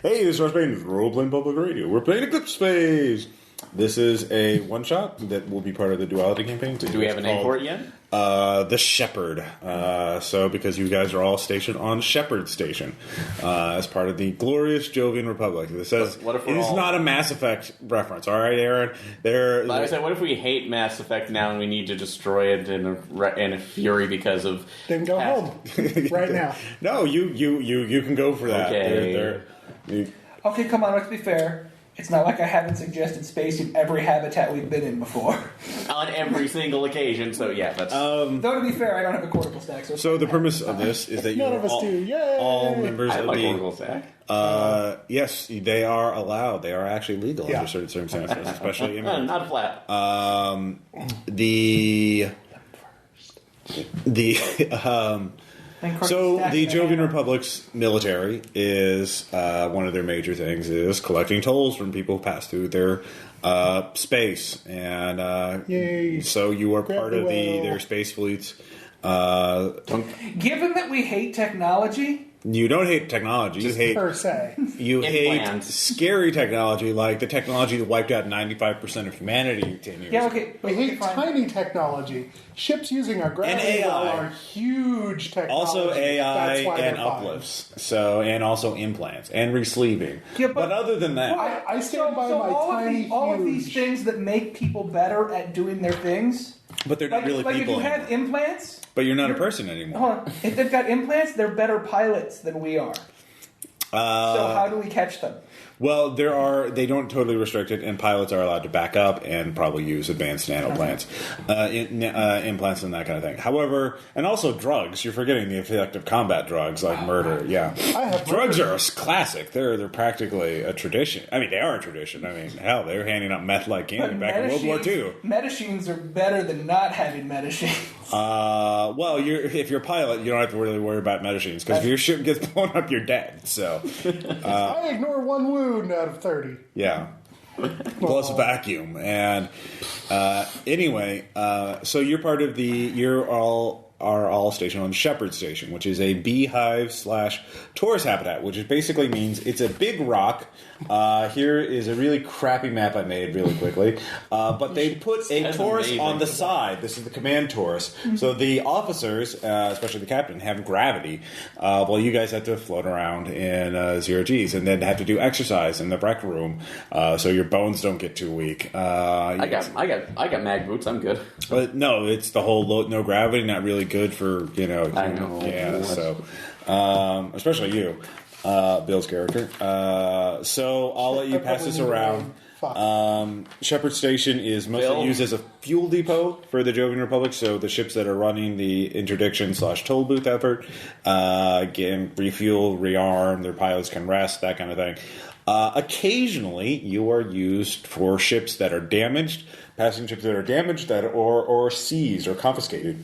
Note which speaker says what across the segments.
Speaker 1: Hey, this is Role-Playing Role-Playing Public Radio. We're playing Eclipse Phase. This is a one-shot that will be part of the Duality campaign.
Speaker 2: Do we have a name for it yet?
Speaker 1: The Shepherd. So, because you guys are all stationed on Shepherd Station as part of the glorious Jovian Republic. This says
Speaker 2: what if
Speaker 1: it is not a Mass Effect reference. All right, Aaron.
Speaker 2: I said, what if we hate Mass Effect now and we need to destroy it in a fury because of?
Speaker 3: Then go home right now.
Speaker 1: No, you can go for that.
Speaker 2: Okay.
Speaker 3: Okay, come on. Let's be fair. It's not like I haven't suggested space in every habitat we've been in before.
Speaker 2: On every single occasion, so yeah, that's...
Speaker 3: Though to be fair, I don't have a cortical stack.
Speaker 1: So the premise of this is that
Speaker 3: None of us do. Yay!
Speaker 1: all members
Speaker 2: I have
Speaker 1: of
Speaker 2: my
Speaker 1: the...
Speaker 2: cortical stack.
Speaker 1: Yes, they are allowed. They are actually legal under certain circumstances, especially in...
Speaker 2: Not flat.
Speaker 1: So the Jovian Republic's military is one of their major things is collecting tolls from people who pass through their space, and so you are part of their space fleets.
Speaker 3: Given that we hate technology,
Speaker 1: you don't hate technology. You hate
Speaker 3: per se.
Speaker 1: You
Speaker 2: Implants.
Speaker 1: hate scary technology, like the technology that wiped out 95% of humanity 10 years
Speaker 3: Yeah,
Speaker 1: ago.
Speaker 3: okay.
Speaker 4: We hate tiny technology. Ships using our gravity
Speaker 1: And AI.
Speaker 4: well are huge technology.
Speaker 1: Also AI
Speaker 4: That's why
Speaker 1: and
Speaker 4: they're fine.
Speaker 1: uplifts. So, and also implants and resleeving.
Speaker 3: Yeah,
Speaker 1: but other than that,
Speaker 4: I stand by my
Speaker 3: all of these
Speaker 4: huge-
Speaker 3: things that make people better at doing their things.
Speaker 1: but they're not really
Speaker 3: like
Speaker 1: people
Speaker 3: if you have
Speaker 1: anymore.
Speaker 3: implants,
Speaker 1: But you're not a person anymore.
Speaker 3: hold on. If they've got implants, they're better pilots than we are. So how do we catch them?
Speaker 1: Well, they don't totally restrict it, and pilots are allowed to back up and probably use advanced nanoplants, implants and that kind of thing. However, and also drugs. You're forgetting the effective combat drugs like murder. Yeah, drugs are a classic. They're practically a tradition. I mean, they are a tradition. I mean, hell, they were handing out meth like candy back in World War II.
Speaker 3: Medicines are better than not having medicines.
Speaker 1: Well, if you're a pilot, you don't have to really worry about medicines because if your ship gets blown up, you're dead. So,
Speaker 4: I ignore one wound out of 30.
Speaker 1: yeah. Plus vacuum. And anyway, so you're part of you're all stationed on Shepherd Station, which is a beehive/tourist habitat, which basically means it's a big rock. Here is a really crappy map I made really quickly. But they put a torus on the side. This is the command torus. So the officers, especially the captain, have gravity, while you guys have to float around in 0 Gs and then have to do exercise in the rec room, so your bones don't get too weak.
Speaker 2: I got mag boots. I'm good.
Speaker 1: But no, it's the whole no gravity, not really good for,
Speaker 2: I know.
Speaker 1: Yeah, so especially you, Bill's character. So I'll let you pass this around. Shepherd Station is mostly used as a fuel depot for the Jovian Republic, so the ships that are running the interdiction/toll booth effort can refuel, rearm, their pilots can rest, that kind of thing. Occasionally, you are used for ships that are damaged, passing ships that are damaged or seized or confiscated.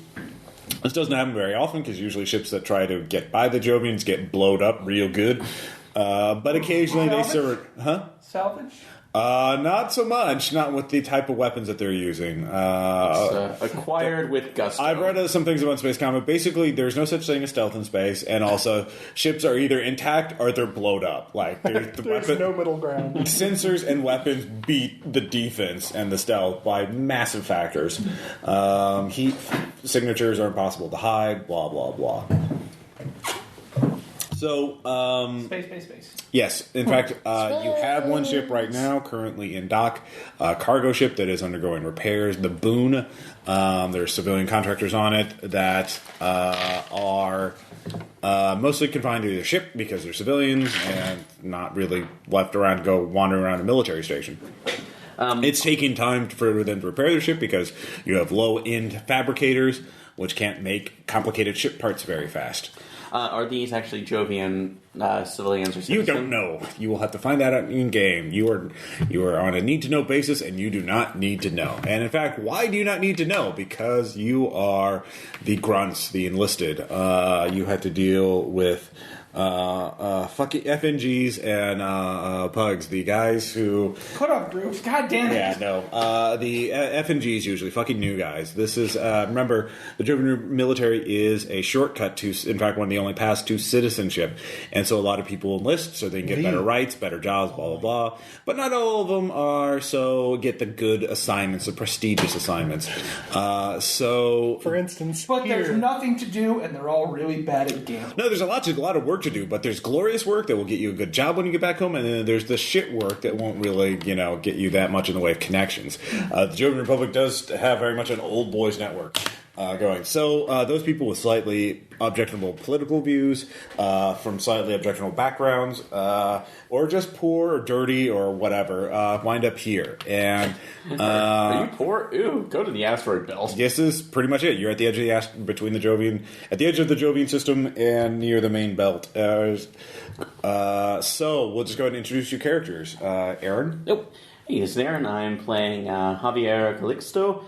Speaker 1: This doesn't happen very often because usually ships that try to get by the Jovians get blowed up real good. But occasionally they serve... Huh?
Speaker 3: Salvage?
Speaker 1: Not so much. Not with the type of weapons that they're using.
Speaker 2: Acquired with gusto.
Speaker 1: I've read some things about space combat. Basically, there's no such thing as stealth in space, and also ships are either intact or they're blowed up. Like
Speaker 4: There's no middle ground.
Speaker 1: Sensors and weapons beat the defense and the stealth by massive factors. Heat signatures are impossible to hide. Blah blah blah. So,
Speaker 3: Space.
Speaker 1: Yes, in fact, you have one ship right now currently in dock, a cargo ship that is undergoing repairs, the Boone. There's civilian contractors on it that are mostly confined to their ship because they're civilians and not really left around to go wandering around a military station. It's taking time for them to repair their ship because you have low-end fabricators which can't make complicated ship parts very fast.
Speaker 2: Are these actually Jovian civilians or citizens?
Speaker 1: You don't know. You will have to find that out in game. You are on a need-to-know basis, and you do not need to know. And in fact, why do you not need to know? Because you are the grunts, the enlisted. You have to deal with fucking FNGs and pugs, the guys who...
Speaker 3: Put up, Bruce. God damn it.
Speaker 1: Yeah, no. The FNGs usually fucking new guys. This is, remember, the Jovian military is a shortcut to, in fact, one of the only paths to citizenship. And so a lot of people enlist so they can get better rights, better jobs, blah, blah, blah. But not all of them are, so get the good assignments, the prestigious assignments. So...
Speaker 4: For instance,
Speaker 3: But
Speaker 4: here,
Speaker 3: there's nothing to do, and they're all really bad at gambling.
Speaker 1: No, there's a lot of work to do, but there's glorious work that will get you a good job when you get back home, and then there's the shit work that won't really, get you that much in the way of connections. The Jovian Republic does have very much an old boys network going. So those people with slightly objectionable political views, from slightly objectionable backgrounds, or just poor or dirty or whatever, wind up here. And
Speaker 2: are you poor? Ooh, go to the asteroid belt.
Speaker 1: this is pretty much it. You're at the edge of the at the edge of the Jovian system and near the main belt. So we'll just go ahead and introduce your characters. Aaron?
Speaker 2: Nope. Hey, it's there, and I'm playing Javier Calixto,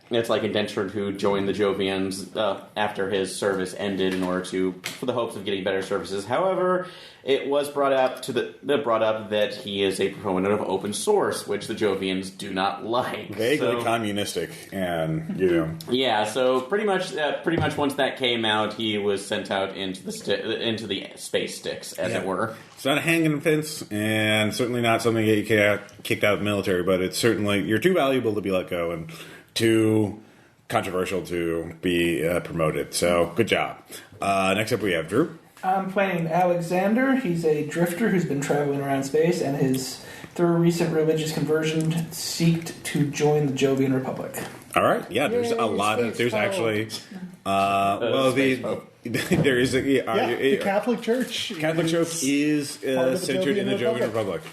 Speaker 2: it's like indentured who joined the Jovians after his service ended for the hopes of getting better services. However, it was brought up that he is a proponent of open source, which the Jovians do not like.
Speaker 1: Vaguely communistic, and
Speaker 2: Yeah, so pretty much once that came out, he was sent out into the space sticks, as it were.
Speaker 1: It's not a hanging fence, and certainly not something that you get kicked out of the military. But it's certainly you're too valuable to be let go, and too controversial to be promoted. So good job. Next up, we have Drew.
Speaker 3: I'm playing Alexander. He's a drifter who's been traveling around space, and through recent religious conversion, seeked to join the Jovian Republic.
Speaker 1: All right, yeah. There's a lot of. There's actually. There is
Speaker 4: the Catholic Church.
Speaker 1: Catholic Church is centered in the Jovian Republic.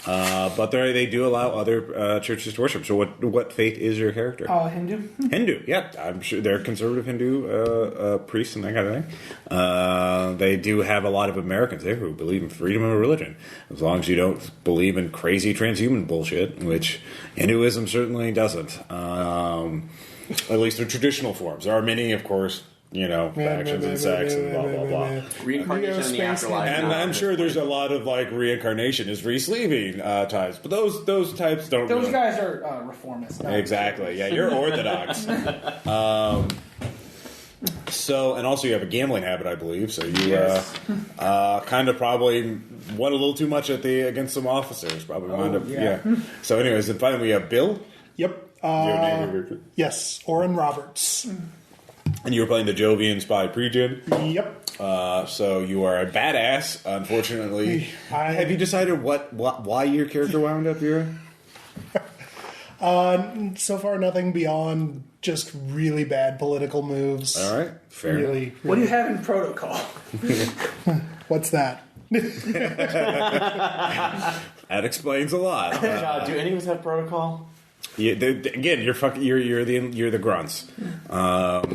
Speaker 1: But they do allow other churches to worship. So what faith is your character?
Speaker 3: Hindu.
Speaker 1: Hindu, yeah. I'm sure they're conservative Hindu priests and that kind of thing. They do have a lot of Americans there who believe in freedom of religion. As long as you don't believe in crazy transhuman bullshit, which Hinduism certainly doesn't. At least in traditional forms. There are many, of course, factions and sects and blah, blah, blah.
Speaker 2: Reincarnation in the afterlife.
Speaker 1: And I'm sure there's a lot of, reincarnation is re-sleeving types. But those types don't...
Speaker 3: Those guys are reformists.
Speaker 1: Exactly. Yeah, you're Orthodox. And also you have a gambling habit, I believe. So you kind of probably won a little too much against some officers. Probably wound up... Yeah. So anyways, then finally we have Bill.
Speaker 4: Yep. Yes, Orrin Roberts.
Speaker 1: And you were playing the Jovian spy pre-gen?
Speaker 4: Yep.
Speaker 1: So you are a badass, unfortunately. Have you decided why your character wound up here?
Speaker 4: So far, nothing beyond just really bad political moves.
Speaker 1: All right, fair.
Speaker 4: Really.
Speaker 3: What do you have in protocol?
Speaker 4: What's that?
Speaker 1: That explains a lot.
Speaker 2: Do any of us have protocol?
Speaker 1: Yeah, again, you're the grunts.
Speaker 3: You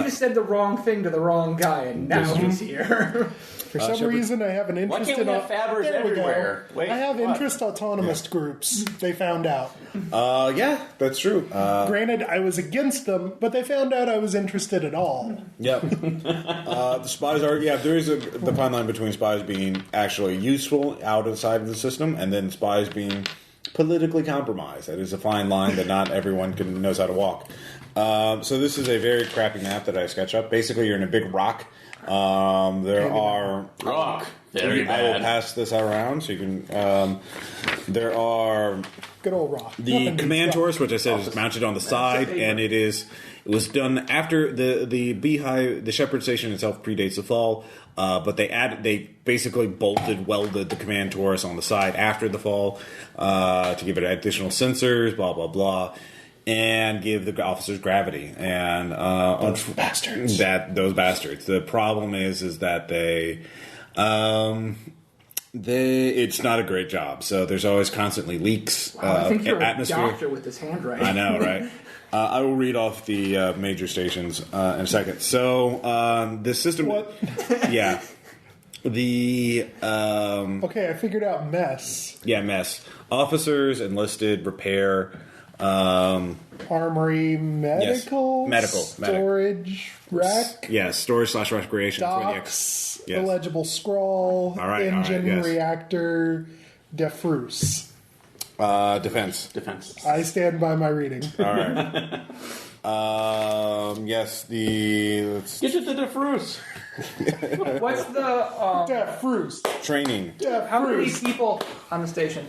Speaker 3: just said the wrong thing to the wrong guy, and now he's here.
Speaker 4: For some reason, I have an interest
Speaker 2: Why can't we have fabbers everywhere? Wait,
Speaker 4: I have interest autonomous groups. They found out.
Speaker 1: Yeah, that's true.
Speaker 4: Granted, I was against them, but they found out I was interested at all.
Speaker 1: Yep. The spies are. Yeah, there is the fine line between spies being actually useful outside of the system, and then spies being politically compromised. That is a fine line that not everyone knows how to walk. So this is a very crappy map that I sketch up. Basically, you're in a big rock. There are
Speaker 2: rock. Very
Speaker 1: I will
Speaker 2: bad.
Speaker 1: pass this around so you can. There are
Speaker 4: Good old rock.
Speaker 1: the command torus, which I said is mounted on the side, and it was done after the beehive. The shepherd station itself predates the fall. But they basically welded the command torus on the side after the fall to give it additional sensors, blah blah blah, and give the officers gravity. And
Speaker 4: those bastards.
Speaker 1: Those bastards. The problem is that it's not a great job. So there's always constantly leaks.
Speaker 3: I think you're
Speaker 1: atmosphere.
Speaker 3: a doctor with this handwriting.
Speaker 1: I know, right? I will read off the major stations in a second. So, the system...
Speaker 4: What?
Speaker 1: Yeah. The...
Speaker 4: Okay, I figured out mess.
Speaker 1: Yeah, mess. Officers, enlisted, repair,
Speaker 4: Armory, medical, storage, rack,
Speaker 1: storage/recreation.
Speaker 4: docks,
Speaker 1: Yes.
Speaker 4: illegible scroll, engine,
Speaker 1: yes.
Speaker 4: reactor, defroos.
Speaker 1: Defense.
Speaker 4: I stand by my reading.
Speaker 1: All right. Yes, let's
Speaker 2: Get to the defroos.
Speaker 3: What's the
Speaker 4: Defroos.
Speaker 1: training.
Speaker 3: how many people on the station?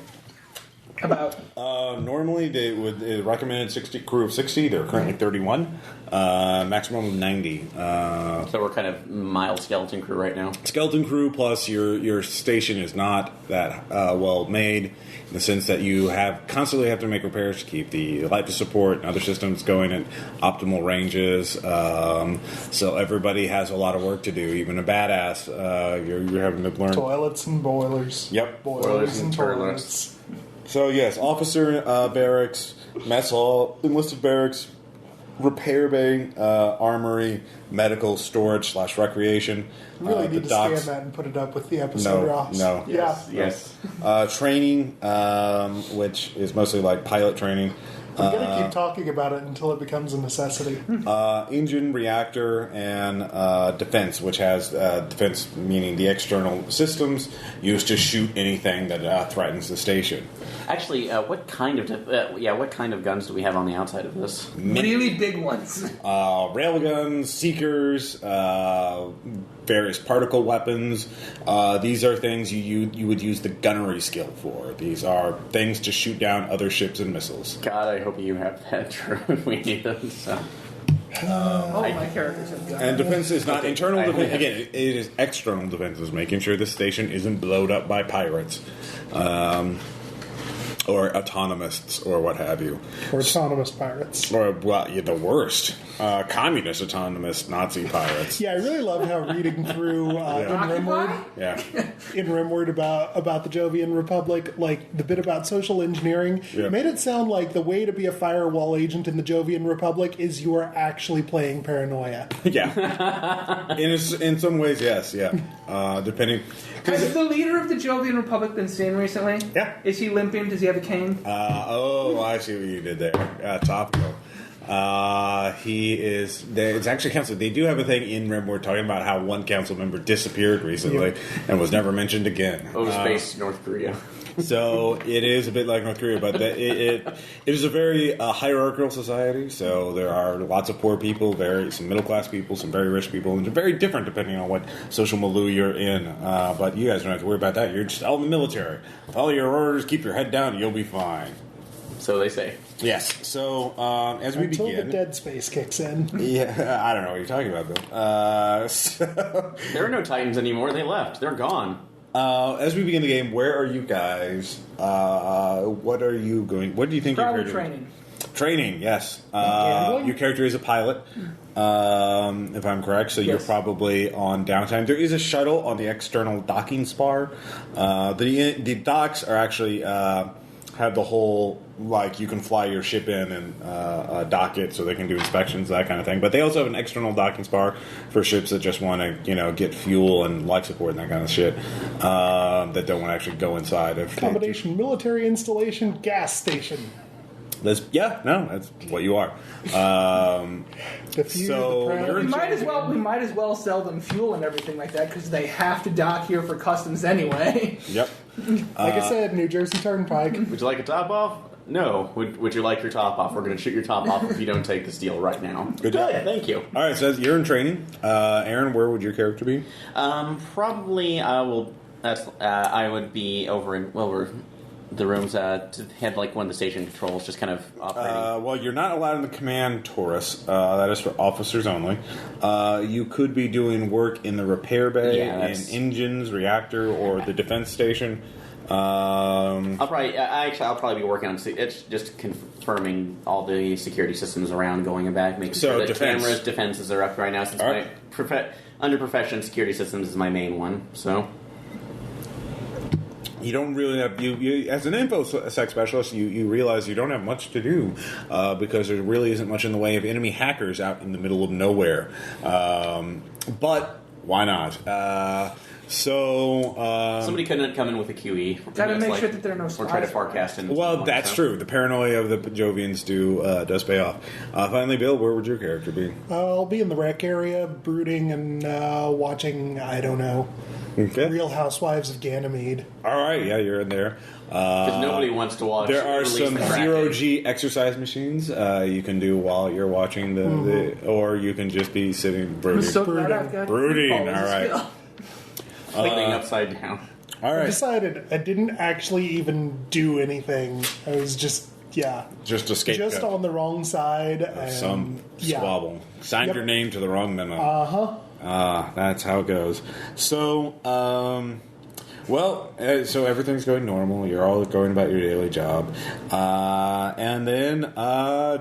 Speaker 3: About
Speaker 1: Normally, they would recommended crew of 60. They're currently 31. Maximum of 90.
Speaker 2: So we're kind of mild skeleton crew right now.
Speaker 1: Skeleton crew plus your station is not that well made in the sense that you constantly have to make repairs to keep the life support and other systems going at optimal ranges. So everybody has a lot of work to do. Even a badass, you're having to learn
Speaker 4: Toilets and boilers.
Speaker 1: Yep.
Speaker 4: Boilers and
Speaker 2: toilets.
Speaker 1: So yes, officer barracks, mess hall, enlisted barracks, repair bay, armory, medical, storage/recreation.
Speaker 4: Really need
Speaker 1: the
Speaker 4: to
Speaker 1: docks.
Speaker 4: scan that and put it up with the episode, Ross.
Speaker 1: No.
Speaker 2: Yes.
Speaker 1: Training, which is mostly like pilot training.
Speaker 4: I'm going to keep talking about it until it becomes a necessity.
Speaker 1: Engine, reactor, and defense, which has defense meaning the external systems used to shoot anything that threatens the station.
Speaker 2: Actually, what kind of guns do we have on the outside of this?
Speaker 3: really big ones.
Speaker 1: Railguns, seekers, various particle weapons. These are things you would use the gunnery skill for. These are things to shoot down other ships and missiles.
Speaker 2: God, I hope you have that true if we need them. So.
Speaker 3: My characters have guns.
Speaker 1: And defense is not internal defense.
Speaker 2: have-
Speaker 1: Again, it is external defense. Is making sure the station isn't blowed up by pirates. Or autonomists, or what have you.
Speaker 4: Or autonomous pirates.
Speaker 1: Or, well, the worst. Communist autonomous Nazi pirates.
Speaker 4: Yeah, I really loved how reading through in Rimward,
Speaker 1: Yeah.
Speaker 4: about the Jovian Republic, like the bit about social engineering, made it sound like the way to be a firewall agent in the Jovian Republic is you are actually playing Paranoia.
Speaker 1: Yeah. In some ways, yes, yeah. Depending.
Speaker 3: Has the leader of the Jovian Republic been seen recently?
Speaker 1: Yeah.
Speaker 3: Is he limping? Does he have a cane?
Speaker 1: I see what you did there. Topical. He is. It's actually council. They do have a thing in Rimworld talking about how one council member disappeared recently and was never mentioned again.
Speaker 2: Space North Korea.
Speaker 1: So it is a bit like North Korea, but it is a very hierarchical society. So there are lots of poor people, some middle class people, some very rich people, and they're very different depending on what social milieu you're in. But you guys don't have to worry about that. You're just all in the military. Follow your orders, keep your head down, and you'll be fine.
Speaker 2: So they say.
Speaker 1: Yes. So as we
Speaker 4: Until
Speaker 1: begin,
Speaker 4: the dead space kicks in.
Speaker 1: yeah, I don't know what you're talking about, Bill. So,
Speaker 2: There are no Titans anymore. They left. They're gone.
Speaker 1: as we begin the game, where are you guys? What are you going? What do you think?
Speaker 3: Probably
Speaker 1: your character
Speaker 3: training.
Speaker 1: Training, yes.
Speaker 4: Gambling?
Speaker 1: Your character is a pilot, if I'm correct. So you're
Speaker 3: Yes.
Speaker 1: probably on downtime. There is a shuttle on the external docking spar. The docks are actually have the whole, like, you can fly your ship in and dock it so they can do inspections, that kind of thing. But they also have an external docking spar for ships that just want to, get fuel and life support and that kind of shit, that don't want to actually go inside.
Speaker 4: Combination military installation gas station.
Speaker 1: That's what you are.
Speaker 4: The few,
Speaker 1: So
Speaker 4: the proud.
Speaker 1: you're
Speaker 3: We might as well sell them fuel and everything like that because they have to dock here for customs anyway.
Speaker 1: Yep.
Speaker 4: Like I said, New Jersey Turnpike.
Speaker 2: Would you like a top off? No. Would you like your top off? We're going to shoot your top off if you don't take this deal right now.
Speaker 1: Good job.
Speaker 2: Thank you.
Speaker 1: All right, so you're in training. Aaron, where would your character be?
Speaker 2: Probably I will. I would be over the rooms to head like one of the station controls, just kind of operating.
Speaker 1: Well, you're not allowed in the command Taurus. That is for officers only. You could be doing work in the repair bay, in engines, reactor, or the defense station.
Speaker 2: I'll probably be working on. It's just confirming all the security systems around, going back, making sure that defenses are up right now. Since my under profession security systems is my main one, so.
Speaker 1: You don't really have you as an infosec specialist. You realize you don't have much to do because there really isn't much in the way of enemy hackers out in the middle of nowhere. But why not? So
Speaker 2: Somebody couldn't come in with a QE.
Speaker 3: Gotta make sure that there are no spies.
Speaker 2: Or try to forecast in.
Speaker 1: well, that's true. The paranoia of the Jovians does pay off. Finally, Bill, where would your character be?
Speaker 4: I'll be in the rec area, brooding and watching, I don't know,
Speaker 1: Okay.
Speaker 4: Real Housewives of Ganymede.
Speaker 1: All right, yeah, you're in there.
Speaker 2: Because nobody wants to watch.
Speaker 1: There are
Speaker 2: Release
Speaker 1: some
Speaker 2: the Kraken.
Speaker 1: zero-G exercise machines you can do while you're watching the or you can just be sitting
Speaker 3: I'm
Speaker 1: brooding.
Speaker 3: so glad I've got
Speaker 1: Brooding,
Speaker 3: Paul as a
Speaker 1: all right.
Speaker 3: skill.
Speaker 2: Clicking upside down.
Speaker 1: All
Speaker 4: I
Speaker 1: right,
Speaker 4: decided I didn't actually even do anything. I was just
Speaker 1: just escape.
Speaker 4: just on the wrong side. And,
Speaker 1: Some squabble. Signed
Speaker 4: Yep.
Speaker 1: your name to the wrong memo. That's how it goes. So, so everything's going normal. You're all going about your daily job. And then,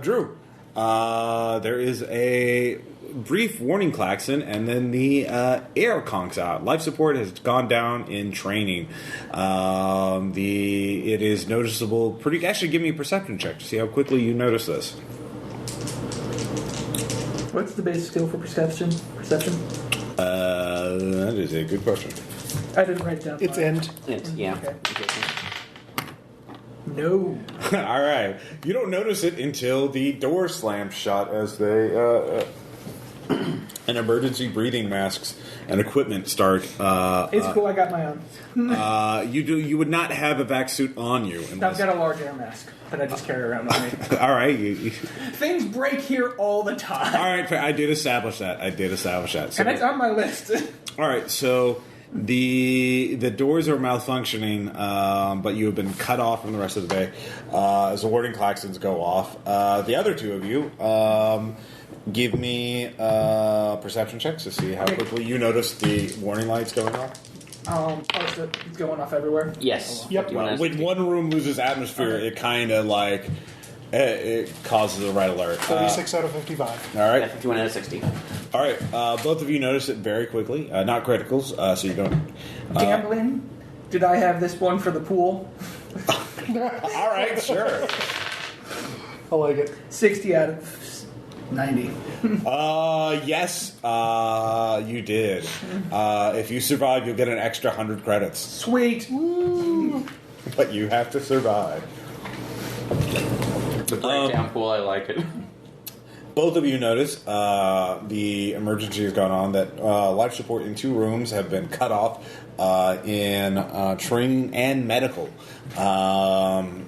Speaker 1: Drew, there is a brief warning klaxon, and then the air conks out. Life support has gone down in training. It is noticeable. Actually, give me a perception check to see how quickly you notice this.
Speaker 3: What's the base skill for perception?
Speaker 1: That is a good question.
Speaker 3: I didn't write it down.
Speaker 4: It's end.
Speaker 2: Yeah.
Speaker 3: Okay. No.
Speaker 1: All right. You don't notice it until the door slams shut as they and emergency breathing masks and equipment start.
Speaker 3: It's cool. I got my own.
Speaker 1: You would not have a vac suit on you.
Speaker 3: I've
Speaker 1: Unless,
Speaker 3: got a large air mask that I just carry around with me.
Speaker 1: all right.
Speaker 3: Things break here all the time.
Speaker 1: All right. I did establish that. So,
Speaker 3: And it's on my list.
Speaker 1: all right. So the doors are malfunctioning, but you have been cut off from the rest of the day as the warning klaxons go off. The other two of you. Give me perception checks to see how quickly you notice the warning lights going off.
Speaker 3: Post it. It's going off everywhere.
Speaker 2: Yes.
Speaker 4: Yep.
Speaker 1: When one room loses atmosphere, it kind of like it causes a red alert.
Speaker 4: 36 out of 55.
Speaker 1: All right,
Speaker 2: Yeah, 51 out of 60.
Speaker 1: all right. Both of you notice it very quickly. Not criticals, so you don't.
Speaker 3: Gambling. Did I have this one for the pool?
Speaker 1: All right, sure.
Speaker 4: I like it.
Speaker 3: 60 out of 90.
Speaker 1: Yes, you did. If you survive, you'll get an extra 100 credits.
Speaker 3: Sweet.
Speaker 1: But you have to survive.
Speaker 2: The breakdown pool, I like it.
Speaker 1: Both of you notice the emergency has gone on, that life support in 2 rooms have been cut off in training and medical. And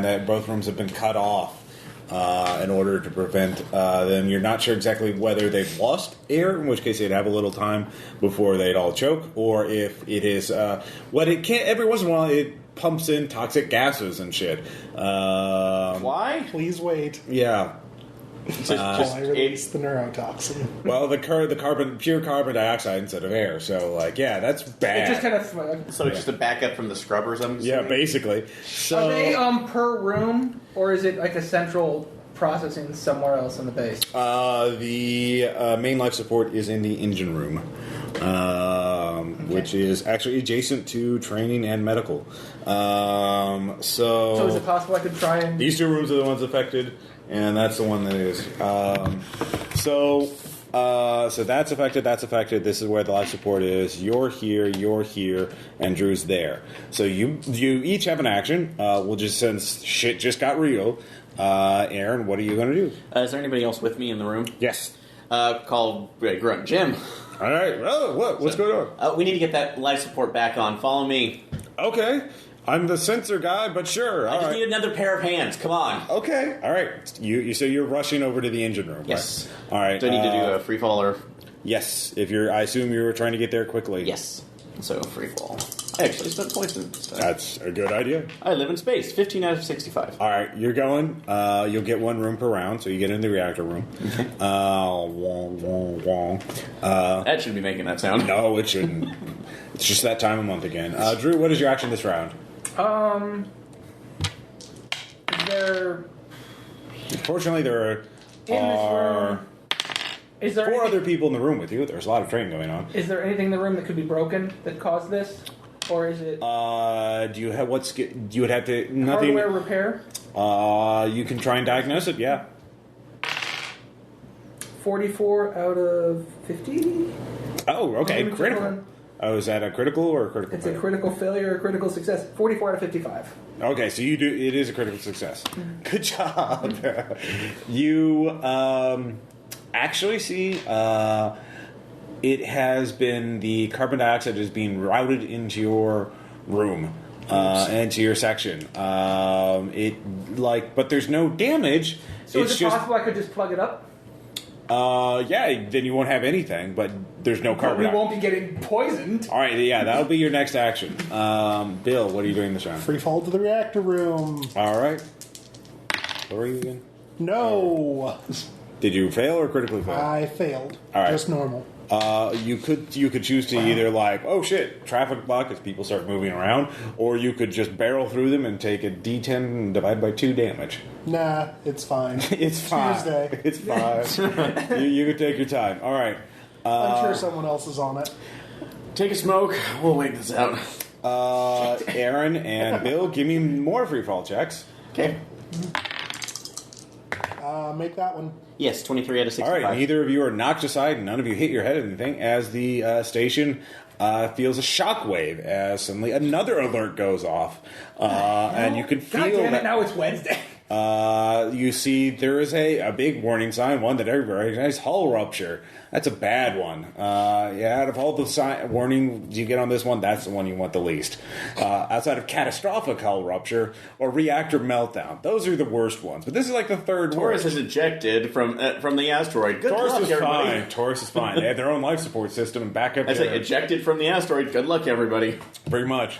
Speaker 1: that both rooms have been cut off in order to prevent them. You're not sure exactly whether they've lost air, in which case they'd have a little time before they'd all choke, or if it is what it can't. Every once in a while, it pumps in toxic gases and shit.
Speaker 2: Why?
Speaker 4: Please wait
Speaker 1: Yeah.
Speaker 4: while I release the neurotoxin.
Speaker 1: Well, the pure carbon dioxide instead of air. So, like, yeah, that's bad.
Speaker 3: It just kind of.
Speaker 2: So it's just a backup from the scrubbers, I'm
Speaker 1: Yeah,
Speaker 2: assuming?
Speaker 1: basically. So
Speaker 3: Are they per room, or is it like a central processing somewhere else in the base?
Speaker 1: the main life support is in the engine room, which is actually adjacent to training and medical.
Speaker 3: So is it possible I could try and?
Speaker 1: These 2 rooms are the ones affected, and that's the one that is. So that's affected. That's affected. This is where the life support is. You're here, and Drew's there. So you each have an action. We'll just, since shit just got real. Aaron, what are you going to do?
Speaker 2: Is there anybody else with me in the room?
Speaker 1: Yes.
Speaker 2: Call Grunt Jim.
Speaker 1: All right. Oh, what's going on?
Speaker 2: We need to get that life support back on. Follow me.
Speaker 1: Okay. I'm the sensor guy, but sure.
Speaker 2: I
Speaker 1: All
Speaker 2: just
Speaker 1: right.
Speaker 2: need another pair of hands. Come on.
Speaker 1: Okay. All right. So you're rushing over to the engine room.
Speaker 2: Yes.
Speaker 1: Right? All right.
Speaker 2: Do I need to do a free fall or?
Speaker 1: Yes. I assume you were trying to get there quickly.
Speaker 2: Yes. So free fall. I actually spent points in stuff.
Speaker 1: That's a good idea.
Speaker 2: I live in space. 15 out of 65.
Speaker 1: All right. You're going. You'll get 1 room per round, so you get in the reactor room. Wong, wong, wong.
Speaker 2: That shouldn't be making that sound.
Speaker 1: No, it shouldn't. It's just that time of month again. Drew, what is your action this round? Fortunately, there are
Speaker 3: Is there
Speaker 1: 4
Speaker 3: anything,
Speaker 1: other people in the room with you. There's a lot of training going on.
Speaker 3: Is there anything in the room that could be broken that caused this, or is it
Speaker 1: Do you have you would have to nothing?
Speaker 3: hardware repair?
Speaker 1: You can try and diagnose it. Yeah.
Speaker 3: 44 out of 50.
Speaker 1: Oh, okay.
Speaker 3: Let me check
Speaker 1: Critical.
Speaker 3: on-
Speaker 1: Oh, is that a critical or a critical?
Speaker 3: It's a critical failure or critical success. 44 out of 55.
Speaker 1: Okay, so you do. It is a critical success. Good job. You actually see. It has been the carbon dioxide is being routed into your room, into your section. But there's no damage.
Speaker 3: So is it possible I could just plug it up?
Speaker 1: Yeah, then you won't have anything, but there's no carbon.
Speaker 3: But we won't be getting poisoned.
Speaker 1: All right, yeah, that'll be your next action. Bill, what are you doing this round?
Speaker 4: Free fall to the reactor room.
Speaker 1: All right. What were you again?
Speaker 4: No.
Speaker 1: Did you fail or critically fail?
Speaker 4: I failed.
Speaker 1: All right.
Speaker 4: Just normal.
Speaker 1: You could choose to either oh shit, traffic block as people start moving around, or you could just barrel through them and take a D10 and divide by 2 damage.
Speaker 4: Nah, it's fine.
Speaker 1: It's fine.
Speaker 4: Tuesday.
Speaker 1: It's fine. you could take your time. All right.
Speaker 4: I'm sure someone else is on it.
Speaker 2: Take a smoke. We'll wait this out.
Speaker 1: Aaron and Bill, give me more free fall checks.
Speaker 2: Okay.
Speaker 4: Make that one.
Speaker 2: Yes, 23 out of 65.
Speaker 1: All right, neither of you are knocked aside, and none of you hit your head or anything, as the station feels a shockwave as suddenly another alert goes off. And you can feel
Speaker 3: God damn it,
Speaker 1: that
Speaker 3: now it's Wednesday.
Speaker 1: you see there is a big warning sign, one that everybody recognizes, hull rupture. That's a bad one. Out of all the warnings you get on this one, that's the one you want the least. Outside of catastrophic hull rupture or reactor meltdown, those are the worst ones. But this is like the third
Speaker 2: Taurus
Speaker 1: worst.
Speaker 2: is ejected from the asteroid. Good
Speaker 1: Taurus
Speaker 2: luck,
Speaker 1: is
Speaker 2: everybody.
Speaker 1: fine. Taurus is fine. They have their own life support system and backup.
Speaker 2: I say ejected from the asteroid. Good luck, everybody.
Speaker 1: Pretty much.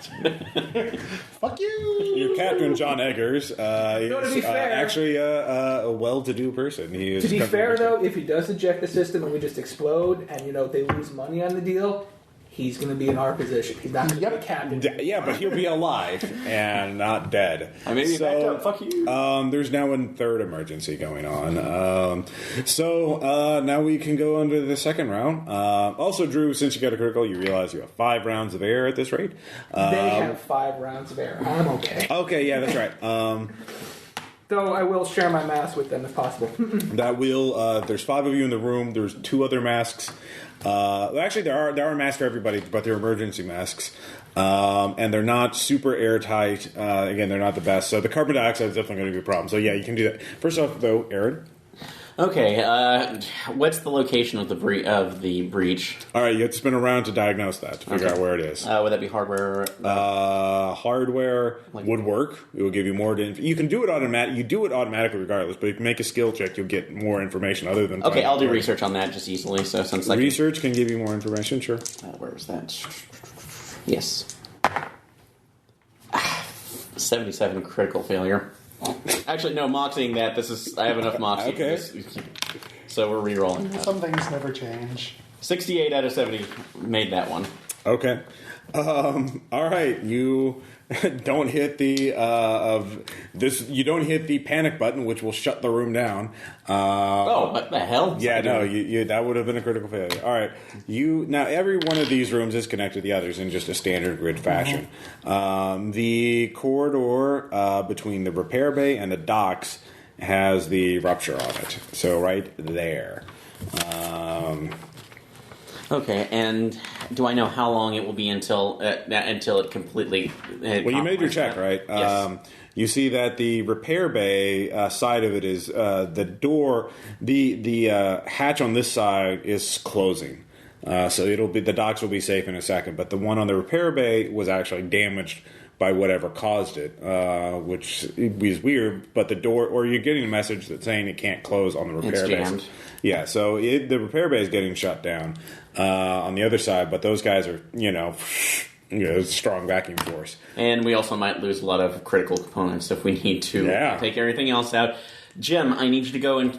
Speaker 4: Fuck you!
Speaker 1: Your captain, John Eggers, is
Speaker 3: to be fair-
Speaker 1: actually a well-to-do person. He is
Speaker 3: To be fair, though, if he does eject the system and we just explode and, they lose money on the deal, he's going to be in our position. He's not going to be a captain.
Speaker 1: Yeah, but he'll be alive and not dead.
Speaker 2: I may be backed up. Fuck you.
Speaker 1: There's now a third emergency going on. Now we can go on to the second round. Also, Drew, since you got a critical, you realize you have 5 rounds of air at this rate.
Speaker 3: They have 5 rounds of air. I'm okay.
Speaker 1: Okay, yeah, that's right.
Speaker 3: Though I will share my mask with them if possible.
Speaker 1: That will. There's 5 of you in the room. There's 2 other masks. Actually, there are masks for everybody, but they're emergency masks, and they're not super airtight. Again, they're not the best. So the carbon dioxide is definitely going to be a problem. So yeah, you can do that. First off, though, Aaron.
Speaker 2: Okay, what's the location of the breach?
Speaker 1: All right, you have to spin around to diagnose that, to figure out where it is.
Speaker 2: Would that be hardware?
Speaker 1: Hardware would work. It will give you more. You can do it automatic. You do it automatically regardless, but if you make a skill check, you'll get more information other than.
Speaker 2: Okay, I'll do research on that just easily. So since
Speaker 1: research can give you more information, sure.
Speaker 2: Where was that? Yes. 77 critical failure. Actually, no, moxing that. I have enough moxie.
Speaker 1: Okay.
Speaker 2: So we're re-rolling.
Speaker 4: Some things never change.
Speaker 2: 68 out of 70 made that one.
Speaker 1: Okay. All right. You don't hit the You don't hit the panic button, which will shut the room down.
Speaker 2: What the hell?
Speaker 1: Yeah, no, you that would have been a critical failure. All right, now every one of these rooms is connected to the others in just a standard grid fashion. The corridor between the repair bay and the docks has the rupture on it, so right there.
Speaker 2: Okay, and do I know how long it will be until it completely?
Speaker 1: Well, you made your check, right?
Speaker 2: Yes.
Speaker 1: You see that the repair bay side of it is the door. The hatch on this side is closing, so it'll be the docks will be safe in a second. But the one on the repair bay was actually damaged by whatever caused it, which is weird. But the door, or you're getting a message that's saying it can't close on the repair bay.
Speaker 2: Jammed.
Speaker 1: Yeah, so the repair bay is getting shut down on the other side, but those guys are, strong vacuum force.
Speaker 2: And we also might lose a lot of critical components if we need to take everything else out. Jim, I need you to go and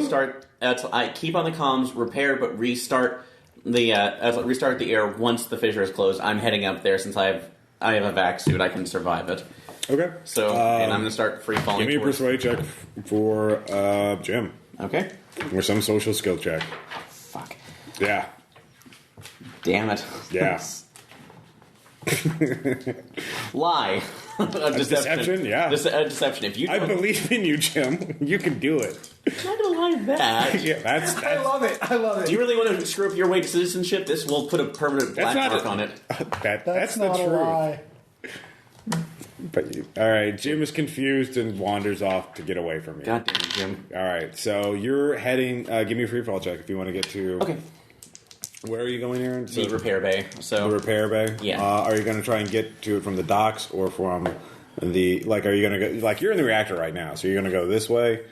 Speaker 2: start. I keep on the comms, repair, but restart the air once the fissure is closed. I'm heading up there since I have a vac suit. I can survive it.
Speaker 1: Okay.
Speaker 2: So, and I'm going to start free falling.
Speaker 1: Give me a persuade check for Jim.
Speaker 2: Okay.
Speaker 1: Or some social skill check.
Speaker 2: Fuck.
Speaker 1: Yeah.
Speaker 2: Damn it.
Speaker 1: Yeah.
Speaker 2: Lie.
Speaker 1: Deception? Yeah.
Speaker 2: Deception. If you
Speaker 1: I
Speaker 2: don't...
Speaker 1: believe in you, Jim. You can do it.
Speaker 2: I'm not going to try that.
Speaker 1: Yeah, that's
Speaker 3: I love it. I love it.
Speaker 2: Do you really want to screw up your way to citizenship? This will put a permanent black mark on it.
Speaker 1: That's
Speaker 4: not
Speaker 1: the
Speaker 4: a
Speaker 1: truth.
Speaker 4: lie.
Speaker 1: But all right, Jim is confused and wanders off to get away from you.
Speaker 2: God damn it, Jim.
Speaker 1: All right, so you're heading. Give me a free fall check if you want to get to.
Speaker 2: Okay.
Speaker 1: Where are you going, Aaron?
Speaker 2: The repair bay. So
Speaker 1: The repair bay.
Speaker 2: Yeah.
Speaker 1: Are you going to try and get to it from the docks or from the Are you going to go? Like you're in the reactor right now, so you're going to go this way,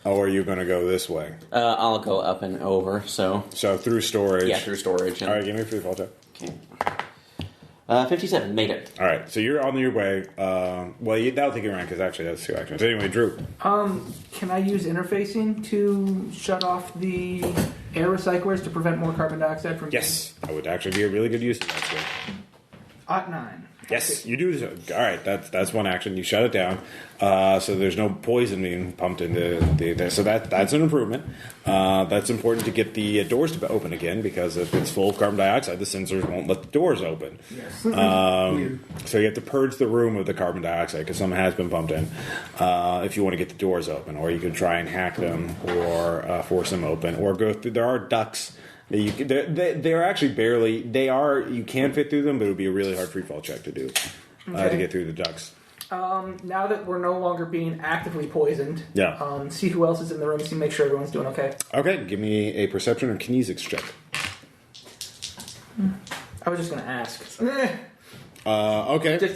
Speaker 1: or are you going to go this way?
Speaker 2: I'll go up and over. So
Speaker 1: through storage.
Speaker 2: yeah, through storage.
Speaker 1: All right, give me a free fall check.
Speaker 2: Okay. 57 made it.
Speaker 1: All right, so you're on your way. That'll take you around because actually that's 2 actions. Anyway, Drew.
Speaker 3: Can I use interfacing to shut off the air recyclers to prevent more carbon dioxide from?
Speaker 1: Yes, that would actually be a really good use of that skill.
Speaker 3: At 9.
Speaker 1: Yes, you do. All right, that's one action. You shut it down, so there's no poison being pumped into the. So that's an improvement. That's important to get the doors to open again because if it's full of carbon dioxide, the sensors won't let the doors open.
Speaker 3: Yes.
Speaker 1: So you have to purge the room of the carbon dioxide because some has been pumped in. If you want to get the doors open, or you can try and hack them, or force them open, or go through. There are ducts. They're actually barely. They are. You can fit through them, but it would be a really hard free fall check to do to get through the ducts.
Speaker 3: Now that we're no longer being actively poisoned,
Speaker 1: Yeah.
Speaker 3: See who else is in the room. See, make sure everyone's doing okay.
Speaker 1: Okay, give me a perception or kinesics check.
Speaker 3: I was just going to ask.
Speaker 1: Okay.
Speaker 3: Just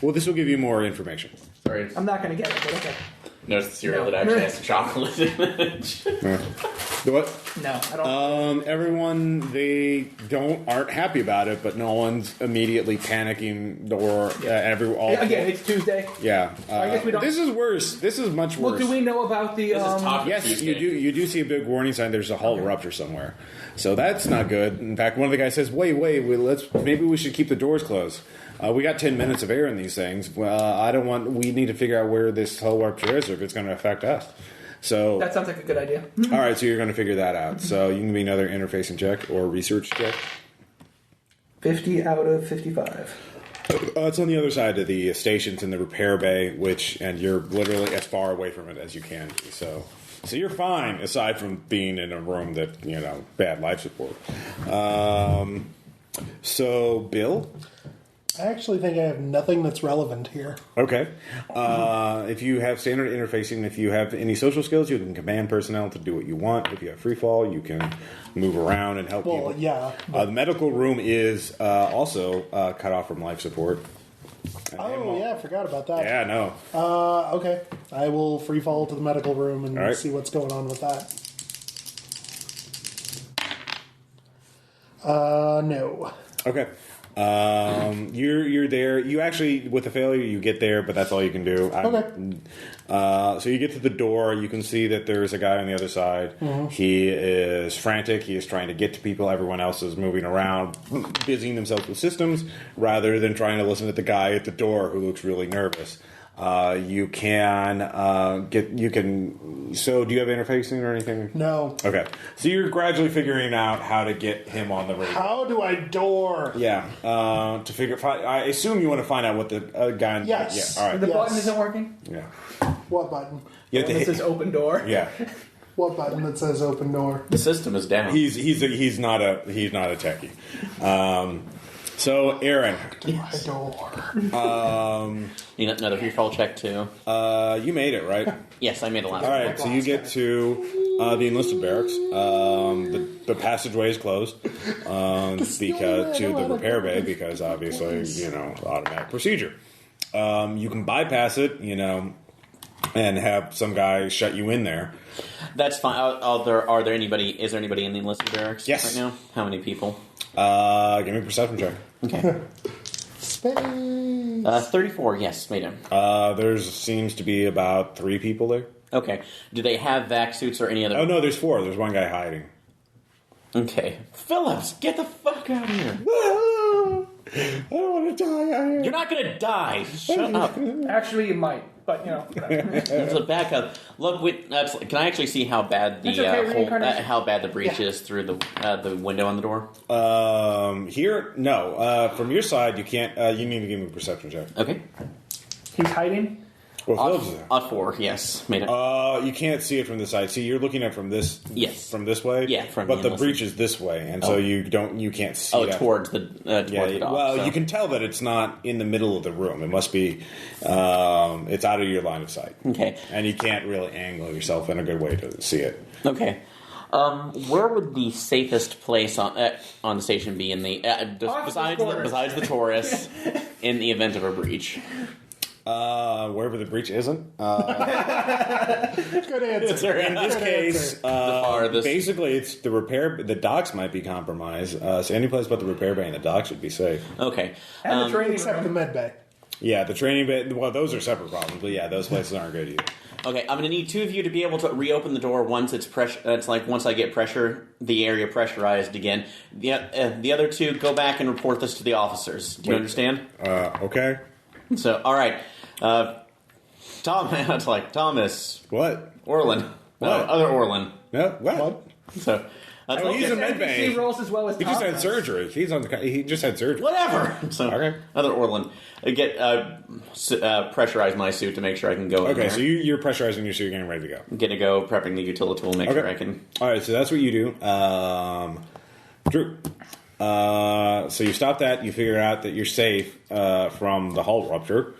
Speaker 1: Well, this will give you more information.
Speaker 2: Sorry.
Speaker 3: I'm not going to get it, but okay.
Speaker 2: Notice the cereal
Speaker 3: No.
Speaker 2: that actually has chocolate in it.
Speaker 1: What?
Speaker 3: No, I don't.
Speaker 1: Everyone aren't happy about it, but no one's immediately panicking or
Speaker 3: Again, it's Tuesday.
Speaker 1: Yeah.
Speaker 3: I guess we don't.
Speaker 1: This is worse. This is much worse.
Speaker 3: Well, do we know about the?
Speaker 2: This is Taco
Speaker 1: Yes,
Speaker 2: Tuesday.
Speaker 1: you do. You do see a big warning sign. There's a hull rupture somewhere, so that's not good. In fact, one of the guys says, "Wait, maybe we should keep the doors closed. We got 10 minutes of air in these things. We need to figure out where this hull rupture is, or if it's going to affect us." So
Speaker 3: That sounds like a good idea.
Speaker 1: all right, so you're going to figure that out. So you can be another interfacing check or research check.
Speaker 3: 50 out of 55.
Speaker 1: It's on the other side of the stations in the repair bay, and you're literally as far away from it as you can be. So you're fine, aside from being in a room that, bad life support. So, Bill?
Speaker 4: I actually think I have nothing that's relevant here.
Speaker 1: Okay. If you have standard interfacing, if you have any social skills, you can command personnel to do what you want. If you have free fall, you can move around and help people.
Speaker 4: Well, yeah.
Speaker 1: The medical room is also cut off from life support.
Speaker 4: I forgot about that.
Speaker 1: Yeah, no.
Speaker 4: Okay. I will free fall to the medical room and
Speaker 1: right.
Speaker 4: see what's going on with that. No.
Speaker 1: Okay. You're there. You actually, with the failure, you get there, but that's all you can do.
Speaker 4: Okay.
Speaker 1: So you get to the door. You can see that there's a guy on the other side. Mm-hmm. He is frantic. He is trying to get to people. Everyone else is moving around, busying themselves with systems, rather than trying to listen to the guy at the door who looks really nervous. You can. So, do you have interfacing or anything?
Speaker 4: No.
Speaker 1: Okay. So you're gradually figuring out how to get him on the radio.
Speaker 4: How do I door?
Speaker 1: Yeah. I assume you want to find out what the guy.
Speaker 4: Yes.
Speaker 1: Yeah. All right.
Speaker 3: The button isn't working?
Speaker 1: Yeah.
Speaker 4: What button?
Speaker 1: You have to
Speaker 3: This
Speaker 1: hit.
Speaker 3: says open door.
Speaker 1: Yeah.
Speaker 4: What button that says open door?
Speaker 2: The system is down.
Speaker 1: He's not a techie. So Aaron,
Speaker 4: My door.
Speaker 2: You need another free fall check too.
Speaker 1: you made it, right?
Speaker 2: Yes, I made a lot.
Speaker 1: All right. So you get to the enlisted barracks. The passageway is closed because to the repair bay because obviously automatic procedure. You can bypass it, and have some guy shut you in there.
Speaker 2: That's fine. Is there anybody in the enlisted barracks
Speaker 1: Yes.
Speaker 2: right now? How many people?
Speaker 1: Give me a perception check.
Speaker 2: Okay.
Speaker 4: Space.
Speaker 2: 34, yes, made him.
Speaker 1: There seems to be about 3 people there.
Speaker 2: Okay. Do they have vac suits or any other...
Speaker 1: Oh, no, there's 4. There's one guy hiding.
Speaker 2: Okay. Phillips, get the fuck out of here.
Speaker 1: I don't want to die out here.
Speaker 2: You're not going to die. Shut up.
Speaker 3: Actually, you might, but
Speaker 2: There's a backup. Look, can I actually see how bad the
Speaker 3: That's okay, reincarnation.
Speaker 2: how bad the breach is through the window on the door?
Speaker 1: Here, no. From your side, you can't. You need to give me a perception check.
Speaker 2: Okay.
Speaker 3: he's hiding.
Speaker 1: Well, Phillips is there.
Speaker 2: Odd 4, yes. Made it.
Speaker 1: You can't see it from the side. See, you're looking at it from this.
Speaker 2: Yes.
Speaker 1: From this way.
Speaker 2: Yeah, from
Speaker 1: but
Speaker 2: the
Speaker 1: the breach is this way, and so you can't see. that.
Speaker 2: Towards the dock.
Speaker 1: Well,
Speaker 2: so.
Speaker 1: you can tell that it's not in the middle of the room. It must be. It's out of your line of sight.
Speaker 2: Okay.
Speaker 1: And you can't really angle yourself in a good way to see it.
Speaker 2: Okay. Where would the safest place on the station be in the besides the Taurus in the event of a breach?
Speaker 1: Wherever the breach isn't.
Speaker 4: Good answer.
Speaker 1: In this case,
Speaker 2: farthest.
Speaker 1: basically, it's the repair. The docks might be compromised. So any place but the repair bay and the docks should be safe.
Speaker 2: Okay.
Speaker 3: And the training
Speaker 4: Except the
Speaker 3: room.
Speaker 4: med bay.
Speaker 1: Yeah, the training bay. Well, those are separate problems. But yeah, those places aren't good either.
Speaker 2: Okay, I'm going to need 2 of you to be able to reopen the door once it's It's like once I get the area pressurized again. The other 2 go back and report this to the officers. Do you understand?
Speaker 1: Okay.
Speaker 2: So, all right, Tom. It's like Thomas
Speaker 1: What?
Speaker 2: Orlin. No,
Speaker 1: What?
Speaker 2: other Orlin.
Speaker 1: No. What?
Speaker 2: So that's
Speaker 1: Oh,
Speaker 2: like,
Speaker 1: he's a
Speaker 3: NPC
Speaker 1: med bay.
Speaker 3: rolls as well as
Speaker 1: He just
Speaker 3: Tom
Speaker 1: had
Speaker 3: does.
Speaker 1: surgery. He just had surgery.
Speaker 2: whatever. So
Speaker 1: Okay.
Speaker 2: other Orlin. Pressurize my suit to make sure I can go. in
Speaker 1: Okay,
Speaker 2: there.
Speaker 1: so you're pressurizing your suit, getting ready to go.
Speaker 2: I'm gonna go prepping the utility tool, make
Speaker 1: Okay.
Speaker 2: sure I can.
Speaker 1: All right, so that's what you do. Drew. So you stop that. You figure out that you're safe from the hull rupture.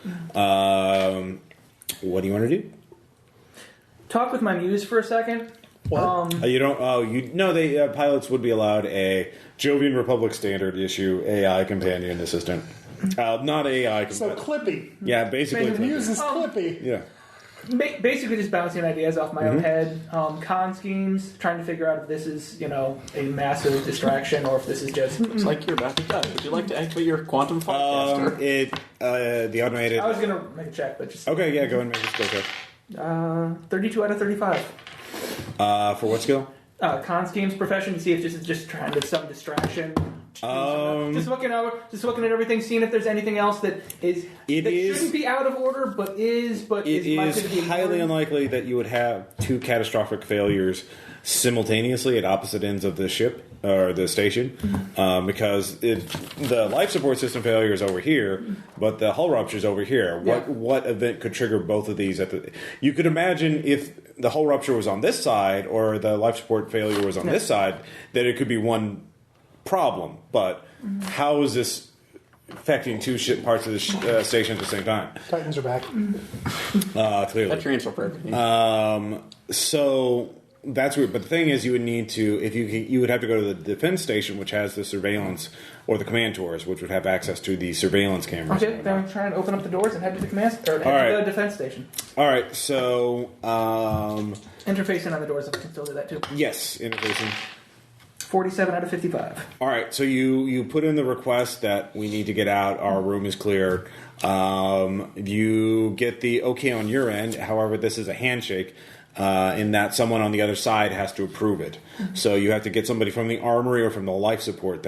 Speaker 1: What do you want to do?
Speaker 3: Talk with my muse for a second.
Speaker 4: What?
Speaker 1: You don't. Oh, you no. They pilots would be allowed a Jovian Republic standard issue AI companion assistant. Not AI.
Speaker 4: So Clippy.
Speaker 1: Yeah, basically.
Speaker 4: The muse is Clippy.
Speaker 1: Yeah.
Speaker 3: Basically, just bouncing ideas off my own head. Con schemes, trying to figure out if this is, a massive distraction or if this is just.
Speaker 2: It's like you're about to die. Would you like to activate your quantum podcaster?
Speaker 1: The automated.
Speaker 3: I was gonna make a check, but just
Speaker 1: Okay, yeah, go ahead and make a skill check.
Speaker 3: 32 out of 35.
Speaker 1: For what skill?
Speaker 3: Con schemes profession to see if this is just trying to some distraction. Just looking at everything, seeing if there's anything else that shouldn't be out of order, but is
Speaker 1: It
Speaker 3: likely to be
Speaker 1: is highly
Speaker 3: important.
Speaker 1: unlikely that you would have 2 catastrophic failures simultaneously at opposite ends of the ship or the station, because the life support system failure is over here, but the hull rupture is over here.
Speaker 3: Yeah.
Speaker 1: What event could trigger both of these? You could imagine if the hull rupture was on this side or the life support failure was on this side, that it could be one problem. But how is this affecting 2 parts of the station at the same time?
Speaker 4: Titans are back.
Speaker 1: Clearly.
Speaker 2: That transfer perk.
Speaker 1: So that's weird. But the thing is, you would need to, if you would have to go to the defense station, which has the surveillance, or the command tours, which would have access to the surveillance cameras.
Speaker 3: Okay, then I'm trying to open up the doors and head to the command or head
Speaker 1: right.
Speaker 3: to the defense station.
Speaker 1: All right. So
Speaker 3: Interfacing on the doors, I can still do that too.
Speaker 1: yes, interfacing.
Speaker 3: 47 out of 55.
Speaker 1: All right. So you put in the request that we need to get out. Our room is cleared. You get the okay on your end. However, this is a handshake. In that someone on the other side has to approve it. So you have to get somebody from the armory or from the life support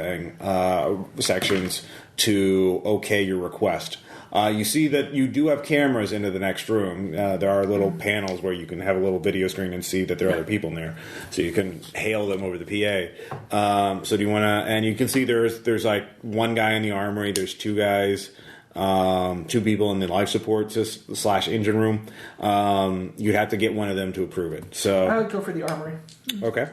Speaker 1: sections to okay your request. You see that you do have cameras into the next room. There are little panels where you can have a little video screen and see that there are other people in there. So you can hail them over the PA. So do you want to... And you can see there's like one guy in the armory. There's 2 guys... 2 people in the life support / engine room. You'd have to get one of them to approve it.
Speaker 3: I
Speaker 1: So
Speaker 3: would go for the armory.
Speaker 1: okay.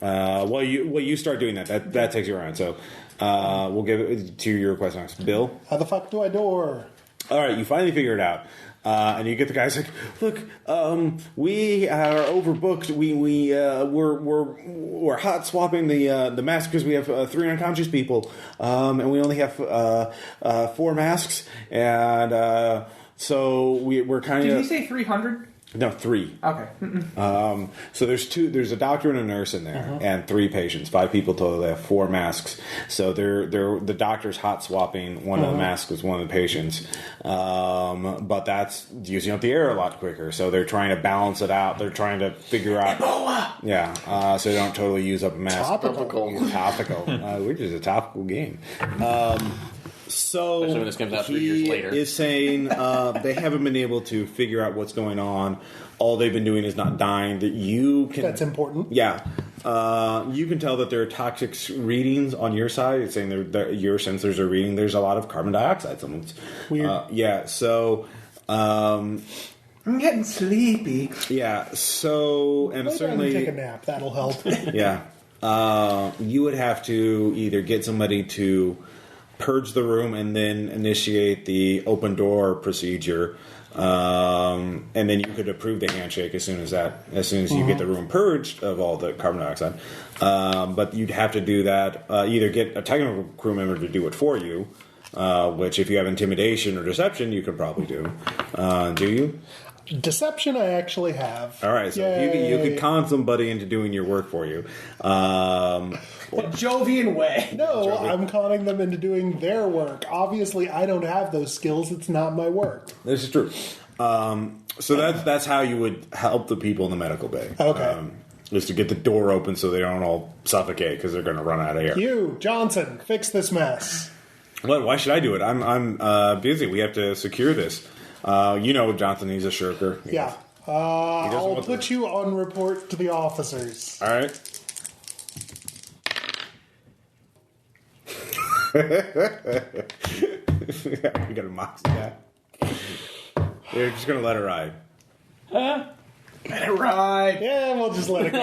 Speaker 1: Well, you start doing that. That takes you around. So we'll give it to your request next. Bill.
Speaker 4: How the fuck do I door?
Speaker 1: All right, you finally figure it out. And you get the guys like, look, we are overbooked. We're hot swapping the masks because we have 3 unconscious people, and we only have 4 masks, and so we're kind of.
Speaker 3: Did you say 300?
Speaker 1: No, 3.
Speaker 3: Okay.
Speaker 1: So there's a doctor and a nurse in there, and 3 patients. 5 people total. They have 4 masks. So the doctor's hot swapping one of the masks with one of the patients, but that's using up the air a lot quicker. So they're trying to balance it out. They're trying to figure out. Yeah. So they don't totally use up a mask.
Speaker 2: Topical.
Speaker 1: Which is a topical game. So
Speaker 2: Especially when this comes out 3 years later.
Speaker 1: Is saying they haven't been able to figure out what's going on. All they've been doing is not dying. That you can.
Speaker 4: That's important.
Speaker 1: Yeah, you can tell that there are toxic readings on your side. It's saying your sensors are reading. There's a lot of carbon dioxide. Someone's
Speaker 4: weird.
Speaker 1: Yeah. So Um,
Speaker 3: I'm getting sleepy.
Speaker 1: yeah. So, and
Speaker 4: Lay down
Speaker 1: certainly
Speaker 4: and take a nap. That'll help.
Speaker 1: yeah. You would have to either get somebody to purge the room and then initiate the open door procedure, and then you could approve the handshake as soon as you get the room purged of all the carbon dioxide. But you'd have to do that. Either get a technical crew member to do it for you, which if you have intimidation or deception, you could probably do. Do you?
Speaker 4: Deception, I actually have.
Speaker 1: All right, so if you could con somebody into doing your work for you.
Speaker 3: The Jovian way.
Speaker 4: No, I'm conning them into doing their work. Obviously, I don't have those skills. It's not my work.
Speaker 1: This is true. So that's how you would help the people in the medical bay.
Speaker 4: Okay.
Speaker 1: Is to get the door open so they don't all suffocate because they're going to run out of air.
Speaker 4: You, Johnson, fix this mess.
Speaker 1: What? Why should I do it? I'm busy. We have to secure this. Johnson, he's a shirker.
Speaker 4: Yeah. I'll put you on report to the officers.
Speaker 1: All right. You got a moxie that. You're just going to let it ride.
Speaker 3: Let it ride.
Speaker 4: Yeah, we'll just let it go.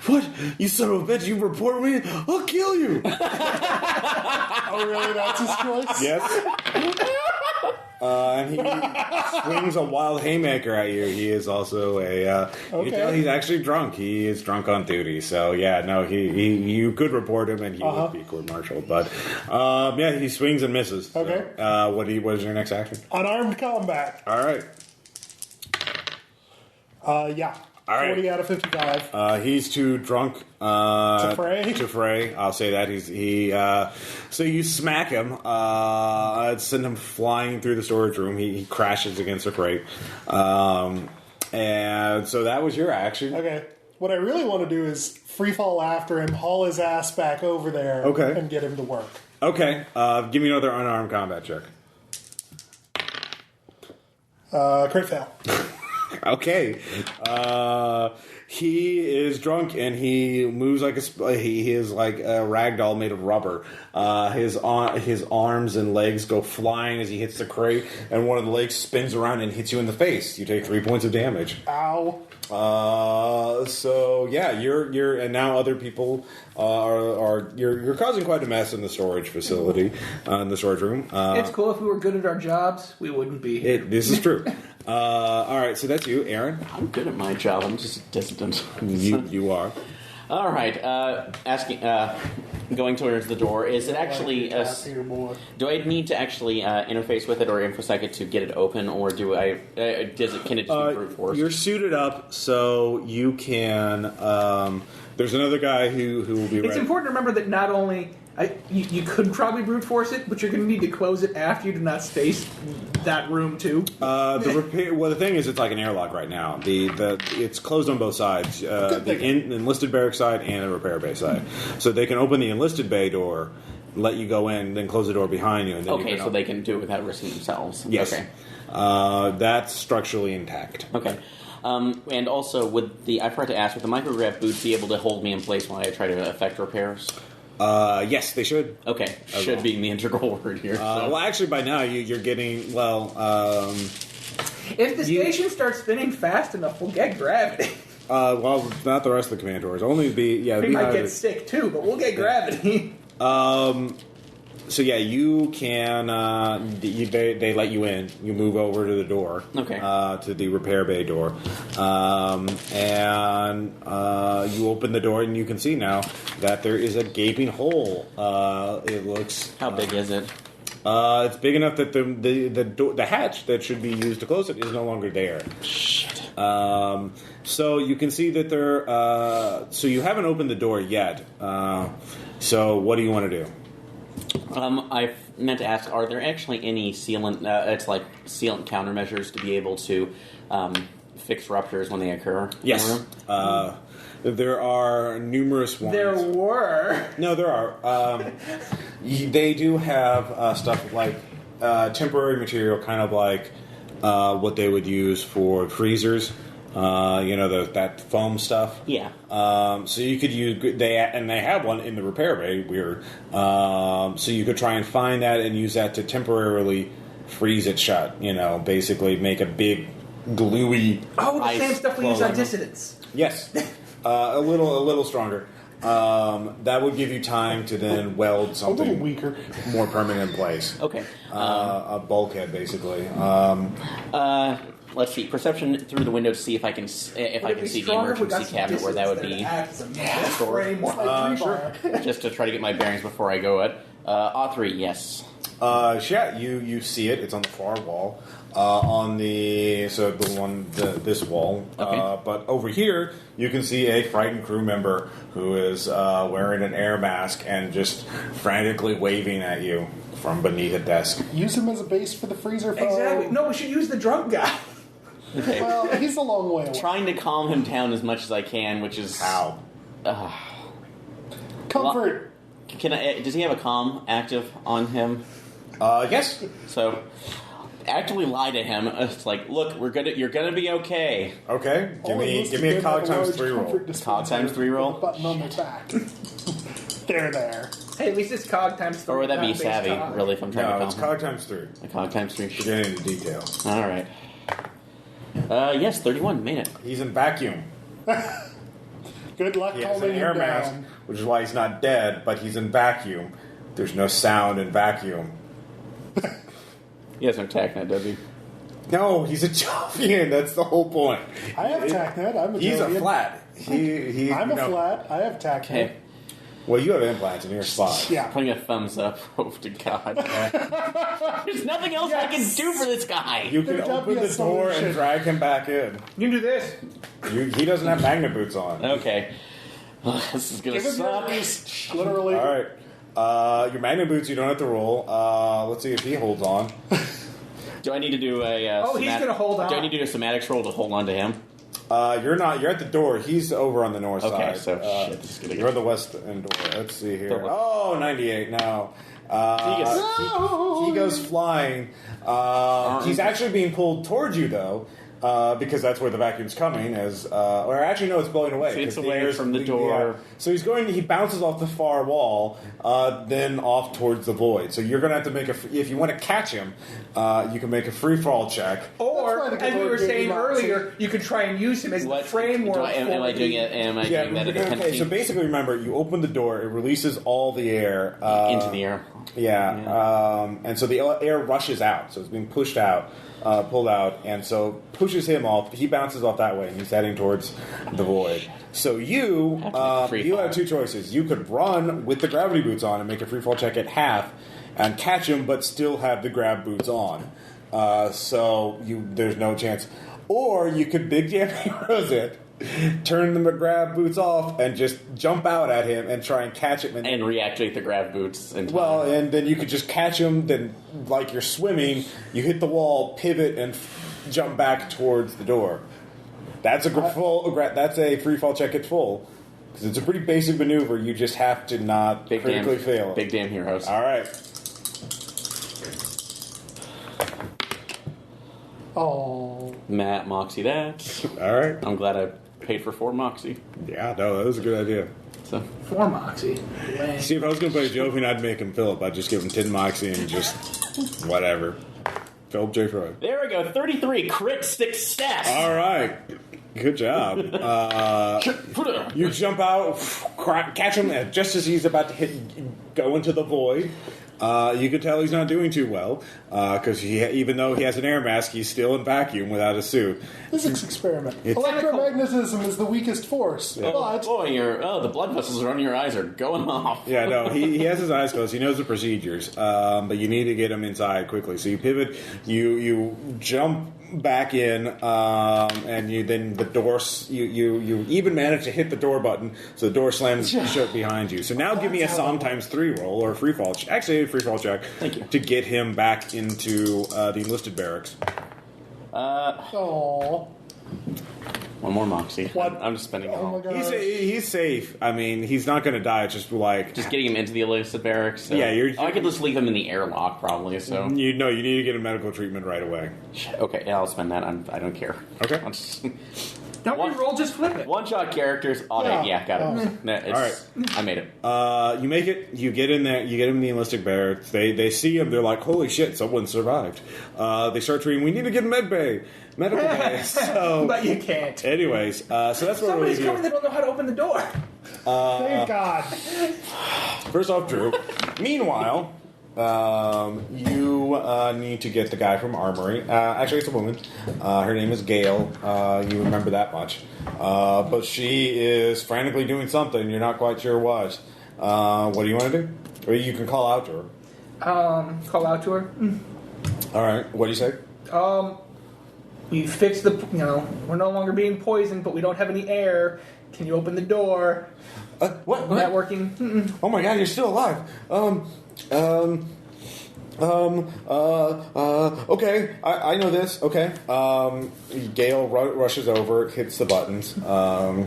Speaker 1: What? You son of a bitch, you report me? I'll kill you.
Speaker 4: Oh, really? That's his choice?
Speaker 1: Yes. And he swings a wild haymaker at you. He is also you can tell he's actually drunk. He is drunk on duty. So yeah, no, you could report him and he would be court-martialed. But he swings and misses.
Speaker 4: Okay.
Speaker 1: So, what is your next action?
Speaker 4: Unarmed combat.
Speaker 1: All right.
Speaker 4: Yeah.
Speaker 1: All right.
Speaker 4: 40 out of 55.
Speaker 1: He's too drunk
Speaker 4: To fray?
Speaker 1: I'll say that so you smack him, send him flying through the storage room. He crashes against a crate, and so that was your action.
Speaker 4: Okay. What I really want to do is free fall after him, haul his ass back over there, and get him to work.
Speaker 1: Okay. Give me another unarmed combat check.
Speaker 4: Crit fail.
Speaker 1: Okay. He is drunk and he moves like he is like a ragdoll made of rubber. His arms and legs go flying as he hits the crate, and one of the legs spins around and hits you in the face. You take 3 points of damage.
Speaker 4: Ow.
Speaker 1: So yeah, you're and now other people you're causing quite a mess in the storage facility, in the storage room.
Speaker 3: It's cool. If we were good at our jobs, we wouldn't be here.
Speaker 1: This is true. All right, so that's you, Aaron.
Speaker 2: I'm good at my job. I'm just a dissident.
Speaker 1: You are.
Speaker 2: All right. Going towards the door. Is it actually? Do I need to actually interface with it or infosec it to get it open, or do I? Can it just be brute force?
Speaker 1: You're suited up, so you can. There's another guy who will be.
Speaker 3: It's important to remember that not only. You could probably brute force it, but you're going to need to close it after you do not space that room too.
Speaker 1: The thing is, it's like an airlock right now. It's closed on both sides, the enlisted barrack side and the repair bay side. So they can open the enlisted bay door, let you go in, then close the door behind you. And then
Speaker 2: so they can do it without risking themselves.
Speaker 1: Yes.
Speaker 2: Okay.
Speaker 1: That's structurally intact.
Speaker 2: Okay. And also, I forgot to ask, would the micrograph boots be able to hold me in place while I try to effect repairs?
Speaker 1: Yes, they should.
Speaker 2: Okay, should being the integral word here.
Speaker 1: Well, actually, by now you're getting
Speaker 3: if the station starts spinning fast enough, we'll get gravity.
Speaker 1: Well, not the rest of the commanders. Only
Speaker 3: we might get sick too, but we'll get gravity.
Speaker 1: So yeah, you can. They let you in. You move over to the door.
Speaker 2: Okay.
Speaker 1: To the repair bay door, and you open the door, and you can see now that there is a gaping hole. It looks.
Speaker 2: How big is it?
Speaker 1: It's big enough that the hatch that should be used to close it is no longer there.
Speaker 2: Shit.
Speaker 1: So you can see that there. So you haven't opened the door yet. So what do you want to do?
Speaker 2: I meant to ask: are there actually any sealant? Sealant countermeasures to be able to fix ruptures when they occur?
Speaker 1: Yes. There are numerous ones.
Speaker 3: There were.
Speaker 1: No, there are. They do have stuff like temporary material, kind of like what they would use for freezers. That foam stuff.
Speaker 2: Yeah.
Speaker 1: So you could use they have one in the repair bay. Weird. So you could try and find that and use that to temporarily freeze it shut. Basically make a big gluey.
Speaker 3: Oh, the same stuff we use on dissidents.
Speaker 1: Yes, a little stronger. That would give you time to then weld something
Speaker 4: a little weaker,
Speaker 1: more permanent in place.
Speaker 2: Okay.
Speaker 1: A bulkhead, basically.
Speaker 2: Let's see. Perception through the window to see if I can see the emergency cabinet where that would be.
Speaker 1: Sure.
Speaker 2: Just to try to get my bearings before I go at. A3, yes.
Speaker 1: You see it. It's on the far wall. This wall.
Speaker 2: Okay.
Speaker 1: But over here, you can see a frightened crew member who is wearing an air mask and just frantically waving at you from beneath a desk.
Speaker 4: Use him as a base for the freezer foe.
Speaker 3: Exactly. No, we should use the drug guy.
Speaker 2: Okay.
Speaker 4: Well, he's a long way away.
Speaker 2: Trying to calm him down as much as I can, which is
Speaker 1: How?
Speaker 4: Comfort.
Speaker 2: Does he have a comm active on him?
Speaker 1: Yes.
Speaker 2: So, actively lie to him. It's like, look, you're gonna be okay.
Speaker 1: Okay. Give me a cog times 3 roll.
Speaker 2: Cog times 3 roll?
Speaker 4: Button on the back. there.
Speaker 3: Hey, at least it's cog times 3.
Speaker 2: Or would that be
Speaker 3: not base
Speaker 2: savvy,
Speaker 3: cog.
Speaker 2: really, if I'm trying to
Speaker 1: No,
Speaker 2: calm
Speaker 1: it's
Speaker 2: him?
Speaker 1: cog times 3.
Speaker 2: A cog times 3.
Speaker 1: To get into detail.
Speaker 2: All right. Yes, 31. Made it.
Speaker 1: He's in vacuum.
Speaker 4: Good luck
Speaker 1: He has an
Speaker 4: calming
Speaker 1: air
Speaker 4: him
Speaker 1: mask,
Speaker 4: down.
Speaker 1: which is why he's not dead, but he's in vacuum. There's no sound in vacuum.
Speaker 2: He has no TACnet, does he?
Speaker 1: No, he's a Jovian. That's the whole point.
Speaker 4: I have TACnet. I'm a
Speaker 1: He's
Speaker 4: Jovian.
Speaker 1: a flat.
Speaker 4: I'm a flat. I have TACnet.
Speaker 2: Okay.
Speaker 1: Well, you have implants in your spot.
Speaker 4: Yeah.
Speaker 2: Putting a thumbs up. Oh, to God. There's nothing else I can do for this guy.
Speaker 1: You can
Speaker 4: There's
Speaker 1: open
Speaker 4: gotta be
Speaker 1: the
Speaker 4: a
Speaker 1: door
Speaker 4: solution.
Speaker 1: and drag him back in.
Speaker 3: You can do this.
Speaker 1: He doesn't have magnet boots on.
Speaker 2: Okay. This is gonna
Speaker 4: Give him
Speaker 2: suck.
Speaker 4: your ace. Literally.
Speaker 1: All right. Your magnet boots, you don't have to roll. Let's see if he holds on.
Speaker 2: Do I need to do a?
Speaker 3: He's gonna hold on.
Speaker 2: Do I need to do a somatics roll to hold on to him?
Speaker 1: You're not. You're at the door. He's over on the north
Speaker 2: Okay,
Speaker 1: side.
Speaker 2: so shit. This is gonna
Speaker 1: You're at the west end door. Let's see here.
Speaker 2: The-
Speaker 1: Oh, 98 now.
Speaker 2: He
Speaker 1: He goes flying. He's actually being pulled towards you, though, because that's where the vacuum's coming. Or actually, no, it's blowing away.
Speaker 2: So it's
Speaker 1: 'cause
Speaker 2: away
Speaker 1: air's
Speaker 2: from the
Speaker 1: completely
Speaker 2: door.
Speaker 1: out. So he's going. He bounces off the far wall, then off towards the void. So you're going to have to make if you want to catch him, you can make a free fall check.
Speaker 3: Or,
Speaker 4: That's why the
Speaker 3: as we were
Speaker 4: keyboard
Speaker 3: saying
Speaker 4: gave him option.
Speaker 3: earlier, you could try and use him as the framework.
Speaker 2: Am I doing it? Am I doing that at a
Speaker 1: Okay.
Speaker 2: penalty
Speaker 1: So basically, remember, you open the door. It releases all the air
Speaker 2: into the air?
Speaker 1: Yeah, and so the air rushes out, so it's being pushed out, pulled out, and so pushes him off. He bounces off that way, and he's heading towards the void. So you have two choices. You could run with the gravity boots on and make a free fall check at half, and catch him, but still have the grab boots on. There's no chance. Or you could big damn heroes it. Turn the grab boots off and just jump out at him and try and catch him.
Speaker 2: And reactivate the grab boots. And
Speaker 1: then you could just catch him. Then, like you're swimming, you hit the wall, pivot, and jump back towards the door. That's a free fall check at full because it's a pretty basic maneuver. You just have to not critically fail.
Speaker 2: Big damn heroes.
Speaker 1: All right.
Speaker 4: Oh.
Speaker 2: Matt Moxie that.
Speaker 1: All right.
Speaker 2: I'm glad I paid for 4 Moxie.
Speaker 1: Yeah, no, that was a good idea.
Speaker 2: So
Speaker 3: 4 Moxie.
Speaker 1: See, if I was going to play Jovian, I'd make him Philip. I'd just give him 10 Moxie and just whatever. Philip J. Freud.
Speaker 2: there we go. 33 crit success.
Speaker 1: All right. Good job. You jump out, catch him just as he's about to go into the void. You can tell he's not doing too well because even though he has an air mask, he's still in vacuum without a suit.
Speaker 4: Physics experiment.
Speaker 1: It's-
Speaker 4: Electromagnetism is the weakest force.
Speaker 1: Yeah.
Speaker 4: But
Speaker 2: Boy, the blood vessels around your eyes are going off.
Speaker 1: Yeah, no, he has his eyes closed. He knows the procedures, but you need to get him inside quickly. So you pivot, you jump back in, and then the door. You even manage to hit the door button, so the door slams shut behind you. So now give me a Psalm times 3 roll or a free fall. Actually, a free fall check.
Speaker 2: Thank you.
Speaker 1: To get him back into the enlisted barracks.
Speaker 4: oh,
Speaker 2: One more Moxie.
Speaker 4: What?
Speaker 2: I'm just spending it
Speaker 4: oh my
Speaker 2: all.
Speaker 4: god.
Speaker 1: He's safe. I mean, he's not going to die. It's just like
Speaker 2: Just getting him into the illicit barracks. So.
Speaker 1: Yeah,
Speaker 2: I could just leave him in the airlock probably. So
Speaker 1: you need to get him medical treatment right away.
Speaker 2: okay, yeah, I'll spend that. I don't care.
Speaker 1: Okay.
Speaker 2: I'll just-
Speaker 3: Don't roll, just flip it.
Speaker 2: One-shot characters. Got it.
Speaker 1: All right.
Speaker 2: I made it.
Speaker 1: You make it. You get in there. You get in the enlisted barracks. They see him. They're like, "Holy shit! Someone survived." They start treating. We need to get medical bay. So,
Speaker 3: but you can't.
Speaker 1: Anyways, so that's what
Speaker 3: Somebody's coming. They don't know how to open the door.
Speaker 4: Thank God.
Speaker 1: First off, Drew. Meanwhile, you need to get the guy from Armory. Actually, it's a woman. Her name is Gail. You remember that much. But she is frantically doing something. You're not quite sure what. What do you want to do? Or you can call out to her.
Speaker 3: Call out to her.
Speaker 1: All right. What do you say?
Speaker 3: We fixed the. We're no longer being poisoned, but we don't have any air. Can you open the door?
Speaker 1: What?
Speaker 3: Not working. Mm-mm.
Speaker 1: Oh my God! You're still alive. Okay, I know this. Okay. Gale rushes over, hits the buttons. Well,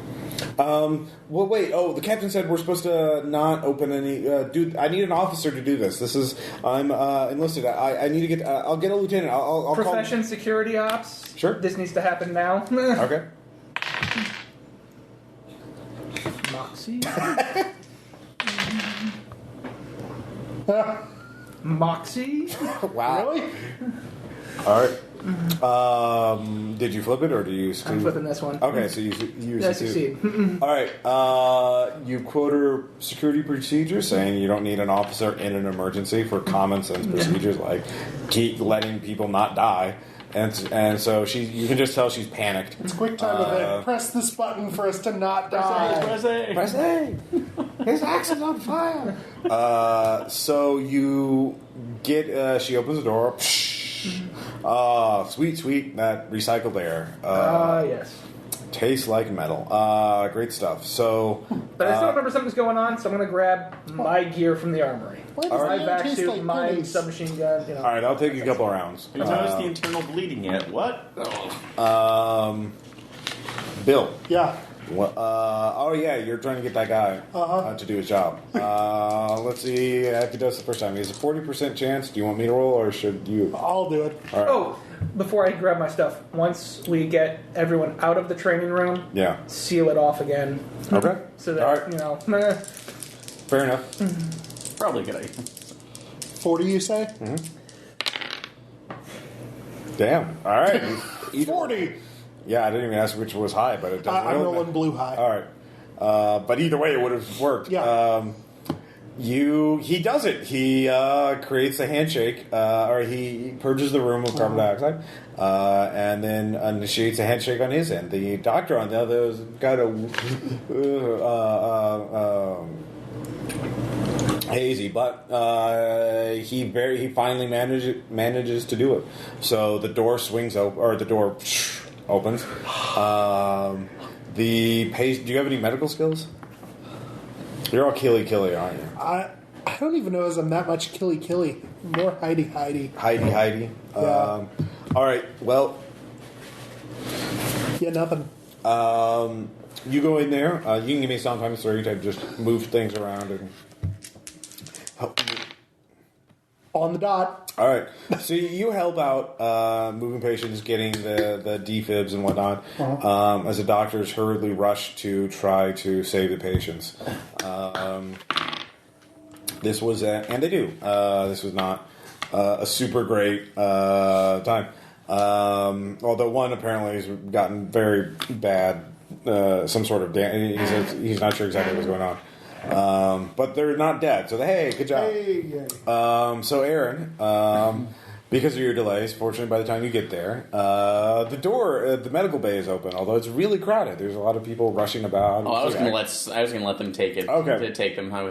Speaker 1: wait. Oh, the captain said we're supposed to not open any. I need an officer to do this. I'm enlisted. I need to get. I'll get a lieutenant. I'll
Speaker 3: Profession
Speaker 1: call.
Speaker 3: security ops.
Speaker 1: Sure.
Speaker 3: This needs to happen now.
Speaker 1: Okay.
Speaker 3: Moxie. Moxie?
Speaker 1: Wow.
Speaker 4: Really?
Speaker 1: All right. Did you flip it or do you?
Speaker 3: I'm flipping this one.
Speaker 1: Okay, so you
Speaker 3: succeed.
Speaker 1: All right. You quote her security procedures saying you don't need an officer in an emergency for common sense procedures like keep letting people not die. And so you can just tell she's panicked.
Speaker 4: It's quick time event. Press this button for us to not die.
Speaker 2: Press A.
Speaker 1: Press A. His axe is on fire. So you get. She opens the door. Sweet. That recycled air.
Speaker 3: Yes.
Speaker 1: Tastes like metal. Great stuff. So,
Speaker 3: but I still remember something's going on, so I'm going to grab my gear from the armory.
Speaker 4: Why does
Speaker 3: My
Speaker 4: that
Speaker 3: vac
Speaker 4: taste
Speaker 3: suit,
Speaker 4: like
Speaker 3: my
Speaker 4: pennies?
Speaker 3: submachine gun.
Speaker 1: all right, I'll take you a couple of rounds.
Speaker 2: Who's noticed the internal bleeding yet? What?
Speaker 1: Bill.
Speaker 4: Yeah.
Speaker 1: Oh yeah, you're trying to get that guy to do his job. Let's see if he does the first time. He has a 40% chance. Do you want me to roll or should you?
Speaker 4: I'll do it.
Speaker 1: All right.
Speaker 3: Oh, before I grab my stuff, once we get everyone out of the training room,
Speaker 1: Yeah.
Speaker 3: seal it off again.
Speaker 1: Okay.
Speaker 3: So that,
Speaker 1: All right. Fair enough.
Speaker 2: Probably a good idea.
Speaker 4: 40, you say?
Speaker 1: Damn. All right.
Speaker 4: 40.
Speaker 1: Yeah, I didn't even ask which was high, but it doesn't.
Speaker 4: I'm rolling blue high.
Speaker 1: All right. But either way, it would have worked.
Speaker 4: Yeah.
Speaker 1: He does it. He creates a handshake, or he purges the room of carbon dioxide, and then initiates a handshake on his end. The doctor on the other has got a hazy, but he finally manages to do it. So the door swings open, or the door opens. Do you have any medical skills? You're all killy, aren't you?
Speaker 4: I don't even know as I'm that much killy. More hidey.
Speaker 1: Heidi.
Speaker 4: Yeah.
Speaker 1: All right. Well,
Speaker 4: Yeah, nothing.
Speaker 1: you go in there. You can give me sometimes 3 to just move things around and help me.
Speaker 4: On the dot.
Speaker 1: All right. So you help out moving patients, getting the defibs and whatnot, as the doctors hurriedly rush to try to save the patients. This was, and they do. This was not a super great time. Although one apparently has gotten very bad, some sort of he's not sure exactly what's going on. But they're not dead, so hey, good job.
Speaker 4: Hey.
Speaker 1: So Aaron, because of your delays, fortunately by the time you get there, the door, the medical bay is open, although it's really crowded. There's a lot of people rushing about.
Speaker 2: Oh, I was gonna let them take it.
Speaker 1: Okay.
Speaker 2: To take them. I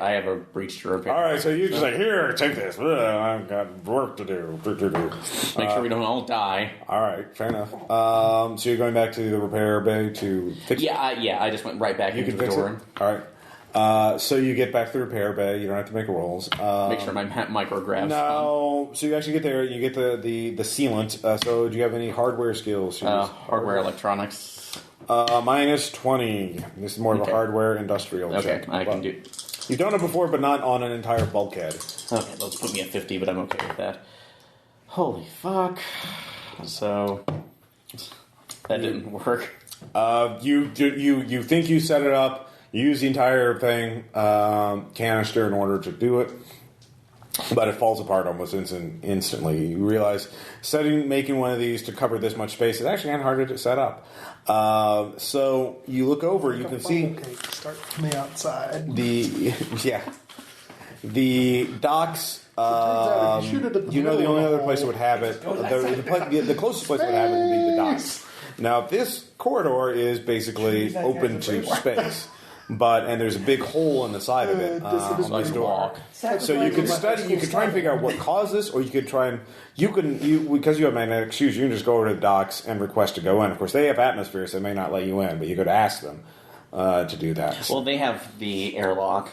Speaker 2: have a breach to repair.
Speaker 1: All right, so you're just like, here, take this. I've got work to do.
Speaker 2: Make sure we don't all die.
Speaker 1: All right, fair enough. So you're going back to the repair bay to fix it?
Speaker 2: I just went right back
Speaker 1: You
Speaker 2: into
Speaker 1: can
Speaker 2: the
Speaker 1: fix
Speaker 2: door.
Speaker 1: it? All right. So you get back to the repair bay. You don't have to make rolls.
Speaker 2: Make sure my micrograbs.
Speaker 1: No. So you actually get there. You get the sealant. So do you have any hardware skills?
Speaker 2: Hardware, electronics.
Speaker 1: Minus 20. This is more of a
Speaker 2: Okay.
Speaker 1: hardware industrial
Speaker 2: Okay,
Speaker 1: check.
Speaker 2: I can do.
Speaker 1: You've done it before, but not on an entire bulkhead.
Speaker 2: Okay, let's put me at 50, but I'm okay with that. Holy fuck! So that didn't work.
Speaker 1: You think you set it up. You use the entire thing canister in order to do it, but it falls apart almost instantly. You realize making one of these to cover this much space is actually kind of harder to set up. So you look over. You can see
Speaker 4: start from the outside.
Speaker 1: the docks. The only other place that would have it, the closest place that would have it would be the docks. Now, this corridor is basically open to space, and there's a big hole in the side of it on this door. So you can try and figure out what caused this, or you could try and because you have magnetic shoes, you can just go over to the docks and request to go in. Of course, they have atmosphere, so they may not let you in, but you could ask them to do that.
Speaker 2: Well, they have the airlock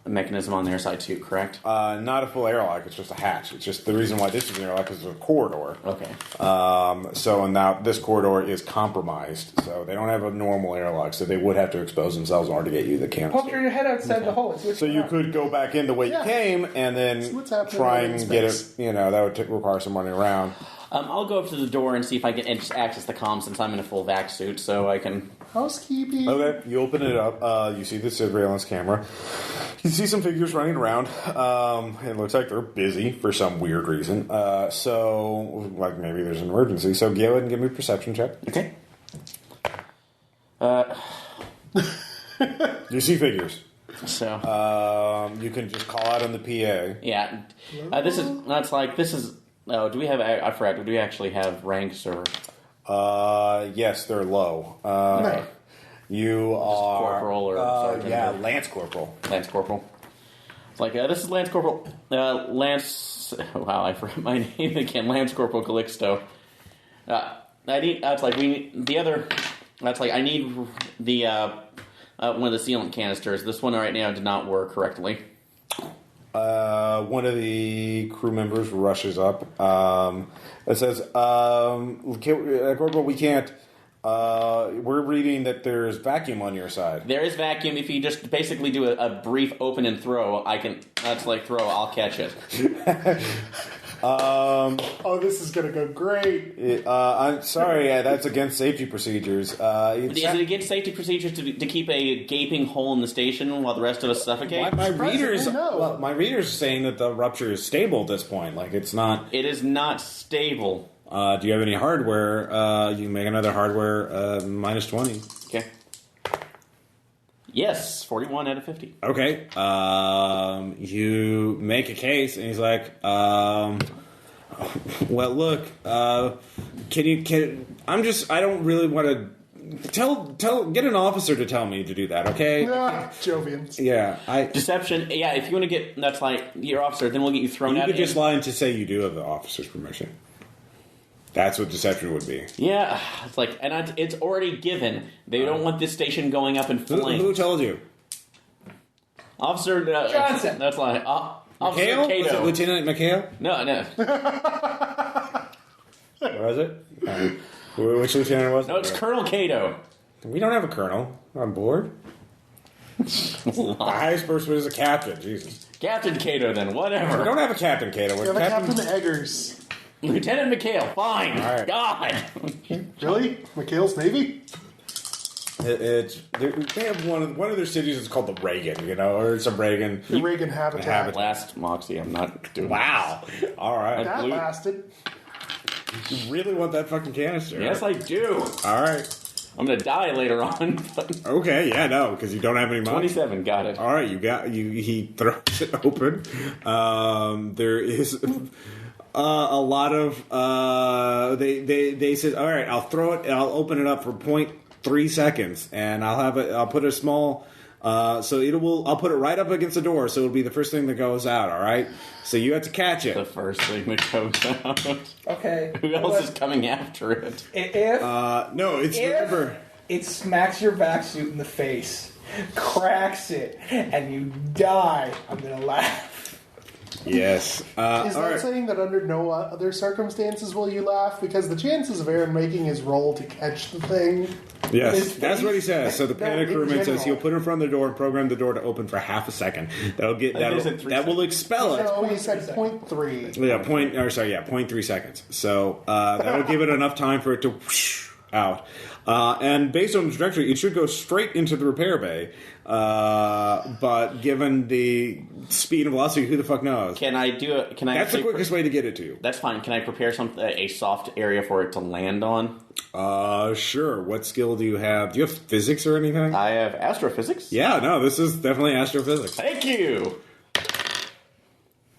Speaker 2: mechanism on their side too, correct?
Speaker 1: Not a full airlock. It's just a hatch. It's just the reason why this is an airlock is it's a corridor.
Speaker 2: Okay.
Speaker 1: So now this corridor is compromised, so they don't have a normal airlock. So they would have to expose themselves in order to get you the canister.
Speaker 3: Poke your head outside the hole.
Speaker 1: So you could go back in the way you came, and then try and get it. That would require some running around.
Speaker 2: I'll go up to the door and see if I can just access the comm since I'm in a full vac suit, so I can...
Speaker 4: Housekeeping.
Speaker 1: Okay, you open it up. You see the surveillance camera. You see some figures running around. It looks like they're busy for some weird reason. Like maybe there's an emergency. So go ahead and give me a perception check.
Speaker 2: Okay.
Speaker 1: You see figures.
Speaker 2: So...
Speaker 1: you can just call out on the PA.
Speaker 2: Yeah. This is... Oh, do we have... I forgot. Do we actually have ranks or...
Speaker 1: Yes, they're low.
Speaker 2: Okay.
Speaker 1: You are...
Speaker 2: Corporal or sergeant?
Speaker 1: Yeah, Lance Corporal.
Speaker 2: Lance Corporal. It's like, this is Lance Corporal. Lance... Wow, I forgot my name again. Lance Corporal Calixto. I need... I need the... one of the sealant canisters. This one right now did not work correctly.
Speaker 1: One of the crew members rushes up. It says, Corporal, we can't... we're reading that there's vacuum on your side.
Speaker 2: There is vacuum. If you just basically do a brief open and throw, I'll catch it.
Speaker 4: This is going to go great.
Speaker 1: I'm sorry, that's against safety procedures.
Speaker 2: Is it against safety procedures to keep a gaping hole in the station while the rest of us suffocate?
Speaker 1: My readers are saying that the rupture is stable at this point. Like, it's not...
Speaker 2: It is not stable.
Speaker 1: Do you have any hardware? You can make another hardware minus 20.
Speaker 2: Okay. Yes, 41 out of 50.
Speaker 1: Okay. You make a case, and he's like, well, look, I don't really want to get an officer to tell me to do that, okay?
Speaker 4: Jovians.
Speaker 1: Yeah,
Speaker 2: Deception, yeah, if you want to get, that's like, your officer, then we'll get you thrown out.
Speaker 1: You could just lie to say you do have the officer's permission. That's what deception would be.
Speaker 2: Yeah, it's like, and it's already given. They don't want this station going up in flames.
Speaker 1: Who told you?
Speaker 2: Officer
Speaker 3: Johnson.
Speaker 2: That's like Officer
Speaker 1: McHale?
Speaker 2: Cato.
Speaker 1: Was it Lieutenant McHale?
Speaker 2: No.
Speaker 1: Was it? Which lieutenant was it?
Speaker 2: No, it's Colonel Cato.
Speaker 1: We don't have a colonel on board. The highest person is a captain. Jesus.
Speaker 2: Captain Cato, then whatever.
Speaker 1: We don't have a Captain Cato.
Speaker 4: We have a Captain Eggers.
Speaker 2: Lieutenant McHale, fine.
Speaker 1: All right.
Speaker 2: God.
Speaker 4: Really? McHale's Navy?
Speaker 1: They have one of their cities is called the Reagan, or some Reagan.
Speaker 4: The Reagan habitat.
Speaker 2: Last Moxie, I'm not doing.
Speaker 1: Wow. All right.
Speaker 4: That lasted.
Speaker 1: You really want that fucking canister?
Speaker 2: Yes, I do.
Speaker 1: All right.
Speaker 2: I'm gonna die later on. But
Speaker 1: Okay. Yeah. No, because you don't have any money.
Speaker 2: 27. Got it.
Speaker 1: All right. He throws it open. There is. A lot of they said, all right, I'll throw it and I'll open it up for 0.3 seconds and I'll put a small I'll put it right up against the door, so it'll be the first thing that goes out. All right, so you have to catch it.
Speaker 2: The first thing that goes out.
Speaker 3: Okay.
Speaker 2: Who else is coming after it?
Speaker 3: Remember, it smacks your vac suit in the face, cracks it, and you die. I'm gonna laugh.
Speaker 1: Yes.
Speaker 4: Is that saying that under no other circumstances will you laugh? Because the chances of Aaron making his roll to catch the thing...
Speaker 1: Yes, that's what he says. So the panic crewman says he'll put it in front of the door and program the door to open for half a second. That will expel it.
Speaker 4: So he said 0.3.
Speaker 1: Yeah, 0.3 seconds. So that'll give it enough time for it to out. And based on the trajectory, it should go straight into the repair bay. But given the speed and velocity, who the fuck knows?
Speaker 2: Can I do it? Can I?
Speaker 1: That's the quickest way to get it to you.
Speaker 2: That's fine. Can I prepare a soft area for it to land on?
Speaker 1: Sure. What skill do you have? Do you have physics or anything?
Speaker 2: I have astrophysics.
Speaker 1: Yeah, no, this is definitely astrophysics.
Speaker 2: Thank you.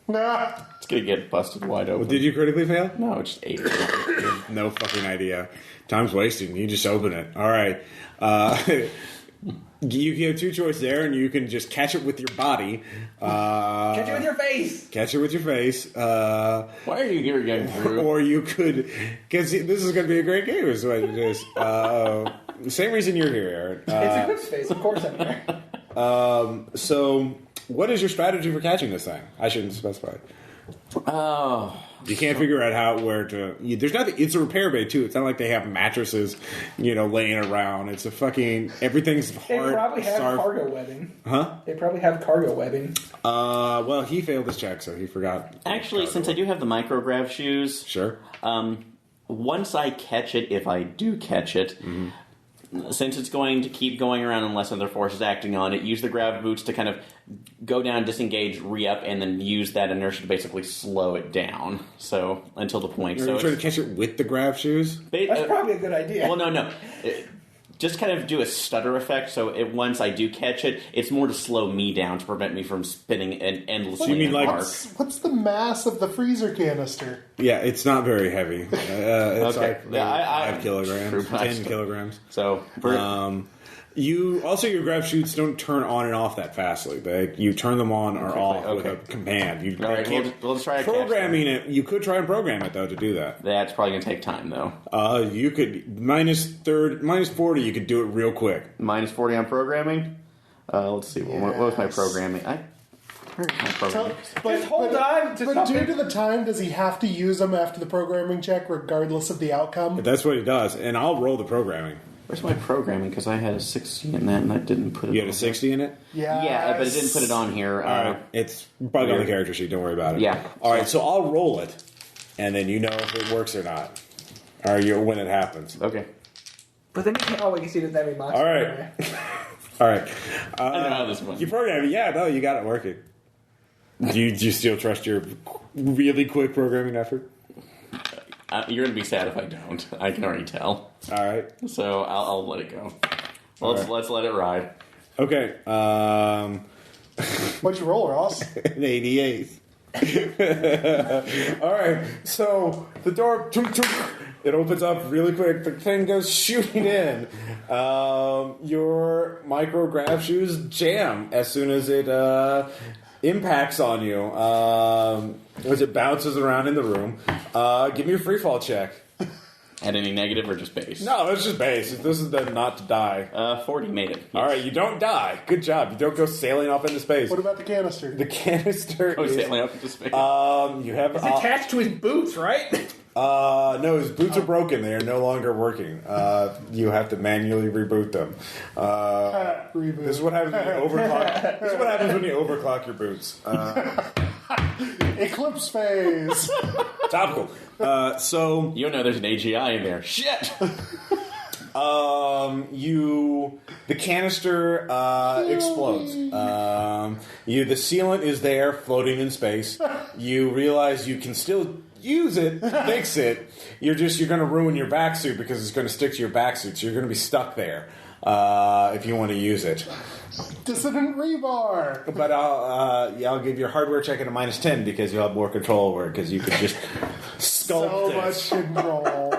Speaker 4: Nah.
Speaker 2: It's gonna get busted wide open.
Speaker 1: Did you critically fail?
Speaker 2: No, it's just 8.
Speaker 1: No fucking idea. Time's wasting. You just open it. All right. You have 2 choices there, and you can just catch it with your body.
Speaker 3: Catch it with your face.
Speaker 1: Catch it with your face.
Speaker 2: Why are you here again, Drew?
Speaker 1: Or you could, because this is going to be a great game. Is what it is. The same reason you're here, Aaron.
Speaker 3: It's Eclipse face. Of course I'm here.
Speaker 1: So, what is your strategy for catching this thing? I shouldn't specify.
Speaker 2: Oh,
Speaker 1: you can't figure out where to. There's nothing. It's a repair bay too. It's not like they have mattresses, laying around. It's a fucking everything's hard.
Speaker 3: They probably have cargo webbing.
Speaker 1: Huh?
Speaker 3: They probably have cargo webbing.
Speaker 1: Well, he failed his check, so he forgot.
Speaker 2: Actually, since I do have the micrograv shoes,
Speaker 1: sure.
Speaker 2: Once I catch it, if I do catch it. Mm-hmm. Since it's going to keep going around unless other forces acting on it, use the grav boots to kind of go down, disengage, re-up, and then use that inertia to basically slow it down. So, until the point.
Speaker 1: You're trying to catch it with the grav shoes?
Speaker 3: That's probably a good idea.
Speaker 2: Well, no. Just kind of do a stutter effect, so once I do catch it, it's more to slow me down to prevent me from spinning endlessly.
Speaker 1: So you mean like
Speaker 4: what's the mass of the freezer canister?
Speaker 1: Yeah, it's not very heavy. It's
Speaker 2: okay.
Speaker 1: like 5 kilograms, 10 kilograms.
Speaker 2: So
Speaker 1: your grav shoots don't turn on and off that fastly. You turn them on or off with a command.
Speaker 2: All right, we'll try
Speaker 1: programming it. You could try and program it though to do that.
Speaker 2: That's probably gonna take time though.
Speaker 1: You could minus 40. You could do it real quick.
Speaker 2: Minus 40 on programming. Let's see. Yes. What was my programming? Where's my programming?
Speaker 3: But hold on.
Speaker 4: But due to the time, does he have to use them after the programming check, regardless of the outcome?
Speaker 1: That's what he does, and I'll roll the programming.
Speaker 2: Where's my programming? Because I had a 60 in that, and I didn't put it.
Speaker 1: You had a 60 in it?
Speaker 2: Yeah, but I didn't put it on here.
Speaker 1: All right. It's probably on the character sheet. Don't worry about it.
Speaker 2: Yeah.
Speaker 1: All right, so I'll roll it, and then you know if it works or not, or when it happens.
Speaker 2: Okay.
Speaker 3: But then you can't. Oh, you see, doesn't have any box.
Speaker 1: All right. All right.
Speaker 2: I don't know how this went.
Speaker 1: You program it. Yeah, no, you got it working. Do you still trust your really quick programming effort?
Speaker 2: You're going to be sad if I don't. I can already tell.
Speaker 1: All right.
Speaker 2: So I'll let it go. Let's let it ride.
Speaker 1: Okay.
Speaker 4: What'd you roll, Ross?
Speaker 1: An 88. All right. So the door, it opens up really quick. The thing goes shooting in. Your micrograv shoes jam as soon as it impacts on you. As it bounces around in the room. Give me a free fall check.
Speaker 2: Had any negative or just base?
Speaker 1: No, it's just base. This is the not to die.
Speaker 2: 40 made it. Yes.
Speaker 1: All right, you don't die. Good job. You don't go sailing off into space.
Speaker 4: What about the canister?
Speaker 1: The canister is
Speaker 2: sailing up into space.
Speaker 1: You have
Speaker 3: it's attached to his boots, right?
Speaker 1: No, his boots are broken. They are no longer working. You have to manually reboot them.
Speaker 4: Reboot.
Speaker 1: This is what happens when you overclock. This is what happens when you overclock your boots.
Speaker 4: Eclipse phase.
Speaker 1: Topical. So
Speaker 2: you know there's an AGI in there. Shit.
Speaker 1: The canister explodes. The sealant is there, floating in space. You realize you can still use it, fix it. You're going to ruin your back suit because it's going to stick to your back suit. So you're going to be stuck there if you want to use it.
Speaker 4: Dissident rebar.
Speaker 1: But I'll give your hardware check at a -10 because you'll have more control over it because you could just sculpt
Speaker 4: so
Speaker 1: this.
Speaker 4: much control.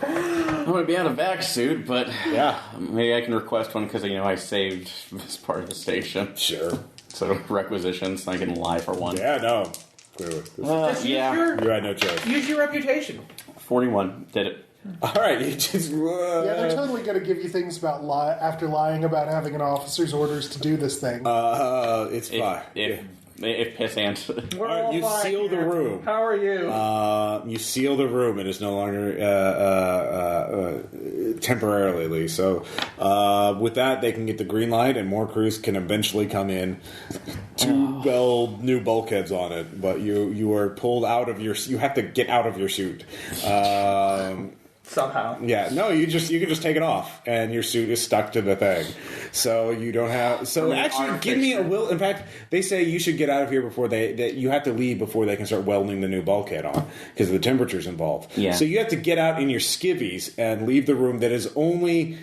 Speaker 2: I'm going to be out of back suit, but
Speaker 1: yeah,
Speaker 2: maybe I can request one because I saved this part of the station.
Speaker 1: Sure.
Speaker 2: So requisitions, I can lie for one.
Speaker 1: Yeah, no. Clearly.
Speaker 3: You
Speaker 1: had no choice.
Speaker 3: Use your reputation.
Speaker 2: 41 did it.
Speaker 1: All right, you just.
Speaker 4: Yeah, they're totally going to give you things about after lying about having an officer's orders to do this thing.
Speaker 1: It's fine.
Speaker 2: If pissant.
Speaker 1: You seal the room.
Speaker 3: How are you?
Speaker 1: You seal the room. It is no longer temporarily, at least. So with that, they can get the green light, and more crews can eventually come in to weld new bulkheads on it. But you are pulled out of your. You have to get out of your suit.
Speaker 3: somehow.
Speaker 1: Yeah, no, you can just take it off, and your suit is stuck to the thing, so you don't have. So actually, give me a will. In fact, they say you should get out of here before that you have to leave before they can start welding the new bulkhead on because of the temperatures involved.
Speaker 2: Yeah.
Speaker 1: So you have to get out in your skivvies and leave the room that is only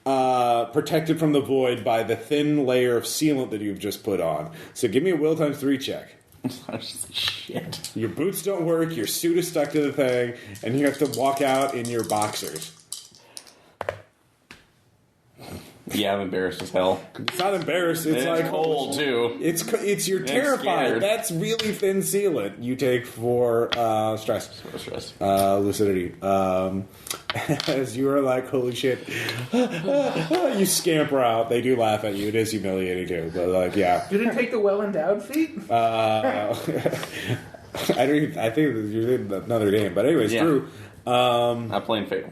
Speaker 1: protected from the void by the thin layer of sealant that you've just put on. So give me a will times 3 check.
Speaker 2: Shit.
Speaker 1: Your boots don't work, your suit is stuck to the thing, and you have to walk out in your boxers.
Speaker 2: Yeah, I'm embarrassed as hell.
Speaker 1: It's not embarrassed, it's like
Speaker 2: cold too.
Speaker 1: It's you're terrified.
Speaker 2: Scared.
Speaker 1: That's really thin sealant you take for stress.
Speaker 2: Stress.
Speaker 1: Lucidity. As you are like, holy shit. You scamper out. They do laugh at you. It is humiliating too. But like, yeah.
Speaker 3: You didn't take the well-endowed feat?
Speaker 1: I think you're in another game. But anyways,
Speaker 2: Yeah.
Speaker 1: Drew.
Speaker 2: I'm playing Fatal.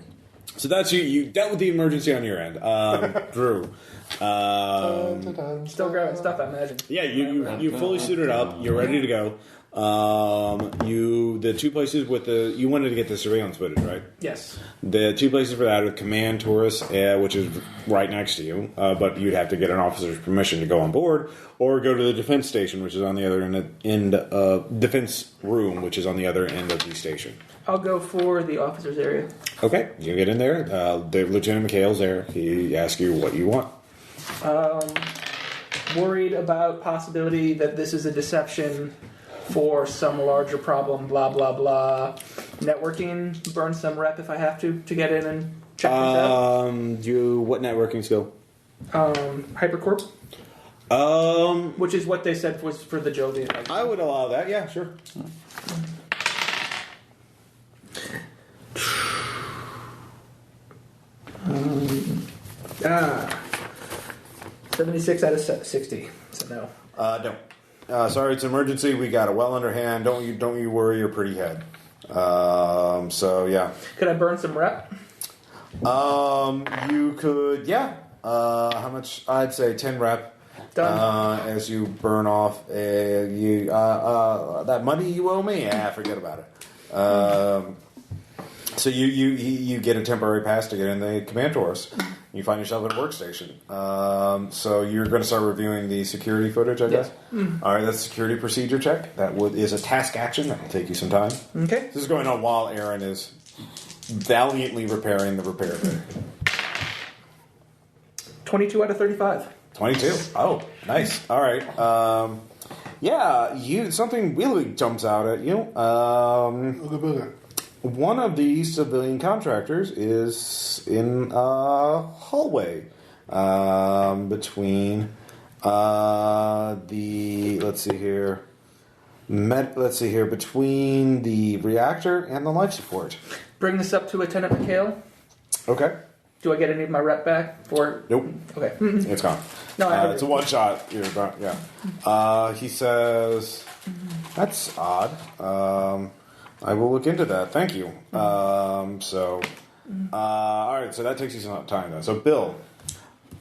Speaker 1: So that's you. You dealt with the emergency on your end, Drew.
Speaker 3: Still grabbing stuff, I imagine.
Speaker 1: Yeah, you fully suited up. You're ready to go. The 2 places with you wanted to get the surveillance footage, right?
Speaker 3: Yes.
Speaker 1: The 2 places for that are Command Taurus, which is right next to you, but you'd have to get an officer's permission to go on board, or go to the defense station, which is on the other end of defense room, which is on the other end of the station.
Speaker 3: I'll go for the officer's area.
Speaker 1: Okay, you get in there. Lieutenant McHale's there. He asks you what you want.
Speaker 3: Worried about possibility that this is a deception for some larger problem, blah, blah, blah. Networking, burn some rep if I have to get in and check this out.
Speaker 1: What networking skill?
Speaker 3: Hypercorp. Which is what they said was for the Jovian.
Speaker 1: I would allow that, yeah, sure.
Speaker 3: 76 out of 60. So no.
Speaker 1: Don't. Sorry, it's an emergency. We got it well underhand. Don't you worry your pretty head. So yeah.
Speaker 3: Could I burn some rep?
Speaker 1: You could, yeah. How much? I'd say 10 rep.
Speaker 3: Done.
Speaker 1: As you burn off that money you owe me. Yeah, forget about it. So you get a temporary pass to get in the command Taurus. You find yourself at a workstation. So you're going to start reviewing the security footage, I guess? All right, that's a security procedure check. That is a task action. That will take you some time.
Speaker 3: Okay.
Speaker 1: This is going on while Aaron is valiantly repairing the repair bay.
Speaker 3: 22 out of 35.
Speaker 1: 22. Oh, nice. All right. Something really jumps out at you. One of the civilian contractors is in a hallway between between the reactor and the life support.
Speaker 3: Bring this up to Lieutenant McHale.
Speaker 1: Okay.
Speaker 3: Do I get any of my rep back for?
Speaker 1: Nope.
Speaker 3: Okay.
Speaker 1: It's gone.
Speaker 3: No,
Speaker 1: it's a one shot. You're gone. Yeah. He says, "That's odd. I will look into that. Thank you." All right. So that takes you some time, though. So, Bill.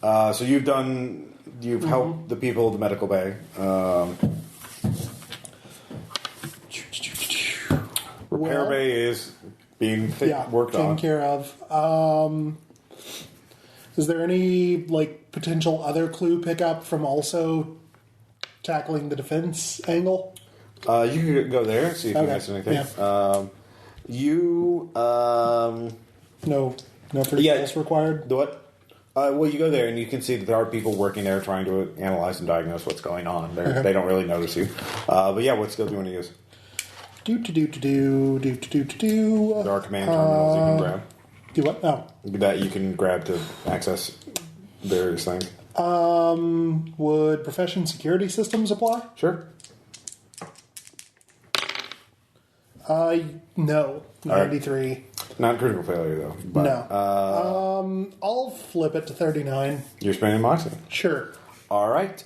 Speaker 1: So you've helped the people of the medical bay. Repair bay is being worked on.
Speaker 4: Taken care of. Is there any potential other clue pickup from also tackling the defense angle?
Speaker 1: You can go there, see if you miss anything.
Speaker 4: Yeah. No further else required?
Speaker 1: The what? Well, you go there and you can see that there are people working there trying to analyze and diagnose what's going on. They don't really notice you. But yeah, what skill do you want to use? There are command terminals you can grab.
Speaker 4: Do what? Oh.
Speaker 1: That you can grab to access various things.
Speaker 4: Would profession security systems apply?
Speaker 1: Sure.
Speaker 4: No. 93.
Speaker 1: Right. Not critical failure, though. But,
Speaker 4: no. I'll flip it to 39.
Speaker 1: You're spending Moxie.
Speaker 4: Sure.
Speaker 1: All right.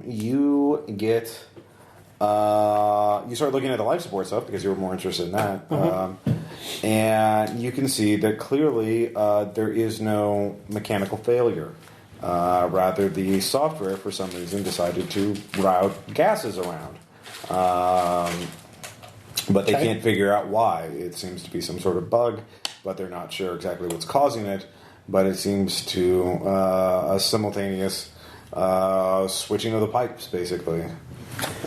Speaker 1: You get... you start looking at the life support stuff because you were more interested in that. And you can see that clearly there is no mechanical failure. Rather, the software, for some reason, decided to route gases around. But they can't figure out why. It seems to be some sort of bug. but they're not sure exactly what's causing it. But it seems to a simultaneous switching of the pipes, basically.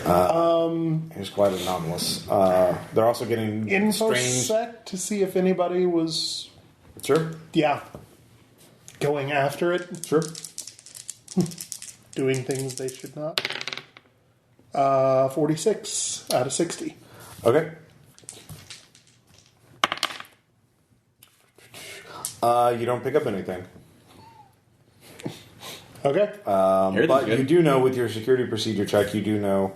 Speaker 1: It's quite anomalous. They're also getting
Speaker 4: InfoSec to see if anybody was...
Speaker 1: Sure.
Speaker 4: Yeah. Going after it.
Speaker 1: Sure.
Speaker 4: Doing things they should not. 46 out of 60.
Speaker 1: Okay. You don't pick up anything.
Speaker 4: Okay.
Speaker 1: But you do know with your security procedure check, you do know,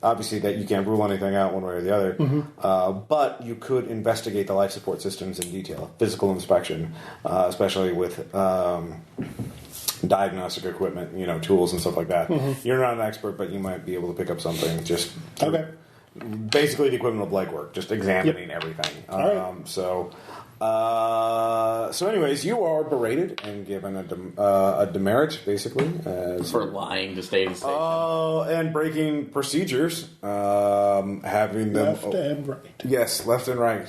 Speaker 1: obviously, that you can't rule anything out one way or the other. But you could investigate the life support systems in detail. Physical inspection, especially with diagnostic equipment, tools and stuff like that. You're not an expert, but you might be able to pick up something. Just basically the equivalent of legwork, just examining everything.
Speaker 4: All right.
Speaker 1: So anyways, you are berated and given a demerit, basically.
Speaker 2: For lying to stay in the station.
Speaker 1: And breaking procedures. Having them...
Speaker 4: Left and right.
Speaker 1: Yes, left and right.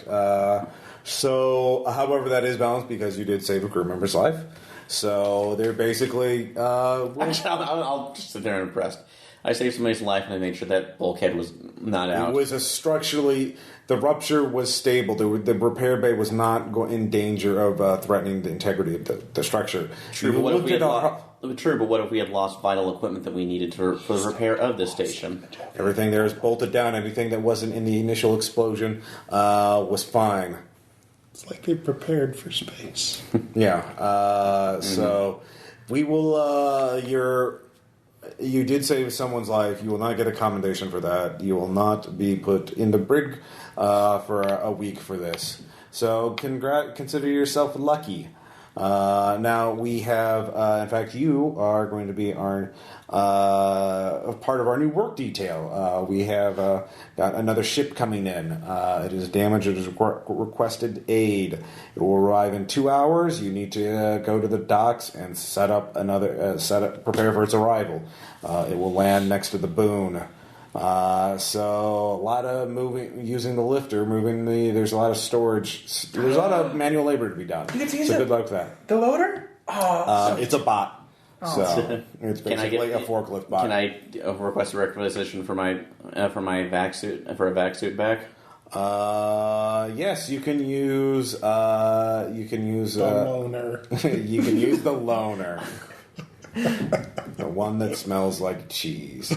Speaker 1: So, however, that is balanced because you did save a crew member's life. So, they're basically...
Speaker 2: Actually, I'll just sit there and impressed. I saved somebody's life and I made sure that bulkhead was not out.
Speaker 1: It was a structurally... The rupture was stable. The repair bay was not in danger of threatening the integrity of the structure.
Speaker 2: True, but what if we had lost vital equipment that we needed for the repair of this station?
Speaker 1: Everything there is bolted down. Anything that wasn't in the initial explosion was fine.
Speaker 4: It's like they prepared for space.
Speaker 1: Yeah. So we will... You did save someone's life. You will not get a commendation for that. You will not be put in the brig for a week for this. So consider yourself lucky. Now we have, in fact, you are going to be our part of our new work detail. We have got another ship coming in. It is damaged. It is requested aid. It will arrive in 2 hours. You need to go to the docks and prepare for its arrival. It will land next to the boon. So a lot of using the lifter, there's a lot of storage. There's a lot of manual labor to be done. So good luck with that.
Speaker 3: The loader?
Speaker 1: It's a bot. So it's basically a forklift bot.
Speaker 2: Can I request a requisition for my vac suit for a vac suit back?
Speaker 1: Yes, you can use the
Speaker 4: loaner.
Speaker 1: You can use the loaner. The one that smells like cheese.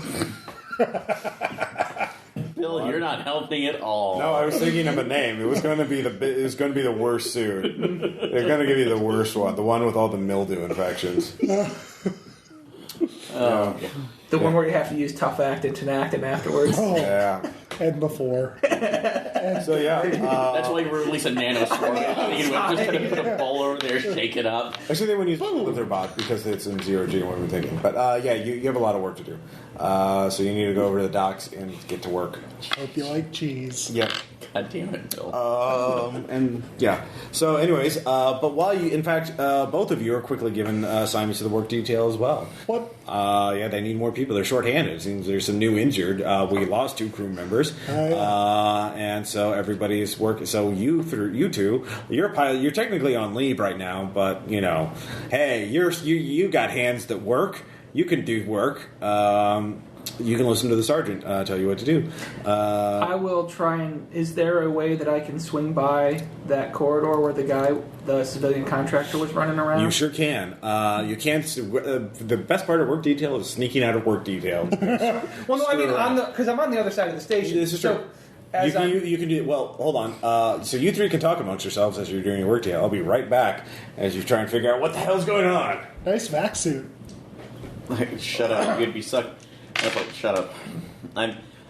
Speaker 2: Bill, you're not helping at all.
Speaker 1: No, I was thinking of a name. It was going to be the worst suit. They're going to give you the worst one, the one with all the mildew infections.
Speaker 3: The one where you have to use tough act and tenactin afterwards.
Speaker 1: Yeah.
Speaker 4: And before.
Speaker 1: So yeah,
Speaker 2: that's why you release a nanosword. Just gonna put a bowl over there, shake it up.
Speaker 1: Actually, they wouldn't use with their bot because it's in 0G. What we're thinking, but you have a lot of work to do. So you need to go over to the docks and get to work.
Speaker 4: Hope you like cheese.
Speaker 1: Yep.
Speaker 2: God damn it, Bill.
Speaker 1: And yeah. So, anyways, but while in fact, both of you are quickly given assignments to the work detail as well.
Speaker 4: What?
Speaker 1: Yeah, they need more people. They're shorthanded. It seems there's some new injured. We lost 2 crew members, and so everybody's working. So you two, you're a pilot. You're technically on leave right now, but hey, you got hands that work. You can do work. You can listen to the sergeant tell you what to do.
Speaker 3: I will try and... Is there a way that I can swing by that corridor where the civilian contractor was running around?
Speaker 1: You sure can. You can't... the best part of work detail is sneaking out of work detail.
Speaker 3: Well, no, I mean, because I'm on the other side of the station.
Speaker 1: This is true. You can do... Well, hold on. So you three can talk amongst yourselves as you're doing your work detail. I'll be right back as you try and figure out what the hell's going on.
Speaker 4: Nice vac suit.
Speaker 2: Shut up. You'd be sucked... Shut up.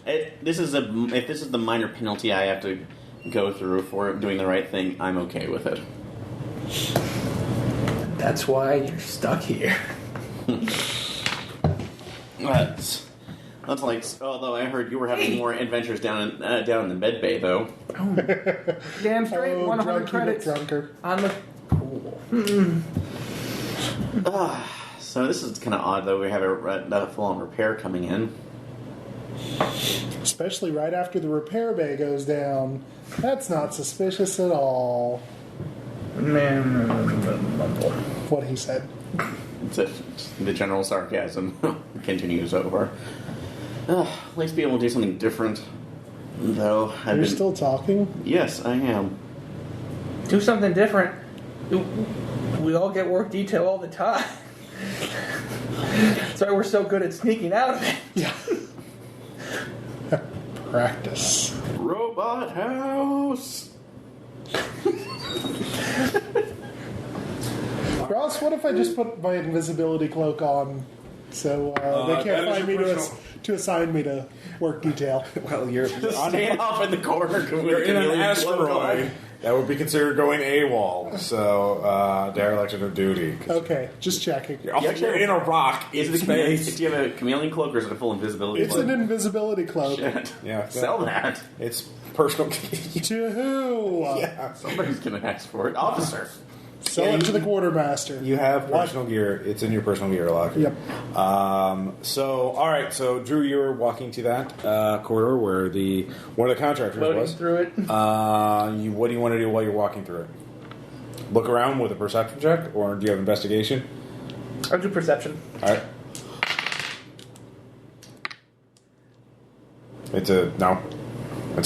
Speaker 2: If this is the minor penalty I have to go through for doing the right thing, I'm okay with it.
Speaker 3: That's why you're stuck here.
Speaker 2: That's like. Although I heard you were having more adventures down in the med bay, though.
Speaker 3: Oh, damn straight. 100 credits
Speaker 4: drunker.
Speaker 3: on the pool.
Speaker 2: So this is kind of odd, though. We have a full-on repair coming in.
Speaker 4: Especially right after the repair bay goes down. That's not suspicious at all. What he said.
Speaker 2: The general sarcasm continues over. At least be able to do something different. Though
Speaker 4: You're still talking?
Speaker 2: Yes, I am.
Speaker 3: Do something different. We all get work detail all the time. That's why we're so good at sneaking out of it.
Speaker 4: Yeah. Practice.
Speaker 2: Robot house.
Speaker 4: Ross, what if I just put my invisibility cloak on so they can't find me to assign me to work detail?
Speaker 1: Well, you're
Speaker 2: Stand off in the corner.
Speaker 1: You're in an asteroid. That would be considered going AWOL. So, dereliction of duty.
Speaker 4: Okay, just checking.
Speaker 1: You're in a rock in space.
Speaker 2: Do you have a chameleon cloak or is it a full invisibility
Speaker 4: It's
Speaker 2: cloak?
Speaker 4: an invisibility cloak.
Speaker 2: Shit.
Speaker 1: Yeah,
Speaker 2: Sell that.
Speaker 1: It's personal.
Speaker 4: To who?
Speaker 1: Yeah.
Speaker 2: Somebody's going to ask for it. Officer.
Speaker 4: Sell it to the quartermaster.
Speaker 1: You have personal gear. It's in your personal gear locker.
Speaker 4: Yep.
Speaker 1: So, all right. So, Drew, you're walking to that corridor where one of the contractors
Speaker 3: Loading
Speaker 1: was.
Speaker 3: through it.
Speaker 1: What do you want to do while you're walking through it? Look around with a perception check, or do you have investigation?
Speaker 3: I'll do perception.
Speaker 1: All right. It's a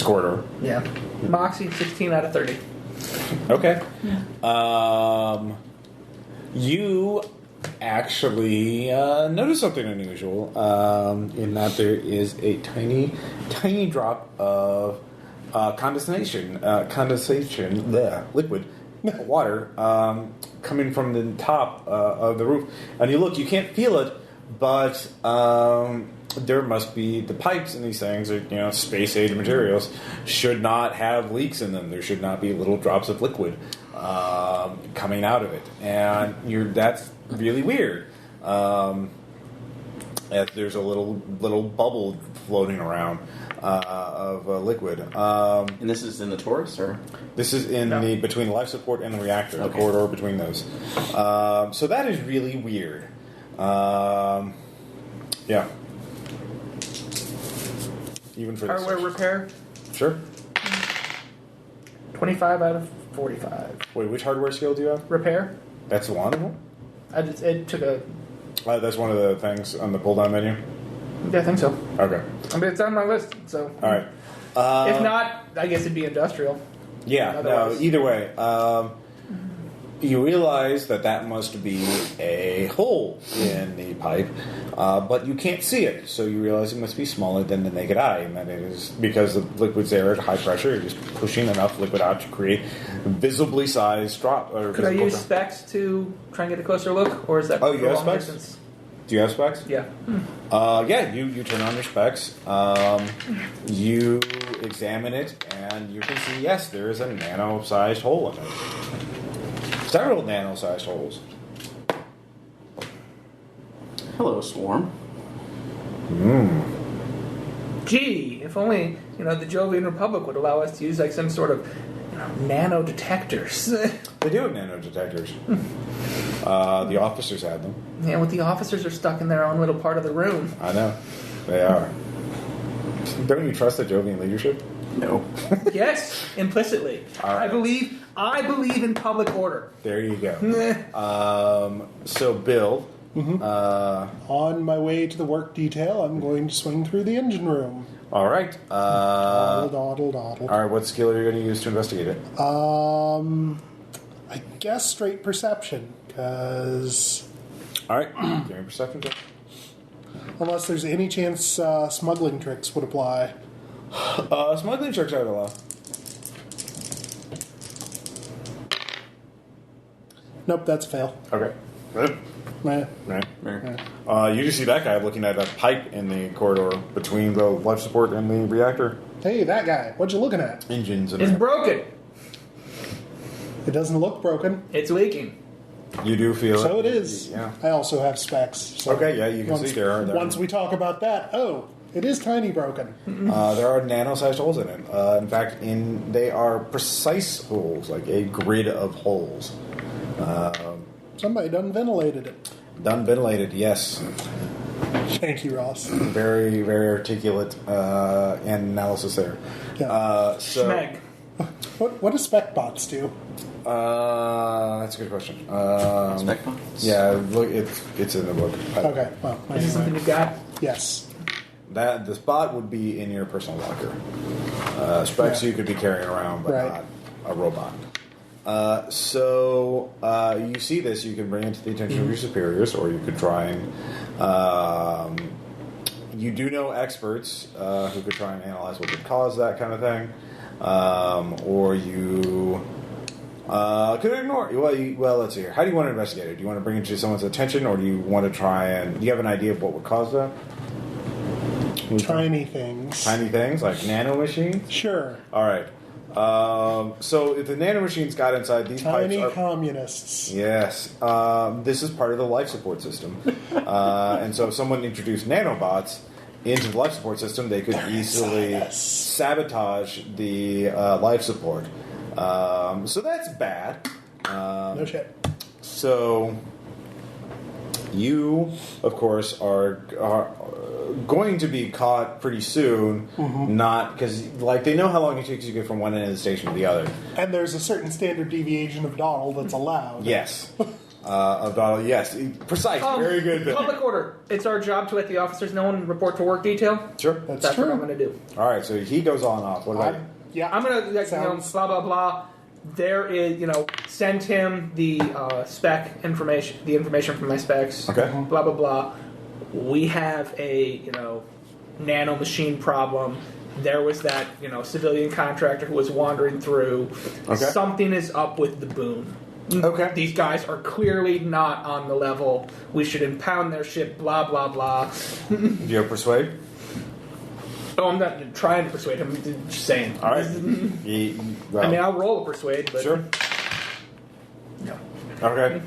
Speaker 1: corridor.
Speaker 3: Yeah. Moxie, 16 out of 30.
Speaker 1: Okay. You actually notice something unusual in that there is a tiny, tiny drop of condensation, liquid water coming from the top of the roof. And you look, you can't feel it, but there must be the pipes in these things, or space-age materials, should not have leaks in them. There should not be little drops of liquid coming out of it, and that's really weird. There's a little bubble floating around of liquid.
Speaker 2: And this is in the Taurus, or
Speaker 1: This is in between the life support and the reactor, the corridor between those. So that is really weird. Yeah. Even for
Speaker 3: Hardware
Speaker 1: this.
Speaker 3: repair,
Speaker 1: Sure.
Speaker 3: 25 out of 45.
Speaker 1: Wait, which hardware skill do you have?
Speaker 3: Repair?
Speaker 1: That's one of them?
Speaker 3: It took a...
Speaker 1: That's one of the things on the pull-down menu?
Speaker 3: Yeah, I think so.
Speaker 1: Okay.
Speaker 3: I mean, it's on my list, so...
Speaker 1: All right.
Speaker 3: if not, I guess it'd be industrial.
Speaker 1: Yeah,
Speaker 3: Otherwise.
Speaker 1: no, either way. You realize that must be a hole in the pipe, but you can't see it. So you realize it must be smaller than the naked eye, and that it is because the liquid's there at high pressure. You're just pushing enough liquid out to create a visibly sized drop.
Speaker 3: Could I use specs to try and get a closer look, or is that?
Speaker 1: Oh, you have
Speaker 3: long
Speaker 1: specs?
Speaker 3: distance?
Speaker 1: Do you have specs?
Speaker 3: Yeah.
Speaker 1: Yeah, you turn on your specs, you examine it, and you can see, yes, there is a nano-sized hole in it. Several nano-sized holes.
Speaker 2: hello, Swarm.
Speaker 3: Gee, if only the Jovian Republic would allow us to use like some sort of nano detectors.
Speaker 1: They do have nano detectors. The officers had them.
Speaker 3: Yeah, but the officers are stuck in their own little part of the room.
Speaker 1: I know. They are. Don't you trust the Jovian leadership?
Speaker 2: No.
Speaker 3: Yes, implicitly.
Speaker 1: All right.
Speaker 3: I believe in public order.
Speaker 1: There you go. So, Bill.
Speaker 4: On my way to the work detail, I'm going to swing through the engine room.
Speaker 1: All right.
Speaker 4: Doddle.
Speaker 1: All right, what skill are you going to use to investigate it?
Speaker 4: I guess straight perception, because...
Speaker 1: All right. Give me a perception check.
Speaker 4: Unless there's any chance smuggling tricks would apply.
Speaker 1: Smuggling checks out a lot.
Speaker 4: Nope, that's a fail.
Speaker 1: Okay.
Speaker 4: Meh.
Speaker 1: You just see that guy looking at a pipe in the corridor between the life support and the reactor
Speaker 4: Hey, that guy. What you looking at?
Speaker 1: engines.
Speaker 3: It's broken.
Speaker 4: It doesn't look broken.
Speaker 3: It's leaking.
Speaker 1: You do feel
Speaker 4: So it is.
Speaker 1: Yeah.
Speaker 4: I also have specs. So
Speaker 1: Okay, yeah, you can see there are-
Speaker 4: Once we talk about that, it is tiny broken.
Speaker 1: There are nano-sized holes in it. In fact, they are precise holes, like a grid of holes.
Speaker 4: Somebody done ventilated it.
Speaker 1: Done ventilated, yes.
Speaker 4: Thank you, Ross.
Speaker 1: Very, very articulate analysis there.
Speaker 4: Yeah.
Speaker 1: So,
Speaker 3: Schmeg.
Speaker 4: What do spec bots do?
Speaker 1: That's a good question.
Speaker 2: Spec bots?
Speaker 1: Yeah, look, it's in the book.
Speaker 4: Okay, well,
Speaker 3: Is this something you've got?
Speaker 4: yes.
Speaker 1: That the spot would be in your personal locker. Specs you could be carrying around, but not a robot. So you see this, you can bring it to the attention of your superiors, or you could try and. You do know experts who could try and analyze what could cause that kind of thing, or you could ignore it. Well, let's see here. How do you want to investigate it? Do you want to bring it to someone's attention, or do you want to try and? Do you have an idea of what would cause that?
Speaker 4: Tiny things.
Speaker 1: Tiny things like nanomachines.
Speaker 4: Sure.
Speaker 1: All right. So if the nanomachines got inside these
Speaker 4: Tiny
Speaker 1: pipes,
Speaker 4: communists.
Speaker 1: yes, this is part of the life support system, and so if someone introduced nanobots into the life support system, they could easily sabotage the life support. So that's bad.
Speaker 4: No shit.
Speaker 1: So you, of course, are going to be caught pretty soon. Not because, like, they know how long it takes you to get from one end of the station to the other.
Speaker 4: And there's a certain standard deviation of dawdle that's allowed.
Speaker 1: Yes. Of Donald, yes. Precise. Very good.
Speaker 3: Public order. It's our job to let the officers know and report to work detail.
Speaker 1: Sure.
Speaker 3: That's
Speaker 4: true.
Speaker 3: what I'm going to do.
Speaker 1: All right, so he goes on off. What about you?
Speaker 4: Yeah.
Speaker 3: I'm going to,
Speaker 4: Sounds-
Speaker 3: blah, blah, blah. There is, send him the spec information, the information from my specs.
Speaker 1: Okay.
Speaker 3: Blah, blah, blah. We have a, nano machine problem. There was that, civilian contractor who was wandering through.
Speaker 1: Okay.
Speaker 3: Something is up with the boom.
Speaker 1: Okay.
Speaker 3: These guys are clearly not on the level. We should impound their ship, blah, blah, blah.
Speaker 1: Do you have persuade?
Speaker 3: Oh, I'm not trying to persuade him. I'm just saying.
Speaker 1: All right.
Speaker 3: I'll roll a persuade, but...
Speaker 1: Sure.
Speaker 3: No.
Speaker 1: Okay.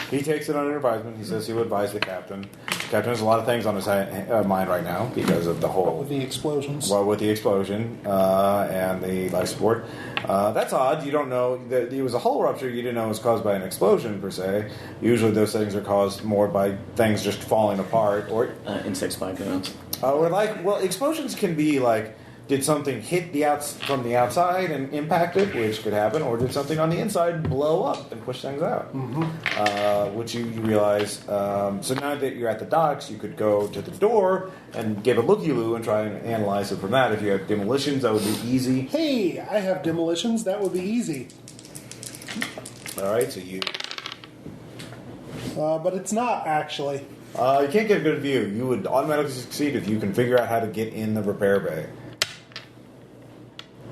Speaker 1: He takes it under advisement. He says he will advise the captain. The captain has a lot of things on his mind right now because of the whole...
Speaker 4: With the explosions.
Speaker 1: Well, with the explosion and the life support. That's odd. You don't know. That it was a hull rupture you didn't know was caused by an explosion, per se. Usually those things are caused more by things just falling apart. Or
Speaker 2: insect spy guns.
Speaker 1: Explosions can be like, did something hit from the outside and impact it, which could happen, or did something on the inside blow up and push things out? Which you realize. So now that you're at the docks, you could go to the door and give a looky-loo and try and analyze it from that. If you have demolitions, that would be easy.
Speaker 4: Hey, I have demolitions. That would be easy.
Speaker 1: All right, so you...
Speaker 4: But it's not, actually.
Speaker 1: You can't get a good view. You would automatically succeed if you can figure out how to get in the repair bay.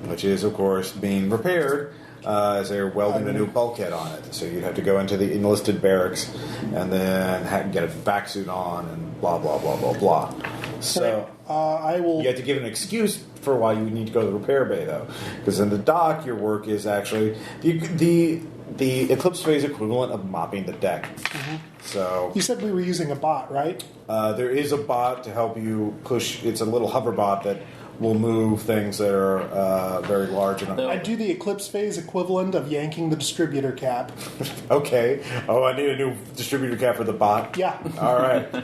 Speaker 1: Which is, of course, being repaired as they're welding a new bulkhead on it. So you'd have to go into the enlisted barracks and then get a vac suit on and blah, blah, blah, blah, blah. So
Speaker 4: I will...
Speaker 1: you have to give an excuse for why you need to go to the repair bay, though. Because in the dock, your work is actually... The Eclipse phase equivalent of mopping the deck. So
Speaker 4: You said we were using a bot, right?
Speaker 1: there is a bot to help you push. It's a little hover bot that will move things that are very large.
Speaker 4: I do the Eclipse phase equivalent of yanking the distributor cap.
Speaker 1: Okay. Oh, I need a new distributor cap for the bot.
Speaker 4: Yeah.
Speaker 1: All right. Do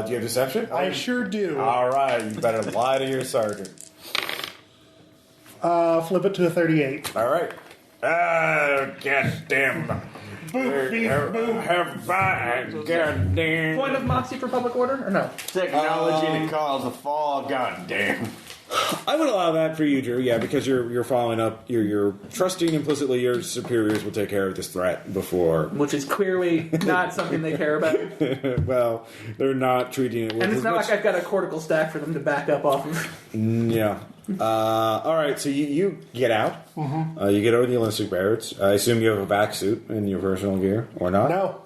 Speaker 1: you have deception?
Speaker 4: I sure do.
Speaker 1: All right. You better lie to your sergeant.
Speaker 4: Flip it to a 38.
Speaker 1: All right. Goddamn. Goddamn.
Speaker 3: Point of moxie for public order, or no?
Speaker 2: Technology that caused a fall. Goddamn.
Speaker 1: I would allow that for you, Drew. Yeah, because you're following up. You're trusting implicitly your superiors will take care of this threat before.
Speaker 3: Which is clearly not something they care about.
Speaker 1: Well, they're not treating it with.
Speaker 3: And it's
Speaker 1: as
Speaker 3: not
Speaker 1: much...
Speaker 3: like I've got a cortical stack for them to back up off of.
Speaker 1: Yeah. All right. So you get out. You get over the enlisted barracks. I assume you have a vac suit in your personal gear, or not?
Speaker 4: No.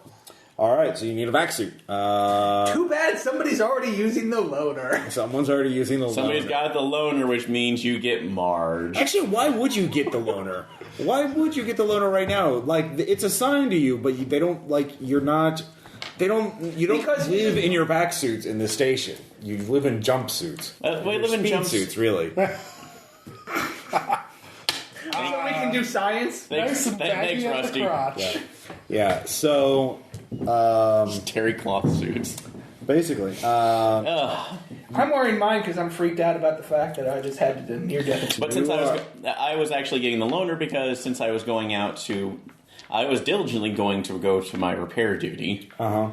Speaker 1: All right. So you need a vac suit.
Speaker 3: Too bad somebody's already using the loader.
Speaker 1: Someone's already using the.
Speaker 2: Somebody's
Speaker 1: loaner.
Speaker 2: got the loaner, which means you get Marge.
Speaker 1: Actually, why would you get the loaner? Why would you get the loaner right now? Like, it's assigned to you, but they don't, like, you're not... You don't live in your vac suits in the station. You live in jumpsuits.
Speaker 2: We live in
Speaker 1: Speed
Speaker 2: jumpsuits.
Speaker 1: suits, really.
Speaker 3: So we can do science?
Speaker 4: Nice and
Speaker 2: Thanks,
Speaker 4: baggy at the
Speaker 2: Rusty.
Speaker 4: crotch.
Speaker 1: Yeah, so...
Speaker 2: Terry cloth suits.
Speaker 1: basically.
Speaker 3: I'm wearing mine because I'm freaked out about the fact that I just had the near-death experience.
Speaker 2: But since I was actually getting the loaner because since I was going out to... I was diligently going to go to my repair duty.
Speaker 1: Uh-huh.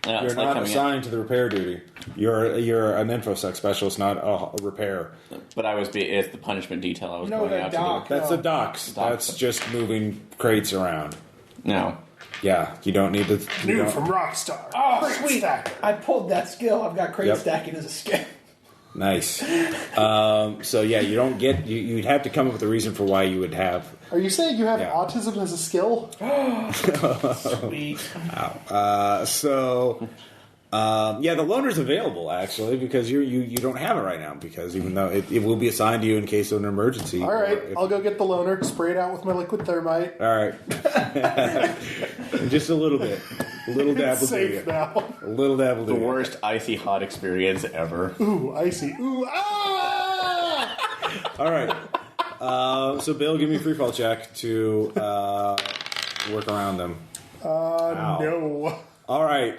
Speaker 1: You're not assigned to the repair duty. You're an infosec specialist, not a repair.
Speaker 2: But it's the punishment detail I was going out to do.
Speaker 1: That's the docks. That's just moving crates around.
Speaker 2: No.
Speaker 1: Yeah, you don't need to...
Speaker 4: New from Rockstar.
Speaker 3: Oh, sweet. I pulled that skill. I've got crate stacking as a skill.
Speaker 1: Nice. So yeah, you don't get... You'd have to come up with a reason for why you would have...
Speaker 4: Are you saying you have autism as a skill?
Speaker 3: Sweet.
Speaker 1: Wow. The loaner's available, actually, because you don't have it right now, because even though it will be assigned to you in case of an emergency.
Speaker 4: All right, I'll go get the loaner, spray it out with my liquid thermite.
Speaker 1: All right. Just a little bit. A little dab will do
Speaker 4: Safe
Speaker 1: it.
Speaker 4: now.
Speaker 1: A little dab will do
Speaker 2: The
Speaker 1: it.
Speaker 2: worst icy hot experience ever.
Speaker 4: Ooh, icy. Ooh, ah!
Speaker 1: All right. So, Bill, give me a free fall check to work around them.
Speaker 4: No.
Speaker 1: All right.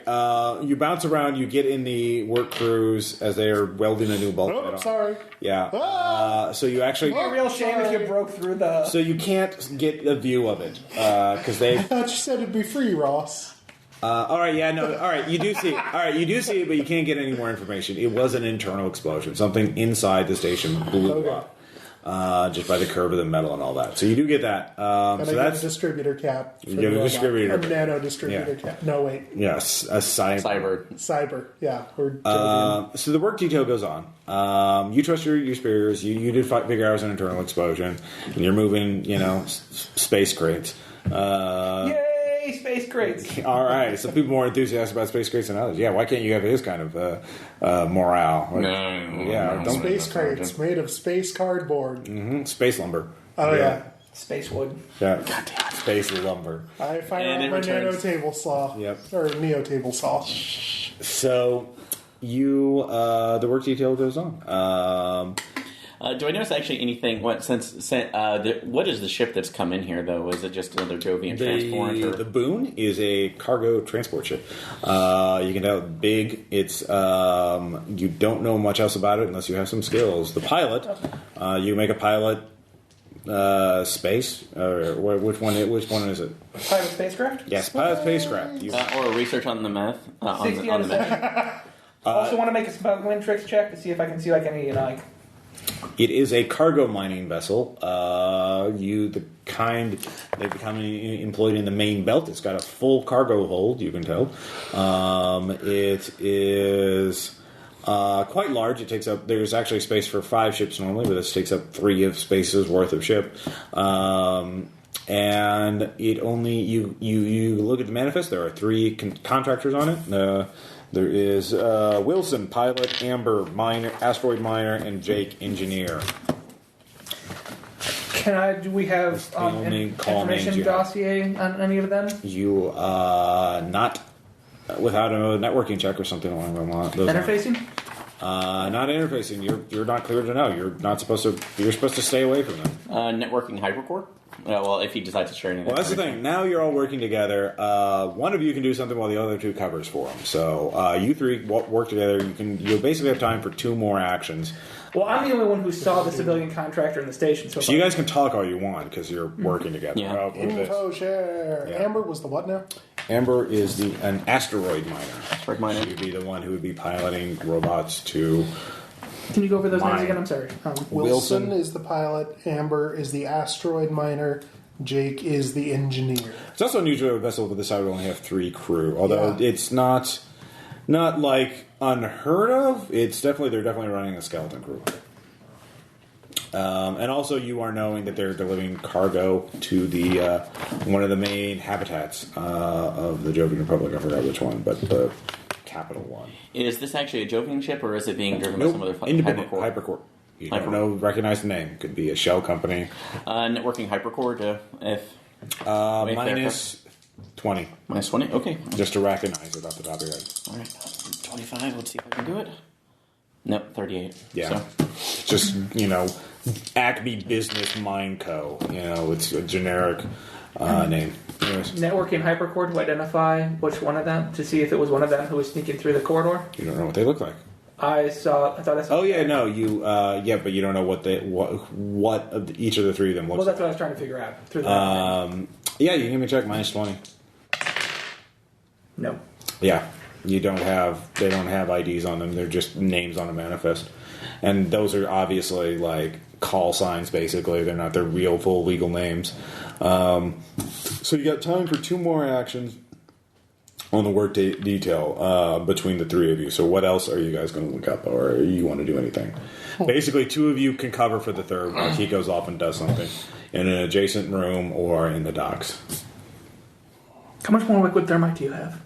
Speaker 1: You bounce around. You get in the work crews as they are welding a new bulkhead.
Speaker 4: Oh, sorry.
Speaker 1: Yeah.
Speaker 4: Ah!
Speaker 1: So you actually...
Speaker 3: It'd be a real shame if you broke through the...
Speaker 1: So you can't get a view of it because they...
Speaker 4: I thought you said it'd be free, Ross.
Speaker 1: All right, yeah, no, all right, you do see it. All right, you do see it, but you can't get any more information. It was an internal explosion. Something inside the station blew up. Just by the curve of the metal and all that. So you do get that.
Speaker 4: And
Speaker 1: So
Speaker 4: I
Speaker 1: that's
Speaker 4: get a distributor cap.
Speaker 1: You get a distributor.
Speaker 4: A nano distributor cap. No, wait.
Speaker 1: Yes, a cyber.
Speaker 4: Cyber. Yeah. Or Jovian.
Speaker 1: So the work detail goes on. You trust your superiors. You did figure out it was an internal explosion, and you're moving, space crates.
Speaker 3: Yay, space crates!
Speaker 1: All right, some people more enthusiastic about space crates than others. Yeah, why can't you have his kind of morale?
Speaker 4: Space crates made of space cardboard.
Speaker 1: Mm-hmm. Space lumber.
Speaker 4: Oh yeah.
Speaker 3: Space wood.
Speaker 1: Yeah. Goddamn. Space lumber.
Speaker 4: I fire out my nano table saw.
Speaker 1: Yep.
Speaker 4: Or neo table saw.
Speaker 1: So the work detail goes on.
Speaker 2: Do I notice actually anything? What is the ship that's come in here though? Is it just another Jovian transport? Or?
Speaker 1: The Boon is a cargo transport ship. You can tell it's big. It's you don't know much else about it unless you have some skills. The pilot, you make a pilot space. Which one is it?
Speaker 3: Pilot spacecraft.
Speaker 1: Yes, pilot spacecraft.
Speaker 2: Or research on the meth.
Speaker 3: 60
Speaker 2: on the meth.
Speaker 3: Also want to make a smuggling tricks check to see if I can see any
Speaker 1: It is a cargo mining vessel. The kind they become employed in the main belt. It's got a full cargo hold. You can tell. It is quite large. It takes up. There's actually space for 5 ships normally, but this takes up 3 of spaces worth of ship. And it only you look at the manifest. There are 3 contractors on it. There is Wilson, pilot, Amber, miner, asteroid miner, and Jake, engineer.
Speaker 3: Do we have information dossier on any of them?
Speaker 1: You not without a networking check or something along those lines.
Speaker 3: Interfacing?
Speaker 1: Not interfacing. You're not clear to know. You're not supposed to. You're supposed to stay away from them.
Speaker 2: Networking hypercore. Well, if he decides to share anything.
Speaker 1: Well, that's the thing. Now you're all working together. One of you can do something while the other 2 covers for them. So you 3 work together. You'll basically have time for 2 more actions.
Speaker 3: Well, I'm the only one who saw the civilian contractor in the station. So
Speaker 1: you guys can talk all you want because you're working together.
Speaker 2: Yeah.
Speaker 4: Info share. Yeah. Amber was the what now?
Speaker 1: Amber is an asteroid miner.
Speaker 2: Asteroid miner.
Speaker 1: She'd be the one who would be piloting robots to...
Speaker 3: Can you go over those names again? I'm sorry.
Speaker 4: Wilson is the pilot. Amber is the asteroid miner. Jake is the engineer.
Speaker 1: It's also unusual a vessel with this side would only have 3 crew, although it's not like unheard of. They're definitely running a skeleton crew. And also you are knowing that they're delivering cargo to the one of the main habitats of the Jovian Republic. I forgot which one, but the capital one.
Speaker 2: Is this actually a Jovian ship, or is it being driven by some other
Speaker 1: independent hypercore? You don't recognize the name. Could be a shell company.
Speaker 2: Networking hypercore to if
Speaker 1: minus 20.
Speaker 2: Minus 20. Okay.
Speaker 1: Just to recognize it off the top of your head.
Speaker 2: All right. 25. Let's see if I can do it. Nope. 38.
Speaker 1: Yeah.
Speaker 2: So.
Speaker 1: Just Acme Business Mine Co. It's a generic name. Anyways.
Speaker 3: Networking hypercore to identify which one of them, to see if it was one of them who was sneaking through the corridor.
Speaker 1: You don't know what they look like.
Speaker 3: I thought I saw.
Speaker 1: Oh yeah, no, you but you don't know what of each of the three of them looks.
Speaker 3: Well, that's what I was trying to figure out. Through the
Speaker 1: yeah, you can give me a check -20.
Speaker 3: No.
Speaker 1: Yeah, they don't have IDs on them. They're just names on a manifest, and those are obviously like call signs. Basically, they're not their real full legal names. So you got time for 2 more actions on the work detail between the 3 of you. So what else are you guys going to look up, or you want to do anything? Basically, 2 of you can cover for the third while he goes off and does something in an adjacent room or in the docks.
Speaker 3: How much more liquid thermite do you have?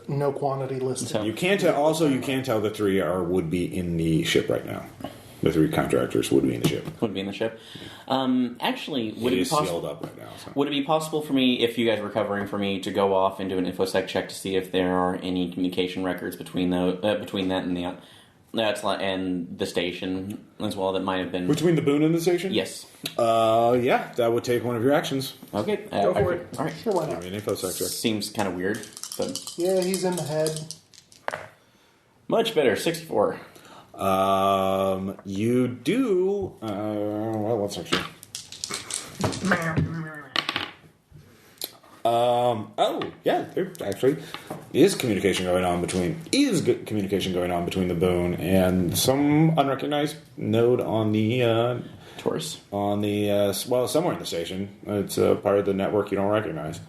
Speaker 4: No quantity listed.
Speaker 1: You can't tell. Also, you can't tell the 3 would be in the ship right now. The 3 contractors would be in the ship.
Speaker 2: Would be in the ship. Actually, would
Speaker 1: it
Speaker 2: be
Speaker 1: is
Speaker 2: possible?
Speaker 1: sealed up right now. So.
Speaker 2: Would it be possible for me, if you guys were covering for me, to go off and do an infosec check to see if there are any communication records between between that and and the station as well that might have been
Speaker 1: Between the boon and the station?
Speaker 2: Yes.
Speaker 1: Yeah, that would take one of your actions.
Speaker 2: Okay.
Speaker 3: Go for it.
Speaker 2: All right.
Speaker 4: Sure, why
Speaker 1: I
Speaker 4: not?
Speaker 1: mean, info sector.
Speaker 2: Seems kind of weird, but
Speaker 4: Yeah, he's in the head.
Speaker 2: much better. 64.
Speaker 1: You do. Well, let's actually. Oh, yeah. There actually is communication going on between the boon and some unrecognized node on the
Speaker 2: Taurus.
Speaker 1: on the somewhere in the station. It's a part of the network you don't recognize.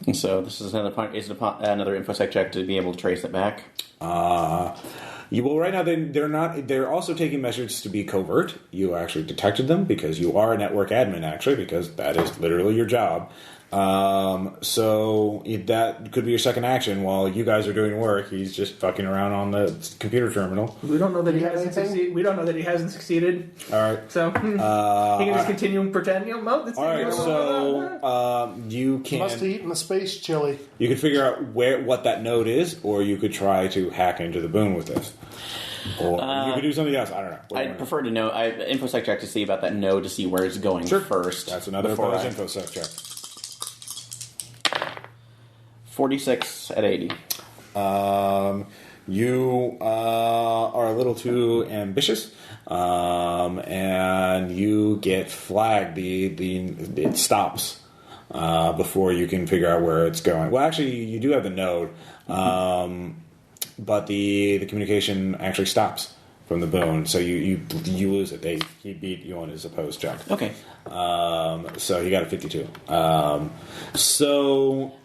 Speaker 2: And so this is another point. Is another infosec check to be able to trace it back.
Speaker 1: Right now they're not. They're also taking measures to be covert. You actually detected them because you are a network admin, actually, because that is literally your job. So that could be your second action while you guys are doing work. He's just fucking around on the computer terminal.
Speaker 3: We don't know that he hasn't succeeded. We don't know that he hasn't succeeded.
Speaker 1: All right.
Speaker 3: So he can just continue and pretend. All
Speaker 1: right. So you can.
Speaker 4: Must have eaten the space chili.
Speaker 1: You could figure out what that node is, or you could try to hack into the boon with this. Or you could do something else. I don't know.
Speaker 2: I'd prefer to know. Infosec check to see about that node to see where it's going first.
Speaker 1: That's another opposed infosec check.
Speaker 2: 46 at 80.
Speaker 1: You are a little too ambitious, and you get flagged. It stops before you can figure out where it's going. Well, actually, you do have the node, but the communication actually stops from the boon, so you lose it. He beat you on his opposed check.
Speaker 2: Okay.
Speaker 1: So he got a 52.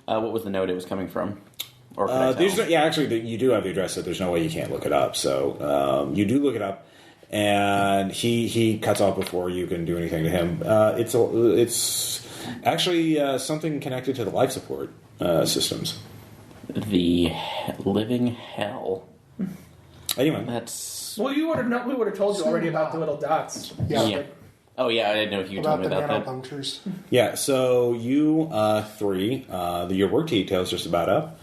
Speaker 2: What was the node it was coming from? Or
Speaker 1: actually, you do have the address, so there's no way you can't look it up. So you do look it up, and he cuts off before you can do anything to him. It's actually something connected to the life support systems.
Speaker 2: The living hell.
Speaker 1: Anyway,
Speaker 2: that's.
Speaker 3: Well, we would have told you already about the little dots.
Speaker 2: Yeah. Oh yeah, I didn't know if you told me about that.
Speaker 4: Nanopunctures.
Speaker 1: Yeah. So you 3, your work detail's just about up.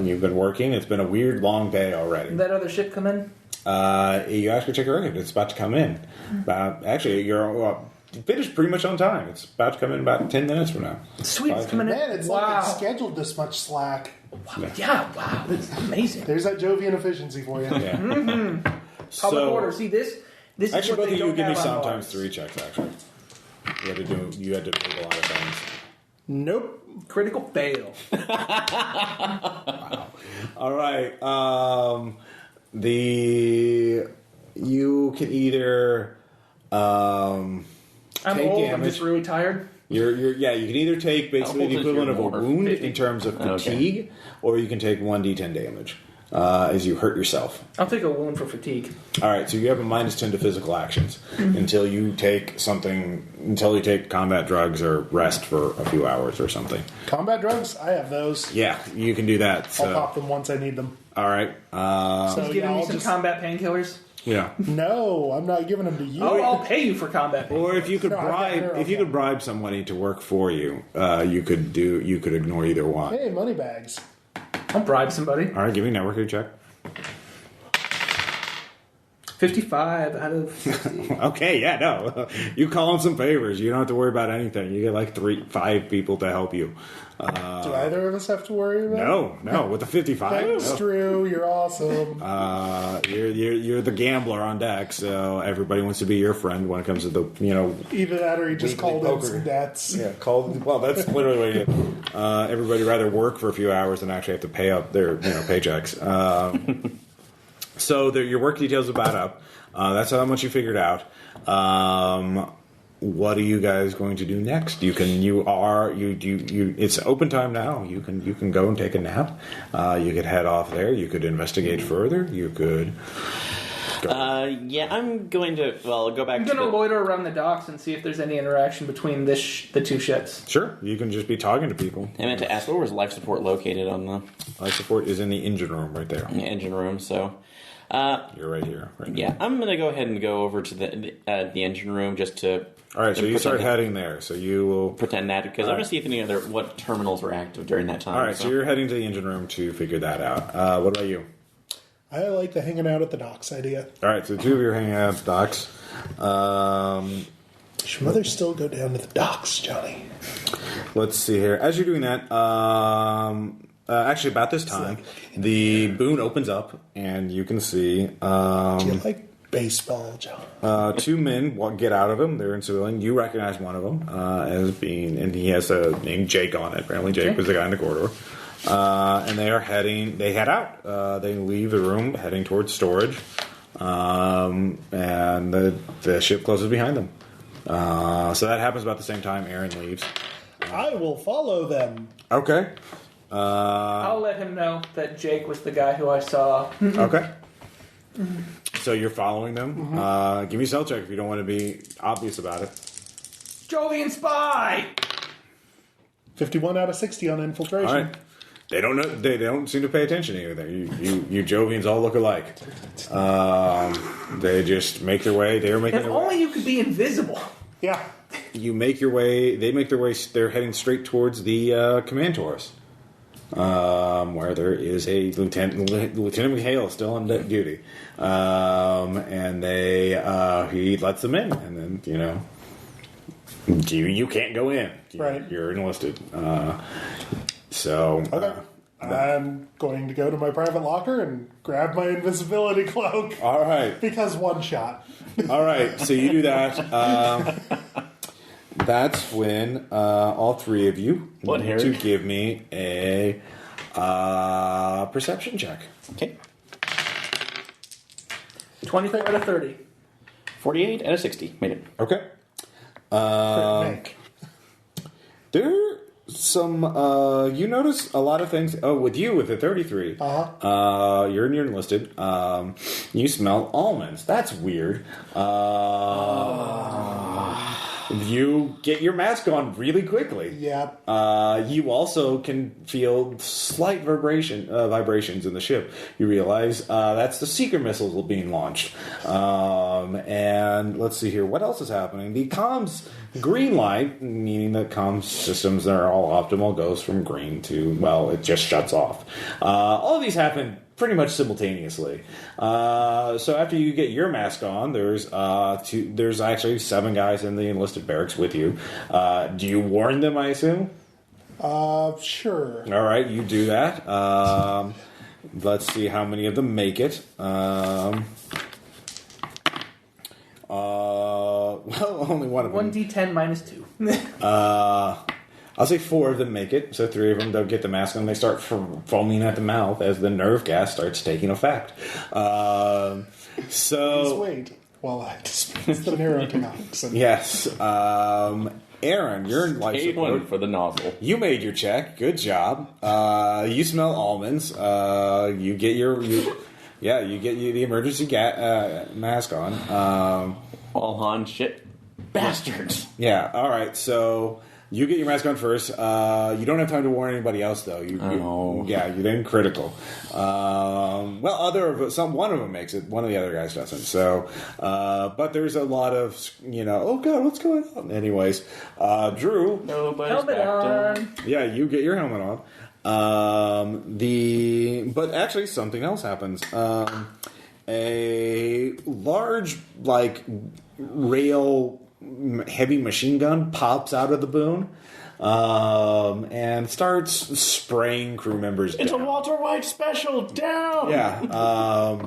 Speaker 1: You've been working. It's been a weird, long day already.
Speaker 3: Did that other ship come in?
Speaker 1: You actually check your record. It's about to come in. Actually, you're finished pretty much on time. It's about to come in about 10 minutes from now.
Speaker 3: Sweet, it's coming in.
Speaker 4: Man, it's like it's scheduled this much slack.
Speaker 3: Wow. Yeah, wow, that's amazing.
Speaker 4: There's that Jovian efficiency for you.
Speaker 1: Yeah.
Speaker 3: Public order. See this is
Speaker 1: actually,
Speaker 3: what
Speaker 1: both
Speaker 3: they
Speaker 1: of you
Speaker 3: don't
Speaker 1: give me
Speaker 3: have on
Speaker 1: sometimes
Speaker 3: Mars.
Speaker 1: 3 checks. Actually, you had to do a lot of things.
Speaker 3: Nope. Critical fail.
Speaker 1: Wow. All right. You can either
Speaker 3: I'm
Speaker 1: take
Speaker 3: old.
Speaker 1: damage.
Speaker 3: I'm just really tired.
Speaker 1: You can either take basically the equivalent of a wound
Speaker 2: 50.
Speaker 1: in terms of fatigue, or you can take 1d10 damage as you hurt yourself.
Speaker 3: I'll take a wound for fatigue.
Speaker 1: All right, so you have a -10 to physical actions until you take combat drugs or rest for a few hours or something.
Speaker 4: Combat drugs? I have those.
Speaker 1: Yeah, you can do that. So.
Speaker 4: I'll pop them once I need them.
Speaker 1: All right.
Speaker 3: He's giving me some combat painkillers.
Speaker 1: Yeah.
Speaker 4: No, I'm not giving them to you.
Speaker 3: Oh, I'll pay you for combat painkillers.
Speaker 1: Or if you could bribe somebody to work for you, you could ignore either one.
Speaker 4: Hey, money bags.
Speaker 3: I'll bribe somebody.
Speaker 1: All right, give me a networking check.
Speaker 3: 55 out of 60.
Speaker 1: Okay, yeah, no. You call in some favors. You don't have to worry about anything. You get like 5 people to help you.
Speaker 4: Do either of us have to worry about it?
Speaker 1: No. With the 55,
Speaker 4: Thanks, Drew. You're awesome.
Speaker 1: you're the gambler on deck, so everybody wants to be your friend when it comes to the
Speaker 4: Either that, or he just
Speaker 1: weekly
Speaker 4: called in
Speaker 1: poker.
Speaker 4: some debts.
Speaker 1: Yeah, well, that's literally what you do. Everybody rather work for a few hours than actually have to pay up their paychecks. So your work details are about up. That's how much you figured out. What are you guys going to do next? It's open time now. You can go and take a nap. You could head off there. You could investigate further. You could.
Speaker 2: I'm going to go back.
Speaker 3: I'm going to loiter around the docks and see if there's any interaction between the 2 ships.
Speaker 1: Sure, you can just be talking to people.
Speaker 2: I meant to ask, where was life support located on the?
Speaker 1: Life support is in the engine room right there.
Speaker 2: Engine room. So.
Speaker 1: You're right here.
Speaker 2: I'm going to go ahead and go over to the engine room just to.
Speaker 1: All right, so you start heading there. So you will
Speaker 2: pretend that because I'm going to see if what terminals were active during that time.
Speaker 1: All right, so you're heading to the engine room to figure that out. What about you?
Speaker 4: I like the hanging out at the docks idea.
Speaker 1: All right, so the 2 of you are hanging out at the docks.
Speaker 4: Should Mother still go down to the docks, Johnny?
Speaker 1: Let's see here. As you're doing that, actually about this time, the boon opens up, and you can see.
Speaker 4: Do you like baseball, John?
Speaker 1: 2 men get out of him. They're in civilian. You recognize one of them as being, and he has a name Jake on it. Apparently, Jake was the guy in the corridor. And they head out. They leave the room, heading towards storage. And the ship closes behind them. So that happens about the same time Aaron leaves.
Speaker 4: I will follow them.
Speaker 1: Okay.
Speaker 3: I'll let him know that Jake was the guy who I saw.
Speaker 1: Okay. So you're following them. Give me a cell check if you don't want to be obvious about it.
Speaker 3: Jovian spy!
Speaker 4: 51 out of 60 on infiltration.
Speaker 1: All right. They don't know. They don't seem to pay attention to you. You Jovians all look alike. They just make their way. They're making.
Speaker 3: If only you could be invisible.
Speaker 4: Yeah.
Speaker 1: You make your way. They make their way. They're heading straight towards the command tours, where there is a Lieutenant McHale still on duty, and he lets them in, and then you can't go in.
Speaker 4: Right.
Speaker 1: You're enlisted. So
Speaker 4: Okay. I'm going to go to my private locker and grab my invisibility cloak.
Speaker 1: all right.
Speaker 4: Because one shot.
Speaker 1: All right, so you do that. That's when all 3 of you need to give me a perception check.
Speaker 2: Okay.
Speaker 3: 24 out of 30.
Speaker 2: 48 out of 60. Made it.
Speaker 1: Okay. There some you notice a lot of things. Oh, with the 33. You're enlisted. You smell almonds. That's weird. You get your mask on really quickly.
Speaker 4: Yep.
Speaker 1: You also can feel slight vibrations in the ship. You realize that's the seeker missiles being launched. And let's see here. What else is happening? The comms green light, meaning that comms systems that are all optimal, goes from green to, it just shuts off. All of these happen pretty much simultaneously. So after you get your mask on, there's actually 7 guys in the enlisted barracks with you. Do you warn them, I assume?
Speaker 4: Sure.
Speaker 1: All right, you do that. Let's see how many of them make it. Only one of them.
Speaker 3: 1d10 minus 2.
Speaker 1: I'll say 4 of them make it. So 3 of them don't get the mask on. They start foaming at the mouth as the nerve gas starts taking effect.
Speaker 4: Please wait while I dispense the neurotoxic.
Speaker 1: Yes. Aaron, you're in life support.
Speaker 2: for the nozzle.
Speaker 1: You made your check. Good job. You smell almonds. You get the emergency mask on.
Speaker 2: All Han shit bastards.
Speaker 1: Yeah. All right. So you get your mask on first. You don't have time to warn anybody else, though. You're then critical. One of them makes it. One of the other guys doesn't. So, but there's a lot of oh god, what's going on? Anyways, Drew,
Speaker 3: Helmet on.
Speaker 1: Yeah, you get your helmet on. But actually, something else happens. a large, like, rail heavy machine gun pops out of the boon and starts spraying crew members down.
Speaker 2: It's a Walter White special. Down.
Speaker 1: Yeah.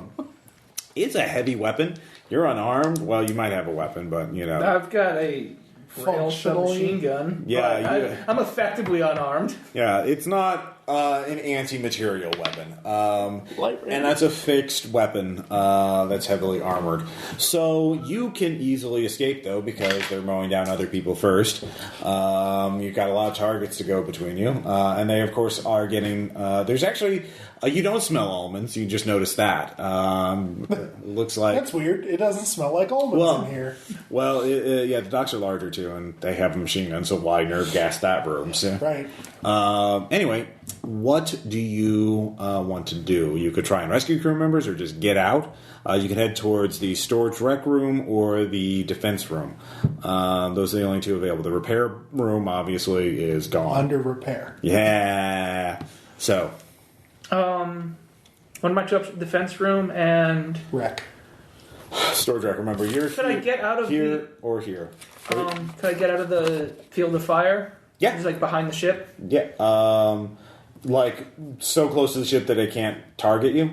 Speaker 1: It's a heavy weapon. You're unarmed. Well, you might have a weapon, but you know.
Speaker 3: I've got a rail submachine gun.
Speaker 1: Yeah,
Speaker 3: I'm effectively unarmed.
Speaker 1: Yeah, it's not an anti-material weapon.
Speaker 2: And
Speaker 1: that's a fixed weapon that's heavily armored. So you can easily escape, though, because they're mowing down other people first. You've got a lot of targets to go between you. And they, of course, are getting... there's actually... you don't smell almonds. You just notice that. Looks like...
Speaker 4: That's weird. It doesn't smell like almonds in here.
Speaker 1: Well, yeah, the docks are larger, too, and they have a machine gun, so why nerve gas that room? So.
Speaker 4: Right.
Speaker 1: Anyway, what do you want to do? You could try and rescue crew members or just get out. You can head towards the storage rec room or the defense room. Those are the only two available. The repair room, obviously, is gone.
Speaker 4: Under repair.
Speaker 1: Yeah. So...
Speaker 3: One of my jobs, defense room and
Speaker 4: Wreck.
Speaker 1: Storage rack. Remember, you're
Speaker 3: Could I get out of
Speaker 1: here or here.
Speaker 3: could I get out of the field of fire?
Speaker 1: Yeah.
Speaker 3: It's like behind the ship.
Speaker 1: Yeah. Like so close to the ship that it can't target you.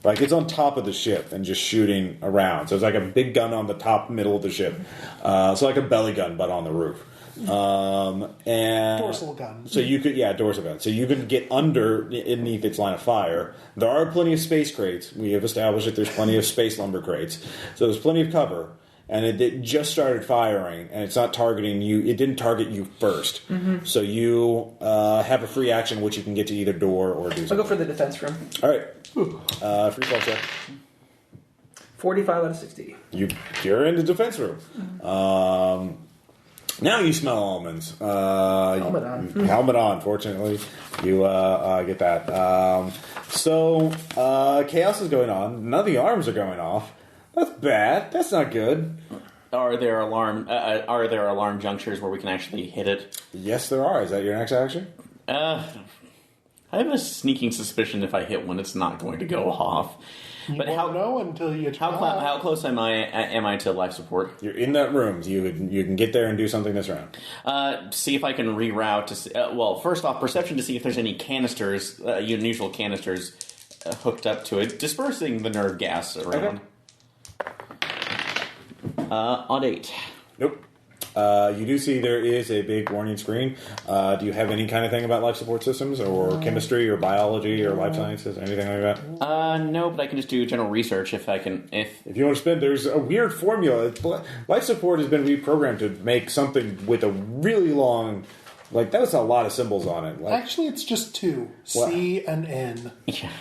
Speaker 1: Like it's on top of the ship and just shooting around. So it's like a big gun on the top middle of the ship. So like a belly gun, but on the roof. And
Speaker 4: Dorsal gun.
Speaker 1: So you could, dorsal gun. So you could get underneath its line of fire. There are plenty of space crates. We have established that there's plenty of space lumber crates. So there's plenty of cover. And it just started firing, and it's not targeting you. It didn't target you first. Mm-hmm. So you have a free action, which you can get to either door or do something.
Speaker 3: I'll go for the defense room.
Speaker 1: All right. Free fall check.
Speaker 3: 45 out of 60.
Speaker 1: You're in the defense room. Now you smell almonds.
Speaker 3: Helmet on.
Speaker 1: Helmet on, fortunately. You get that. So chaos is going on. None of the arms are going off. That's bad. That's not good.
Speaker 2: Are there alarm junctures where we can actually hit it?
Speaker 1: Yes, there are. Is that your next action?
Speaker 2: I have a sneaking suspicion if I hit one, it's not going to go off.
Speaker 4: But won't know until you try.
Speaker 2: How close am I to life support?
Speaker 1: You're in that room. You can get there and do something this round.
Speaker 2: See if I can reroute to. First off, perception to see if there's any canisters, unusual canisters, hooked up to it, dispersing the nerve gas around.
Speaker 1: Okay.
Speaker 2: On 8.
Speaker 1: Nope. You do see there is a big warning screen. Do you have any kind of thing about life support systems or chemistry or biology or life sciences, anything like that?
Speaker 2: No, but I can just do general research if I can. If
Speaker 1: you want to spend, there's a weird formula. Life support has been reprogrammed to make something with a really long, like that was a lot of symbols on it. Like,
Speaker 4: actually, it's just 2, C and N.
Speaker 2: Yeah.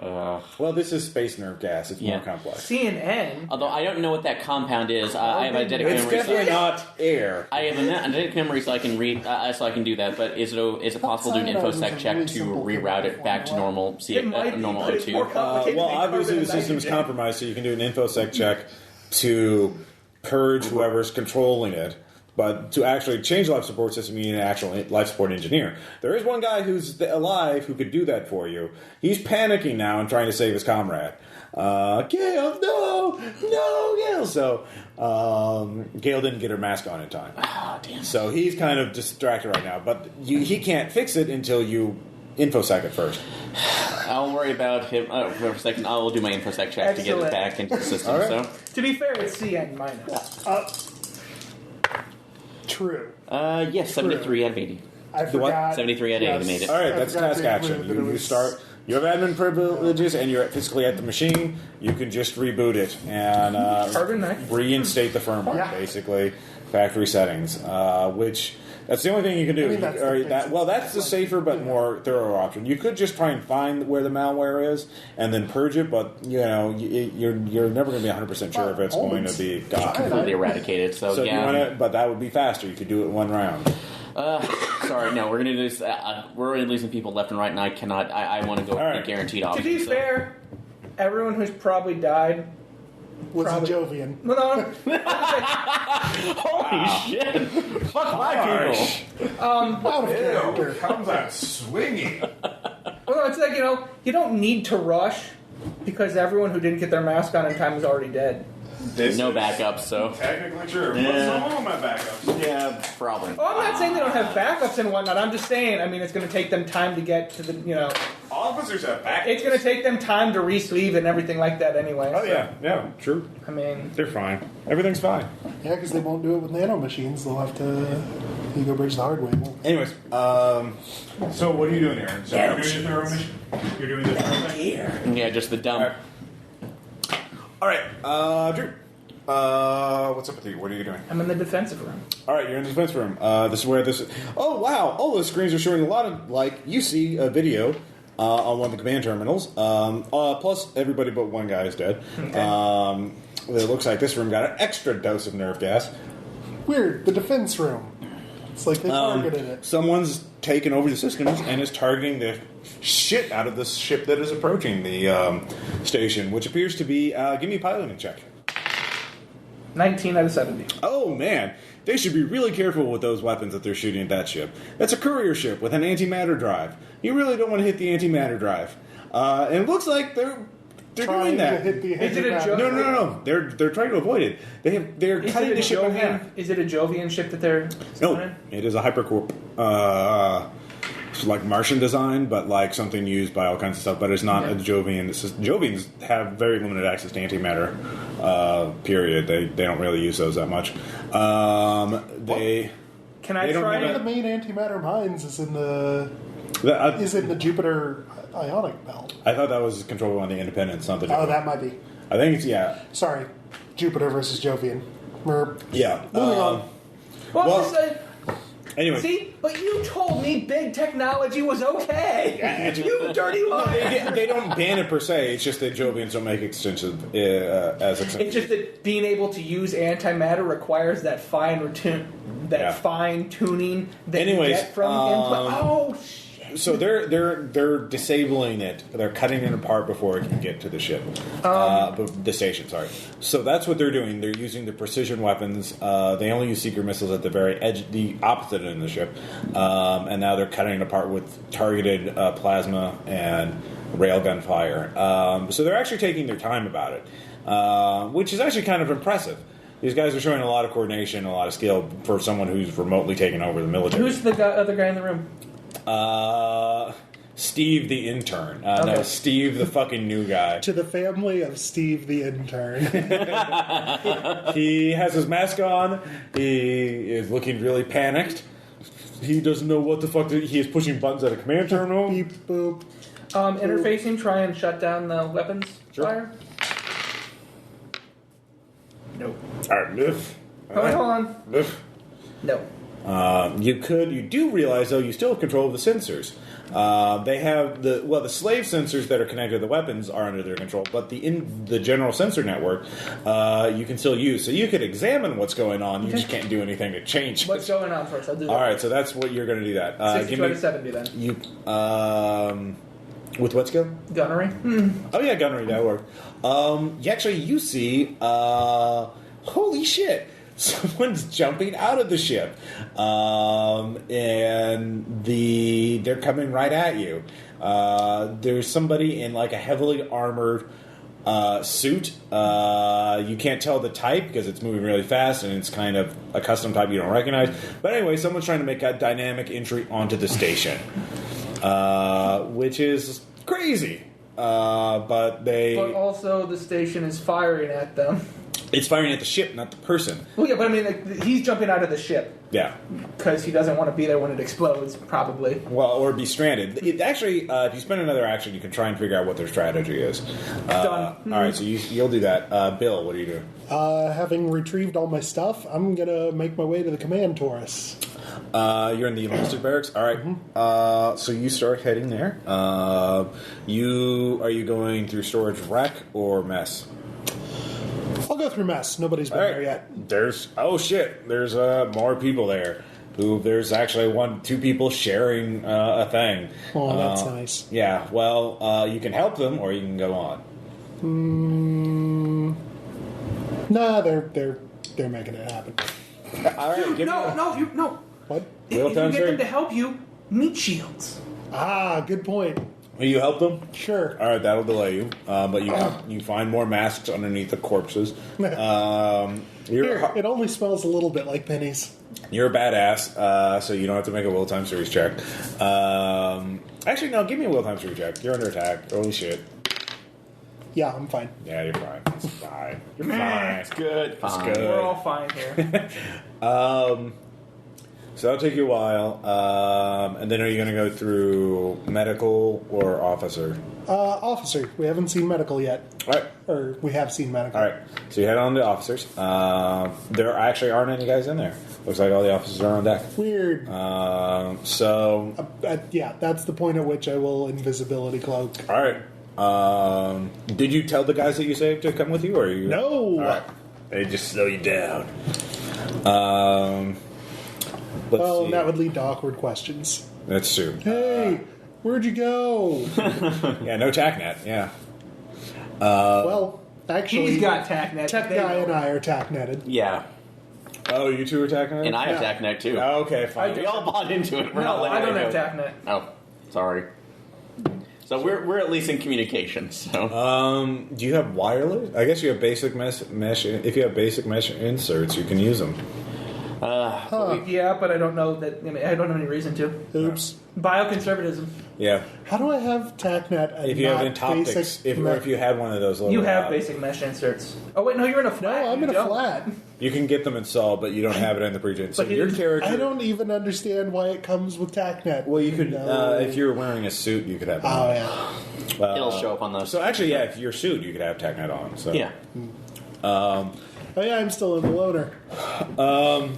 Speaker 1: Well, this is space nerve gas. It's more complex.
Speaker 3: C and N.
Speaker 2: Although I don't know what that compound is, I have a dedicated memory.
Speaker 1: It's definitely not air.
Speaker 2: I have a dedicated memory, so I can read, so I can do that. But is it possible to do an infosec check to reroute it back to normal normal O2?
Speaker 1: Well, obviously the system is compromised, so you can do an infosec check to purge whoever's controlling it. But to actually change the life support system, you need an actual life support engineer. There is one guy who's alive who could do that for you. He's panicking now and trying to save his comrade. Gail, no, Gail. So Gail didn't get her mask on in time.
Speaker 2: Ah, damn.
Speaker 1: So he's kind of distracted right now. But he can't fix it until you infosec it first.
Speaker 2: I'll worry about him for a second. I will do my infosec check to get it back into the system.
Speaker 1: Right.
Speaker 2: So
Speaker 3: To be fair, it's CN minus.
Speaker 4: True.
Speaker 2: Yes, 73 out of 80.
Speaker 4: I forgot.
Speaker 2: 73 out of 80 made it.
Speaker 1: All right, that's task action. You start. You have admin privileges, and you're physically at the machine. You can just reboot it and reinstate the firmware, basically factory settings. Which that's the only thing you can do. That's the safer but more thorough option. You could just try and find where the malware is and then purge it, but you're never going to be 100% sure if it's going to be gone.
Speaker 2: Completely eradicated. So
Speaker 1: if you want to, but that would be faster. You could do it in one round.
Speaker 2: Sorry, no, we're going to lose. We're losing people left and right, and I cannot. I want to go with the guaranteed option.
Speaker 3: To be fair, everyone who's probably died
Speaker 4: was a Jovian.
Speaker 3: No.
Speaker 2: Holy shit! Fuck my people.
Speaker 4: Out of character.
Speaker 5: Comes out swinging.
Speaker 3: Well, no, it's like you don't need to rush. Because everyone who didn't get their mask on in time is already dead.
Speaker 2: There's no backups, so...
Speaker 1: Technically true.
Speaker 2: Yeah.
Speaker 1: What's wrong with my backups?
Speaker 2: Yeah, probably.
Speaker 3: Oh, I'm not saying they don't have backups and whatnot. I'm just saying, I mean, it's going to take them time to get to the, you know...
Speaker 1: Officers have backups.
Speaker 3: It's going to take them time to re-sleeve and everything like that anyway.
Speaker 1: Oh, yeah, true.
Speaker 3: I mean...
Speaker 1: They're fine. Everything's fine.
Speaker 4: Yeah, because they won't do it with nano machines. They'll have to go bridge the hard way.
Speaker 1: Anyways, so what are you doing here? So you're doing the thorough mission? You're doing the thorough thing?
Speaker 2: Yeah, just the dump.
Speaker 1: All right, Drew. What's up with you? What are you doing?
Speaker 3: I'm in the defensive room.
Speaker 1: All right, you're in the defense room. This is where this is. Oh, wow. All the screens are showing a lot of, like, you see a video on one of the command terminals. Plus, everybody but one guy is dead. Okay. It looks like this room got an extra dose of nerve gas.
Speaker 4: Weird. The defense room. It's like they targeted it.
Speaker 1: Someone's taken over the systems and is targeting the shit out of this ship that is approaching the station, which appears to be... give me a piloting check.
Speaker 3: 19 out of 70.
Speaker 1: Oh, man. They should be really careful with those weapons that they're shooting at that ship. That's a courier ship with an antimatter drive. You really don't want to hit the antimatter drive. And it looks like they're doing that.
Speaker 4: To hit the
Speaker 3: Is it a joke?
Speaker 1: No. They're trying to avoid it. They're cutting the ship in half.
Speaker 3: Is it a Jovian ship that they're...
Speaker 1: No, it is a hypercorp. It's like Martian design, but like something used by all kinds of stuff. But it's not a Jovian. Jovians have very limited access to antimatter. Period. They don't really use those that much.
Speaker 3: Can I try?
Speaker 4: One of the main antimatter mines is in the Jupiter ionic belt.
Speaker 1: I thought that was controlled on the Independence, not the Jovian.
Speaker 4: Oh, that might be.
Speaker 1: I think it's
Speaker 4: Sorry, Jupiter versus Jovian.
Speaker 1: Yeah.
Speaker 4: Moving on.
Speaker 1: Anyway.
Speaker 3: See, but you told me big technology was okay. You dirty liar.
Speaker 1: They don't ban it per se. It's just that Jovians don't make extensive as extensive.
Speaker 3: It's just that being able to use antimatter requires that fine tuning that you get from input. Oh shit.
Speaker 1: So they're disabling it. They're cutting it apart before it can get to the ship, the station. Sorry. So that's what they're doing. They're using the precision weapons. They only use seeker missiles at the very edge, the opposite end of the ship, and now they're cutting it apart with targeted plasma and railgun fire. So they're actually taking their time about it, which is actually kind of impressive. These guys are showing a lot of coordination, a lot of skill for someone who's remotely taken over the military.
Speaker 3: Who's the other guy in the room?
Speaker 1: Steve the intern. No, Steve the fucking new guy.
Speaker 4: To the family of Steve the intern.
Speaker 1: He has his mask on. He is looking really panicked. He doesn't know what the fuck. He is pushing buttons at a command terminal.
Speaker 4: Beep, boop.
Speaker 3: Interfacing, try and shut down the weapons fire. Nope.
Speaker 1: Alright, miff.
Speaker 3: Hold on.
Speaker 1: Miff.
Speaker 3: No.
Speaker 1: You do realize, though, you still have control of the sensors. They have the slave sensors that are connected to the weapons are under their control, but the general sensor network you can still use. So you could examine what's going on. You just can't do anything to change
Speaker 3: what's going on first. I'll do that.
Speaker 1: All right, so that's what you're going to do. That
Speaker 3: 62 out of 70 then.
Speaker 1: You with what skill?
Speaker 3: Gunnery.
Speaker 1: Oh yeah, gunnery. That worked. You see. Holy shit. Someone's jumping out of the ship, and they're coming right at you. There's somebody in like a heavily armored suit. You can't tell the type because it's moving really fast, and it's kind of a custom type you don't recognize. But anyway, someone's trying to make a dynamic entry onto the station, which is crazy. But
Speaker 3: also the station is firing at them.
Speaker 1: It's firing at the ship, not the person.
Speaker 3: Well, yeah, but I mean, he's jumping out of the ship.
Speaker 1: Yeah.
Speaker 3: Because he doesn't want to be there when it explodes, probably.
Speaker 1: Well, or be stranded. Actually, if you spend another action, you can try and figure out what their strategy is.
Speaker 3: Done.
Speaker 1: All right, so you'll do that. Bill, what are you doing?
Speaker 4: Having retrieved all my stuff, I'm going to make my way to the command Taurus.
Speaker 1: You're in the enlisted barracks? All right. So you start heading there. Are you going through storage rack or mess?
Speaker 4: I'll go through mess. Nobody's been there yet.
Speaker 1: There's more people there. There's actually 2 people sharing a thing.
Speaker 4: Oh, that's nice.
Speaker 1: Yeah. Well, you can help them, or you can go on.
Speaker 4: Nah, they're making it happen.
Speaker 1: All right.
Speaker 3: No.
Speaker 4: What?
Speaker 3: If you get them to help you, meat shields.
Speaker 4: Ah, good point.
Speaker 1: Will you help them?
Speaker 4: Sure.
Speaker 1: All right, that'll delay you. But you find more masks underneath the corpses.
Speaker 4: Here, it only smells a little bit like pennies.
Speaker 1: You're a badass, so you don't have to make a will time series check. Actually, no, give me a will time series check. You're under attack. Holy shit.
Speaker 4: Yeah, I'm fine.
Speaker 1: Yeah, you're fine. It's fine. You're fine.
Speaker 2: It's good.
Speaker 1: It's
Speaker 2: Fine.
Speaker 1: good.
Speaker 3: We're all fine here.
Speaker 1: So that'll take you a while. And then are you going to go through medical or officer?
Speaker 4: Officer. We haven't seen medical yet.
Speaker 1: All right.
Speaker 4: Or we have seen medical.
Speaker 1: All right. So you head on to officers. There actually aren't any guys in there. Looks like all the officers are on deck.
Speaker 4: Weird. Yeah, that's the point at which I will invisibility cloak.
Speaker 1: All right. Did you tell the guys that you saved to come with you, or you?
Speaker 4: No.
Speaker 1: All right. They just slow you down.
Speaker 4: Well, that would lead to awkward questions.
Speaker 1: That's true.
Speaker 4: Hey, where'd you go?
Speaker 1: Yeah, no TACnet. Yeah.
Speaker 4: Well, actually,
Speaker 3: He's got TACnet.
Speaker 4: Tech
Speaker 3: They
Speaker 4: guy
Speaker 3: don't.
Speaker 4: and I are TACnetted.
Speaker 2: Yeah.
Speaker 1: Oh, you two are TACnet?
Speaker 2: And I have
Speaker 4: Yeah.
Speaker 2: TACnet too.
Speaker 1: Oh, okay, fine.
Speaker 2: We all bought into it. We're not
Speaker 3: No,
Speaker 2: letting
Speaker 3: I don't
Speaker 2: it
Speaker 3: have
Speaker 2: go.
Speaker 3: TACnet.
Speaker 2: Oh, sorry. So we're at least in communication. So
Speaker 1: Do you have wireless? I guess you have basic mesh. If you have basic mesh inserts, you can use them.
Speaker 3: Yeah, but I don't know that. I mean, I don't have any reason to.
Speaker 4: Oops.
Speaker 3: Bioconservatism.
Speaker 1: Yeah.
Speaker 4: How do I have TACnet and
Speaker 1: If you
Speaker 4: not
Speaker 1: have an optics,
Speaker 4: basic
Speaker 1: if you had one of those little,
Speaker 3: You have basic mesh inserts. Oh wait, no, you're in a
Speaker 4: No,
Speaker 3: flat.
Speaker 4: I'm in
Speaker 3: You
Speaker 4: a
Speaker 3: don't.
Speaker 4: flat.
Speaker 1: you can get them installed, but you don't have it in the pre-gen. So
Speaker 3: But you
Speaker 1: your
Speaker 3: didn't-
Speaker 1: character.
Speaker 4: I don't even understand why it comes with TACnet.
Speaker 1: Well, you could
Speaker 4: No.
Speaker 1: if you're wearing a suit, you could have.
Speaker 4: Oh,
Speaker 1: One.
Speaker 4: yeah.
Speaker 2: it'll show up on those.
Speaker 1: So actually, yeah, if you're suit, you could have TACnet on. So
Speaker 2: Yeah.
Speaker 4: Oh, yeah, I'm still in the loaner.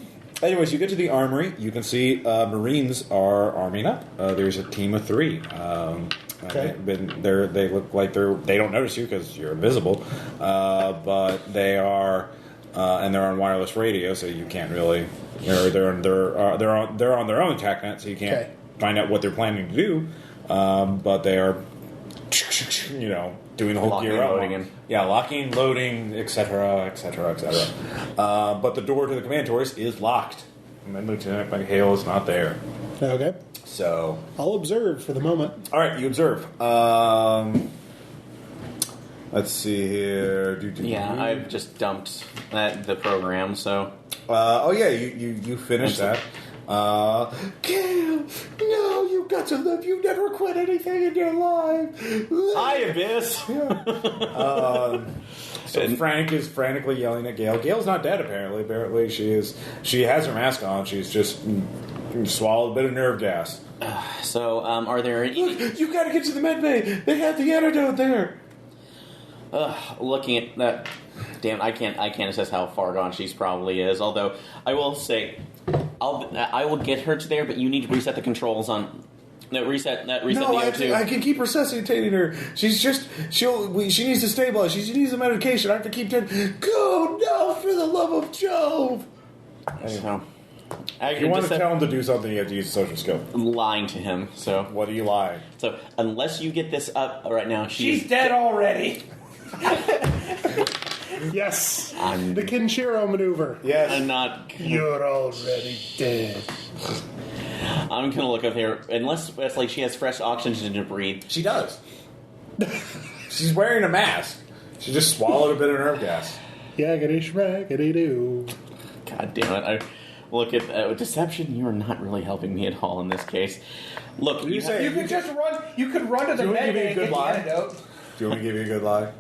Speaker 1: Anyways, you get to the armory. You can see Marines are arming up. There's a team of 3.
Speaker 4: Okay.
Speaker 1: They look like they don't notice you because you're invisible, but they are, and they're on wireless radio, so you can't really. They're on their own TACnet, so you can't
Speaker 4: Okay.
Speaker 1: find out what they're planning to do. But they are, doing the whole
Speaker 2: Locking
Speaker 1: gear
Speaker 2: and
Speaker 1: up.
Speaker 2: loading in.
Speaker 1: Yeah, locking, loading, etc., etc., etc. But the door to the command turret is locked. And Lieutenant McHale is not there.
Speaker 4: Okay.
Speaker 1: So,
Speaker 4: I'll observe for the moment.
Speaker 1: all right, you observe. Let's see here.
Speaker 2: Yeah, I've just dumped the program. So
Speaker 1: Oh yeah, you finished that. Gail, no, you got to live. You never quit anything in your life.
Speaker 2: hi, Abyss.
Speaker 1: So Frank is frantically yelling at Gail. Gail's not dead, apparently. Apparently, she is. She has her mask on. She's just swallowed a bit of nerve gas.
Speaker 2: So are there any?
Speaker 1: You got to get to the med bay. They have the antidote there.
Speaker 2: Looking at that, damn, I can't assess how far gone she's probably is. Although I will say, I will get her to there, but you need to reset the controls on. Reset
Speaker 1: No,
Speaker 2: the O2.
Speaker 1: I can keep resuscitating her. She's just she needs to stabilize. She needs the medication. I have to keep telling. Go no, for the love of Jove.
Speaker 2: So,
Speaker 1: If you want to tell him to do something, you have to use a social skill.
Speaker 2: I'm lying to him. So
Speaker 1: What do you lie?
Speaker 2: So unless you get this up right now,
Speaker 3: She's dead already.
Speaker 4: Yes.
Speaker 2: I'm-
Speaker 4: The Kinshiro maneuver.
Speaker 1: Yes.
Speaker 2: I'm not.
Speaker 4: You're already dead.
Speaker 2: I'm gonna look up here. Unless it's like she has fresh oxygen to breathe.
Speaker 1: She does. She's wearing a mask. She just swallowed a bit of nerve gas.
Speaker 4: Yaggity shraggity doo.
Speaker 2: God damn it! I look at deception. You are not really helping me at all in this case. Look,
Speaker 1: You say-
Speaker 3: You could just run. You could run to the
Speaker 1: Do you want to
Speaker 3: med
Speaker 1: give me
Speaker 3: bay
Speaker 1: a
Speaker 3: and
Speaker 1: good
Speaker 3: get the
Speaker 1: lie?
Speaker 3: antidote.
Speaker 1: Do you want me to give you a good lie?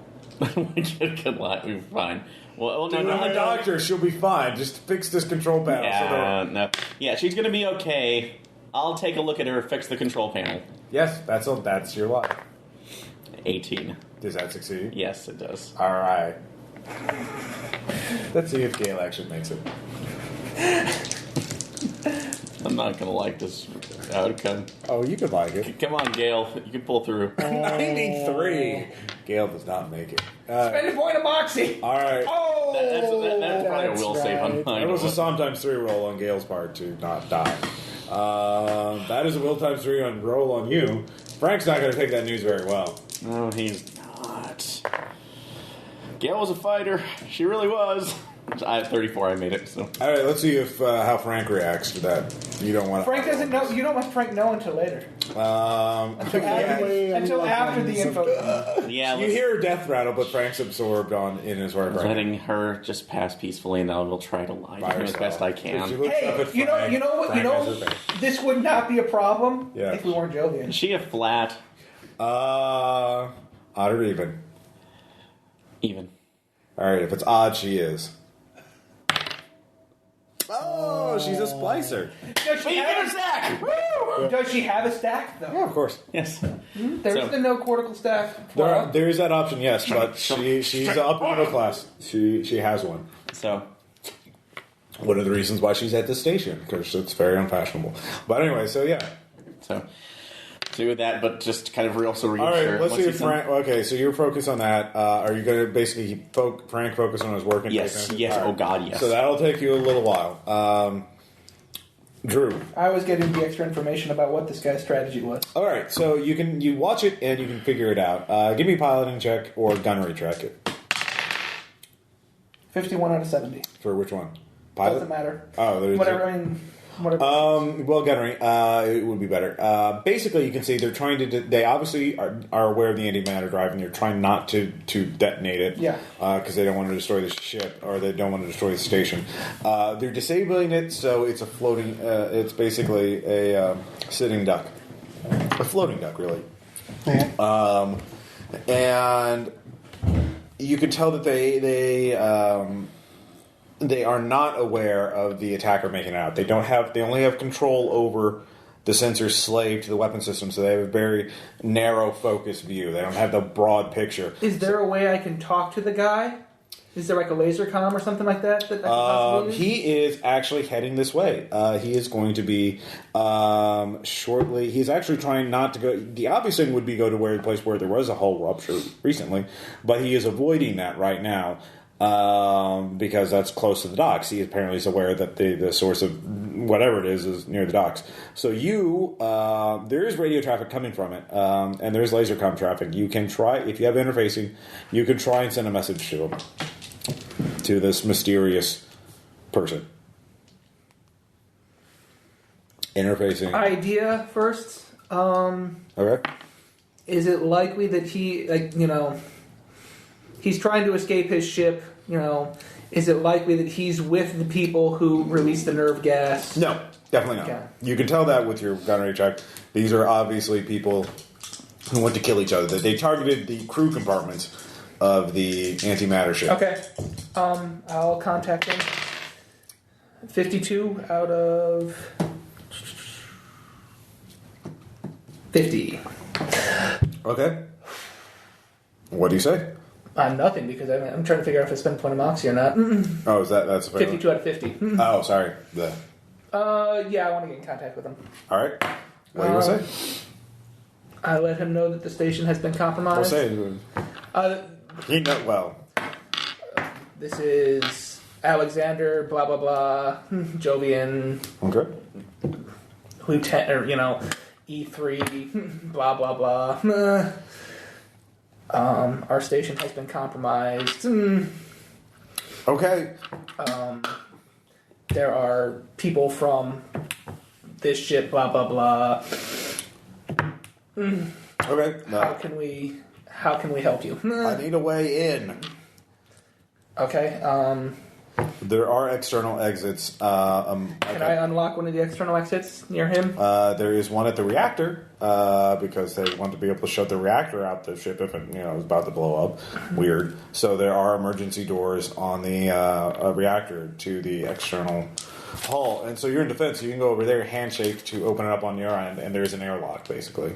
Speaker 2: good lie. We're fine. Well, no,
Speaker 1: I'm
Speaker 2: no,
Speaker 1: a doctor. She'll be fine. Just fix this control panel.
Speaker 2: Yeah, no. Yeah, she's gonna be okay. I'll take a look at her. Fix the control panel.
Speaker 1: Yes, that's your lie.
Speaker 2: 18.
Speaker 1: Does that succeed?
Speaker 2: Yes, it does.
Speaker 1: All right. Let's see if Gail actually makes it.
Speaker 2: I'm not gonna like this outcome.
Speaker 1: Oh, you could like it.
Speaker 2: Come on, Gail. You can pull through.
Speaker 1: 93. Gail does not make it.
Speaker 3: Spend a point of moxie.
Speaker 1: All right.
Speaker 3: Oh,
Speaker 2: That's probably a
Speaker 4: that's
Speaker 2: will save on
Speaker 4: right.
Speaker 2: mine.
Speaker 1: That was a sometimes 3 roll on Gail's part to not die. That is a will times 3 on roll on you. Frank's not going to take that news very well.
Speaker 2: No, he's not. Gail was a fighter. She really was. I have 34. I made it. So.
Speaker 1: All right, let's see if how Frank reacts to that. You don't want
Speaker 3: Frank doesn't know. You don't let Frank know until later. Until after the info.
Speaker 2: Yeah,
Speaker 1: you hear her death rattle, but Frank's absorbed in his work.
Speaker 2: Letting her just pass peacefully, and then I will try to lie to him as best I can.
Speaker 3: Hey, you know what? This would not be a problem if we weren't Jovian.
Speaker 2: Is she a flat?
Speaker 1: Odd or even?
Speaker 2: Even.
Speaker 1: All right, if it's odd, she is. Oh, she's a splicer.
Speaker 3: Does she have a stack? Woo! Does she have a stack, though?
Speaker 1: Yeah, of course.
Speaker 2: Yes.
Speaker 3: There's the no cortical stack.
Speaker 1: There is that option, yes, but she's up in middle class. She has one.
Speaker 2: So.
Speaker 1: One of the reasons why she's at this station, because it's very unfashionable. But anyway, so yeah.
Speaker 2: So. Do that, but just kind of also reassure.
Speaker 1: All right, let's see if Frank. Okay, so you're focused on that. Are you going to basically keep Frank focused on his work? And
Speaker 2: yes.
Speaker 1: Right.
Speaker 2: Oh God, yes.
Speaker 1: So that'll take you a little while. Drew.
Speaker 3: I was getting the extra information about what this guy's strategy was.
Speaker 1: All right, so you watch it and you can figure it out. Give me a piloting check or gunnery check.
Speaker 3: 51 out of 70.
Speaker 1: For which one? Pilot?
Speaker 3: Doesn't matter.
Speaker 1: Oh, there's
Speaker 3: whatever. I mean. Whatever.
Speaker 1: Well, gunnery, it would be better. Basically, you can see they're trying to. They obviously are aware of the antimatter drive, and they're trying not to detonate it.
Speaker 3: Yeah.
Speaker 1: Because they don't want to destroy the ship, or they don't want to destroy the station. They're disabling it, so it's a floating. It's basically a sitting duck, a floating duck, really.
Speaker 4: Yeah.
Speaker 1: And you can tell that they are not aware of the attacker making it out. They only have control over the sensors slave to the weapon system, so they have a very narrow focused view. They don't have the broad picture.
Speaker 3: Is there a way I can talk to the guy? Is there like a laser comm or something like that I can possibly use?
Speaker 1: He is actually heading this way. He is going to be shortly. He's actually trying not to go. The obvious thing would be go to the place where there was a hull rupture recently, but he is avoiding that right now. Because that's close to the docks. He apparently is aware that the source of whatever it is near the docks. So there is radio traffic coming from it, and there's laser comm traffic. You can try, if you have interfacing, you can try and send a message to him, to this mysterious person. Interfacing.
Speaker 3: Idea first.
Speaker 1: Okay.
Speaker 3: Is it likely that he's trying to escape his ship, is it likely that he's with the people who released the nerve gas?
Speaker 1: No, definitely not.
Speaker 3: Okay.
Speaker 1: You can tell that with your gunnery check. These are obviously people who want to kill each other. They targeted the crew compartments of the antimatter ship.
Speaker 3: Okay. I'll contact him. 52 out of 50.
Speaker 1: Okay. What do you say?
Speaker 3: Nothing, because I'm trying to figure out if I spend a point of moxie or not.
Speaker 1: Oh, that's a
Speaker 3: 52 out of 50.
Speaker 1: Oh, sorry.
Speaker 3: Yeah, I want to get in contact with him.
Speaker 1: All right. What do you want to say?
Speaker 3: I let him know that the station has been compromised.
Speaker 1: We'll say. He knows well.
Speaker 3: This is Alexander, blah, blah, blah, Jovian.
Speaker 1: Okay.
Speaker 3: Lieutenant, or, E3, blah, blah, blah. Our station has been compromised.
Speaker 1: Okay.
Speaker 3: There are people from this ship, blah, blah, blah.
Speaker 1: Okay. No.
Speaker 3: How can we help you?
Speaker 1: I need a way in.
Speaker 3: Okay.
Speaker 1: There are external exits.
Speaker 3: Can I unlock one of the external exits near him?
Speaker 1: There is one at the reactor because they want to be able to shut the reactor out the ship if it is about to blow up. Weird. So there are emergency doors on the reactor to the external hull, and so you're in defense. So you can go over there, handshake to open it up on your end, and there's an airlock basically.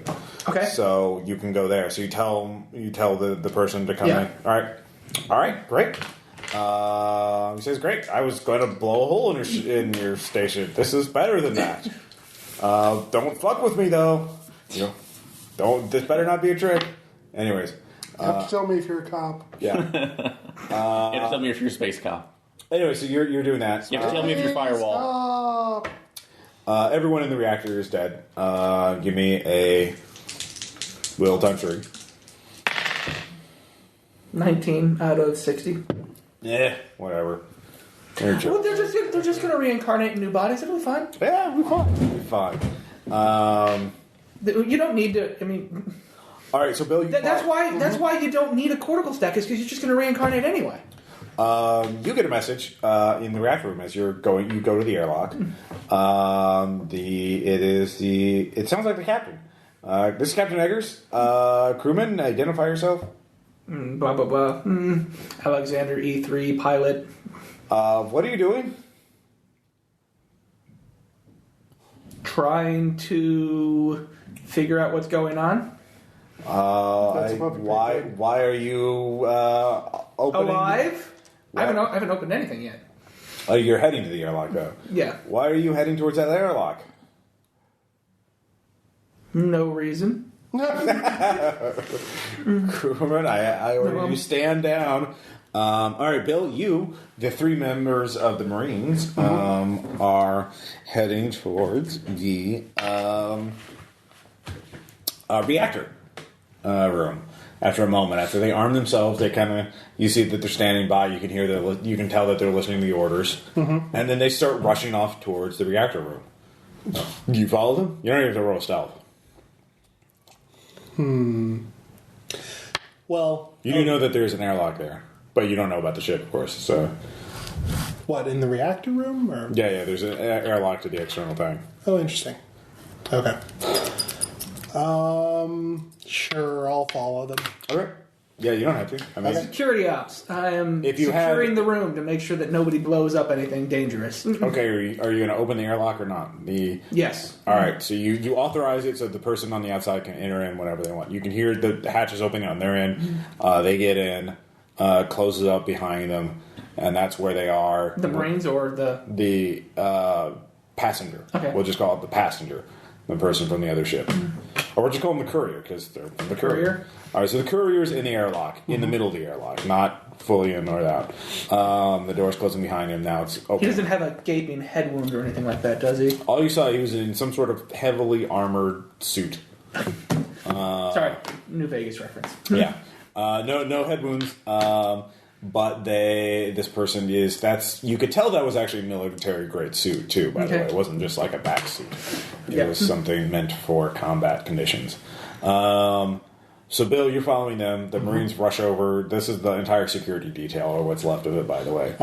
Speaker 3: Okay.
Speaker 1: So you can go there. So you tell the person to come in. All right, great. He says, "Great! I was going to blow a hole in your station. This is better than that. Don't fuck with me, though. Don't. This better not be a trick." Anyways,
Speaker 4: you have to tell me if you're a cop.
Speaker 1: Yeah.
Speaker 2: You have to tell me if you're a space cop.
Speaker 1: Anyway, so you're doing that.
Speaker 2: You have to tell me if you're Firewall.
Speaker 1: Everyone in the reactor is dead. Give me a will times 3.
Speaker 3: 19 out of 60.
Speaker 1: Yeah, whatever.
Speaker 3: Well, they're just going to reincarnate in new bodies. It'll be fine.
Speaker 1: Yeah, we'll be fine.
Speaker 3: You don't need to. I mean,
Speaker 1: all right. So Bill,
Speaker 3: that's why you don't need a cortical stack. Is because you're just going to reincarnate anyway.
Speaker 1: You get a message in the reactor room as you go to the airlock. It sounds like the captain. This is Captain Eggers. Crewman, identify yourself.
Speaker 3: Blah blah blah. Alexander E3 pilot.
Speaker 1: What are you doing?
Speaker 3: Trying to figure out what's going on.
Speaker 1: Why are you opening?
Speaker 3: Alive? I haven't opened anything yet.
Speaker 1: Oh, you're heading to the airlock, though.
Speaker 3: Yeah.
Speaker 1: Why are you heading towards that airlock?
Speaker 3: No reason.
Speaker 1: Crewman, I order you stand down. All right, Bill, you, the 3 members of the Marines, are heading towards the reactor room. After a moment, after they arm themselves, they you see that they're standing by. You can tell that they're listening to the orders, and then they start rushing off towards the reactor room. You follow them? You don't even have to roll stealth.
Speaker 4: Well,
Speaker 1: you do know that there's an airlock there, but you don't know about the ship, of course. So,
Speaker 4: what, in the reactor room? Or?
Speaker 1: Yeah. There's an airlock to the external thing.
Speaker 4: Oh, interesting. Okay. Sure, I'll follow them.
Speaker 1: Okay. Yeah, you don't have to. I mean,
Speaker 3: security ops. I am securing the room to make sure that nobody blows up anything dangerous.
Speaker 1: Okay, are you going to open the airlock or not?
Speaker 3: Yes.
Speaker 1: All right, so you authorize it so the person on the outside can enter in whenever they want. You can hear the hatches opening on their end. They get in, closes up behind them, and that's where they are.
Speaker 3: The Marines or
Speaker 1: the passenger. Okay. We'll just call it the passenger, the person from the other ship. Or we'll just call them the courier, because they're the courier. All right, so the courier's in the airlock, in the middle of the airlock, not fully in or out. The door's closing behind him, now it's open.
Speaker 3: He doesn't have a gaping head wound or anything like that, does he?
Speaker 1: All you saw, he was in some sort of heavily armored suit.
Speaker 3: Sorry, New Vegas reference.
Speaker 1: Yeah. No head wounds. But this person you could tell that was actually a military grade suit too, by the way. It wasn't just like a back suit. It was something meant for combat conditions. So Bill, you're following them. The Marines rush over. This is the entire security detail, or what's left of it, by the way.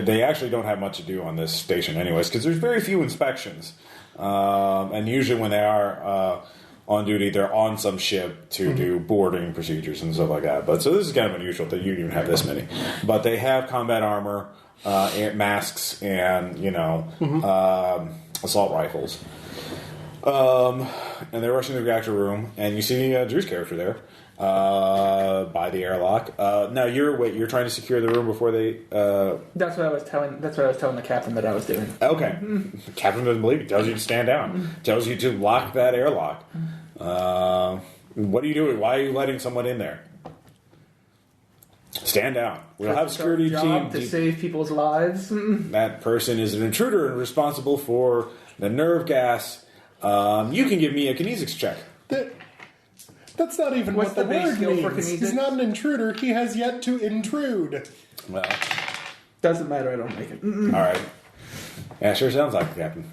Speaker 1: They actually don't have much to do on this station anyways, because there's very few inspections. And usually when they are on duty, they're on some ship to do boarding procedures and stuff like that. But so this is kind of unusual that you even have this many. But they have combat armor, masks, and assault rifles. And they're rushing the reactor room, and you see Drew's character there by the airlock. Now you're trying to secure the room before they.
Speaker 3: That's what I was telling the captain that I was doing.
Speaker 1: Okay, the captain doesn't believe you. Tells you to stand down. Tells you to lock that airlock. What are you doing? Why are you letting someone in there? Stand down. We'll have a security team
Speaker 3: to save people's lives.
Speaker 1: That person is an intruder and responsible for the nerve gas. You can give me a kinesics check.
Speaker 4: That's not even what the word means. He's not an intruder. He has yet to intrude.
Speaker 1: Well,
Speaker 3: doesn't matter. I don't make it.
Speaker 1: All right. Yeah, sure sounds like the captain.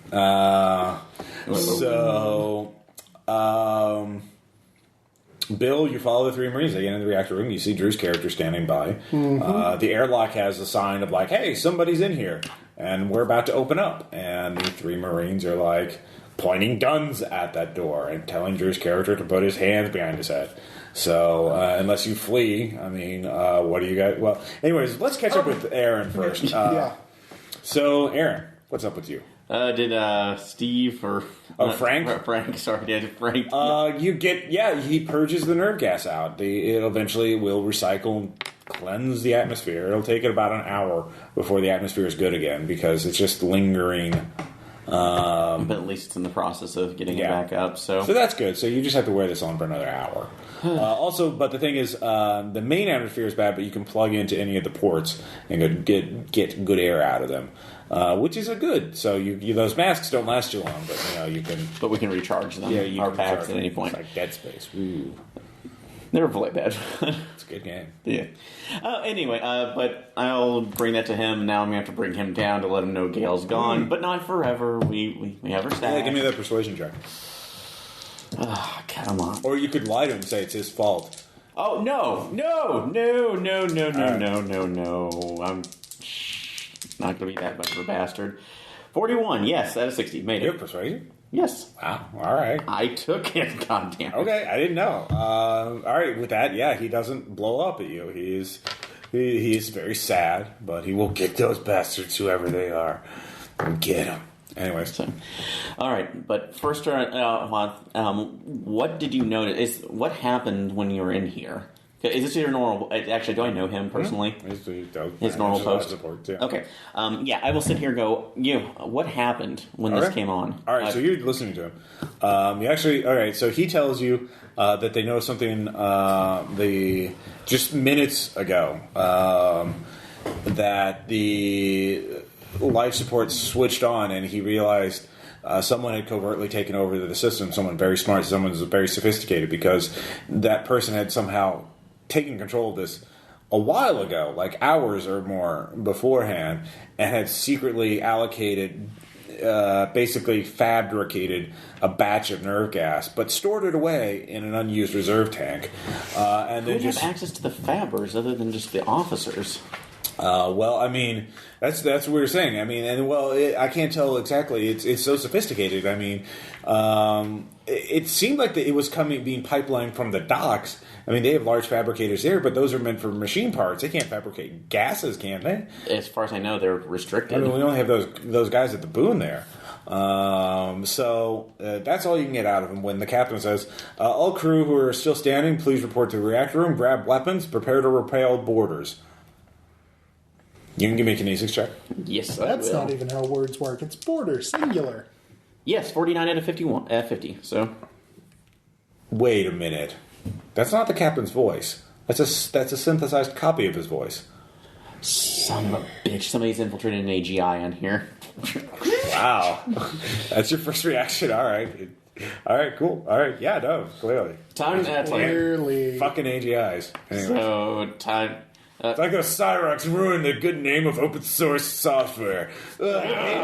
Speaker 1: Bill, you follow the 3 Marines. They get in the reactor room. You see Drew's character standing by. The airlock has a sign of like, "Hey, somebody's in here," and we're about to open up. And the 3 Marines are like pointing guns at that door and telling Drew's character to put his hands behind his head. So, unless you flee, I mean, what do you guys... Well, anyways, let's catch up with Aaron first. So, Aaron, what's up with you?
Speaker 2: Did Steve or...
Speaker 1: Frank?
Speaker 2: Frank, sorry, Frank.
Speaker 1: He purges the nerve gas out. It eventually will recycle and cleanse the atmosphere. It'll take it about an hour before the atmosphere is good again, because it's just lingering...
Speaker 2: but at least it's in the process of getting it back up. So
Speaker 1: that's good. So you just have to wear this on for another hour. But the thing is, the main atmosphere is bad, but you can plug into any of the ports and get good air out of them, which is a good. So those masks don't last too long, but you can.
Speaker 2: But we can recharge them.
Speaker 1: Yeah, you
Speaker 2: our
Speaker 1: can
Speaker 2: packs at any point.
Speaker 1: It's like Dead Space. Ooh.
Speaker 2: Never played that.
Speaker 1: It's a good game.
Speaker 2: Yeah. Anyway, but I'll bring that to him. Now I'm going to have to bring him down to let him know Gale's gone. But not forever. We have her stack.
Speaker 1: Yeah, give me that persuasion check.
Speaker 2: Come on.
Speaker 1: Or you could lie to him and say it's his fault.
Speaker 2: Oh, no. I'm not going to be that much of a bastard. 41, yes, that is 60. Made
Speaker 1: You
Speaker 2: it.
Speaker 1: have persuasion?
Speaker 2: Yes.
Speaker 1: Wow, all right.
Speaker 2: I took it, goddamn.
Speaker 1: Okay, I didn't know. All right, with that, yeah, he doesn't blow up at you. He is very sad, but he will get those bastards, whoever they are, and get them. Anyways.
Speaker 2: So, all right, but first, what did you notice? What happened when you were in here? Is this your normal... Actually, do I know him personally? His normal post?
Speaker 1: Support, yeah.
Speaker 2: Okay. I will sit here and go, what happened when this came on?
Speaker 1: All right, so you're listening to him. You actually... All right, so he tells you that they know something just minutes ago that the life support switched on, and he realized... someone had covertly taken over the system, someone very smart, someone very sophisticated, because that person had somehow taken control of this a while ago, like hours or more beforehand, and had secretly allocated, basically fabricated a batch of nerve gas, but stored it away in an unused reserve tank. And
Speaker 2: Who
Speaker 1: then
Speaker 2: would have access to the fabbers other than just the officers?
Speaker 1: Well, I mean, that's what we were saying. I mean, I can't tell exactly. It's so sophisticated. I mean, it seemed like it was being pipelined from the docks. I mean, they have large fabricators there, but those are meant for machine parts. They can't fabricate gases, can they?
Speaker 2: As far as I know, they're restricted.
Speaker 1: I mean, we only have those guys at the Boone there. So that's all you can get out of him when the captain says, all crew who are still standing, please report to the reactor room, grab weapons, prepare to repel boarders. You can give me a kinesics check.
Speaker 2: Yes,
Speaker 4: That's not even how words work. It's border, singular.
Speaker 2: Yes, 49 out of 50, so...
Speaker 1: Wait a minute. That's not the captain's voice. That's a synthesized copy of his voice.
Speaker 2: Son of a bitch. Somebody's infiltrated an AGI on here.
Speaker 1: Wow. That's your first reaction. All right. All right, cool. All right. Yeah, no, clearly.
Speaker 4: Clearly.
Speaker 1: Fucking AGIs. Anyway.
Speaker 2: So, time...
Speaker 1: It's like those Cyrox ruined the good name of open source software. Ugh, I hate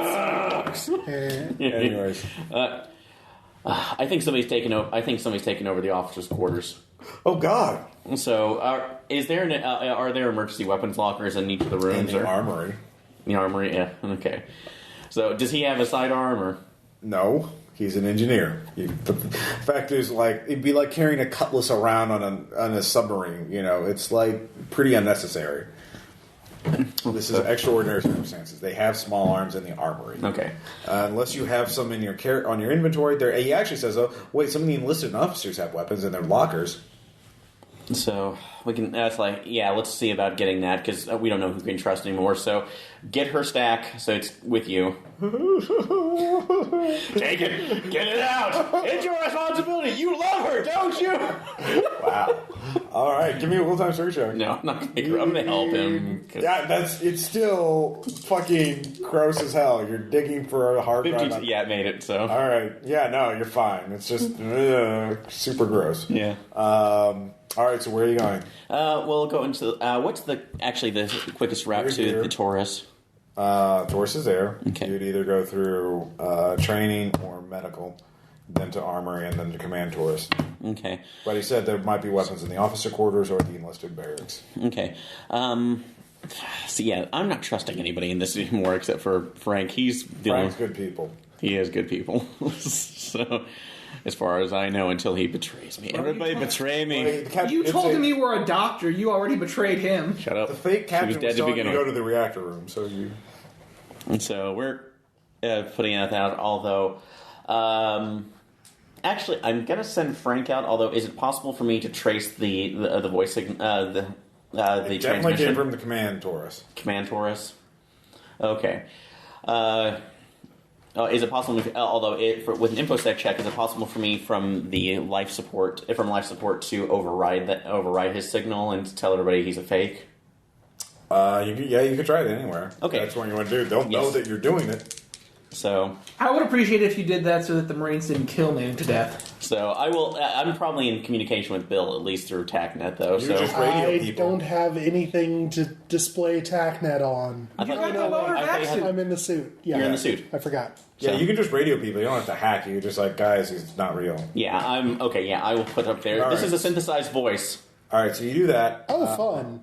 Speaker 1: Cyrox. Anyways.
Speaker 2: I think somebody's taken over the officers' quarters.
Speaker 1: Oh God!
Speaker 2: So, are there emergency weapons lockers in each of the rooms?
Speaker 1: In the armory.
Speaker 2: The armory, yeah. Okay. So, does he have a sidearm or?
Speaker 1: No, he's an engineer. The fact is, it'd be like carrying a cutlass around on a submarine. You know, it's pretty unnecessary. This is extraordinary circumstances. They have small arms in the armory.
Speaker 2: Okay.
Speaker 1: Unless you have some on your inventory. He actually says, "Oh, wait, some of the enlisted officers have weapons in their lockers."
Speaker 2: So we can. That's let's see about getting that because we don't know who we can trust anymore. So get her stack so it's with you. Take it, get it out. It's your responsibility. You love her, don't you?
Speaker 1: Wow. All right, give me a full-time search check.
Speaker 2: No, I'm not gonna make her. I'm gonna help him.
Speaker 1: Yeah, it's still fucking gross as hell. You're digging for a hard drive.
Speaker 2: Yeah, it made it. So
Speaker 1: all right, yeah, no, you're fine. It's just super gross.
Speaker 2: Yeah.
Speaker 1: All right, so where are you going?
Speaker 2: We'll go into what's the quickest route to the Taurus?
Speaker 1: Taurus is there.
Speaker 2: Okay.
Speaker 1: You'd either go through training or medical, then to armory, and then to command Taurus.
Speaker 2: Okay.
Speaker 1: But he said there might be weapons in the officer quarters or the enlisted barracks.
Speaker 2: Okay. So yeah, I'm not trusting anybody in this anymore except for Frank.
Speaker 1: Frank's good people.
Speaker 2: He is good people. So, as far as I know, until he betrays me. Everybody betray me.
Speaker 3: You told him you were a doctor. You already betrayed him.
Speaker 2: Shut up.
Speaker 1: The fake captain
Speaker 2: was dead to begin with.
Speaker 1: go to the reactor room, so you...
Speaker 2: And so we're putting that out, although... actually, I'm going to send Frank out, although is it possible for me to trace the voice signal... the
Speaker 1: definitely came from the command Taurus.
Speaker 2: Command Taurus? Okay. Is it possible? With an infosec check, is it possible for me from life support to override his signal and to tell everybody he's a fake?
Speaker 1: You could try it anywhere.
Speaker 2: Okay,
Speaker 1: that's what you want to do. They'll know that you're doing it.
Speaker 2: So
Speaker 3: I would appreciate it if you did that so that the Marines didn't kill me to death.
Speaker 2: So I will. I'm probably in communication with Bill, at least through TACnet, though.
Speaker 1: You
Speaker 2: So
Speaker 1: just radio
Speaker 4: I
Speaker 1: people.
Speaker 4: don't have anything to display TACnet on.
Speaker 2: I thought
Speaker 3: got the lower vaccine.
Speaker 4: I'm in the suit. Yeah,
Speaker 2: You're in the suit.
Speaker 4: I forgot.
Speaker 1: Yeah,
Speaker 2: So-
Speaker 1: you can just radio people. You don't have to hack. You just like, guys, it's not real.
Speaker 2: Yeah, I'm okay. Yeah, I will put up there.
Speaker 1: All
Speaker 2: This
Speaker 1: right.
Speaker 2: is a synthesized voice.
Speaker 1: All right, so you do that.
Speaker 4: Oh, fun.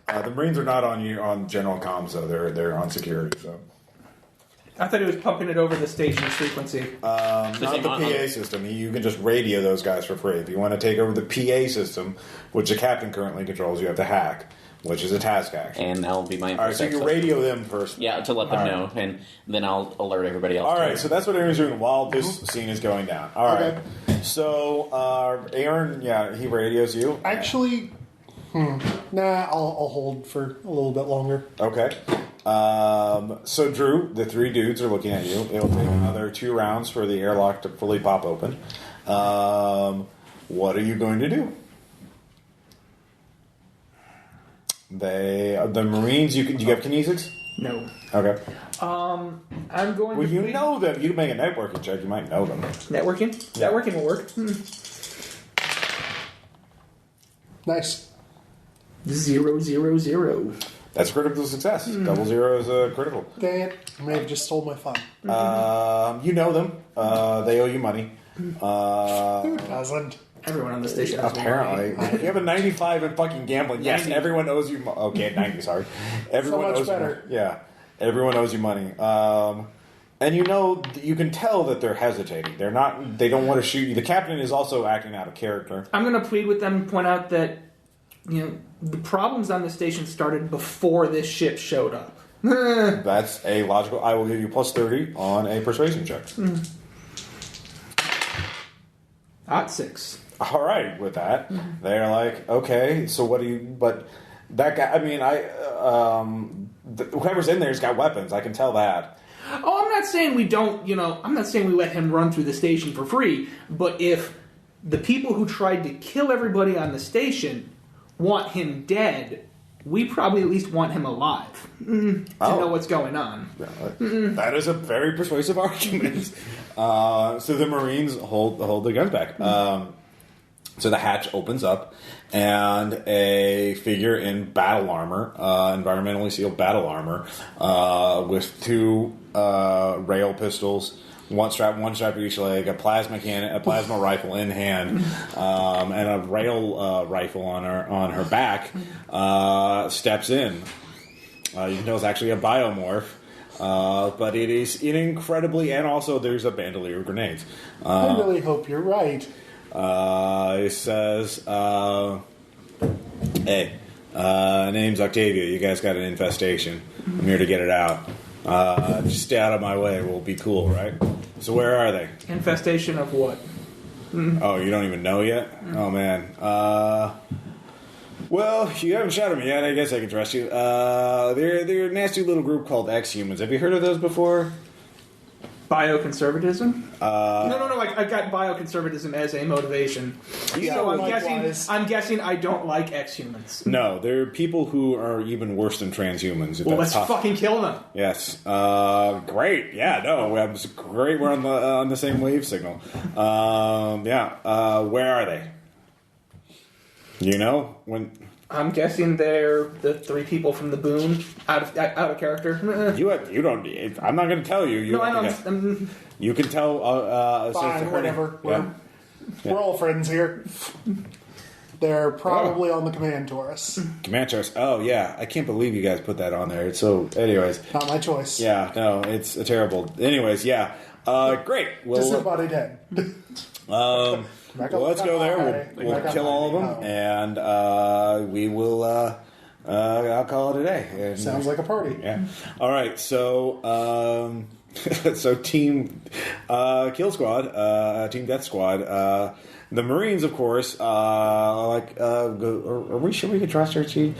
Speaker 1: The Marines are not on general comms, though. They're on security. So
Speaker 3: I thought he was pumping it over the station's frequency.
Speaker 1: not the PA system. You can just radio those guys for free. If you want to take over the PA system, which the captain currently controls, you have to hack, which is a task action.
Speaker 2: And that'll be my
Speaker 1: All right, so you radio them first.
Speaker 2: Yeah, to let them
Speaker 1: All
Speaker 2: know, and then I'll alert everybody else.
Speaker 1: All
Speaker 2: to
Speaker 1: right,
Speaker 2: it.
Speaker 1: so that's what Aaron's doing while this scene is going down. All right.
Speaker 4: Okay.
Speaker 1: So Aaron, yeah, he radios you.
Speaker 4: Actually, nah, I'll hold for a little bit longer.
Speaker 1: Okay. So Drew, the three dudes are looking at you. It'll take another 2 rounds for the airlock to fully pop open. What are you going to do? The Marines. Do you have kinesics?
Speaker 3: No.
Speaker 1: Okay.
Speaker 3: I'm going
Speaker 1: Well,
Speaker 3: to
Speaker 1: you
Speaker 3: plead-
Speaker 1: know them. You can make a networking check. You might know them.
Speaker 3: Networking?
Speaker 1: Yeah.
Speaker 3: Networking will work.
Speaker 4: Nice.
Speaker 3: 000.
Speaker 1: That's a critical success. Double 0 is a critical.
Speaker 4: Dang it. I may have just stole my fun.
Speaker 1: You know them. They owe you money.
Speaker 4: Who doesn't?
Speaker 3: Everyone on the station has
Speaker 1: Apparently, you have a 95 in fucking gambling. Yes,
Speaker 3: 90.
Speaker 1: everyone owes you. Okay, 90. Sorry, everyone
Speaker 4: much
Speaker 1: owes
Speaker 4: better.
Speaker 1: you. Yeah, everyone owes you money. And you can tell that they're hesitating. They're not. They don't want to shoot you. The captain is also acting out of character.
Speaker 3: I'm going to plead with them and point out that the problems on the station started before this ship showed up.
Speaker 1: That's a logical. I will give you plus 30 on a persuasion check.
Speaker 3: At 6.
Speaker 1: All right, with that, they're like, okay, so what do you? But that guy. I mean, whoever's in there's got weapons. I can tell that.
Speaker 3: Oh, I'm not saying we don't, I'm not saying we let him run through the station for free, but if the people who tried to kill everybody on the station want him dead, we probably at least want him alive to know what's going on.
Speaker 1: That is a very persuasive argument. So the Marines hold the guns back. So the hatch opens up, and a figure in battle armor, environmentally sealed battle armor, with 2 rail pistols, one strap to each leg, a plasma cannon, a plasma rifle in hand, and a rail rifle on her back, steps in. You can tell it's actually a biomorph. But it is incredibly, and also there's a bandolier of grenades.
Speaker 4: I really hope you're right.
Speaker 1: It says, hey, name's Octavia. You guys got an infestation. I'm here to get it out. Just stay out of my way. We'll be cool, right? So where are they?
Speaker 3: Infestation of what?
Speaker 1: Oh, you don't even know yet? Oh, man. Well, you haven't shot them yet. I guess I can trust you. They're a nasty little group called exhumans. Have you heard of those before?
Speaker 3: Bioconservatism? No. I got bioconservatism as a motivation.
Speaker 4: Yeah,
Speaker 3: So
Speaker 4: likewise.
Speaker 3: I'm guessing I don't like exhumans.
Speaker 1: No, they're people who are even worse than transhumans. If
Speaker 3: Well,
Speaker 1: that's
Speaker 3: let's
Speaker 1: possible.
Speaker 3: fucking kill them.
Speaker 1: Yes. Great. Yeah. No. It's great. We're on the same wave signal. Yeah. Where are they? You know when.
Speaker 3: I'm guessing they're the 3 people from the Boon out of character.
Speaker 1: You don't. I'm not going to tell you. You
Speaker 3: No, I know.
Speaker 1: yeah. You can tell.
Speaker 4: Fine, whatever.
Speaker 1: Yeah.
Speaker 4: We're all friends here. They're probably on the command Taurus.
Speaker 1: Command Taurus. Oh yeah. I can't believe you guys put that on there. It's so. Anyways.
Speaker 4: Not my choice.
Speaker 1: Yeah. No. It's terrible. Anyways. Yeah. Great.
Speaker 4: Disembodied head.
Speaker 1: Well, let's go there. We'll kill all of them, and we will. I'll call it a day. And,
Speaker 4: Sounds like a party.
Speaker 1: Yeah. All right. So, so team kill squad, team death squad. The Marines, of course, are we sure we can trust her? She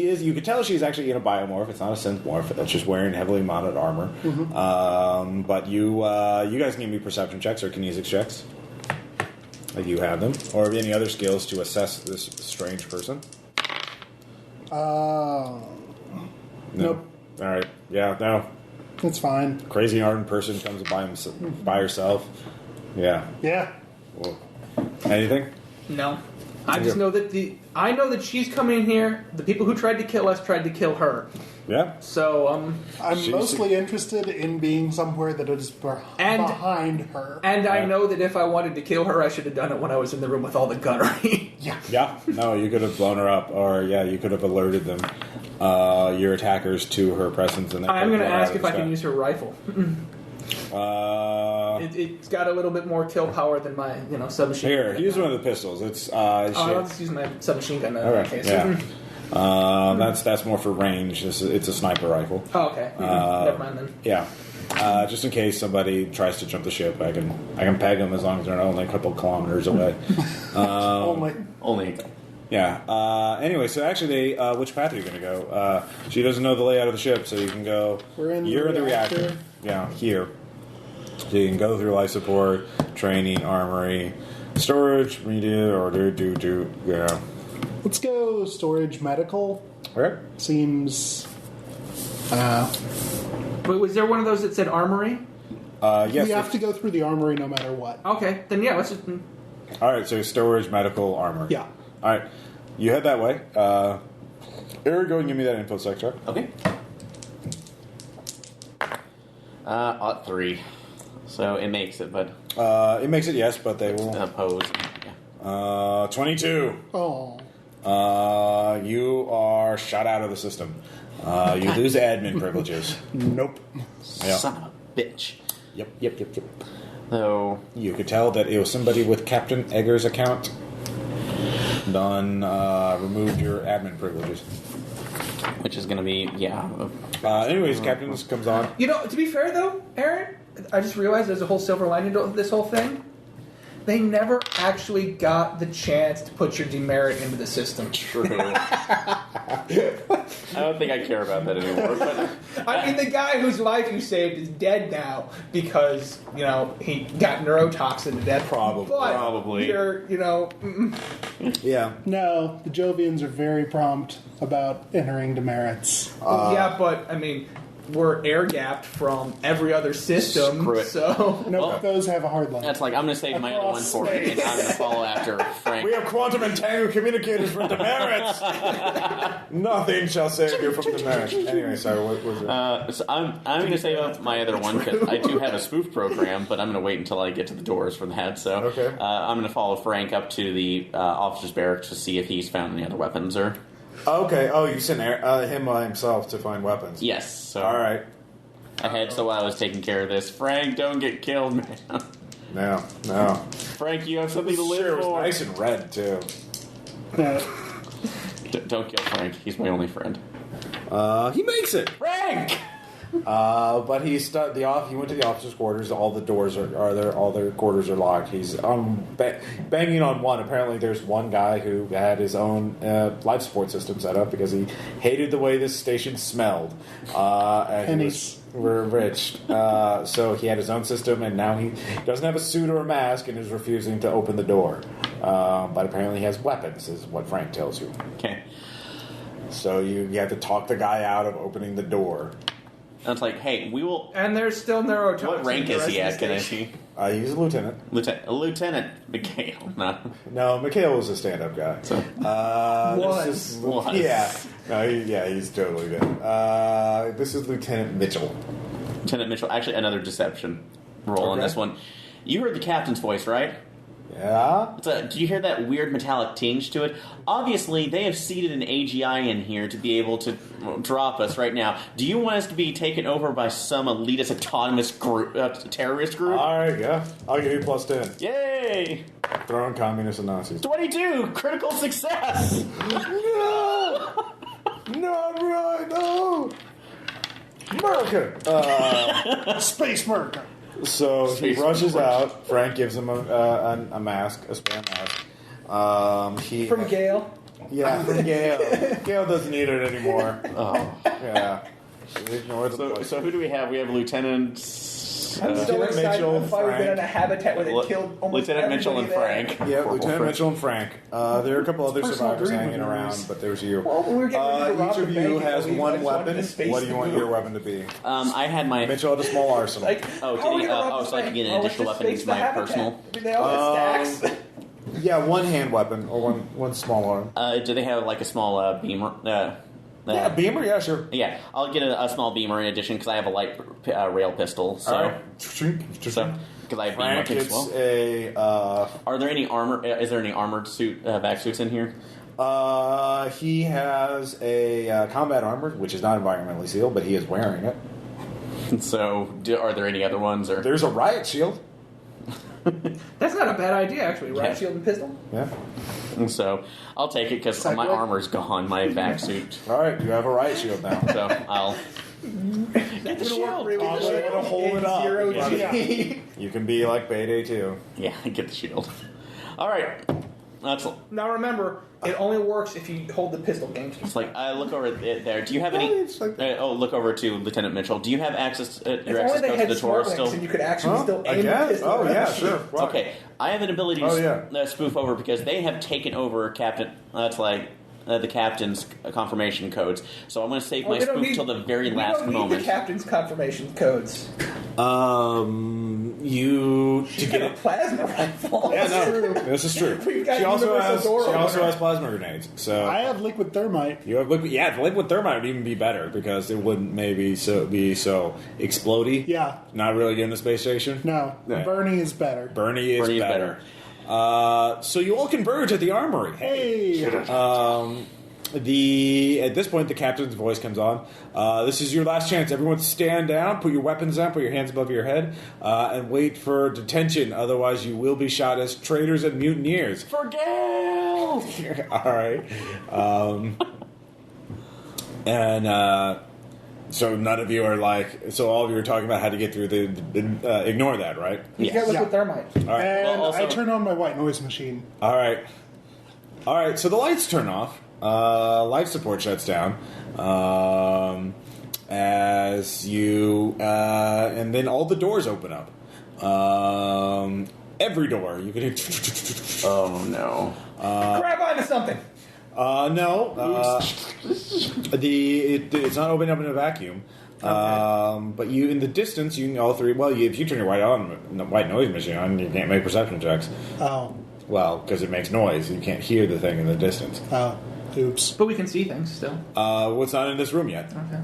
Speaker 1: is. You can tell she's actually in a biomorph. It's not a synth morph. That's just wearing heavily modded armor. Mm-hmm. But you guys can give me perception checks or kinesics checks. If you have them, or any other skills to assess this strange person.
Speaker 4: Nope.
Speaker 1: All right. Yeah. No.
Speaker 4: It's fine.
Speaker 1: Crazy ardent person comes by herself. Yeah.
Speaker 4: Yeah.
Speaker 1: Well, anything?
Speaker 3: No. I just know that I know that she's coming here. The people who tried to kill us tried to kill her.
Speaker 1: Yeah.
Speaker 3: So
Speaker 4: I'm mostly interested in being somewhere that is behind her.
Speaker 3: And I know that if I wanted to kill her, I should have done it when I was in the room with all the gunnery.
Speaker 1: Yeah. No, you could have blown her up, or you could have alerted them, your attackers, to her presence. And
Speaker 3: I'm going to ask if I can use her rifle. It's got a little bit more kill power than my, submachine.
Speaker 1: Here, use one of the pistols. It's
Speaker 3: I'll just use my submachine gun in that case.
Speaker 1: Yeah. That's more for range. It's a sniper rifle.
Speaker 3: Oh, okay. Never mind then.
Speaker 1: Yeah. Just in case somebody tries to jump the ship, I can peg them as long as they're only a couple kilometers away.
Speaker 2: Only.
Speaker 1: Yeah. Anyway, so actually, which path are you going to go? She doesn't know the layout of the ship, so you can go. You're in the reactor. Yeah, here. So you can go through life support, training, armory, storage, redo, or do. Yeah.
Speaker 4: Let's go storage medical.
Speaker 1: All right.
Speaker 4: Seems.
Speaker 3: But was there one of those that said armory?
Speaker 1: Yes.
Speaker 4: We have to go through the armory no matter what.
Speaker 3: Okay, then yeah, let's just.
Speaker 1: All right. So storage, medical, armor.
Speaker 4: Yeah.
Speaker 1: All right. You head that way. Eric, go and give me that info sec check.
Speaker 2: Okay. 3. So it makes it, but
Speaker 1: It makes it, yes, but they will.
Speaker 2: oppose. Yeah.
Speaker 1: 22.
Speaker 4: Oh.
Speaker 1: You are shot out of the system. You lose admin privileges.
Speaker 4: Nope.
Speaker 1: Yeah.
Speaker 2: Son of a bitch.
Speaker 1: Yep.
Speaker 2: Though
Speaker 1: You could tell that it was somebody with Captain Egger's account. Done. Removed your admin privileges.
Speaker 2: which is going to be
Speaker 1: Anyways, Captain's comes on.
Speaker 3: To be fair though, Aaron, I just realized there's a whole silver lining to this whole thing. They never actually got the chance to put your demerit into the system.
Speaker 2: True. I don't think I care about that anymore. But
Speaker 3: I mean, the guy whose life you saved is dead now because, he got neurotoxin to death.
Speaker 1: Probably.
Speaker 3: You're,
Speaker 1: Yeah.
Speaker 4: No, the Jovians are very prompt about entering demerits.
Speaker 3: yeah, but, I mean, we're air-gapped from every other system,
Speaker 2: Screw it.
Speaker 3: so...
Speaker 4: No, those have a hard line.
Speaker 2: that's like, I'm going to save my other one for it, and I'm going to follow after Frank.
Speaker 1: We have quantum and tango communicators for demerits. Nothing shall save you from demerits. Anyway, sorry, what was it?
Speaker 2: So I'm going to save up my other one because I do have a spoof program, but I'm going to wait until I get to the doors for that. So
Speaker 1: Okay.
Speaker 2: I'm going to follow Frank up to the officer's barracks to see if he's found any other weapons or.
Speaker 1: Okay. Oh, you sent him by himself to find weapons.
Speaker 2: Yes. So
Speaker 1: All right.
Speaker 2: ahead, so while I was taking care of this, Frank, don't get killed, man.
Speaker 1: No.
Speaker 2: Frank, you have something to live
Speaker 1: Sure, it was
Speaker 2: for.
Speaker 1: nice and red too.
Speaker 2: Don't kill Frank. He's my only friend.
Speaker 1: He makes it.
Speaker 2: Frank.
Speaker 1: But he went to the officer's quarters. All the doors are there. All their quarters are locked. He's banging on one. Apparently, there's one guy who had his own life support system set up because he hated the way this station smelled. And we're rich, so he had his own system, and now he doesn't have a suit or a mask, and is refusing to open the door. But apparently, he has weapons, is what Frank tells you.
Speaker 2: Okay.
Speaker 1: So you have to talk the guy out of opening the door.
Speaker 2: And it's like, hey, we will.
Speaker 3: And there's still neurotoxin.
Speaker 2: What rank is he at? Can I see?
Speaker 1: He's a lieutenant.
Speaker 2: Lieutenant Mikhail.
Speaker 1: No, Mikhail was a stand-up guy.
Speaker 2: So,
Speaker 3: Was.
Speaker 1: Yeah. No, he's totally good. This is Lieutenant Mitchell.
Speaker 2: Lieutenant Mitchell. Actually, another deception roll on this one. You heard the captain's voice, right?
Speaker 1: Yeah?
Speaker 2: Do you hear that weird metallic tinge to it? Obviously, they have seated an AGI in here to be able to drop us right now. Do you want us to be taken over by some elitist autonomous group, terrorist group?
Speaker 1: Alright, yeah. I'll give you plus 10.
Speaker 2: Yay!
Speaker 1: Throw in communists and Nazis.
Speaker 2: 22! Critical success!
Speaker 1: No! Not right, no! America!
Speaker 4: Space Merca.
Speaker 1: So he rushes out. Frank gives him a mask, a spare mask.
Speaker 3: From Gale?
Speaker 1: Yeah, from Gale. Gale doesn't need it anymore.
Speaker 2: Oh.
Speaker 1: Yeah. Ignore the
Speaker 2: So who do we have? We have Lieutenant...
Speaker 3: I'm so
Speaker 1: Lieutenant
Speaker 3: excited
Speaker 1: Mitchell
Speaker 3: if I would have been in a
Speaker 1: Frank.
Speaker 3: habitat where they killed almost
Speaker 2: Lieutenant Mitchell and
Speaker 3: everybody
Speaker 2: Frank.
Speaker 1: Yeah, Lieutenant Mitchell and Frank. There are a couple other
Speaker 4: personal
Speaker 1: survivors
Speaker 4: dream
Speaker 1: hanging
Speaker 4: of
Speaker 1: around,
Speaker 4: yours.
Speaker 1: but there's you.
Speaker 3: Well, when we were getting ready to rob
Speaker 1: Each of
Speaker 3: the
Speaker 1: you
Speaker 3: bank,
Speaker 1: has
Speaker 3: I just
Speaker 1: one
Speaker 3: wanted
Speaker 1: weapon.
Speaker 3: the space
Speaker 1: What do you
Speaker 3: to
Speaker 1: want
Speaker 3: move.
Speaker 1: your weapon to be?
Speaker 2: I had my.
Speaker 1: Mitchell had a small arsenal.
Speaker 3: Like,
Speaker 2: Oh,
Speaker 3: how are we
Speaker 2: did he-
Speaker 3: gonna rob
Speaker 2: oh,
Speaker 3: this
Speaker 2: so I could
Speaker 3: bank?
Speaker 2: get an
Speaker 3: Oh, let's
Speaker 2: additional
Speaker 3: just
Speaker 2: weapon
Speaker 3: face
Speaker 2: into
Speaker 3: the
Speaker 2: my
Speaker 3: habitat.
Speaker 2: personal?
Speaker 3: I mean, they all got stacks.
Speaker 1: Yeah, one hand weapon or one small arm.
Speaker 2: Do they have like a small beamer?
Speaker 1: Yeah, beamer. Yeah, sure.
Speaker 2: Yeah, I'll get a small beamer in addition because I have a light rail pistol. So,
Speaker 1: All right.
Speaker 2: because I have beamer
Speaker 1: Frank
Speaker 2: as
Speaker 1: gets
Speaker 2: well.
Speaker 1: a.
Speaker 2: Are there any armor? Is there any armored vac suits in here?
Speaker 1: He has a combat armor, which is not environmentally sealed, but he is wearing it.
Speaker 2: So, are there any other ones? Or
Speaker 1: There's a riot shield.
Speaker 3: That's not a bad idea, actually. Riot
Speaker 2: Yeah.
Speaker 3: shield and pistol.
Speaker 1: Yeah.
Speaker 2: So I'll take it because my
Speaker 4: Cyborg?
Speaker 2: armor's gone, my vac suit.
Speaker 1: All right, you have a riot shield now.
Speaker 2: So I'll.
Speaker 3: Get the shield. Really
Speaker 1: I'm gonna hold it up.
Speaker 3: Zero
Speaker 1: Yeah.
Speaker 3: G.
Speaker 1: You can be like Payday 2.
Speaker 2: Yeah, get the shield. All right, that's.
Speaker 3: Now remember, it only works if you hold the pistol gangster.
Speaker 2: It's like I look over it there. Do you have any?
Speaker 1: it's like-
Speaker 2: look over to Lieutenant Mitchell. Do you have access? Your
Speaker 3: If only
Speaker 2: access
Speaker 3: they
Speaker 2: code to
Speaker 3: had
Speaker 2: the
Speaker 3: smart
Speaker 2: Taurus
Speaker 3: links
Speaker 2: still?
Speaker 3: and you could actually still
Speaker 1: I
Speaker 3: aim the
Speaker 1: guess.
Speaker 3: pistol.
Speaker 1: Oh,
Speaker 3: at
Speaker 1: yeah,
Speaker 3: the
Speaker 1: sure.
Speaker 3: shield.
Speaker 1: Why?
Speaker 2: Okay, I have an ability
Speaker 1: Oh,
Speaker 2: to spoof over because they have taken over Captain. That's like the captain's confirmation codes. So I'm going to save
Speaker 3: Oh,
Speaker 2: my
Speaker 3: we don't
Speaker 2: spoof
Speaker 3: need-
Speaker 2: till the very
Speaker 3: we
Speaker 2: last
Speaker 3: don't need
Speaker 2: moment.
Speaker 3: the captain's confirmation codes.
Speaker 1: You to
Speaker 3: You
Speaker 1: get
Speaker 3: get a
Speaker 1: it.
Speaker 3: plasma rifle.
Speaker 1: Yeah, no, this is true.
Speaker 3: We've got
Speaker 1: She also
Speaker 3: universal
Speaker 1: has.
Speaker 3: door
Speaker 1: She also
Speaker 3: opener.
Speaker 1: has plasma grenades. So
Speaker 4: I have liquid thermite.
Speaker 1: you have liquid. Yeah, the liquid thermite would even be better because it wouldn't maybe be so explodey.
Speaker 4: Yeah.
Speaker 1: Not really good in the space station.
Speaker 4: No,
Speaker 1: Yeah.
Speaker 4: Bernie is better.
Speaker 1: Bernie is
Speaker 2: Bernie is
Speaker 1: better. So you all converge at the armory.
Speaker 4: Hey,
Speaker 1: At this point, the captain's voice comes on. This is your last chance. Everyone stand down, put your weapons down, put your hands above your head, and wait for detention. Otherwise, you will be shot as traitors and mutineers.
Speaker 2: For Gale!
Speaker 1: All right. So none of you are like. So all of you are talking about how to get through the ignore that, right?
Speaker 3: You got liquid thermite.
Speaker 4: and
Speaker 2: Well, also-
Speaker 4: I turn on my white noise machine.
Speaker 1: All right. All right. So the lights turn off. Life support shuts down. As you and then all the doors open up. Every door you can.
Speaker 2: Oh no!
Speaker 3: Grab onto something.
Speaker 1: No. It's not opening up in a vacuum. But you, in the distance, you can all three. Well, if you turn your white noise machine on, you can't make perception checks.
Speaker 4: Oh,
Speaker 1: Well, because it makes noise, you can't hear the thing in the distance.
Speaker 4: oops.
Speaker 3: But we can see things still.
Speaker 1: What's not in this room yet?
Speaker 3: Okay.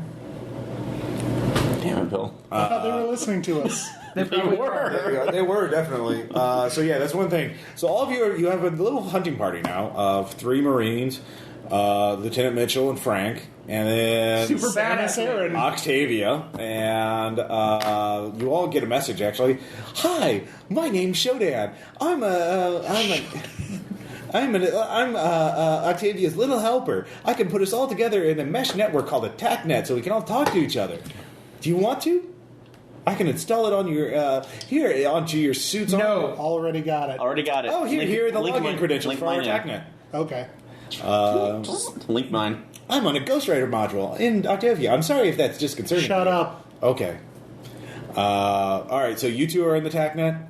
Speaker 2: Damn it, Bill.
Speaker 4: I thought they were listening to us.
Speaker 3: They probably
Speaker 1: They were definitely. So yeah, that's one thing. So all of you have a little hunting party now of 3 Marines, Lieutenant Mitchell and Frank, and then
Speaker 3: Super badass.
Speaker 4: Aaron.
Speaker 1: Octavia, and you all get a message actually. Hi, my name's Shodan. I'm Octavia's little helper. I can put us all together in a mesh network called a TACnet so we can all talk to each other. Do you want to? I can install it on your onto your suits.
Speaker 3: No.
Speaker 4: Already got it.
Speaker 2: Already got it.
Speaker 1: Oh, here are the login
Speaker 2: mine-
Speaker 1: credentials
Speaker 2: link
Speaker 1: for our
Speaker 2: mine in.
Speaker 1: TACnet.
Speaker 4: Okay.
Speaker 2: Link mine.
Speaker 1: I'm on a Ghost Rider module in Octavia. I'm sorry if that's disconcerting.
Speaker 4: Shut up.
Speaker 1: Okay. All right. So you two are in the TACnet.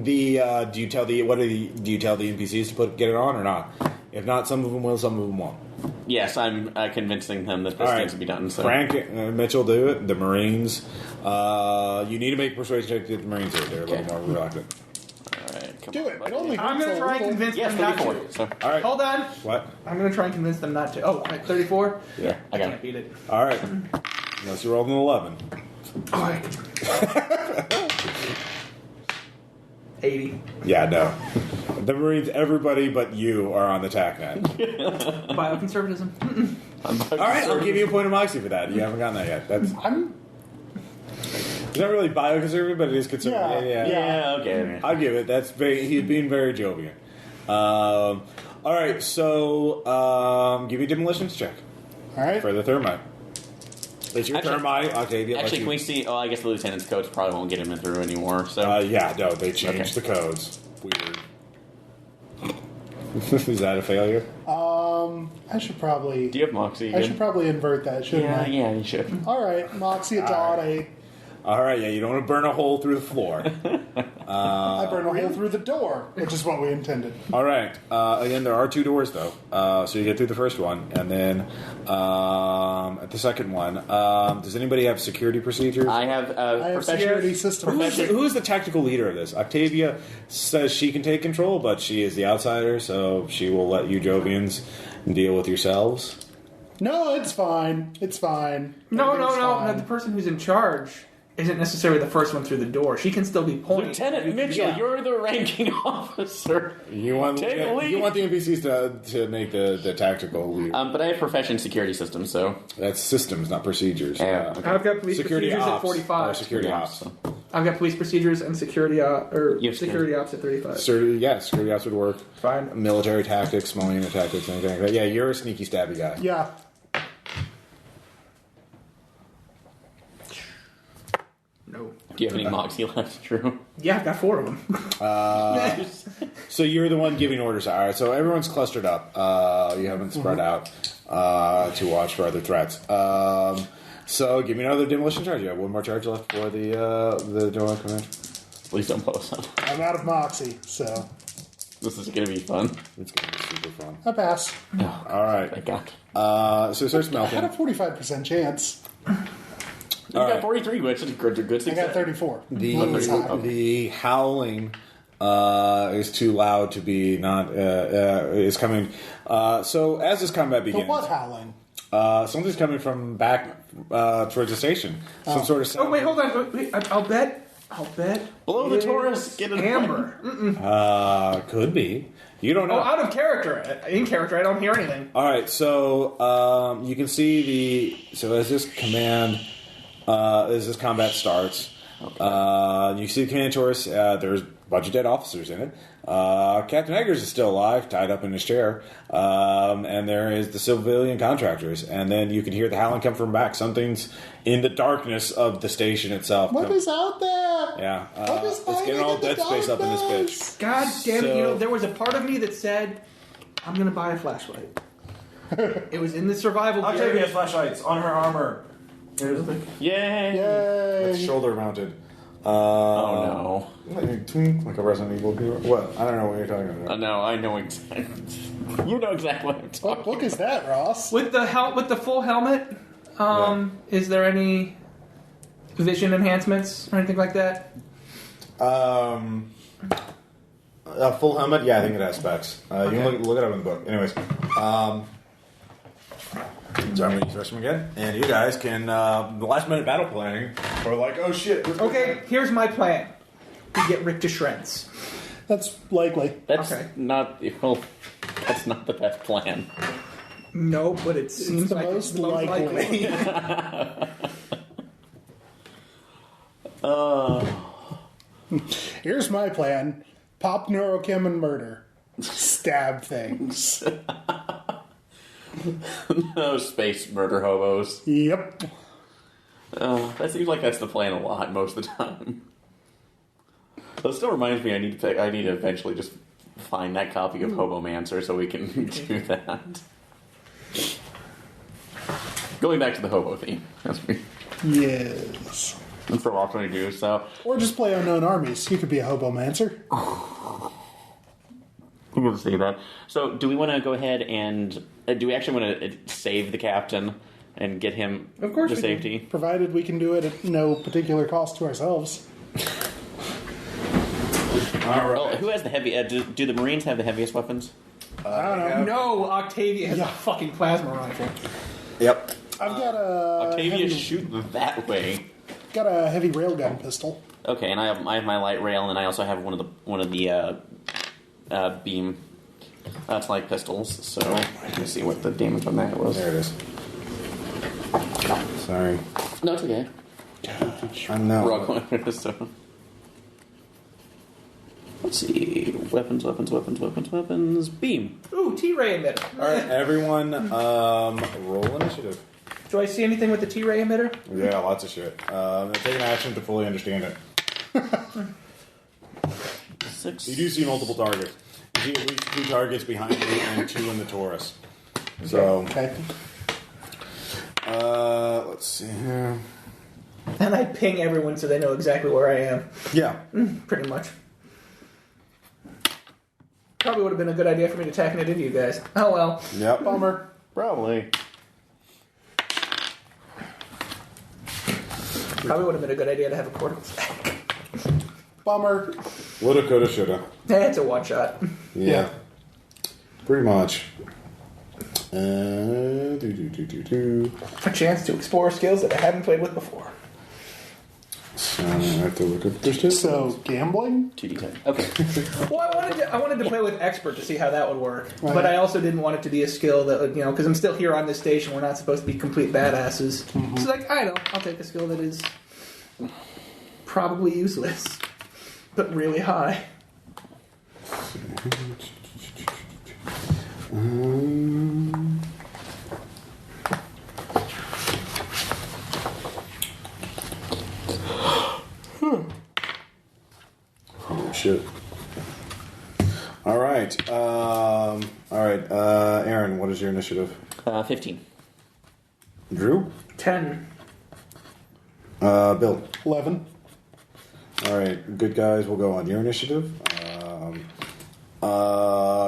Speaker 1: Do you tell the NPCs to get it on or not? If not, some of them will, some of them won't.
Speaker 2: Yes, I'm convincing them that this
Speaker 1: All right.
Speaker 2: needs to be done. So.
Speaker 1: Frank and Mitchell do it. The Marines. You need to make a persuasion check to get the Marines here. They're a little more reluctant.
Speaker 2: All right, come
Speaker 4: Do
Speaker 2: on,
Speaker 4: it.
Speaker 2: buddy.
Speaker 4: It only
Speaker 3: I'm
Speaker 4: hurts
Speaker 3: going
Speaker 4: a
Speaker 3: to try and
Speaker 4: little.
Speaker 3: convince
Speaker 2: Yes,
Speaker 3: them not
Speaker 2: 34.
Speaker 3: to.
Speaker 2: So,
Speaker 1: All right.
Speaker 3: Hold on.
Speaker 1: What?
Speaker 3: I'm going to try and convince them not to. Oh, 34?
Speaker 1: Yeah.
Speaker 2: I got
Speaker 3: Can't
Speaker 2: it.
Speaker 3: beat it.
Speaker 1: All right. Unless you rolled an 11.
Speaker 3: Oh, I can- 80.
Speaker 1: Yeah, no. The Marines, everybody but you are on the TACnet.
Speaker 3: Bioconservatism.
Speaker 1: All right, I'll give you a point of moxie for that. You haven't gotten that yet. That's it's not really bioconservative, but it is conservative.
Speaker 4: Yeah.
Speaker 2: Yeah, okay.
Speaker 1: I'll give it. He's being very Jovian. All right, so give me a demolitions check
Speaker 4: All right.
Speaker 1: for the thermite. It's your
Speaker 2: Actually-
Speaker 1: thermite, Octavia.
Speaker 2: Actually, can we see? Oh, I guess the lieutenant's codes probably won't get him through anymore. So
Speaker 1: Yeah, no, they changed the codes. Weird. Is that a failure?
Speaker 4: I should probably.
Speaker 2: do you have Moxie?
Speaker 4: I
Speaker 2: Again?
Speaker 4: should probably invert that, shouldn't
Speaker 2: Yeah,
Speaker 4: I?
Speaker 2: yeah, you should.
Speaker 4: All right, Moxie at dot 8.
Speaker 1: All right, yeah, you don't want to burn a hole through the floor.
Speaker 4: I burn a hole through the door, which is what we intended.
Speaker 1: All right. Again, there are 2 doors, though. So you get through the first one, and then at the second one, does anybody have security procedures?
Speaker 2: I have
Speaker 4: security systems.
Speaker 1: Who's the tactical leader of this? Octavia says she can take control, but she is the outsider, so she will let you Jovians deal with yourselves.
Speaker 4: No, it's fine. It's fine.
Speaker 3: No.
Speaker 4: Fine.
Speaker 3: The person who's in charge isn't necessarily the first one through the door. She can still be pointing.
Speaker 2: Lieutenant Mitchell, you're the ranking officer.
Speaker 1: You want the NPCs to make the tactical lead.
Speaker 2: But I have profession security systems, so
Speaker 1: That's systems, not procedures.
Speaker 2: Yeah.
Speaker 1: Okay.
Speaker 3: I've got police procedures at 45.
Speaker 1: Or security ops.
Speaker 3: I've got police procedures and security security ops at 35.
Speaker 1: Security ops would work.
Speaker 3: Fine.
Speaker 1: Military tactics, small unit tactics, anything like that. Yeah, you're a sneaky, stabby guy.
Speaker 4: Yeah.
Speaker 3: No.
Speaker 2: do you have any Moxie left, Drew?
Speaker 3: Yeah, I've got 4 of them.
Speaker 1: So you're the one giving orders. All right, so everyone's clustered up. You haven't spread out to watch for other threats. So give me another demolition charge. You have 1 more charge left for the Jovian command.
Speaker 2: Please don't post them.
Speaker 4: I'm out of Moxie, so
Speaker 2: This is going to be fun.
Speaker 1: It's going to be super fun.
Speaker 4: I pass.
Speaker 1: All right.
Speaker 2: Thank God.
Speaker 1: So it starts
Speaker 4: I had a
Speaker 1: melting.
Speaker 4: 45% chance.
Speaker 2: You got 43, which is a good
Speaker 4: I
Speaker 2: success.
Speaker 4: got 34.
Speaker 1: The howling is too loud to be not is coming. So as this combat
Speaker 4: The
Speaker 1: begins,
Speaker 4: what howling?
Speaker 1: something's coming from back towards the station. Some sort of sound.
Speaker 3: Oh, wait, hold on. Wait, I'll bet.
Speaker 2: Blow the
Speaker 3: it's
Speaker 2: Taurus, get it
Speaker 3: Amber.
Speaker 1: Could be. You don't know.
Speaker 3: Oh, out of character. In character, I don't hear anything.
Speaker 1: All right, so you can see as this combat starts, you see the command Taurus. There's a bunch of dead officers in it. Captain Eggers is still alive, tied up in his chair, and there is the civilian contractors. And then you can hear the howling come from back. Something's in the darkness of the station itself.
Speaker 4: What is out there?
Speaker 1: Yeah,
Speaker 4: What is
Speaker 1: it's getting all
Speaker 4: hiding in
Speaker 1: dead
Speaker 4: the
Speaker 1: space up in this
Speaker 4: darkness?
Speaker 1: bitch.
Speaker 3: God damn it.
Speaker 1: So-
Speaker 3: There was a part of me that said, I'm going to buy a flashlight. It was in the survival gear.
Speaker 5: Octavia has flashlights on her armor. Here's the
Speaker 2: Yay!
Speaker 1: It's
Speaker 4: Yay.
Speaker 1: shoulder mounted.
Speaker 2: Oh,
Speaker 1: Like a Resident Evil. What? I don't know what you're talking about.
Speaker 2: no. I know exactly. You know exactly what I'm
Speaker 4: What
Speaker 2: talking
Speaker 4: book is that, Ross?
Speaker 3: With the full helmet, is there any vision enhancements or anything like that?
Speaker 1: A full helmet? Yeah, I think it has specs. You can look it up in the book. Anyways, so I'm going to use the rest of them again, and you guys can the last minute battle planning. Or like, oh shit.
Speaker 3: Okay, here's my plan. We get Rick to shreds.
Speaker 4: That's likely.
Speaker 2: That's
Speaker 3: Okay.
Speaker 2: not. Well, that's not the best plan.
Speaker 3: No, but it seems
Speaker 4: the
Speaker 3: like
Speaker 4: most
Speaker 3: it's the most
Speaker 4: likely.
Speaker 3: likely.
Speaker 4: Here's my plan. Pop neurochem and murder. Stab things.
Speaker 2: Those space murder hobos.
Speaker 4: Yep.
Speaker 2: That seems like that's the plan a lot most of the time. That still reminds me, I need to eventually just find that copy of Hobomancer so we can do that. Going back to the hobo theme. That's me.
Speaker 4: Yes.
Speaker 2: That's what we're all trying to do. So
Speaker 4: Or just play Unknown Armies. You could be a hobomancer.
Speaker 2: I'm going to say that. So, do we want to go ahead and do we actually want to save the captain and get him
Speaker 3: Of course
Speaker 2: to
Speaker 3: we can.
Speaker 2: safety?
Speaker 4: Provided we can do it at no particular cost to ourselves.
Speaker 1: All right.
Speaker 2: Oh, who has the heavy? Do the Marines have the heaviest weapons?
Speaker 4: I don't know.
Speaker 3: No, Octavia has a fucking plasma rifle.
Speaker 1: Yep.
Speaker 4: I've got a
Speaker 2: Octavia
Speaker 4: heavy,
Speaker 2: shoot that way.
Speaker 4: got a heavy railgun pistol.
Speaker 2: Okay, and I have my light rail, and I also have one of the beam. That's like pistols. So let me see what the damage on that was.
Speaker 1: There it is. Sorry.
Speaker 2: No, it's okay.
Speaker 1: I know.
Speaker 2: We're all going through this stuff. Let's see. Weapons. Beam.
Speaker 3: Ooh, T-ray emitter.
Speaker 1: All right, everyone, roll initiative.
Speaker 3: Do I see anything with the T-ray emitter?
Speaker 1: Yeah, lots of shit. Take an action to fully understand it.
Speaker 2: 6.
Speaker 1: You do see multiple targets. You see at least 2 targets behind you and 2 in the Taurus. So,
Speaker 4: Okay.
Speaker 1: let's see here.
Speaker 3: And I ping everyone so they know exactly where I am.
Speaker 1: Yeah.
Speaker 3: Pretty much. Probably would have been a good idea for me to attack into you guys. Oh well.
Speaker 1: Yep.
Speaker 4: Bummer.
Speaker 2: Probably.
Speaker 3: Probably would have been a good idea to have a portable stack.
Speaker 4: Bummer.
Speaker 1: Woulda, coulda, shoulda.
Speaker 3: It's a one shot.
Speaker 1: Yeah. Pretty much.
Speaker 3: A chance to explore skills that I haven't played with before.
Speaker 1: So I have to look at this.
Speaker 4: So, gambling?
Speaker 2: 2d10. Okay.
Speaker 3: Well, I wanted to play with expert to see how that would work, but I also didn't want it to be a skill that would, because I'm still here on this station. We're not supposed to be complete badasses. Mm-hmm. So I'll take a skill that is probably useless, but really high.
Speaker 1: Oh shit! All right, Aaron, what is your initiative?
Speaker 2: 15.
Speaker 1: Drew,
Speaker 3: 10.
Speaker 1: Bill.
Speaker 4: 11.
Speaker 1: All right, good guys will go on your initiative.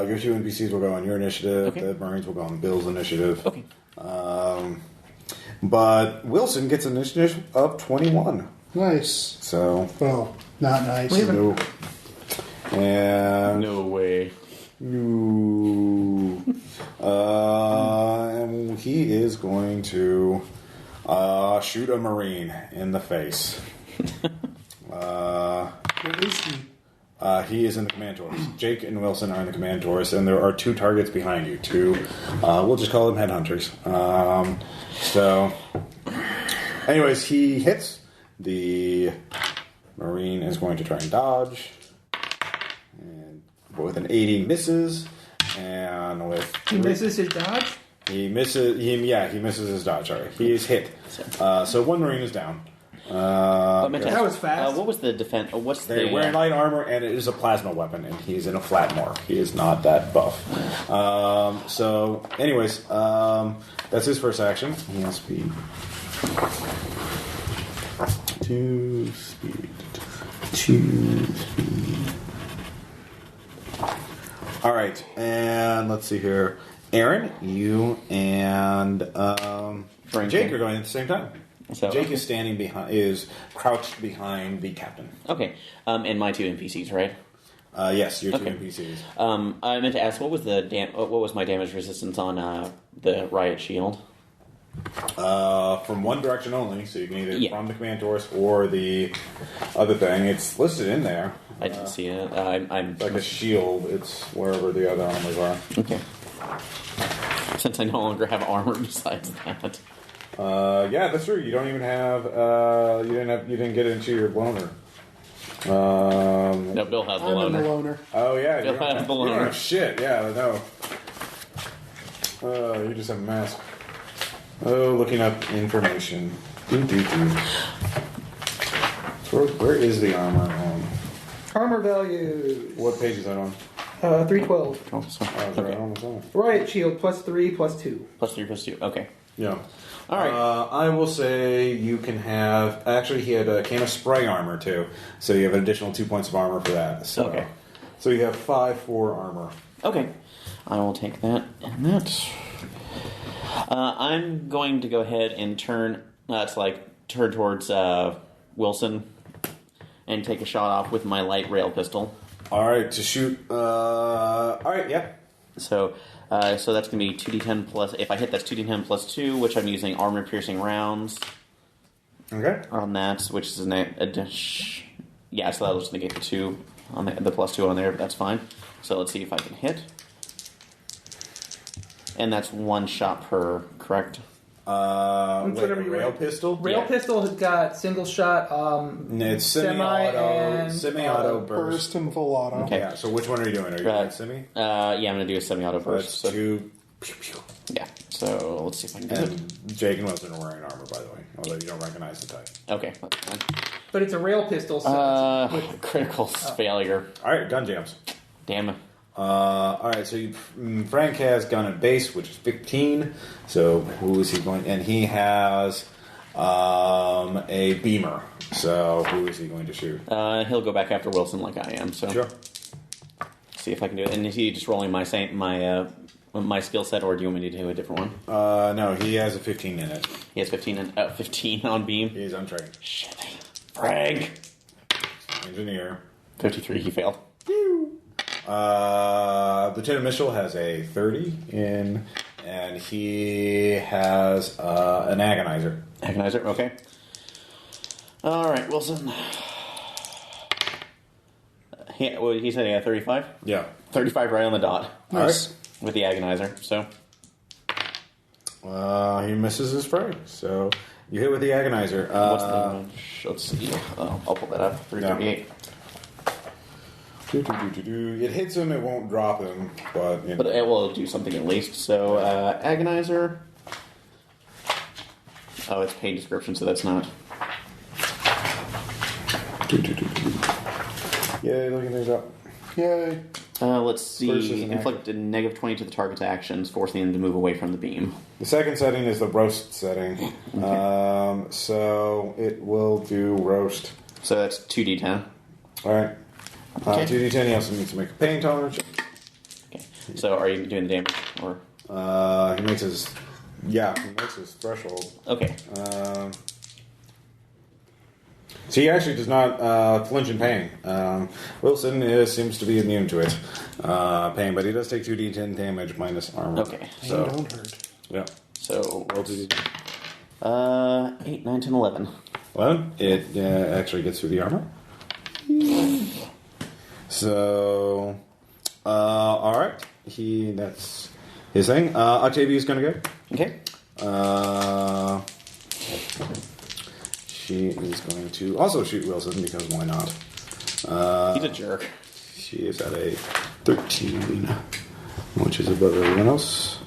Speaker 1: Your two NPCs will go on your initiative.
Speaker 2: Okay.
Speaker 1: The Marines will go on Bill's initiative.
Speaker 2: Okay.
Speaker 1: But Wilson gets an initiative of 21.
Speaker 4: Nice.
Speaker 1: So,
Speaker 4: Well, not nice.
Speaker 1: no. And
Speaker 2: No way.
Speaker 1: and he is going to shoot a Marine in the face.
Speaker 4: Where is he?
Speaker 1: He is in the command torus. Jake and Wilson are in the command torus, and there are two targets behind you. Two, we'll just call them headhunters. Anyways, he hits. The Marine is going to try and dodge. And with an 80 misses. And with...
Speaker 3: He misses his dodge?
Speaker 1: He misses his dodge. Sorry. He is hit. So one Marine is down.
Speaker 3: That was fast.
Speaker 2: What was the defense? What's
Speaker 1: They
Speaker 2: the
Speaker 1: wear light armor, and it is a plasma weapon, and he's in a flat morph. He is not that buff. Anyways, that's his first action. He has speed. 2 speed. 2 speed. All right, and let's see here. Aaron, you and Jake are going at the same time.
Speaker 2: So,
Speaker 1: Jake is crouched behind the captain.
Speaker 2: Okay, and my two NPCs, right?
Speaker 1: Yes, your two
Speaker 2: Okay.
Speaker 1: NPCs.
Speaker 2: I meant to ask, what was what was my damage resistance on the riot shield?
Speaker 1: From one direction only, so you can either from the command torus or the other thing. It's listed in there.
Speaker 2: I didn't see it. I'm
Speaker 1: like a shield. It's wherever the other armors are.
Speaker 2: Okay. Since I no longer have armor besides that.
Speaker 1: Yeah, that's true. You don't even have. You didn't get into your loner.
Speaker 2: No, Bill has the
Speaker 4: I'm in
Speaker 2: loner.
Speaker 4: the loner.
Speaker 1: Oh yeah,
Speaker 2: Bill has the loner.
Speaker 1: Shit, yeah, no. You just have a mask. Oh, looking up information. Where is the armor on?
Speaker 3: Armor values.
Speaker 1: What page is that on?
Speaker 3: 312.
Speaker 2: Oh, sorry.
Speaker 1: Oh, it's right on the side.
Speaker 3: Riot shield +3 +2.
Speaker 2: +3 +2. Okay.
Speaker 1: Yeah.
Speaker 2: All right.
Speaker 1: I will say you can have. Actually, he had a can of spray armor too, so you have an additional 2 points of armor for that. So,
Speaker 2: Okay.
Speaker 1: So you have 5/4 armor.
Speaker 2: Okay. I will take that and that. I'm going to go ahead and turn towards Wilson and take a shot off with my light rail pistol.
Speaker 1: All right, to shoot. All right, yeah.
Speaker 2: So that's going to be 2d10 plus. If I hit, that's 2d10 plus 2, which I'm using armor piercing rounds.
Speaker 1: Okay.
Speaker 2: On that, which is yeah. So that'll just negate the 2 on the +2 on there. But that's fine. So let's see if I can hit. And that's 1 shot per, correct?
Speaker 3: Whatever you
Speaker 1: rail
Speaker 3: want.
Speaker 1: pistol.
Speaker 3: Rail pistol has got single shot.
Speaker 1: It's semi-auto, burst,
Speaker 4: and full auto.
Speaker 2: Okay.
Speaker 1: Yeah. So which one are you doing? Are you doing semi?
Speaker 2: Yeah, I'm going to do a semi-auto burst.
Speaker 1: That's 2. Pew, pew.
Speaker 2: Yeah. So let's see if I can do it.
Speaker 1: And Jake and Wilson are wearing armor, by the way, although you don't recognize the type.
Speaker 2: Okay. That's fine.
Speaker 3: But it's a rail pistol. So
Speaker 2: Critical failure.
Speaker 1: All right, gun jams.
Speaker 2: Damn it.
Speaker 1: All right, so Frank has gun at base, which is 15. So who is he going? And he has a beamer. So who is he going to shoot?
Speaker 2: He'll go back after Wilson like I am. So
Speaker 1: Sure.
Speaker 2: see if I can do it. And is he just rolling my skill set, or do you want me to do a different one?
Speaker 1: No, he has a 15 in it.
Speaker 2: He has 15 on beam.
Speaker 1: He's untrained.
Speaker 2: Shit. Frag.
Speaker 1: Engineer.
Speaker 2: 53. He failed.
Speaker 1: Lieutenant Mitchell has a 30 in, and he has an agonizer.
Speaker 2: Agonizer. Okay. All right, Wilson. He said he had 35?
Speaker 1: Yeah.
Speaker 2: 35 right on the dot.
Speaker 1: Nice.
Speaker 2: With the agonizer, so.
Speaker 1: He misses his fray, so you hit with the agonizer.
Speaker 2: What's the... Let's see. I'll pull that up. 338.
Speaker 1: It hits him, it won't drop him, but... You know.
Speaker 2: But it will do something at least. So, agonizer. Oh, it's paid description, so that's not.
Speaker 1: Yay, looking things up. Yay.
Speaker 2: Let's see. Inflict a negative 20 to the target's actions, forcing them to move away from the beam.
Speaker 1: The second setting is the roast setting. Okay. So it will do roast.
Speaker 2: So that's 2d10.
Speaker 1: Alright.
Speaker 2: Okay.
Speaker 1: 2d10, he also needs to make a pain tolerance.
Speaker 2: Okay. So are you doing the damage? Or
Speaker 1: he makes his threshold.
Speaker 2: Okay.
Speaker 1: So he actually does not flinch in pain. Wilson seems to be immune to it. Pain, but he does take 2d10 damage minus armor.
Speaker 2: Okay.
Speaker 1: So
Speaker 4: don't hurt.
Speaker 1: Yeah.
Speaker 2: So
Speaker 1: roll 2d10.
Speaker 2: 8, 9, 10, 11.
Speaker 1: 11. It actually gets through the armor. So, all right. That's his thing. Octavia's going to go.
Speaker 2: Okay.
Speaker 1: She is going to also shoot Wilson because why not?
Speaker 2: He's a jerk.
Speaker 1: She is at a 13, which is above everyone else.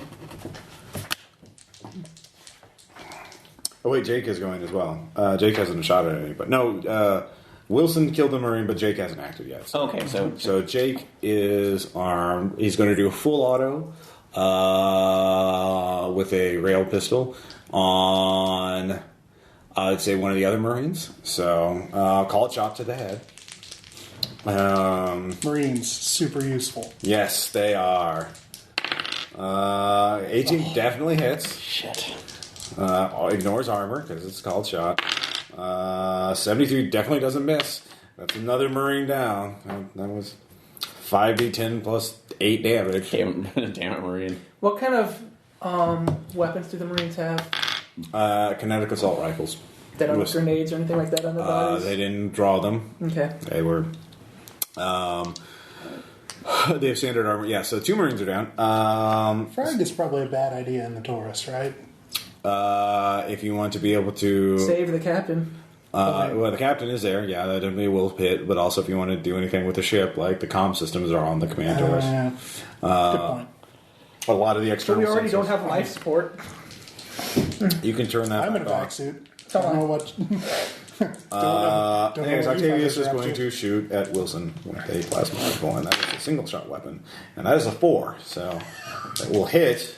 Speaker 1: Oh wait, Jake is going as well. Jake hasn't shot at anybody. No, Wilson killed the Marine, but Jake hasn't acted yet. So.
Speaker 2: Okay,
Speaker 1: So Jake is armed. He's going to do a full auto with a rail pistol on, I'd say, one of the other Marines. So call it shot to the head.
Speaker 4: Marines, super useful.
Speaker 1: Yes, they are. 18 definitely hits.
Speaker 2: Shit.
Speaker 1: Ignores armor because it's called shot. 73 definitely doesn't miss. That's another Marine down. That was 5d10 plus 8 damage.
Speaker 2: Damn it, Marine.
Speaker 3: What kind of weapons do the Marines have?
Speaker 1: Kinetic assault rifles.
Speaker 3: They don't have grenades or anything like that on their bodies?
Speaker 1: They didn't draw them.
Speaker 3: Okay.
Speaker 1: They were... they have standard armor. Yeah, so 2 Marines are down.
Speaker 4: Frag is probably a bad idea in the Taurus, right?
Speaker 1: If you want to be able to...
Speaker 3: Save the captain.
Speaker 1: Well, the captain is there. Yeah, that definitely will hit. But also if you want to do anything with the ship, like the comm systems are on the command Taurus.
Speaker 4: Good point.
Speaker 1: A lot of the
Speaker 3: So
Speaker 1: external
Speaker 3: we already
Speaker 1: sensors.
Speaker 3: don't have life support.
Speaker 1: You can turn that
Speaker 4: I'm in a
Speaker 1: back
Speaker 4: vac
Speaker 1: off.
Speaker 4: suit.
Speaker 3: So
Speaker 4: Don't know what... don't
Speaker 1: Anyways,
Speaker 4: know what you
Speaker 1: Octavius
Speaker 4: guys
Speaker 1: is
Speaker 4: are up
Speaker 1: going to shoot at Wilson with a plasma rifle, and that is a single shot weapon. And that is a 4, so it will hit.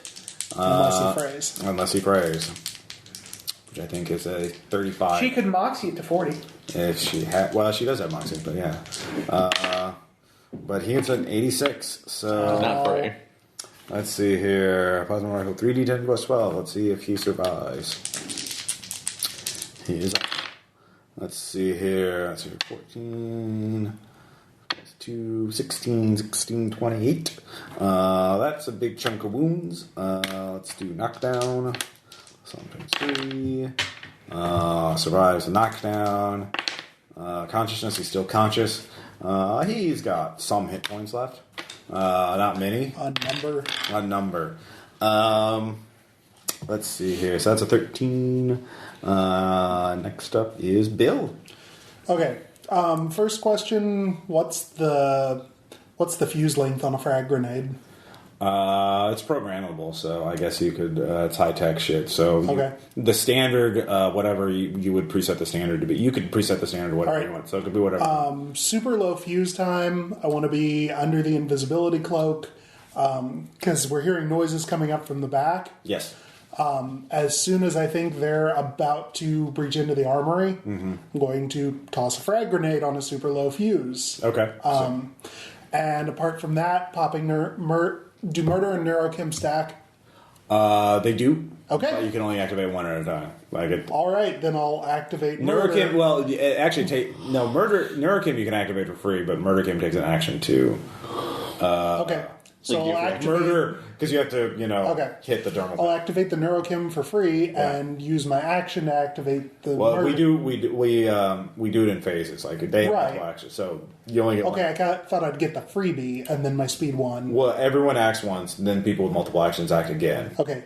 Speaker 1: Unless he frays. Which I think is a 35.
Speaker 3: She could moxie it to 40.
Speaker 1: If she had, well, she does have moxie, but yeah. But he hits an 86, so
Speaker 2: Not fray.
Speaker 1: let's see here. Plasma rifle 3d10 plus 12. Let's see if he survives. He is up. Let's see here. Let's see, 14 plus 2, 16, 28. That's a big chunk of wounds. Let's do knockdown. Sometimes 3. Survives the knockdown. Consciousness, he's still conscious. He's got some hit points left. Not many. A number. Let's see here. So that's a 13. Next up is Bill.
Speaker 4: Okay. First question: What's the fuse length on a frag grenade?
Speaker 1: It's programmable, so I guess you could. It's high tech shit. So
Speaker 4: Okay.
Speaker 1: The standard, whatever you would preset the standard to be. You could preset the standard to whatever you want. So it could be whatever.
Speaker 4: Super low fuse time. I want to be under the invisibility cloak because we're hearing noises coming up from the back.
Speaker 1: Yes.
Speaker 4: As soon as I think they're about to breach into the armory, I'm going to toss a frag grenade on a super low fuse.
Speaker 1: Okay.
Speaker 4: And apart from that, popping do murder and neurochem stack?
Speaker 1: They do.
Speaker 4: Okay.
Speaker 1: But you can only activate one at a time.
Speaker 4: All right, then I'll activate murder.
Speaker 1: Neurochem, well, actually, Neurochem you can activate for free, but Murderchem takes an action too.
Speaker 4: Okay. So I'll activate
Speaker 1: Murder, because you have to, hit the dermal.
Speaker 4: I'll activate the neurochem for free and use my action to activate the murder.
Speaker 1: we do it in phases. Like they have multiple actions, so you only get one.
Speaker 4: I thought I'd get the freebie and then my speed 1.
Speaker 1: Well, everyone acts once, and then people with multiple actions act again.
Speaker 4: Okay.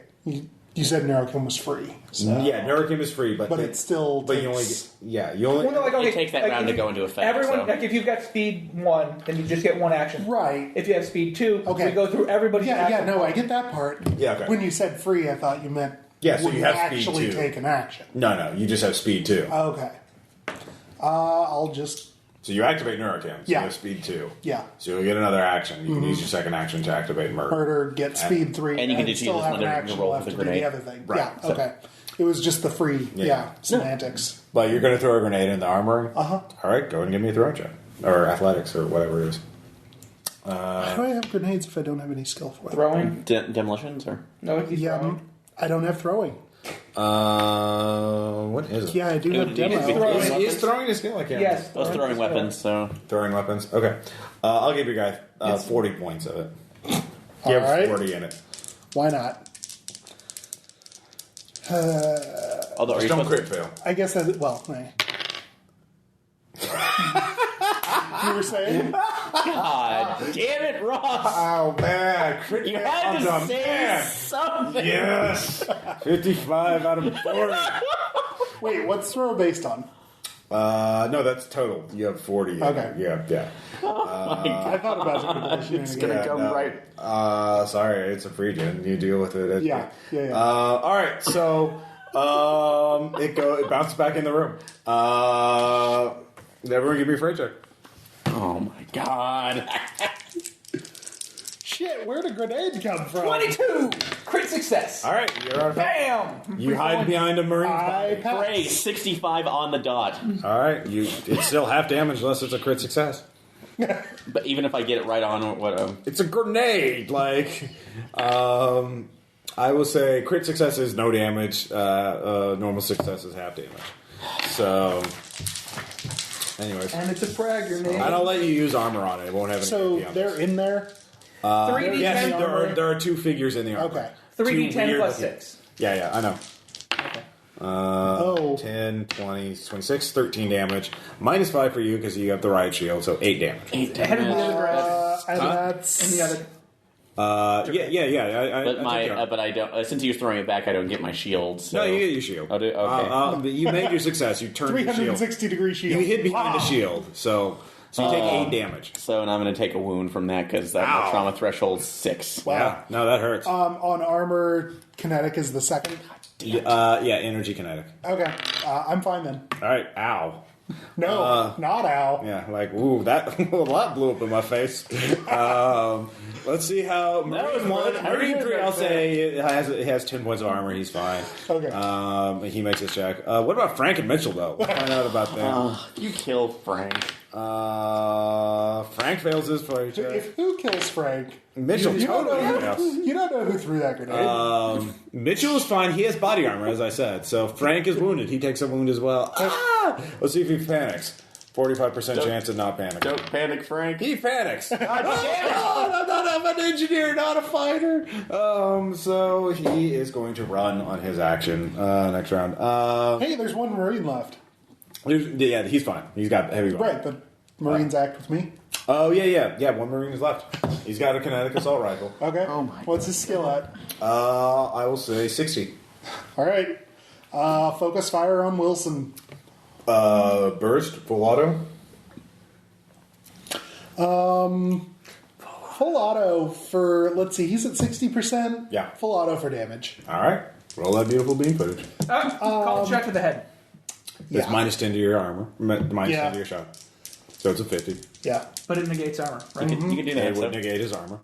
Speaker 4: You said neurochem was free. So.
Speaker 1: Yeah, Neurochem is free, but
Speaker 4: it still
Speaker 1: But
Speaker 4: takes...
Speaker 1: you only
Speaker 2: it takes that round to go into effect.
Speaker 3: Everyone,
Speaker 2: so.
Speaker 3: like if you've got speed 1, then you just get 1 action.
Speaker 4: Right.
Speaker 3: If you have speed 2, we go through everybody's action.
Speaker 4: I get that part.
Speaker 1: Yeah, okay.
Speaker 4: When you said free, I thought you meant
Speaker 1: so you have speed
Speaker 4: actually
Speaker 1: 2.
Speaker 4: take an action.
Speaker 1: No, you just have speed 2.
Speaker 4: Okay. I'll just...
Speaker 1: So you activate Neurochem, so you have speed 2.
Speaker 4: Yeah.
Speaker 1: So you'll get another action. You can use your second action to activate Murder.
Speaker 4: Murder, get speed 3,
Speaker 2: and you can just
Speaker 4: still
Speaker 2: use
Speaker 4: have
Speaker 2: this
Speaker 4: an
Speaker 2: one to
Speaker 4: action
Speaker 2: roll
Speaker 4: left
Speaker 2: with a
Speaker 4: to do the
Speaker 2: grenade.
Speaker 4: other thing.
Speaker 1: Right.
Speaker 4: Yeah, okay. It was just the free, semantics.
Speaker 1: But you're going to throw a grenade in the armory?
Speaker 4: Uh-huh.
Speaker 1: All right, go ahead and give me a throwing check. Or athletics, or whatever it is.
Speaker 4: How do I have grenades if I don't have any skill for it?
Speaker 3: Throwing?
Speaker 2: Demolitions? Or?
Speaker 3: No, he's throwing.
Speaker 4: I don't have throwing.
Speaker 1: What is it?
Speaker 4: Yeah, I do have demo.
Speaker 1: Is throwing a skill? I can't
Speaker 3: Yes.
Speaker 2: I was throwing weapons, so...
Speaker 1: Throwing weapons? Okay. I'll give you guys 40 points of it. You have
Speaker 4: right.
Speaker 1: 40 in it.
Speaker 4: Why not?
Speaker 2: Although,
Speaker 1: Just don't crit fail.
Speaker 4: I guess that... Well, you were saying?
Speaker 2: God damn it, Ross!
Speaker 1: Oh, man. Crit
Speaker 2: You
Speaker 1: fail
Speaker 2: had
Speaker 1: on
Speaker 2: to
Speaker 1: the
Speaker 2: say
Speaker 1: man.
Speaker 2: something!
Speaker 1: Yes! 55 out of 40.
Speaker 4: Wait, what's throw based on?
Speaker 1: No, that's total. You have 40.
Speaker 4: Okay.
Speaker 1: Yeah.
Speaker 4: I thought about it.
Speaker 2: It's gonna come right.
Speaker 1: Sorry, it's a free gen. You deal with it.
Speaker 4: Yeah.
Speaker 1: All right, so it bounces back in the room. Everyone, give me a freight check.
Speaker 2: Oh my god.
Speaker 4: Shit, where'd a grenade come from?
Speaker 3: 22! Crit success!
Speaker 1: All right, you're on.
Speaker 3: Bam!
Speaker 1: You hide behind a marine's body.
Speaker 2: Great, 65 on the dot.
Speaker 1: All right, it's still half damage unless it's a crit success.
Speaker 2: But even if I get it right on, what?
Speaker 1: It's a grenade. I will say crit success is no damage. Normal success is half damage. So, anyways,
Speaker 3: And it's a frag grenade.
Speaker 1: and I'll let you use armor on it. It won't have any.
Speaker 4: So
Speaker 1: AP on
Speaker 4: they're
Speaker 1: this.
Speaker 4: in there?
Speaker 3: 3d10
Speaker 1: Yes,
Speaker 3: armor.
Speaker 1: there are 2 figures in the armor.
Speaker 4: Okay.
Speaker 3: 3d10 plus 6.
Speaker 1: Yeah, I know.
Speaker 4: Oh.
Speaker 1: 10, 20, 26, 13 damage. Minus 5 for you because you have the riot shield, so 8 damage.
Speaker 2: 8
Speaker 3: Head in the other direction.
Speaker 4: And that's...
Speaker 3: In the other.
Speaker 1: Yeah.
Speaker 2: But I don't. Since he was throwing it back, I don't get my shield. So.
Speaker 1: No, you get your shield.
Speaker 2: Oh, okay.
Speaker 1: You made your success. You turned your shield.
Speaker 4: 360-degree shield.
Speaker 1: You hid behind the shield, so you take 8 damage.
Speaker 2: So now I'm going to take a wound from that because that
Speaker 1: Ow.
Speaker 2: trauma threshold's 6.
Speaker 4: Wow.
Speaker 1: Yeah, no, that hurts.
Speaker 4: On armor, kinetic is the second.
Speaker 1: Yeah, energy kinetic.
Speaker 4: Okay, I'm fine then.
Speaker 1: All right, ow.
Speaker 4: No, not ow.
Speaker 1: Yeah, ooh, that blew up in my face. Let's see how Marine 1, Marine 3, I'll say it has 10 points of armor. He's fine.
Speaker 4: Okay.
Speaker 1: He makes his check. What about Frank and Mitchell, though? We'll find out about them.
Speaker 2: You killed Frank.
Speaker 1: Frank fails his fight check.
Speaker 4: If who kills Frank?
Speaker 1: Mitchell totally fails.
Speaker 4: You don't know who threw that grenade.
Speaker 1: Mitchell is fine. He has body armor, as I said. So Frank is wounded. He takes a wound as well. Let's see if he panics. 45% chance of not panicking.
Speaker 2: Don't panic, Frank.
Speaker 1: He panics. God damn it! I'm an engineer, not a fighter. So he is going to run on his action next round.
Speaker 4: Hey, there's one Marine left.
Speaker 1: Yeah, he's fine. He's got heavy weapon.
Speaker 4: Right, but Marines act with me.
Speaker 1: Oh, yeah. One Marine is left. He's got a kinetic assault rifle.
Speaker 4: Okay.
Speaker 2: Oh my
Speaker 4: What's his skill at?
Speaker 1: I will say 60.
Speaker 4: All right. Focus fire on Wilson.
Speaker 1: Burst, full auto.
Speaker 4: Full auto for, let's see, he's at 60%.
Speaker 1: Yeah.
Speaker 4: Full auto for damage.
Speaker 1: All right. Roll that beautiful beam footage.
Speaker 3: Call check to the head.
Speaker 1: It's minus 10 to your armor. Minus 10 to your shot. So it's a 50.
Speaker 4: Yeah.
Speaker 3: But it negates armor, right?
Speaker 2: You can do
Speaker 1: It
Speaker 2: that.
Speaker 1: would
Speaker 2: So.
Speaker 1: negate his armor.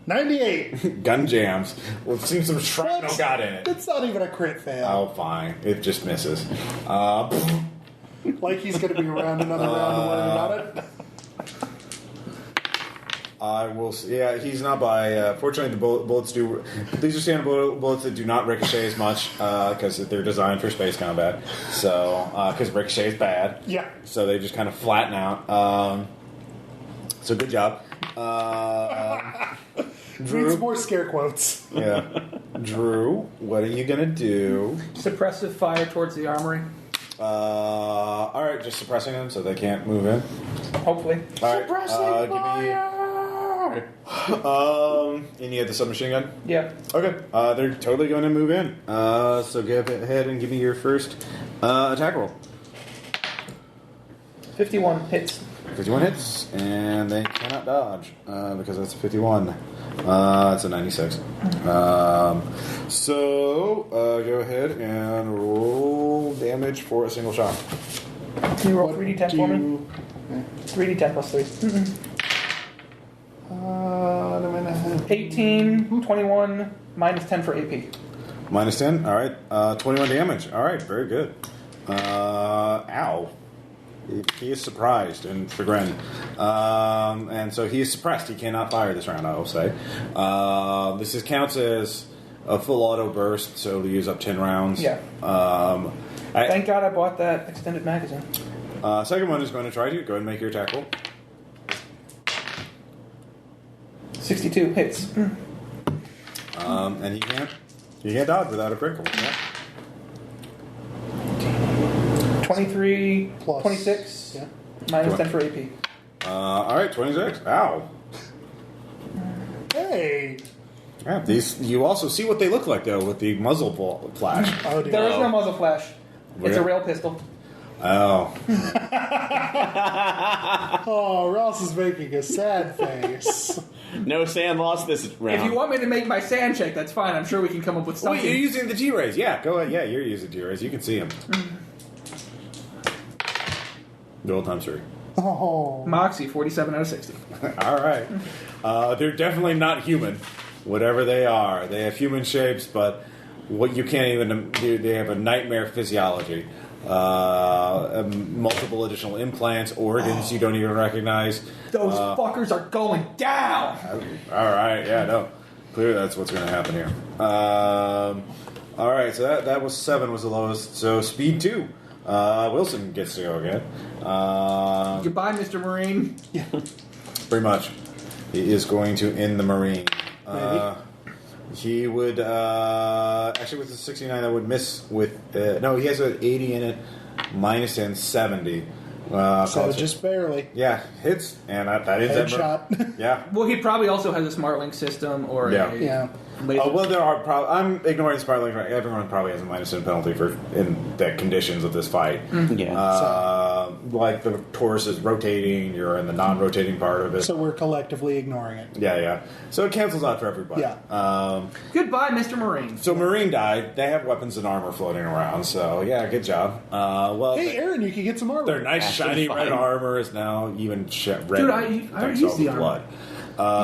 Speaker 4: 98.
Speaker 1: Gun jams. Well, it seems some shrapnel
Speaker 4: What?
Speaker 1: got in it.
Speaker 4: That's not even a crit fail.
Speaker 1: Oh, fine. It just misses.
Speaker 4: Like he's going to be around another round to worry about it.
Speaker 1: I will. Yeah, he's not by. Fortunately, the bullets do. These are standard bullets that do not ricochet as much because they're designed for space combat. So, because ricochet is bad.
Speaker 4: Yeah.
Speaker 1: So they just kind of flatten out. So good job. Drew.
Speaker 4: Needs more scare quotes.
Speaker 1: Yeah. Drew, what are you gonna do?
Speaker 3: Suppressive fire towards the armory.
Speaker 1: All right, just suppressing them so they can't move in.
Speaker 3: Hopefully.
Speaker 1: All right, and you had the submachine gun?
Speaker 3: Yeah.
Speaker 1: Okay, they're totally going to move in. So go ahead and give me your first attack roll.
Speaker 3: 51 hits.
Speaker 1: 51 hits, and they cannot dodge because that's a 51. It's a 96. So go ahead and roll damage for a single shot.
Speaker 3: Can you roll 3d10 for me? 3d10 plus 3. 18, 21, minus 10 for AP.
Speaker 1: Minus 10? All right. 21 damage. All right, very good. Ow. He is surprised and chagrined. And so he is suppressed. He cannot fire this round, I will say. This counts as a full auto burst, so to use up 10 rounds.
Speaker 3: Yeah. Thank God I bought that extended magazine.
Speaker 1: Second one is going to try to. Go ahead and make your attack roll.
Speaker 3: 62 hits.
Speaker 1: And you can't dodge without a critical. Yeah.
Speaker 3: 23
Speaker 4: Plus.
Speaker 3: 26.
Speaker 4: Yeah.
Speaker 3: Minus 10 for AP.
Speaker 1: All right, 26. Ow.
Speaker 4: Hey.
Speaker 1: Yeah, these you also see what they look like though with the muzzle flash.
Speaker 4: Oh, dear.
Speaker 3: There is no muzzle flash. It's a
Speaker 1: Really?
Speaker 3: rail pistol.
Speaker 1: Oh,
Speaker 4: Oh, Ross is making a sad face.
Speaker 2: No sand lost this round.
Speaker 3: If you want me to make my sand check, that's fine. I'm sure we can come up with something.
Speaker 1: wait, you're using the G-rays. Yeah, go ahead. Yeah, you're using G-rays. You can see them. Roll times 3.
Speaker 4: Oh.
Speaker 3: Moxie, 47 out of 60.
Speaker 1: All right. They're definitely not human, whatever they are. They have human shapes, but what you can't even do, they have a nightmare physiology. Multiple additional implants, organs you don't even recognize.
Speaker 3: Those fuckers are going down!
Speaker 1: All right, yeah, no. Clearly that's what's going to happen here. All right, so that was 7 was the lowest. So speed 2. Wilson gets to go again.
Speaker 3: Goodbye, Mr. Marine.
Speaker 1: Pretty much. He is going to end the Marine. He would actually with the 69 that would miss with no, he has an 80 in it, minus 10, 70.
Speaker 4: So just barely.
Speaker 1: Yeah, hits, and that is
Speaker 4: Headshot.
Speaker 1: Yeah.
Speaker 3: Well, he probably also has a smart link system or
Speaker 1: Yeah.
Speaker 3: a
Speaker 4: Yeah.
Speaker 3: laser.
Speaker 1: Well, there are. I'm ignoring smart link. Everyone probably has a minus 10 penalty for in the conditions of this fight.
Speaker 2: Yeah.
Speaker 1: Like the torus is rotating, you're in the non-rotating part of it.
Speaker 4: So we're collectively ignoring it.
Speaker 1: Yeah. So it cancels out for everybody.
Speaker 4: Yeah.
Speaker 3: Goodbye, Mr. Marine.
Speaker 1: So Marine died. They have weapons and armor floating around. So yeah, good job. Well,
Speaker 4: Hey, Aaron, you can get some armor.
Speaker 1: their nice shiny
Speaker 2: fine.
Speaker 1: red armor is now even red.
Speaker 3: Dude, I
Speaker 1: thanks
Speaker 3: already
Speaker 1: to all
Speaker 3: used the
Speaker 1: the blood.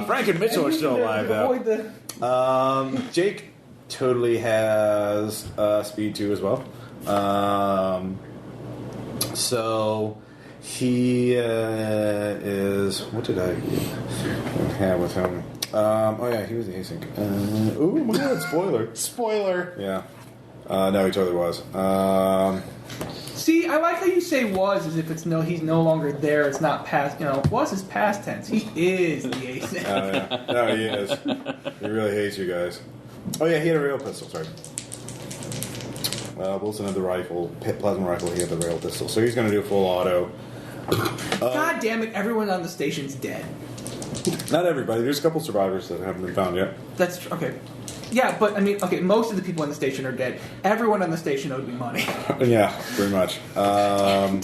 Speaker 1: Frank and Mitchell are still alive though.
Speaker 3: Avoid the...
Speaker 1: Jake totally has speed 2 as well. So he is. What did I have with him? Oh yeah, he was the async. Oh my god! Spoiler.
Speaker 4: Spoiler.
Speaker 1: Yeah. No, he totally was.
Speaker 3: See, I like how you say was as if it's no, he's no longer there. It's not past. Was is past tense. He is the async.
Speaker 1: Yeah. No, he is. He really hates you guys. Oh yeah, he had a rail pistol. Sorry. Wilson had the rifle, plasma rifle. He had the rail pistol, so he's going to do full auto.
Speaker 3: God damn it! Everyone on the station's dead.
Speaker 1: Not everybody. There's a couple survivors that haven't been found yet.
Speaker 3: That's okay. Yeah, but I mean, okay. Most of the people on the station are dead. Everyone on the station owed me money.
Speaker 1: Yeah, pretty much. Yeah,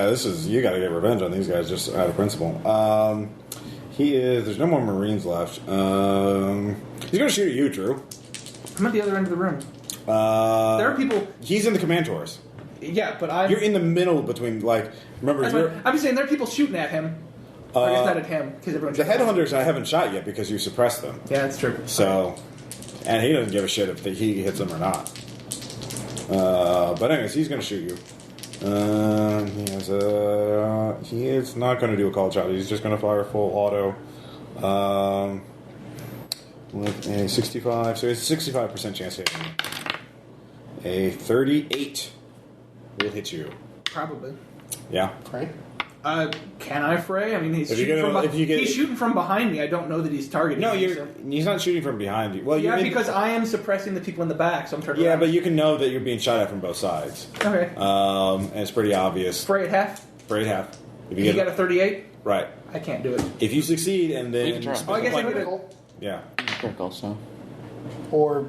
Speaker 1: this is you got to get revenge on these guys just out of principle. There's no more Marines left. He's going to shoot at you, Drew.
Speaker 3: I'm at the other end of the room. There are people.
Speaker 1: He's in the command tours.
Speaker 3: Yeah, but
Speaker 1: You're in the middle between, remember,
Speaker 3: I'm just saying there are people shooting at him. I guess not at him, because everyone...
Speaker 1: The headhunters I haven't shot yet because you suppressed them.
Speaker 3: Yeah, that's true.
Speaker 1: So, and he doesn't give a shit if he hits them or not. But anyways, he's going to shoot you. He is not going to do a call shot. He's just going to fire full auto. With a 65, so it's a 65% chance hitting you. A 38 will hit you.
Speaker 3: Probably.
Speaker 1: Yeah.
Speaker 4: Right?
Speaker 3: Can I fray? I mean, he's shooting from behind me. I don't know that he's targeting
Speaker 1: No,
Speaker 3: me. So.
Speaker 1: he's not shooting from behind you. Well,
Speaker 3: because I am suppressing the people in the back, so I'm turning around.
Speaker 1: but you can know that you're being shot at from both sides.
Speaker 3: Okay.
Speaker 1: And it's pretty obvious.
Speaker 3: Fray at half?
Speaker 1: Fray at half. If
Speaker 3: You got a 38?
Speaker 1: Right.
Speaker 3: I can't do it.
Speaker 1: If you succeed and then...
Speaker 2: We can try.
Speaker 3: Oh, I guess I get it.
Speaker 4: Critical.
Speaker 1: Yeah.
Speaker 2: Critical, so.
Speaker 4: Or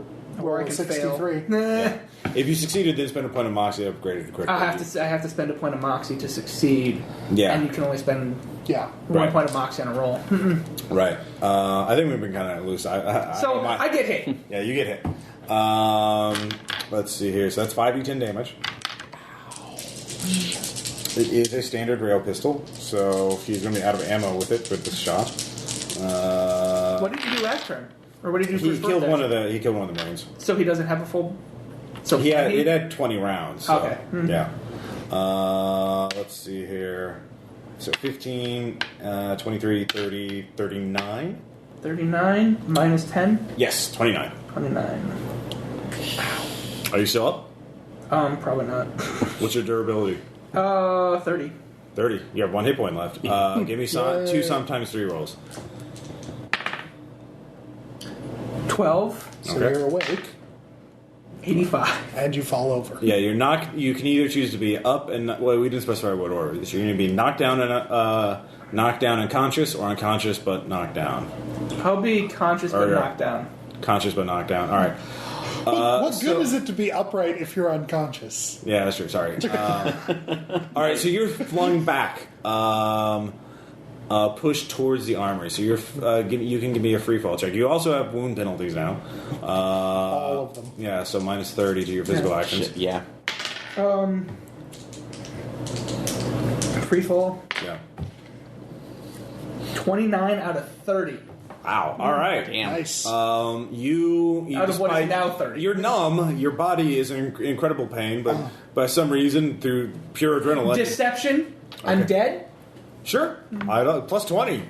Speaker 3: I can
Speaker 4: 63.
Speaker 3: fail. Nah.
Speaker 1: If you succeeded, then spend a point of moxie upgraded to critical.
Speaker 3: I have to spend a point of moxie to succeed.
Speaker 1: Yeah.
Speaker 3: And you can only spend
Speaker 4: Yeah.
Speaker 3: one point of moxie on a roll.
Speaker 1: Right. I think we've been kind of loose.
Speaker 3: I get hit.
Speaker 1: Yeah, you get hit. Let's see here. So that's 5d10 damage. It is a standard rail pistol, so he's going to be out of ammo with it with this shot.
Speaker 3: What did you do last turn? Or what did you do for
Speaker 1: He
Speaker 3: his
Speaker 1: killed
Speaker 3: first
Speaker 1: one
Speaker 3: action?
Speaker 1: of the Marines.
Speaker 3: So he doesn't have a full... So
Speaker 1: It had 20 rounds. So,
Speaker 3: Okay. Mhm.
Speaker 1: Yeah. Let's see here. So 15, 23, 30, 39?
Speaker 3: 39 minus 10?
Speaker 1: Yes, 29.
Speaker 3: 29.
Speaker 1: Are you still up?
Speaker 3: Probably not.
Speaker 1: What's your durability?
Speaker 3: 30.
Speaker 1: 30. You have 1 hit point left. Give me two sometimes 3 rolls.
Speaker 3: 12.
Speaker 4: So
Speaker 1: Okay.
Speaker 4: you're awake,
Speaker 3: 85.
Speaker 4: and you fall over.
Speaker 1: Yeah, you're knocked. You can either choose to be up and we didn't specify what order. So you're going to be knocked down and unconscious, or unconscious but knocked down.
Speaker 3: I'll be conscious but
Speaker 1: Or,
Speaker 3: knocked down.
Speaker 1: Conscious but knocked down. All right.
Speaker 4: What good is it to be upright if you're unconscious?
Speaker 1: Yeah, that's true. Sorry. All right, so you're flung back, pushed towards the armory. So you can give me a free fall check. You also have wound penalties now.
Speaker 4: All of them.
Speaker 1: Yeah, so minus 30 to your physical actions.
Speaker 2: Shit, yeah.
Speaker 3: Free fall.
Speaker 1: Yeah.
Speaker 3: 29 out of 30.
Speaker 1: Wow. All right.
Speaker 2: Damn.
Speaker 4: Nice.
Speaker 1: You
Speaker 3: Out of what is now 30.
Speaker 1: You're numb. Your body is in incredible pain, but by some reason, through pure adrenaline,
Speaker 3: Deception. I'm dead.
Speaker 1: sure. I don't, plus 20.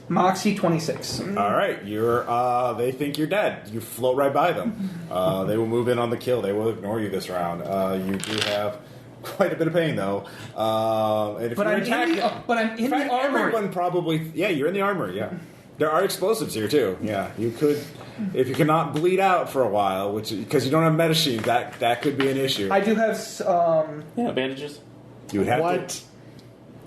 Speaker 3: Moxie 26.
Speaker 1: All right. They think you're dead. You float right by them. They will move in on the kill. They will ignore you this round. You do have quite a bit of pain, though. And if
Speaker 3: But
Speaker 1: you're
Speaker 3: I'm
Speaker 1: attacked,
Speaker 3: in the armory.
Speaker 1: everyone probably. Yeah, you're in the armor. Yeah, there are explosives here too. Yeah, you could, if you cannot bleed out for a while, which because you don't have medicine, that could be an issue.
Speaker 3: I do have.
Speaker 2: Yeah, bandages.
Speaker 1: You would have
Speaker 4: What?
Speaker 1: to.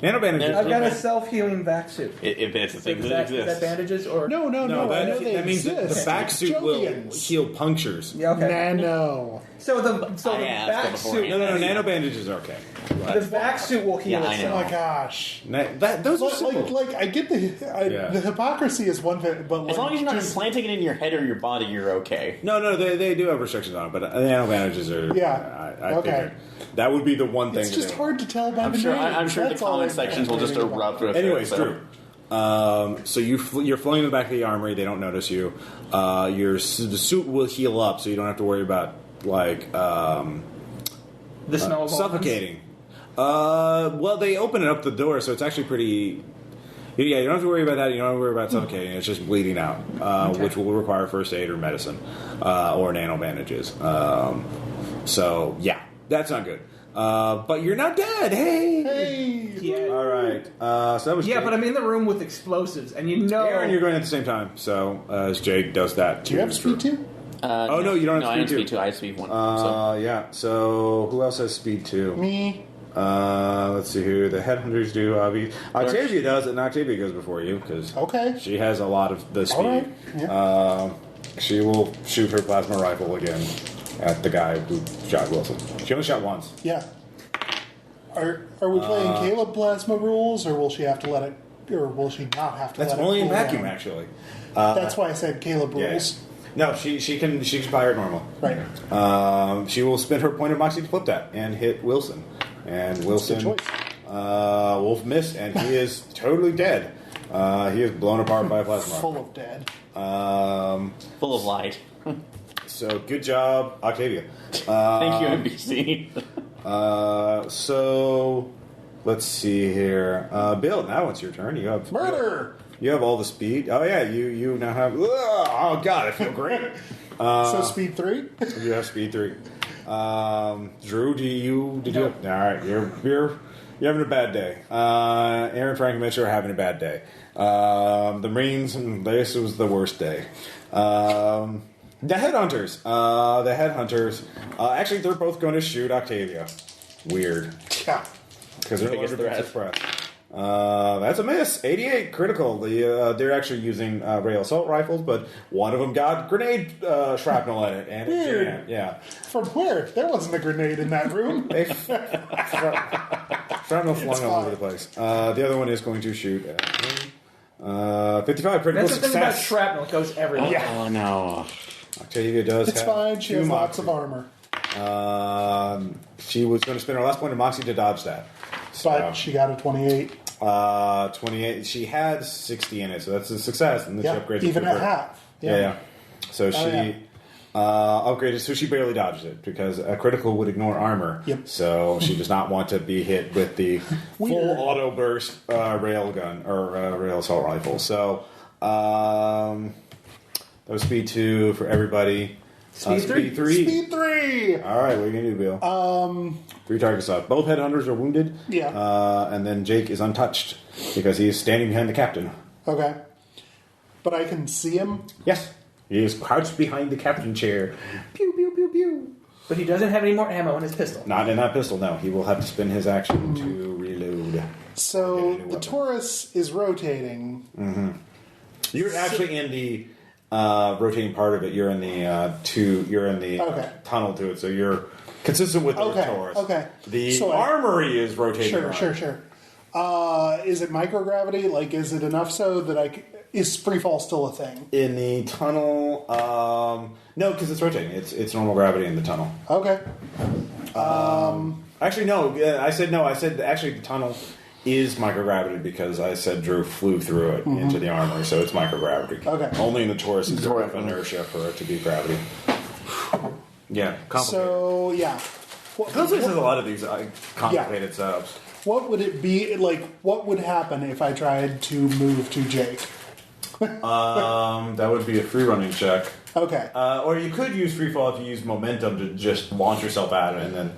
Speaker 1: Nano bandages.
Speaker 3: I've got a self-healing vac suit.
Speaker 2: If it's a thing
Speaker 3: Is
Speaker 2: that
Speaker 3: that
Speaker 2: exists.
Speaker 3: bandages or
Speaker 4: No,
Speaker 1: No,
Speaker 4: I know they
Speaker 1: that means that
Speaker 4: exist.
Speaker 1: the back suit will
Speaker 4: Jovians.
Speaker 1: heal punctures.
Speaker 3: Yeah, okay.
Speaker 4: Nano.
Speaker 3: So the
Speaker 2: I
Speaker 3: vac
Speaker 2: asked
Speaker 3: suit.
Speaker 2: beforehand.
Speaker 1: No, nano bandages are okay.
Speaker 3: The vac suit will heal
Speaker 2: Yeah, I
Speaker 3: itself.
Speaker 2: know.
Speaker 4: Oh my gosh.
Speaker 1: Those are simple.
Speaker 4: Like I get the hypocrisy is one thing, but like,
Speaker 2: As long as you're not
Speaker 4: just-
Speaker 2: implanting it in your head or your body, you're okay.
Speaker 1: No, they do have restrictions on it, but nano bandages are.
Speaker 4: Yeah,
Speaker 1: I
Speaker 4: okay.
Speaker 1: figured. That would be the one thing.
Speaker 4: It's
Speaker 1: to
Speaker 4: just
Speaker 1: do.
Speaker 4: hard to tell by
Speaker 2: I'm
Speaker 4: the
Speaker 2: sure.
Speaker 4: name.
Speaker 2: I'm sure the
Speaker 4: That's all
Speaker 2: comment
Speaker 4: I-
Speaker 2: sections will just erupt with
Speaker 1: Anyways,
Speaker 2: it.
Speaker 1: Drew. So you're floating in the back of the armory. They don't notice you. The suit will heal up, so you don't have to worry about
Speaker 3: The smell of
Speaker 1: suffocating. Well, they open it up the door, so it's actually pretty. Yeah, you don't have to worry about that. You don't have to worry about suffocating. It's just bleeding out, which will require first aid or medicine or nano bandages. So yeah, that's not good. But you're not dead. Hey.
Speaker 3: Yeah.
Speaker 1: All right. So that was
Speaker 3: Yeah,
Speaker 1: Jake.
Speaker 3: but I'm in the room with explosives, and you know.
Speaker 1: Aaron, you're going at the same time. So as Jake does that,
Speaker 4: Do you have speed too?
Speaker 1: Oh, no, you don't have
Speaker 2: I have
Speaker 1: speed
Speaker 2: speed
Speaker 1: two.
Speaker 2: 2. I have speed 1. So.
Speaker 1: Yeah. So who else has speed 2?
Speaker 4: Me.
Speaker 1: Let's see here. The headhunters do. Octavia does, and Octavia goes before you because
Speaker 4: Okay.
Speaker 1: she has a lot of the speed.
Speaker 4: All right. Yeah.
Speaker 1: She will shoot her plasma rifle again at the guy who shot Wilson. She only shot once.
Speaker 4: Yeah. Are we playing Caleb plasma rules, or will she have to let it, or will she not have to?
Speaker 1: That's
Speaker 4: let
Speaker 1: only
Speaker 4: it
Speaker 1: in
Speaker 4: cool
Speaker 1: vacuum,
Speaker 4: down?
Speaker 1: actually.
Speaker 4: That's why I said Caleb rules.
Speaker 1: No, she can fire it normal.
Speaker 4: Right.
Speaker 1: She will spend her point of moxie to flip that and hit Wilson. And Wilson.
Speaker 4: Good choice.
Speaker 1: Wolf missed, and he is totally dead. He is blown apart by a plasma.
Speaker 4: Full of dead.
Speaker 2: Full of light.
Speaker 1: So good job, Octavia.
Speaker 2: Thank you, NBC.
Speaker 1: So let's see here. Bill, now it's your turn. You have
Speaker 4: Murder!
Speaker 1: You have all the speed. Oh yeah, you now have. Oh god, I feel great.
Speaker 4: So speed 3?
Speaker 1: You have speed 3. Drew, did you? All right, you're having a bad day. Aaron, Frank, and Mitch are having a bad day. The Marines, this was the worst day. The Headhunters. Actually, they're both going to shoot Octavia. Weird.
Speaker 4: Yeah.
Speaker 1: Because they're under the express. That's a miss. 88 critical. They're actually using rail assault rifles, but one of them got grenade shrapnel in it, and it jammed. Yeah.
Speaker 4: From where? There wasn't a grenade in that room.
Speaker 1: Shrapnel flung all over the place. The other one is going to shoot at 55 critical
Speaker 3: That's the thing about shrapnel; it goes everywhere.
Speaker 4: Yeah.
Speaker 2: Oh no.
Speaker 1: Octavia does.
Speaker 4: It's
Speaker 1: have
Speaker 4: fine. She has lots of armor.
Speaker 1: She was going to spend her last point of Moxie to dodge that.
Speaker 4: But she got a 28.
Speaker 1: 28. She had 60 in it, so that's a success. And then she upgraded
Speaker 4: even
Speaker 1: to
Speaker 4: at half.
Speaker 1: Yeah. So she upgraded, so she barely dodges it because a critical would ignore armor.
Speaker 4: Yep.
Speaker 1: So she does not want to be hit with the full auto burst rail gun or rail assault rifle. So that was speed 2 for everybody.
Speaker 3: Speed 3.
Speaker 4: Speed 3!
Speaker 1: All right, what are you going to do, Bill? 3 targets left. Both headhunters are wounded.
Speaker 4: Yeah.
Speaker 1: And then Jake is untouched because he is standing behind the captain.
Speaker 4: Okay. But I can see him?
Speaker 1: Yes. He is crouched behind the captain chair. Pew, pew, pew, pew.
Speaker 3: But he doesn't have any more ammo in his pistol.
Speaker 1: Not in that pistol, no. He will have to spend his action to reload.
Speaker 4: So the Taurus is rotating.
Speaker 1: Mm-hmm. You're actually in the rotating part of it. You're in the tunnel to it, so you're consistent with the Taurus.
Speaker 4: Okay.
Speaker 1: The armory is rotating.
Speaker 4: Sure. Is it microgravity? Like, is it enough so that is free fall still a thing?
Speaker 1: In the tunnel, no, because it's rotating. It's normal gravity in the tunnel.
Speaker 4: Okay.
Speaker 1: Actually, no. I said no. I said actually the tunnel is microgravity because I said Drew flew through it into the armory, so it's microgravity.
Speaker 4: Okay.
Speaker 1: Only in the Taurus is there enough inertia for it to be gravity. Yeah. Complicated.
Speaker 4: So yeah.
Speaker 1: There's a lot of these complicated setups.
Speaker 4: What would it be like? What would happen if I tried to move to Jake?
Speaker 1: That would be a free running check.
Speaker 4: Okay.
Speaker 1: Or you could use free fall if you use momentum to just launch yourself at it and then.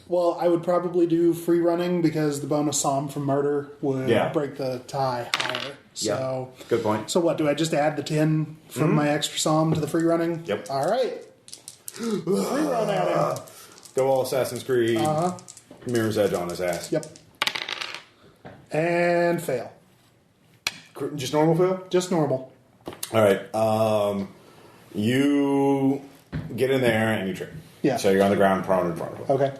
Speaker 4: Well, I would probably do free running because the bonus psalm from murder would break the tie higher. So
Speaker 1: good point.
Speaker 4: So what? Do I just add the 10 from my extra psalm to the free running?
Speaker 1: Yep.
Speaker 4: All right. Free run at him.
Speaker 1: Go all Assassin's Creed. Mirror's Edge on his ass.
Speaker 4: Yep. And fail.
Speaker 1: Just normal fail?
Speaker 4: Just normal.
Speaker 1: All right. You get in there and you trip.
Speaker 4: Yeah.
Speaker 1: So you're on the ground prone in front of him.
Speaker 4: Okay.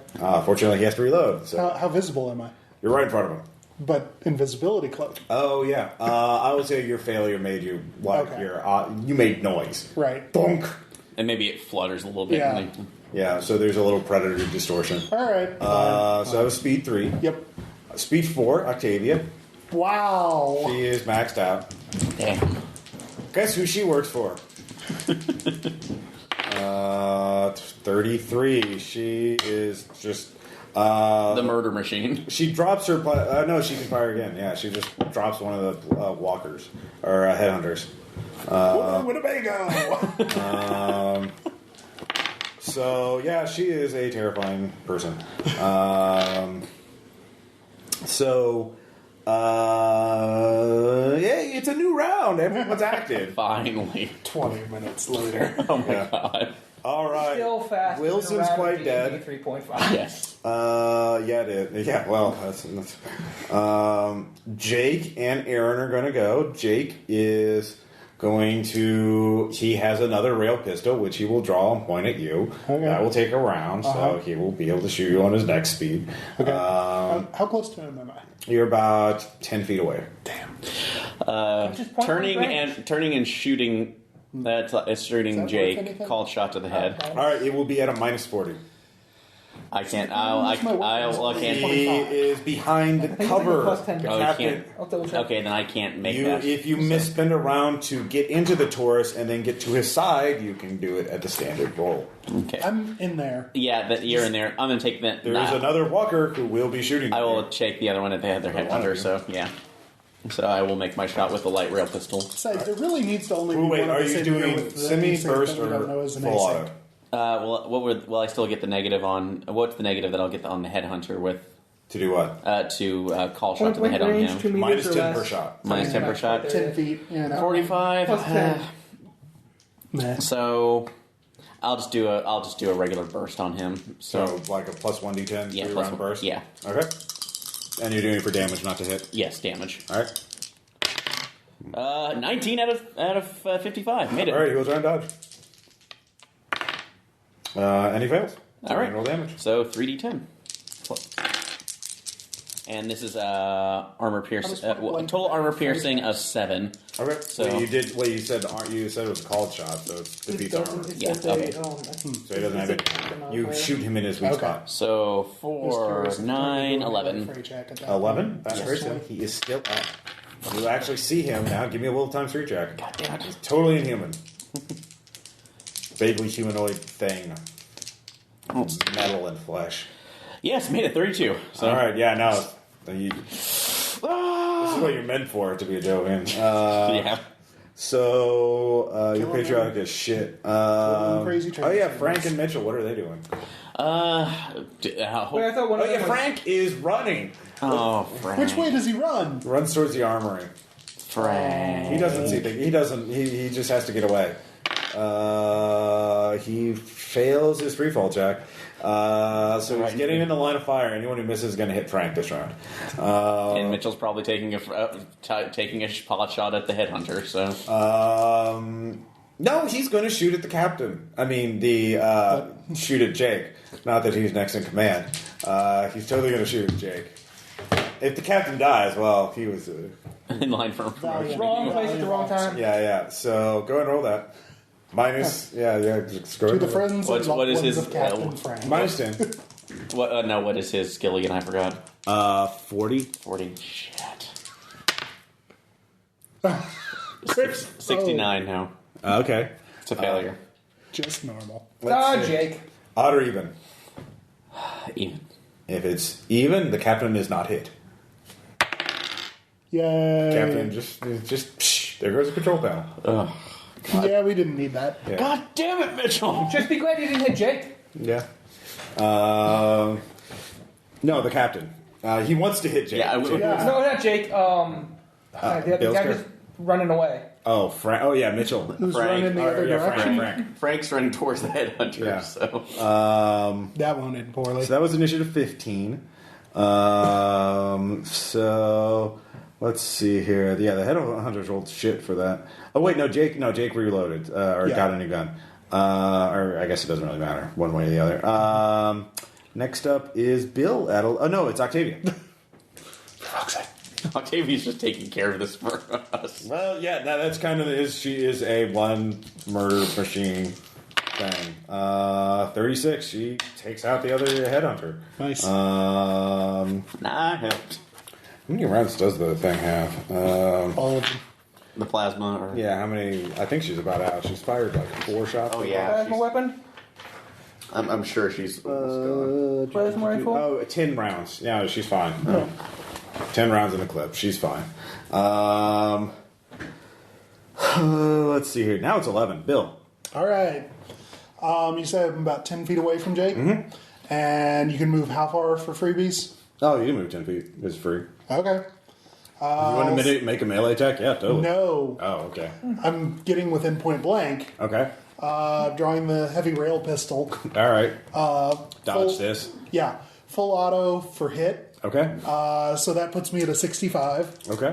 Speaker 1: Fortunately, he has to reload. So
Speaker 4: How visible am I?
Speaker 1: you're right in front of him.
Speaker 4: But invisibility cloak.
Speaker 1: Oh, yeah. I would say your failure made you, you made noise.
Speaker 4: Right.
Speaker 1: Bonk.
Speaker 2: And maybe it flutters a little bit.
Speaker 4: Yeah.
Speaker 1: Yeah, so there's a little predator distortion.
Speaker 4: All right.
Speaker 1: So that was speed 3.
Speaker 4: Yep.
Speaker 1: Speed 4, Octavia.
Speaker 4: Wow.
Speaker 1: She is maxed out.
Speaker 2: Damn.
Speaker 1: Guess who she works for? 33. She is just...
Speaker 2: the murder machine.
Speaker 1: She drops her... no, she can fire again. Yeah, she just drops one of the walkers. Or headhunters.
Speaker 4: Winnebago!
Speaker 1: So, yeah, she is a terrifying person. It's a new round. Everyone's active.
Speaker 2: Finally.
Speaker 4: 20 minutes later.
Speaker 2: Oh my god.
Speaker 1: All right.
Speaker 3: Still fast.
Speaker 1: Wilson's quite dead.
Speaker 3: 3.5.
Speaker 2: Yes.
Speaker 1: Yeah, it is. Yeah, well, that's Jake and Aaron are going to go. Jake is going to... He has another rail pistol, which he will draw and point at you.
Speaker 4: Okay.
Speaker 1: That will take a round, so he will be able to shoot you on his next speed.
Speaker 4: Okay. How close to him am I?
Speaker 1: You're about 10 feet away.
Speaker 4: Damn.
Speaker 2: Turning and shooting. That's shooting
Speaker 4: Is that worth
Speaker 2: Jake.
Speaker 4: anything?
Speaker 2: Called shot to the head.
Speaker 4: Okay.
Speaker 1: All right, it will be at a minus 40.
Speaker 2: I can't.
Speaker 4: Where's my weapons?
Speaker 2: I can't.
Speaker 1: He is behind the
Speaker 3: think it's
Speaker 1: cover.
Speaker 3: like a +10.
Speaker 1: The
Speaker 2: Oh, you
Speaker 1: captain.
Speaker 2: can't.
Speaker 3: I'll double check.
Speaker 2: Okay, then I can't make that.
Speaker 1: If you misspend a round to get into the Taurus and then get to his side, you can do it at the standard roll.
Speaker 2: Okay.
Speaker 4: I'm in there.
Speaker 2: Yeah, that you're in there. I'm gonna take that.
Speaker 1: There is another walker who will be shooting.
Speaker 2: I will
Speaker 1: you.
Speaker 2: take the other one if they have their headhunter. So yeah. So I will make my shot with the light rail pistol.
Speaker 4: Besides, there really needs to only be
Speaker 1: Wait,
Speaker 4: one of
Speaker 1: are
Speaker 4: us
Speaker 1: you
Speaker 4: in here
Speaker 1: doing
Speaker 4: with the
Speaker 1: semi,
Speaker 4: async
Speaker 1: burst,
Speaker 4: that we don't know
Speaker 1: or
Speaker 4: is an
Speaker 1: full
Speaker 4: async.
Speaker 1: auto?
Speaker 2: Will I still get the negative on? What's the negative that I'll get on the headhunter with?
Speaker 1: To do what?
Speaker 2: Call shot to the head on
Speaker 3: range,
Speaker 2: him.
Speaker 3: 2 meters
Speaker 1: Minus
Speaker 3: or
Speaker 1: 10
Speaker 3: less.
Speaker 1: per shot.
Speaker 2: Minus 10 per shot.
Speaker 4: 10 feet. Yeah, no.
Speaker 2: 45.
Speaker 3: Plus 10.
Speaker 4: Nah.
Speaker 2: So I'll just do a regular burst on him.
Speaker 1: So like a plus 1d10
Speaker 2: Yeah,
Speaker 1: 3
Speaker 2: plus
Speaker 1: round
Speaker 2: one-
Speaker 1: burst?
Speaker 2: yeah.
Speaker 1: Okay. And you're doing it for damage, not to hit?
Speaker 2: Yes, damage.
Speaker 1: Alright.
Speaker 2: 19 out of 55. Made it.
Speaker 1: Alright, he'll try and dodge. And he fails. So
Speaker 2: All right.
Speaker 1: roll damage.
Speaker 2: So 3d10. And this is armor piercing. Total armor piercing of 7.
Speaker 1: Okay.
Speaker 2: So-
Speaker 1: So you did. Well, you said it was a called shot, so it's defeats armor.
Speaker 2: Yeah, okay.
Speaker 1: So he doesn't have it. You shoot him in his weak
Speaker 4: Okay.
Speaker 1: spot.
Speaker 2: So 4, 9, 11.
Speaker 1: 11. That's hurts him. He is still up. You actually see him now. Give me a will times 3 check.
Speaker 2: God damn it.
Speaker 1: He's totally inhuman. Vaguely humanoid thing. Metal and flesh.
Speaker 2: Yes, made it 32. So
Speaker 1: All right. Yeah. No. This is what you're meant for, to be a Jovian.
Speaker 2: yeah.
Speaker 1: So you're patriotic as shit.
Speaker 4: crazy
Speaker 1: Oh yeah,
Speaker 4: trains.
Speaker 1: Frank and Mitchell. What are they doing?
Speaker 3: Wait, I thought one
Speaker 1: Oh
Speaker 3: of
Speaker 1: yeah,
Speaker 3: them was-
Speaker 1: Frank is running.
Speaker 2: Oh, Frank.
Speaker 4: Which way does he run?
Speaker 1: Runs towards the armory.
Speaker 2: Frank.
Speaker 1: He doesn't see things. He doesn't. He just has to get away. He fails his freefall check. So he's getting in the line of fire. Anyone who misses is going to hit Frank this round.
Speaker 2: And Mitchell's probably taking a pot shot at the headhunter. So
Speaker 1: No, he's going to shoot at the captain. I mean, shoot at Jake. Not that he's next in command. He's totally going to shoot at Jake. If the captain dies, well, he was.
Speaker 2: in line for a promotion.
Speaker 3: Wrong place at the wrong time.
Speaker 1: Yeah. So go ahead and roll that. Minus. Yeah. Just go
Speaker 4: To
Speaker 1: ahead
Speaker 4: the
Speaker 1: and roll.
Speaker 4: friends
Speaker 2: What's-
Speaker 4: and
Speaker 2: what is
Speaker 4: loved ones
Speaker 2: his-
Speaker 4: of Captain Frank.
Speaker 1: Minus 10.
Speaker 2: What is his skill again? I forgot.
Speaker 1: 40.
Speaker 2: 40. Shit.
Speaker 4: 6.
Speaker 2: 69 now.
Speaker 1: Okay.
Speaker 2: It's a failure.
Speaker 4: Just normal.
Speaker 1: Let's see.
Speaker 3: Jake.
Speaker 1: Odd or even?
Speaker 2: Even.
Speaker 1: If it's even, the captain is not hit.
Speaker 4: Yay.
Speaker 1: Captain just psh, there goes the control panel.
Speaker 2: Ugh.
Speaker 4: Yeah, we didn't need that.
Speaker 1: Yeah.
Speaker 2: God damn it, Mitchell!
Speaker 3: Just be glad you didn't hit Jake.
Speaker 1: Yeah. No, the captain. He wants to hit Jake.
Speaker 2: Yeah,
Speaker 1: Jake.
Speaker 4: Yeah.
Speaker 3: No, not Jake. The
Speaker 1: Bill's
Speaker 3: guy
Speaker 1: guy?
Speaker 3: just running away.
Speaker 1: Oh, Frank. Oh, yeah, Mitchell.
Speaker 4: Who's running in the other
Speaker 1: yeah,
Speaker 4: direction?
Speaker 1: Frank.
Speaker 2: Frank's running towards the headhunter,
Speaker 1: Yeah.
Speaker 2: so.
Speaker 4: That one ended poorly.
Speaker 1: So that was initiative 15. So let's see here. Yeah, the headhunters rolled shit for that. Oh wait, no, Jake reloaded or
Speaker 4: Yeah.
Speaker 1: got a new gun. Or I guess it doesn't really matter one way or the other. Next up is Bill. Oh no, it's Octavia. For fuck's sake.
Speaker 2: Octavia's just taking care of this for us.
Speaker 1: Well, yeah, that's kind of she is a one murder machine thing. 36. She takes out the other headhunter.
Speaker 4: Nice.
Speaker 2: Nah,
Speaker 1: How many rounds does the thing have?
Speaker 4: All of them.
Speaker 2: the plasma. Or...
Speaker 1: Yeah, how many? I think she's about out. She's fired like 4 shots.
Speaker 2: Oh, yeah.
Speaker 3: Plasma weapon.
Speaker 2: I'm sure she's almost gone.
Speaker 3: Plasma rifle.
Speaker 1: Oh, 10 rounds. Yeah, she's fine. 10 rounds in the clip. She's fine. Let's see here. Now it's 11. Bill.
Speaker 4: All right. You said I'm about 10 feet away from Jake. Mm-hmm. And you can move how far for freebies?
Speaker 1: Oh, you can move 10 feet. It's free.
Speaker 4: Okay.
Speaker 1: If you want to make a melee attack? Yeah, totally.
Speaker 4: No.
Speaker 1: Oh, okay.
Speaker 4: I'm getting within point blank.
Speaker 1: Okay.
Speaker 4: Drawing the heavy rail pistol.
Speaker 1: All right. Dodge
Speaker 4: full-
Speaker 1: this.
Speaker 4: Yeah. Full auto for hit.
Speaker 1: Okay.
Speaker 4: So that puts me at a 65.
Speaker 1: Okay.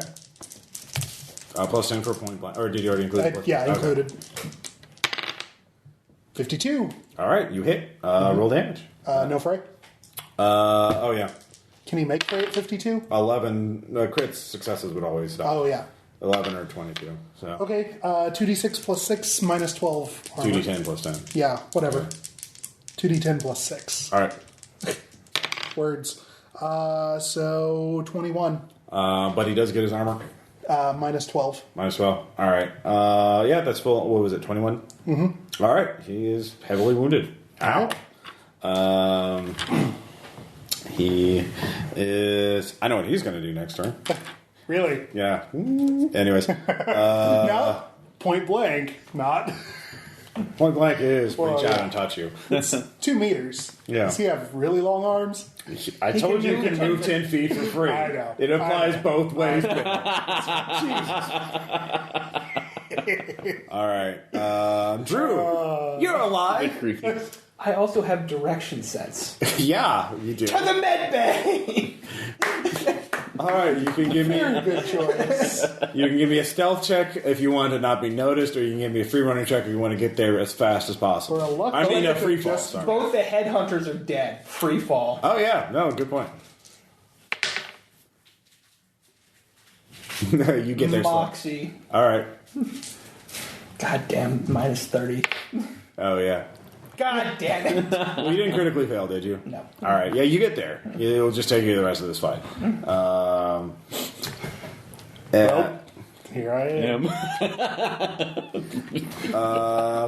Speaker 1: Plus 10 for point blank. Or did you already include it?
Speaker 4: Yeah,
Speaker 1: Okay.
Speaker 4: included. 52.
Speaker 1: All right, you hit. Roll damage.
Speaker 4: No fray.
Speaker 1: Oh, yeah.
Speaker 4: Can he make fray at 52?
Speaker 1: 11. Crits successes would always stop.
Speaker 4: Oh, yeah.
Speaker 1: 11 or 22. So
Speaker 4: Okay. 2d6 plus 6 minus 12. Armor.
Speaker 1: 2d10 plus 10.
Speaker 4: Yeah, whatever. 2d10 plus 6.
Speaker 1: All right.
Speaker 4: Words. So 21.
Speaker 1: But he does get his armor.
Speaker 4: Minus 12.
Speaker 1: Minus 12. All right. Yeah, that's full. What was it? 21. Mm-hmm. All right. He is heavily wounded. Ow. He is. I know what he's going to do next turn.
Speaker 4: Really?
Speaker 1: Yeah. Anyways.
Speaker 4: No. Point blank. Not.
Speaker 1: Point blank is reach
Speaker 4: yeah.
Speaker 1: out and touch you.
Speaker 4: It's 2 meters.
Speaker 1: Yeah.
Speaker 4: Does he have really long arms?
Speaker 1: I told you can move 10 feet for free.
Speaker 4: I know.
Speaker 1: It applies both ways. All right. Drew, you're alive.
Speaker 3: I also have direction sense.
Speaker 1: Yeah, you do.
Speaker 3: To the med bay!
Speaker 1: All right, you can give me
Speaker 4: Very good choice.
Speaker 1: you can give me a stealth check if you want to not be noticed, or you can give me a free running check if you want to get there as fast as possible.
Speaker 4: For a luck
Speaker 1: I mean, a
Speaker 4: check,
Speaker 1: free fall.
Speaker 4: just
Speaker 1: Sorry.
Speaker 3: Both the headhunters are dead. Free fall.
Speaker 1: Oh yeah, no, good point. You get there slow.
Speaker 3: Moxie.
Speaker 1: All right.
Speaker 3: Goddamn, minus 30.
Speaker 1: Oh yeah.
Speaker 3: God damn it.
Speaker 1: Well, you didn't critically fail, did you?
Speaker 3: No.
Speaker 1: All right. Yeah, you get there. It'll just take you the rest of this fight.
Speaker 4: Well, here I am.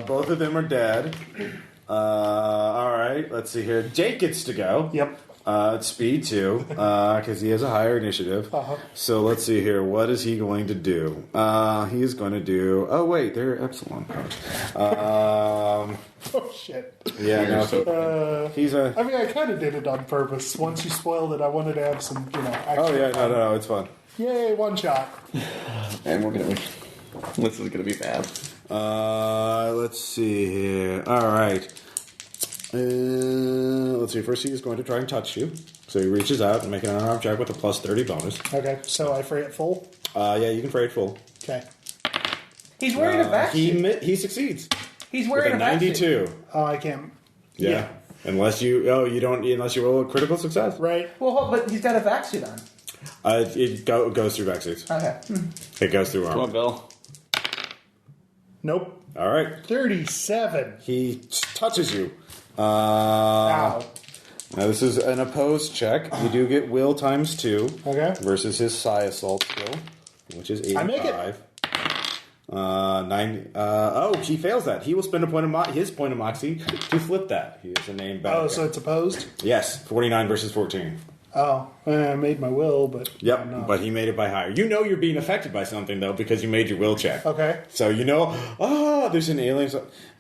Speaker 1: Both of them are dead. All right. Let's see here. Jake gets to go.
Speaker 4: Yep.
Speaker 1: It's speed 2, because he has a higher initiative.
Speaker 4: Uh-huh.
Speaker 1: So let's see here. What is he going to do? He is going to do... Oh, wait. They're Epsilon powers.
Speaker 4: Oh, shit.
Speaker 1: Yeah, no. He's a...
Speaker 4: I mean, I kind of did it on purpose. Once you spoiled it, I wanted to have some, action.
Speaker 1: Oh, yeah. No. It's fun.
Speaker 4: Yay, one shot.
Speaker 2: And we're gonna. This is gonna be bad.
Speaker 1: Let's see here. All right. Let's see. First, he is going to try and touch you. So he reaches out and make an unarmed check with a plus 30 bonus.
Speaker 4: Okay, so I fray it full?
Speaker 1: Yeah, you can fray it full.
Speaker 4: Okay.
Speaker 3: He's wearing a vaccine.
Speaker 1: He succeeds.
Speaker 3: He's
Speaker 1: With
Speaker 3: wearing
Speaker 1: a
Speaker 3: a vaccine.
Speaker 1: 92.
Speaker 4: Oh, I can't.
Speaker 1: Yeah. Unless you roll a critical success.
Speaker 4: Right.
Speaker 3: Well, but he's got a vaccine on.
Speaker 1: It goes through vaccines.
Speaker 3: Okay.
Speaker 1: It goes through
Speaker 2: Come on,
Speaker 1: armor.
Speaker 2: Bill.
Speaker 4: Nope.
Speaker 1: All right.
Speaker 4: 37.
Speaker 1: He touches you.
Speaker 4: Ow.
Speaker 1: Now this is an opposed check. You do get will times 2.
Speaker 4: Okay.
Speaker 1: Versus his psi assault skill, which is 85.
Speaker 4: I make it.
Speaker 1: 90. He fails that. He will spend his point of moxie to flip that. He is a name back.
Speaker 4: Oh, so it's opposed?
Speaker 1: Yes, 49 versus 14.
Speaker 4: Oh, I made my will, but...
Speaker 1: Yep,
Speaker 4: I'm not.
Speaker 1: but he made it by higher. You know you're being affected by something, though, because you made your will check.
Speaker 4: Okay.
Speaker 1: So there's an alien...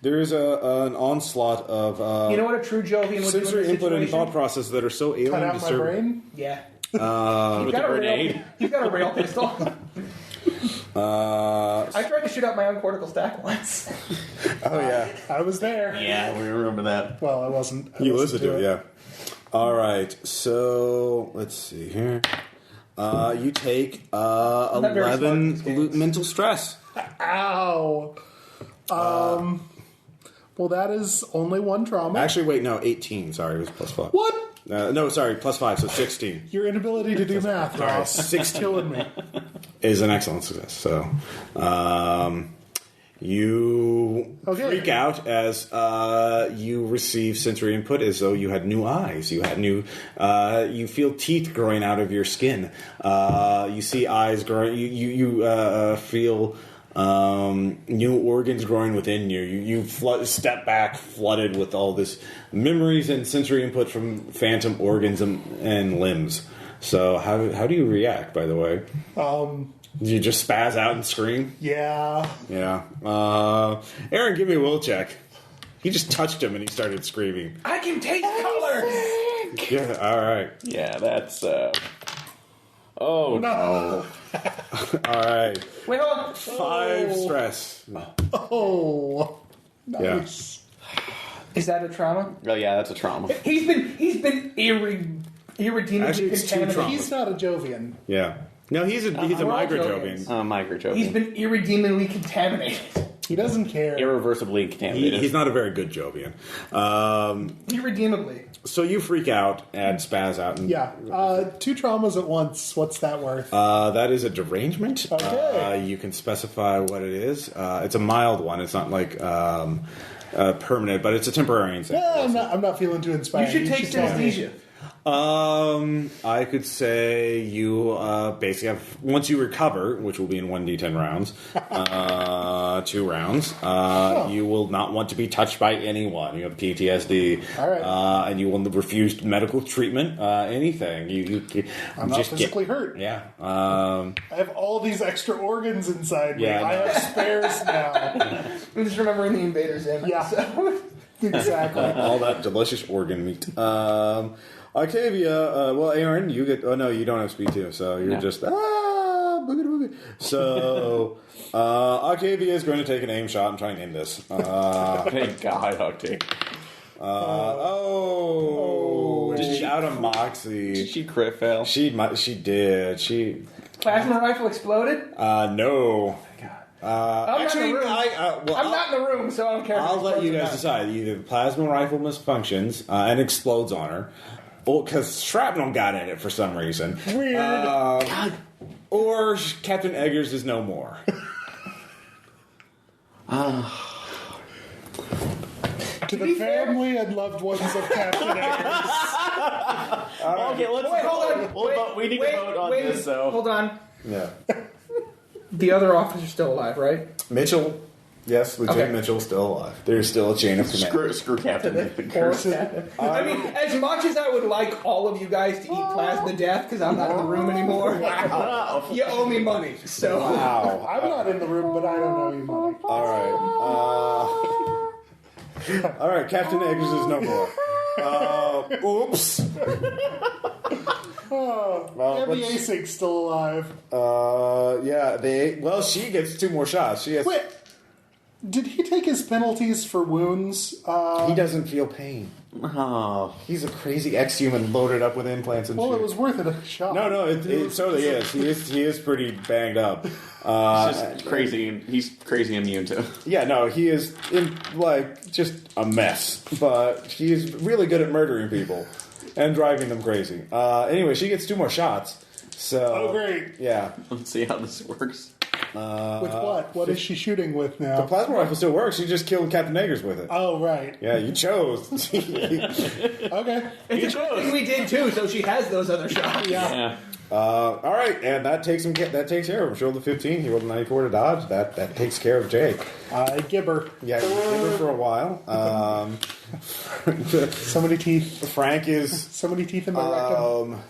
Speaker 1: There is an onslaught of...
Speaker 3: You know what a true Jovian would do in
Speaker 1: sensory
Speaker 3: this
Speaker 1: input and
Speaker 3: situation?
Speaker 1: thought process that are so alien
Speaker 4: Cut out my
Speaker 1: disturbing.
Speaker 4: brain?
Speaker 3: Yeah.
Speaker 2: With a grenade.
Speaker 3: He's got a rail pistol. I tried to shoot out my own cortical stack once.
Speaker 1: Oh, yeah.
Speaker 4: I was there.
Speaker 2: Yeah, we remember that.
Speaker 4: Well, I wasn't. I
Speaker 1: You
Speaker 4: listened
Speaker 1: listened to it, yeah. All right, so let's see here. You take
Speaker 3: not very smart in
Speaker 1: 11
Speaker 3: these games.
Speaker 1: mental stress.
Speaker 4: Ow. Well, that is only one trauma.
Speaker 1: Actually, wait, no, 18. Sorry, it was plus 5.
Speaker 4: What?
Speaker 1: No, sorry, plus 5, so 16.
Speaker 4: Your inability to do math, Ross.
Speaker 1: 16
Speaker 4: killing me.
Speaker 1: is an excellent success. So, you freak out as you receive sensory input as though you had new eyes. You had new. You feel teeth growing out of your skin. You see eyes growing. You feel new organs growing within you. You step back, flooded with all this memories and sensory input from phantom organs and limbs. So how do you react? By the way, you just spaz out and scream.
Speaker 4: Yeah.
Speaker 1: Yeah. Aaron, give me a will check. He just touched him and he started screaming.
Speaker 3: I can taste color.
Speaker 1: Yeah. All right.
Speaker 2: Yeah, that's. Oh no!
Speaker 1: All right.
Speaker 3: Wait, hold on.
Speaker 1: 5 stress.
Speaker 4: Oh. Nice.
Speaker 3: Is that a trauma?
Speaker 2: Oh yeah, that's a trauma.
Speaker 3: He's been irredeemably
Speaker 1: Actually, it's 2
Speaker 3: contaminated.
Speaker 1: trauma.
Speaker 4: He's not a Jovian.
Speaker 1: Yeah. No, he's a
Speaker 3: we're all
Speaker 1: migrajovian.
Speaker 2: Microjovian.
Speaker 3: He's been irredeemably contaminated.
Speaker 4: He doesn't care.
Speaker 2: irreversibly contaminated.
Speaker 1: He's not a very good Jovian.
Speaker 3: Irredeemably.
Speaker 1: So you freak out and spaz out. And,
Speaker 4: Yeah. 2 traumas at once. What's that worth?
Speaker 1: that is a derangement.
Speaker 4: Okay.
Speaker 1: You can specify what it is. It's a mild one. It's not like permanent, but it's a temporary insane.
Speaker 4: Yeah, I'm not feeling too
Speaker 3: You
Speaker 4: inspired.
Speaker 3: should take
Speaker 4: tell me.
Speaker 3: synesthesia.
Speaker 1: I could say you basically have, once you recover, which will be in 1d10 rounds, 2 rounds, you will not want to be touched by anyone. You have PTSD.
Speaker 4: All right.
Speaker 1: And you will refuse medical treatment, anything.
Speaker 4: I'm not physically hurt.
Speaker 1: Yeah.
Speaker 4: I have all these extra organs inside me.
Speaker 1: Yeah,
Speaker 4: I
Speaker 1: no.
Speaker 4: have spares now.
Speaker 3: I'm just remembering the Invaders in.
Speaker 4: Yeah.
Speaker 3: So.
Speaker 4: Exactly.
Speaker 1: All that delicious organ meat. Octavia, well, Aaron, you get. Oh no, you don't have speed 2, so you're just boogie boogie. So Octavia is going to take an aim shot and try and end this.
Speaker 2: Thank God, Octavia.
Speaker 1: Did she out of moxie?
Speaker 2: Did she crit fail?
Speaker 1: She did.
Speaker 3: Plasma rifle exploded?
Speaker 1: No.
Speaker 3: I'm
Speaker 1: Actually,
Speaker 3: not in the room. I'm not in the room, so I don't care. If
Speaker 1: I'll
Speaker 3: it
Speaker 1: let you guys
Speaker 3: explodes or
Speaker 1: decide. Either the plasma rifle misfunctions and explodes on her, because shrapnel got in it for some reason.
Speaker 4: Weird.
Speaker 1: Or Captain Eggers is no more.
Speaker 4: To the family and loved ones of Captain Eggers.
Speaker 2: Okay, let's
Speaker 3: Wait, hold on.
Speaker 2: we need to vote on this, so.
Speaker 3: Hold on.
Speaker 1: Yeah.
Speaker 3: The other officer's still alive, right?
Speaker 1: Mitchell. Yes, Lieutenant
Speaker 3: Okay.
Speaker 1: Mitchell's still alive. There's still a chain of command.
Speaker 2: Screw Captain.
Speaker 3: I mean, as much as I would like all of you guys to eat plasma death because I'm not in the room anymore, you owe me money. So
Speaker 1: Wow.
Speaker 4: I'm not in the room, but I don't know you, money.
Speaker 1: All right, Captain Eggers is no more. Oops.
Speaker 4: Heavy Asig's still alive.
Speaker 1: Yeah, she gets 2 more shots. She has.
Speaker 4: Wait, did he take his penalties for wounds?
Speaker 1: He doesn't feel pain.
Speaker 2: Oh.
Speaker 1: He's a crazy exhuman loaded up with implants and
Speaker 4: Well,
Speaker 1: shit.
Speaker 4: it was worth it a shot.
Speaker 1: No, it totally is. He is pretty banged up.
Speaker 2: He's just crazy. He's crazy immune to.
Speaker 1: Yeah, no, he is just a mess. But he is really good at murdering people and driving them crazy. Anyway, she gets 2 more shots. So,
Speaker 4: Oh, great.
Speaker 1: Yeah.
Speaker 2: Let's see how this works.
Speaker 4: With what? What is she shooting with
Speaker 1: The
Speaker 4: now?
Speaker 1: plasma rifle still works. You just killed Captain Eggers with it.
Speaker 4: Oh, right.
Speaker 1: Yeah, you chose.
Speaker 4: Okay.
Speaker 3: it's a good thing we did too. So she has those other shots.
Speaker 2: Yeah.
Speaker 1: All right, and that takes care of him. She rolled a 15. He rolled a 94 to dodge. That takes care of Jake.
Speaker 4: Gibber.
Speaker 1: Yeah, you give her for a while.
Speaker 4: So many teeth.
Speaker 1: Frank is
Speaker 4: So many teeth in my rectum.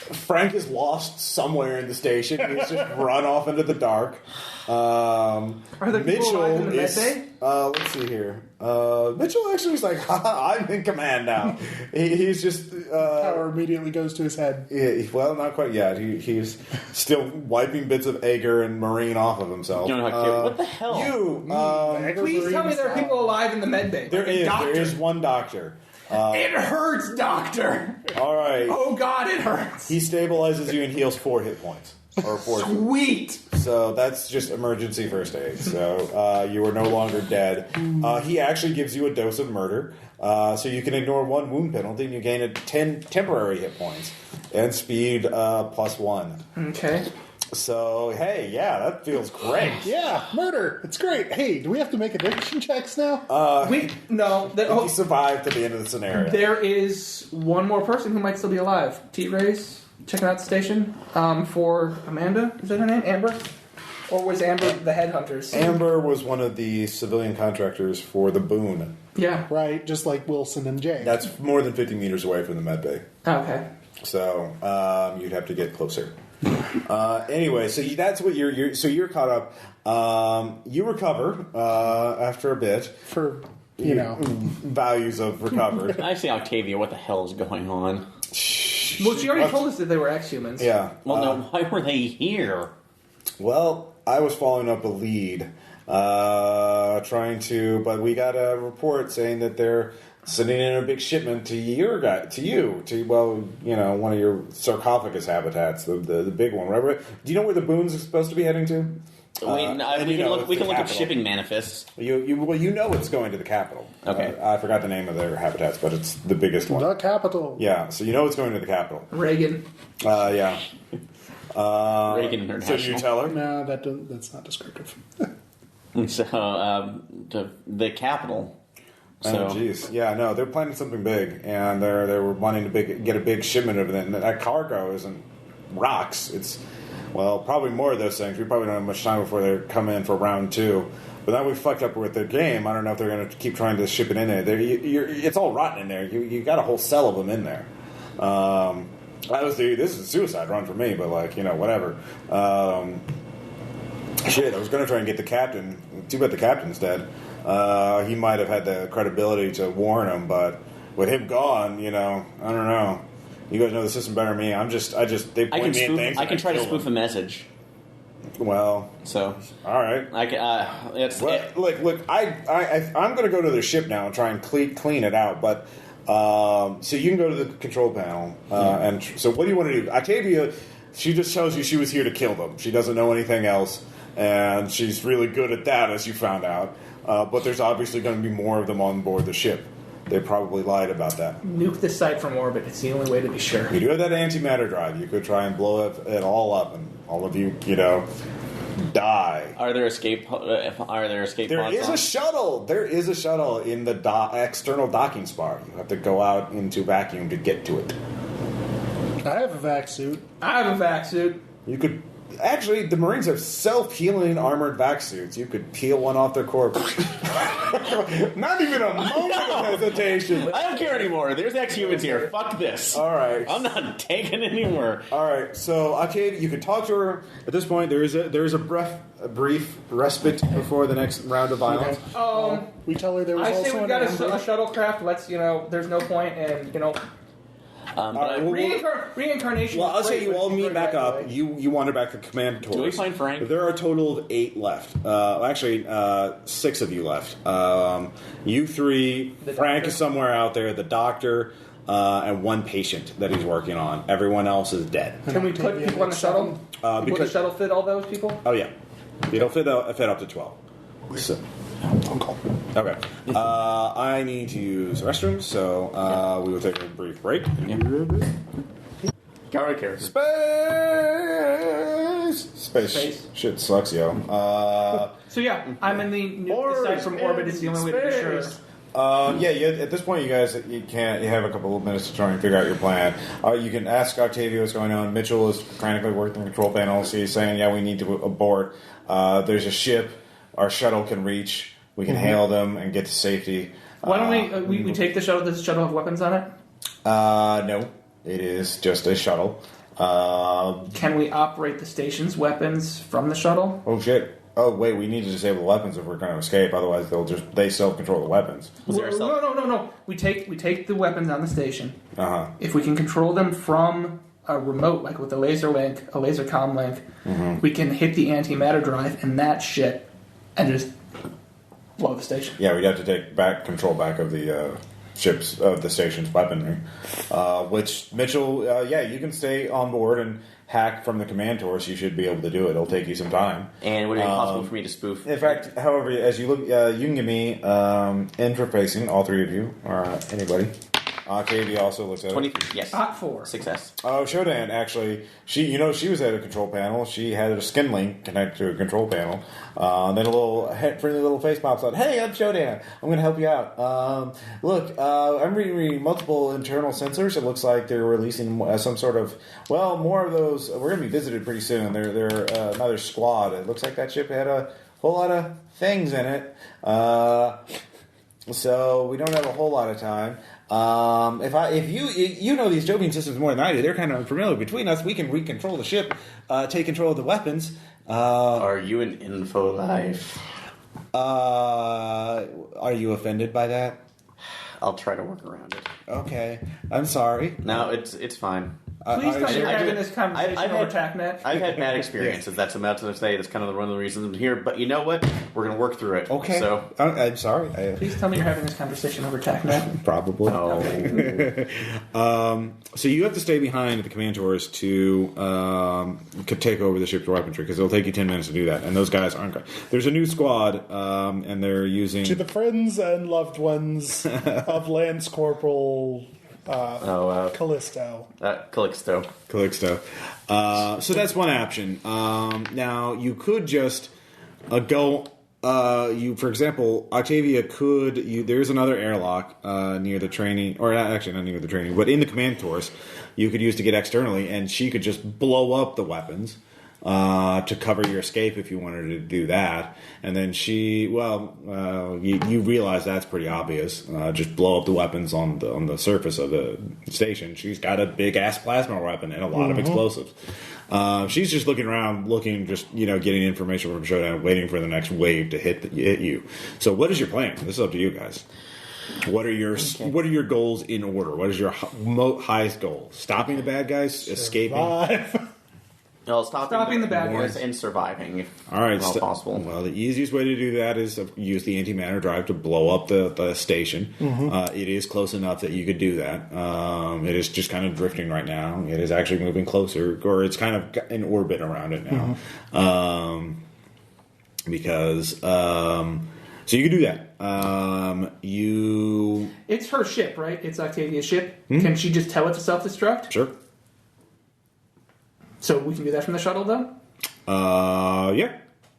Speaker 1: Frank is lost somewhere in the station. He's just run off into the dark.
Speaker 3: Are there people alive in the med bay?
Speaker 1: Let's see here. Mitchell actually is like, I'm in command now. He's just
Speaker 4: Power immediately goes to his head.
Speaker 1: well, not quite yet. He's still wiping bits of Ager and Marine off of himself.
Speaker 2: You don't know how cute. What the hell?
Speaker 3: Please tell me there are people alive in the med bay.
Speaker 1: There
Speaker 3: Like a
Speaker 1: is.
Speaker 3: doctor.
Speaker 1: There is one doctor.
Speaker 3: It hurts, doctor.
Speaker 1: All right.
Speaker 3: Oh God, it hurts.
Speaker 1: He stabilizes you and heals 4 hit points. Or 4.
Speaker 3: Sweet.
Speaker 1: So that's just emergency first aid. So you are no longer dead. He actually gives you a dose of murder. So you can ignore 1 wound penalty and you gain a 10 temporary hit points. And speed +1.
Speaker 3: Okay.
Speaker 1: So, hey, yeah, that feels great.
Speaker 4: Yeah, murder. It's great. Hey, do we have to make addiction checks now?
Speaker 1: He survived to the end of the scenario.
Speaker 3: There is one more person who might still be alive. T-Rays, checking out the station for Amanda. Is that her name? Amber? Or was Amber the headhunters?
Speaker 1: Amber was one of the civilian contractors for the Boon.
Speaker 3: Yeah.
Speaker 4: Right, just like Wilson and Jay.
Speaker 1: That's more than 50 meters away from the med bay.
Speaker 3: Okay.
Speaker 1: So you'd have to get closer. Anyway, so that's what you're caught up. You recover after a bit.
Speaker 4: For,
Speaker 1: Values of recovered.
Speaker 2: I see Octavia. What the hell is going on?
Speaker 3: Well, she already told us that they were exhumans.
Speaker 1: Yeah.
Speaker 2: Well, no. Why were they here?
Speaker 1: Well, I was following up a lead, but we got a report saying that they're sending in a big shipment to one of your sarcophagus habitats, the big one. Whatever. Do you know where the Boon's are supposed to be heading to?
Speaker 2: We can look up shipping manifests.
Speaker 1: You know it's going to the capital.
Speaker 2: Okay.
Speaker 1: I forgot the name of their habitats, but it's the biggest one.
Speaker 4: the capital.
Speaker 1: Yeah, so you know it's going to the capital.
Speaker 3: Reagan.
Speaker 1: Yeah.
Speaker 2: Reagan
Speaker 1: So
Speaker 2: International.
Speaker 1: do you tell her?
Speaker 4: No, that's not descriptive.
Speaker 2: So, the capital. So,
Speaker 1: oh, jeez. Yeah, no, they're planning something big, and they were wanting to get a big shipment of it. And that cargo isn't rocks. It's, well, probably more of those things. We probably don't have much time before they come in for round 2. But now we fucked up with their game. I don't know if they're going to keep trying to ship it in there. It's all rotten in there. You got a whole cell of them in there. This is a suicide run for me, but whatever. Shit, I was going to try and get the captain. Too bad the captain's dead. He might have had the credibility to warn him, but with him gone, I don't know. You guys know the system better than me. They point me at things.
Speaker 2: I can try to spoof a message.
Speaker 1: Well,
Speaker 2: so
Speaker 1: all right.
Speaker 2: I can.
Speaker 1: Look. I'm going to go to their ship now and try and clean it out. But so you can go to the control panel. And so, what do you want to do? Octavia, she just tells you she was here to kill them. She doesn't know anything else, and she's really good at that, as you found out. But there's obviously going to be more of them on board the ship. They probably lied about that.
Speaker 3: Nuke the site from orbit. It's the only way to be sure.
Speaker 1: You do have that antimatter drive. You could try and blow it all up, and all of you, die.
Speaker 2: Are there escape?
Speaker 1: There
Speaker 2: pods
Speaker 1: is
Speaker 2: on?
Speaker 1: a shuttle. There is a shuttle in the external docking spar. You have to go out into vacuum to get to it.
Speaker 4: I have a vac suit.
Speaker 3: I have a vac suit.
Speaker 1: You could. Actually, the Marines have self-healing armored vac suits. You could peel one off their corpse. Not even a moment of hesitation.
Speaker 2: I don't care anymore. There's exhumans here. Fuck this.
Speaker 1: All right.
Speaker 2: I'm not taking anymore.
Speaker 1: All right. So, Octavia, you can talk to her. At this point, there is a brief respite before the next round of violence.
Speaker 4: We tell her there was
Speaker 3: I
Speaker 4: also
Speaker 3: say we've got a shuttlecraft. Let's, there's no point in, reincarnation.
Speaker 1: Well, I'll say you all meet back up.
Speaker 3: Way.
Speaker 1: You wander back to command tours.
Speaker 2: Do we find Frank?
Speaker 1: There are a total of 8 left. Actually, 6 of you left. You 3. Frank is somewhere out there. The doctor. And 1 patient that he's working on. Everyone else is dead.
Speaker 3: Can we put people on the shuttle? Will the shuttle fit all those people?
Speaker 1: Oh, yeah. It'll fit up to 12. So, okay. I need to use the restroom, so we will take a brief break.
Speaker 2: Character.
Speaker 1: Space. Shit sucks, yo.
Speaker 3: So yeah, I'm in the nuke site from orbit. It's the only way to be sure.
Speaker 1: At this point, you guys, you have a couple of minutes to try and figure out your plan. You can ask Octavia what's going on. Mitchell is frantically working the control panel. So he's saying, we need to abort. There's a ship our shuttle can reach. We can hail them and get to safety.
Speaker 3: Why don't we take the shuttle? Does the shuttle have weapons on it?
Speaker 1: No. It is just a shuttle.
Speaker 3: Can we operate the station's weapons from the shuttle?
Speaker 1: Oh, shit. Oh, wait, we need to disable the weapons if we're going to escape. Otherwise, they self-control the weapons.
Speaker 3: No. We take the weapons on the station.
Speaker 1: Uh-huh.
Speaker 3: If we can control them from a remote, like with a laser link, a laser comm link, we can hit the antimatter drive and that shit and just blow the station.
Speaker 1: Yeah, we'd have to take control back of the the station's weaponry. Which, Mitchell, you can stay on board and hack from the command tour, so you should be able to do it. It'll take you some time.
Speaker 2: And would it be possible for me to spoof?
Speaker 1: In fact, however, as you look, you can give me interfacing, all 3 of you, or anybody. Octavia also looks at
Speaker 2: 23,
Speaker 1: it.
Speaker 2: yes.
Speaker 3: Hot 4.
Speaker 2: Success.
Speaker 1: Oh, Shodan, actually, she was at a control panel. She had a skin link connected to a control panel. Then a friendly little face pops out. Hey, I'm Shodan. I'm going to help you out. Look, I'm reading multiple internal sensors. It looks like they're releasing some sort of, more of those. We're going to be visited pretty soon. They're another squad. It looks like that ship had a whole lot of things in it. So we don't have a whole lot of time. If you know these Jovian systems more than I do, they're kind of unfamiliar between us. We can recontrol the ship, take control of the weapons.
Speaker 2: Are you an info life?
Speaker 1: Are you offended by that?
Speaker 2: I'll try to work around it.
Speaker 1: Okay, I'm sorry.
Speaker 2: No, it's fine.
Speaker 3: Please tell me you're having this conversation over TACnet.
Speaker 2: I've had bad experiences. That's what I'm about to say. That's kind of one of the reasons I'm here. But you know what? We're going to work through it.
Speaker 1: Okay.
Speaker 2: So
Speaker 1: I'm sorry.
Speaker 3: Please tell me you're having this conversation over TACnet.
Speaker 1: Probably.
Speaker 2: No.
Speaker 1: So you have to stay behind at the command tours to take over the ship's weaponry, because it'll take you 10 minutes to do that. And those guys aren't going. There's a new squad, and they're using...
Speaker 4: To the friends and loved ones of Lance Corporal... Callisto.
Speaker 1: Calixto. So that's one option. Now, you could just go for example, Octavia there's another airlock near the training, or actually not near the training, but in the command course, you could use to get externally, and she could just blow up the weapons to cover your escape if you wanted to do that. And then you realize that's pretty obvious. Just blow up the weapons on the surface of the station. She's got a big ass plasma weapon and a lot of explosives. She's just looking around, getting information from Showdown, waiting for the next wave to hit you. So, what is your plan? This is up to you guys. What are your goals in order? What is your highest goal? Stopping the bad guys, escaping.
Speaker 2: No, stopping the bad guys and surviving, if possible.
Speaker 1: Well, the easiest way to do that is to use the antimatter drive to blow up the station. It is close enough that you could do that. It is just kind of drifting right now. It is actually moving closer, or it's kind of in orbit around it now. So you could do that.
Speaker 3: It's her ship, right? It's Octavia's ship. Can she just tell it to self-destruct?
Speaker 1: Sure.
Speaker 3: So we can do that from the shuttle, though?
Speaker 1: Yeah.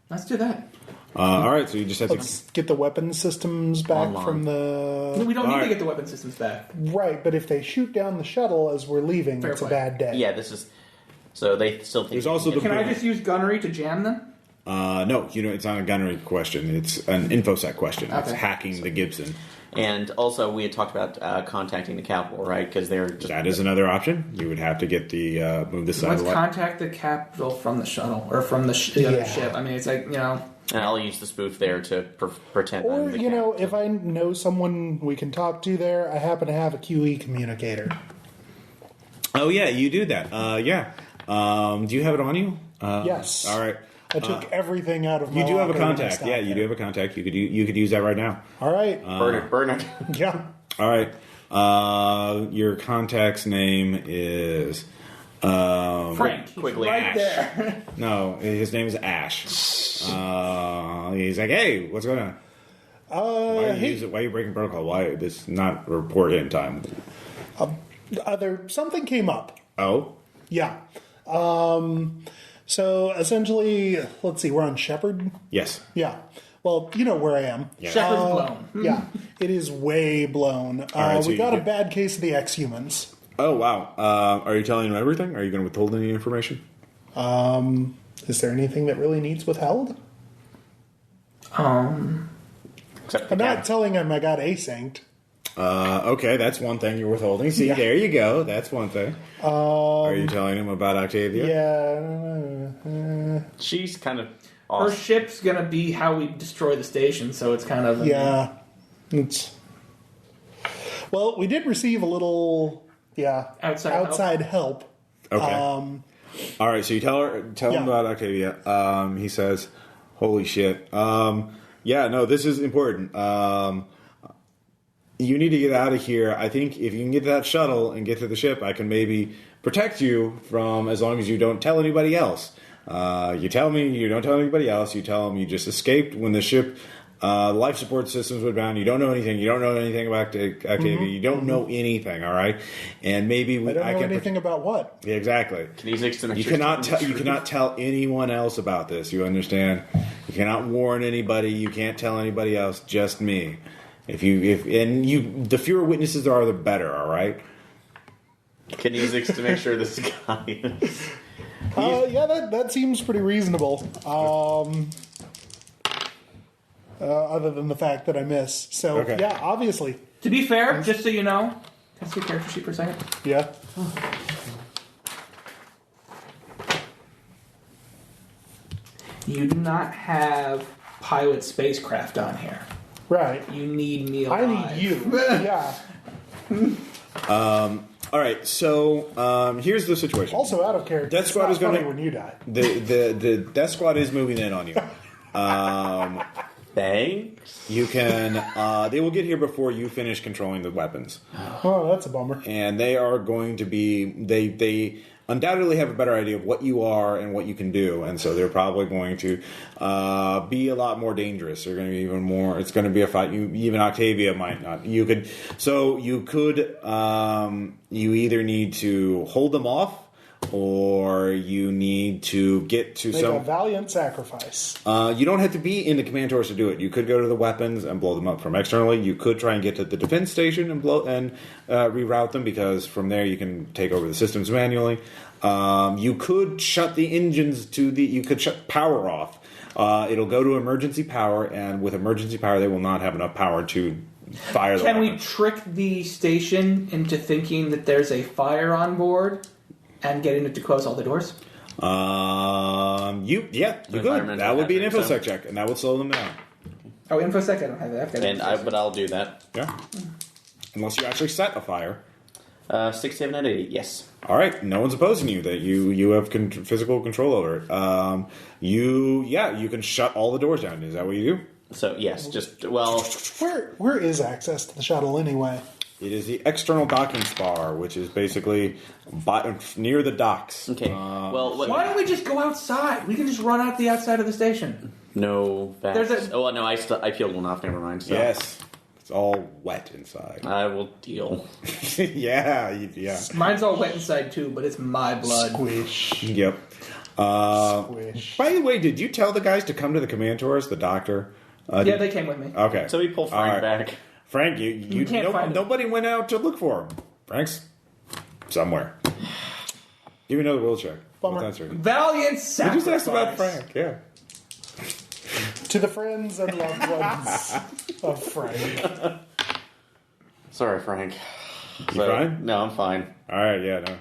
Speaker 3: Let's do that.
Speaker 1: All right, so you just have
Speaker 4: Let's get the weapon systems back
Speaker 2: Online.
Speaker 4: from
Speaker 3: No,
Speaker 4: the...
Speaker 3: we don't need
Speaker 1: Alright.
Speaker 3: to get the weapon systems back.
Speaker 4: Right, but if they shoot down the shuttle as we're leaving,
Speaker 3: Fair
Speaker 4: it's
Speaker 3: play.
Speaker 4: a bad day.
Speaker 2: Yeah, this is... So they still think...
Speaker 1: There's also the-
Speaker 3: Can I just use gunnery to jam them?
Speaker 1: no, it's not a gunnery question. It's an infosec question. It's
Speaker 3: Okay.
Speaker 1: hacking the Gibson.
Speaker 2: And also, we had talked about contacting the capital, right? Because they're just...
Speaker 1: That is another option. You would have to get move the
Speaker 3: Let's
Speaker 1: satellite.
Speaker 3: contact the capital from the shuttle, or from the other ship. I mean, it's like,
Speaker 2: And I'll use the spoof there to pretend I'm
Speaker 4: Or,
Speaker 2: the captain.
Speaker 4: if I know someone we can talk to there, I happen to have a QE communicator.
Speaker 1: Oh yeah, you do that. Yeah. Do you have it on you?
Speaker 4: Yes.
Speaker 1: All right.
Speaker 4: I took everything out of my
Speaker 1: You do have a
Speaker 4: locker when I
Speaker 1: contact.
Speaker 4: stopped
Speaker 1: Yeah, you do
Speaker 4: there.
Speaker 1: have a contact. You could use that right now.
Speaker 4: All right.
Speaker 2: Burn it.
Speaker 4: Yeah.
Speaker 1: All right. Your contact's name is
Speaker 3: Frank.
Speaker 2: Quickly,
Speaker 3: right
Speaker 2: Ash.
Speaker 3: there.
Speaker 1: no, his name is Ash. He's like, hey, what's going on? Why are you breaking protocol? Why this not report in time?
Speaker 4: Something came up.
Speaker 1: Oh,
Speaker 4: Yeah. So essentially, let's see, we're on Shepherd.
Speaker 1: yes.
Speaker 4: Yeah. Well, you know where I am.
Speaker 1: Yeah.
Speaker 3: Shepherd's blown.
Speaker 4: Yeah. It is way blown.
Speaker 1: right, so
Speaker 4: we
Speaker 1: you
Speaker 4: got a
Speaker 1: get-
Speaker 4: bad case of the exhumans.
Speaker 1: Oh wow. Are you telling him everything? Are you going to withhold any information?
Speaker 4: Is there anything that really needs withheld?
Speaker 2: Except the
Speaker 4: I'm not
Speaker 2: captain.
Speaker 4: telling him I got asynced.
Speaker 1: Okay, that's one thing you're withholding. See,
Speaker 4: Yeah.
Speaker 1: there you go. That's one thing. Are you telling him about Octavia?
Speaker 4: Yeah.
Speaker 2: She's kind of
Speaker 3: Her
Speaker 2: awesome.
Speaker 3: ship's gonna be how we destroy the station, so it's kind of...
Speaker 4: Yeah. It's... Well, we did receive a little,
Speaker 3: Outside
Speaker 4: help.
Speaker 1: Okay. All right. So you tell him
Speaker 4: Yeah.
Speaker 1: about Octavia. He says, "Holy shit! Yeah, no, this is important. You need to get out of here. I think if you can get to that shuttle and get to the ship, I can maybe protect you from, as long as you don't tell anybody else. You tell me you don't tell anybody else. You tell them you just escaped when the ship." Life support systems were down. You don't know anything. You don't know anything about Octavia. You don't know anything. All right, and maybe
Speaker 4: I don't know anything about what.
Speaker 1: Yeah, exactly.
Speaker 2: Kinesics to make
Speaker 1: You
Speaker 2: sure
Speaker 1: cannot
Speaker 2: it's
Speaker 1: you cannot tell anyone else about this. You understand? You cannot warn anybody. You can't tell anybody else. Just me. The fewer witnesses there are, the better. All right.
Speaker 2: Kinesics to make sure this guy is...
Speaker 4: Yeah, that seems pretty reasonable. Other than the fact that I miss. So,
Speaker 1: Okay.
Speaker 4: yeah, obviously.
Speaker 3: To be fair, just so you know... Can I see your character sheet for a second?
Speaker 4: Yeah.
Speaker 3: You do not have pilot spacecraft on here.
Speaker 4: Right.
Speaker 3: You need me
Speaker 4: I
Speaker 3: alive.
Speaker 4: need you. Yeah.
Speaker 1: All right. So here's the situation.
Speaker 4: Also out of character.
Speaker 1: Death Squad
Speaker 4: it's
Speaker 1: is
Speaker 4: not
Speaker 1: gonna-
Speaker 4: funny when you die.
Speaker 1: The Death Squad is moving in on you.
Speaker 2: Thanks.
Speaker 1: You can. They will get here before you finish controlling the weapons.
Speaker 4: Oh, that's a bummer.
Speaker 1: And they are going to be they undoubtedly have a better idea of what you are and what you can do, and so they're probably going to be a lot more dangerous. They're going to be even more. It's going to be a fight. Even Octavia might not. You could. You either need to hold them off, or you need to get to
Speaker 4: Make a valiant sacrifice.
Speaker 1: You don't have to be in the command towers to do it. You could go to the weapons and blow them up from externally. You could try and get to the defense station and reroute them, because from there you can take over the systems manually. You could shut the engines you could shut power off. It'll go to emergency power, and with emergency power, they will not have enough power to fire the
Speaker 3: Can we
Speaker 1: weapons.
Speaker 3: trick the station into thinking that there's a fire on board and getting it to close all the doors?
Speaker 1: You could. That would be an infosec check, and that would slow them down.
Speaker 3: Oh, infosec, I don't have that.
Speaker 2: But I'll do that.
Speaker 1: Yeah. Unless you actually set a fire.
Speaker 2: 6, 7, and 8. Yes.
Speaker 1: All right, no one's opposing you. That you have physical control over it. You can shut all the doors down. Is that what you do?
Speaker 2: So yes,
Speaker 4: Where is access to the shuttle anyway?
Speaker 1: It is the external docking spar, which is basically near the docks.
Speaker 2: Okay.
Speaker 3: Why don't we just go outside? We can just run out the outside of the station.
Speaker 2: No.
Speaker 3: There's
Speaker 2: no, I peeled one off. Never mind. So.
Speaker 1: Yes. It's all wet inside.
Speaker 2: I will deal.
Speaker 1: Yeah.
Speaker 3: Mine's all wet inside too, but it's my blood.
Speaker 4: Squish.
Speaker 1: Yep.
Speaker 4: Squish.
Speaker 1: By the way, did you tell the guys to come to the command towers, the doctor?
Speaker 3: Yeah, they came with me.
Speaker 1: Okay.
Speaker 2: So we pull Frank back.
Speaker 1: Frank,
Speaker 3: You can't find him.
Speaker 1: nobody went out to look for him. Frank's somewhere. Give me another will check.
Speaker 4: Bummer.
Speaker 1: That's right.
Speaker 3: Valiant
Speaker 1: We
Speaker 3: sacrifice.
Speaker 1: just asked about Frank, yeah.
Speaker 4: To the friends and loved ones of Frank.
Speaker 2: Sorry, Frank.
Speaker 1: You fine?
Speaker 2: No, I'm fine.
Speaker 1: All right, yeah, no.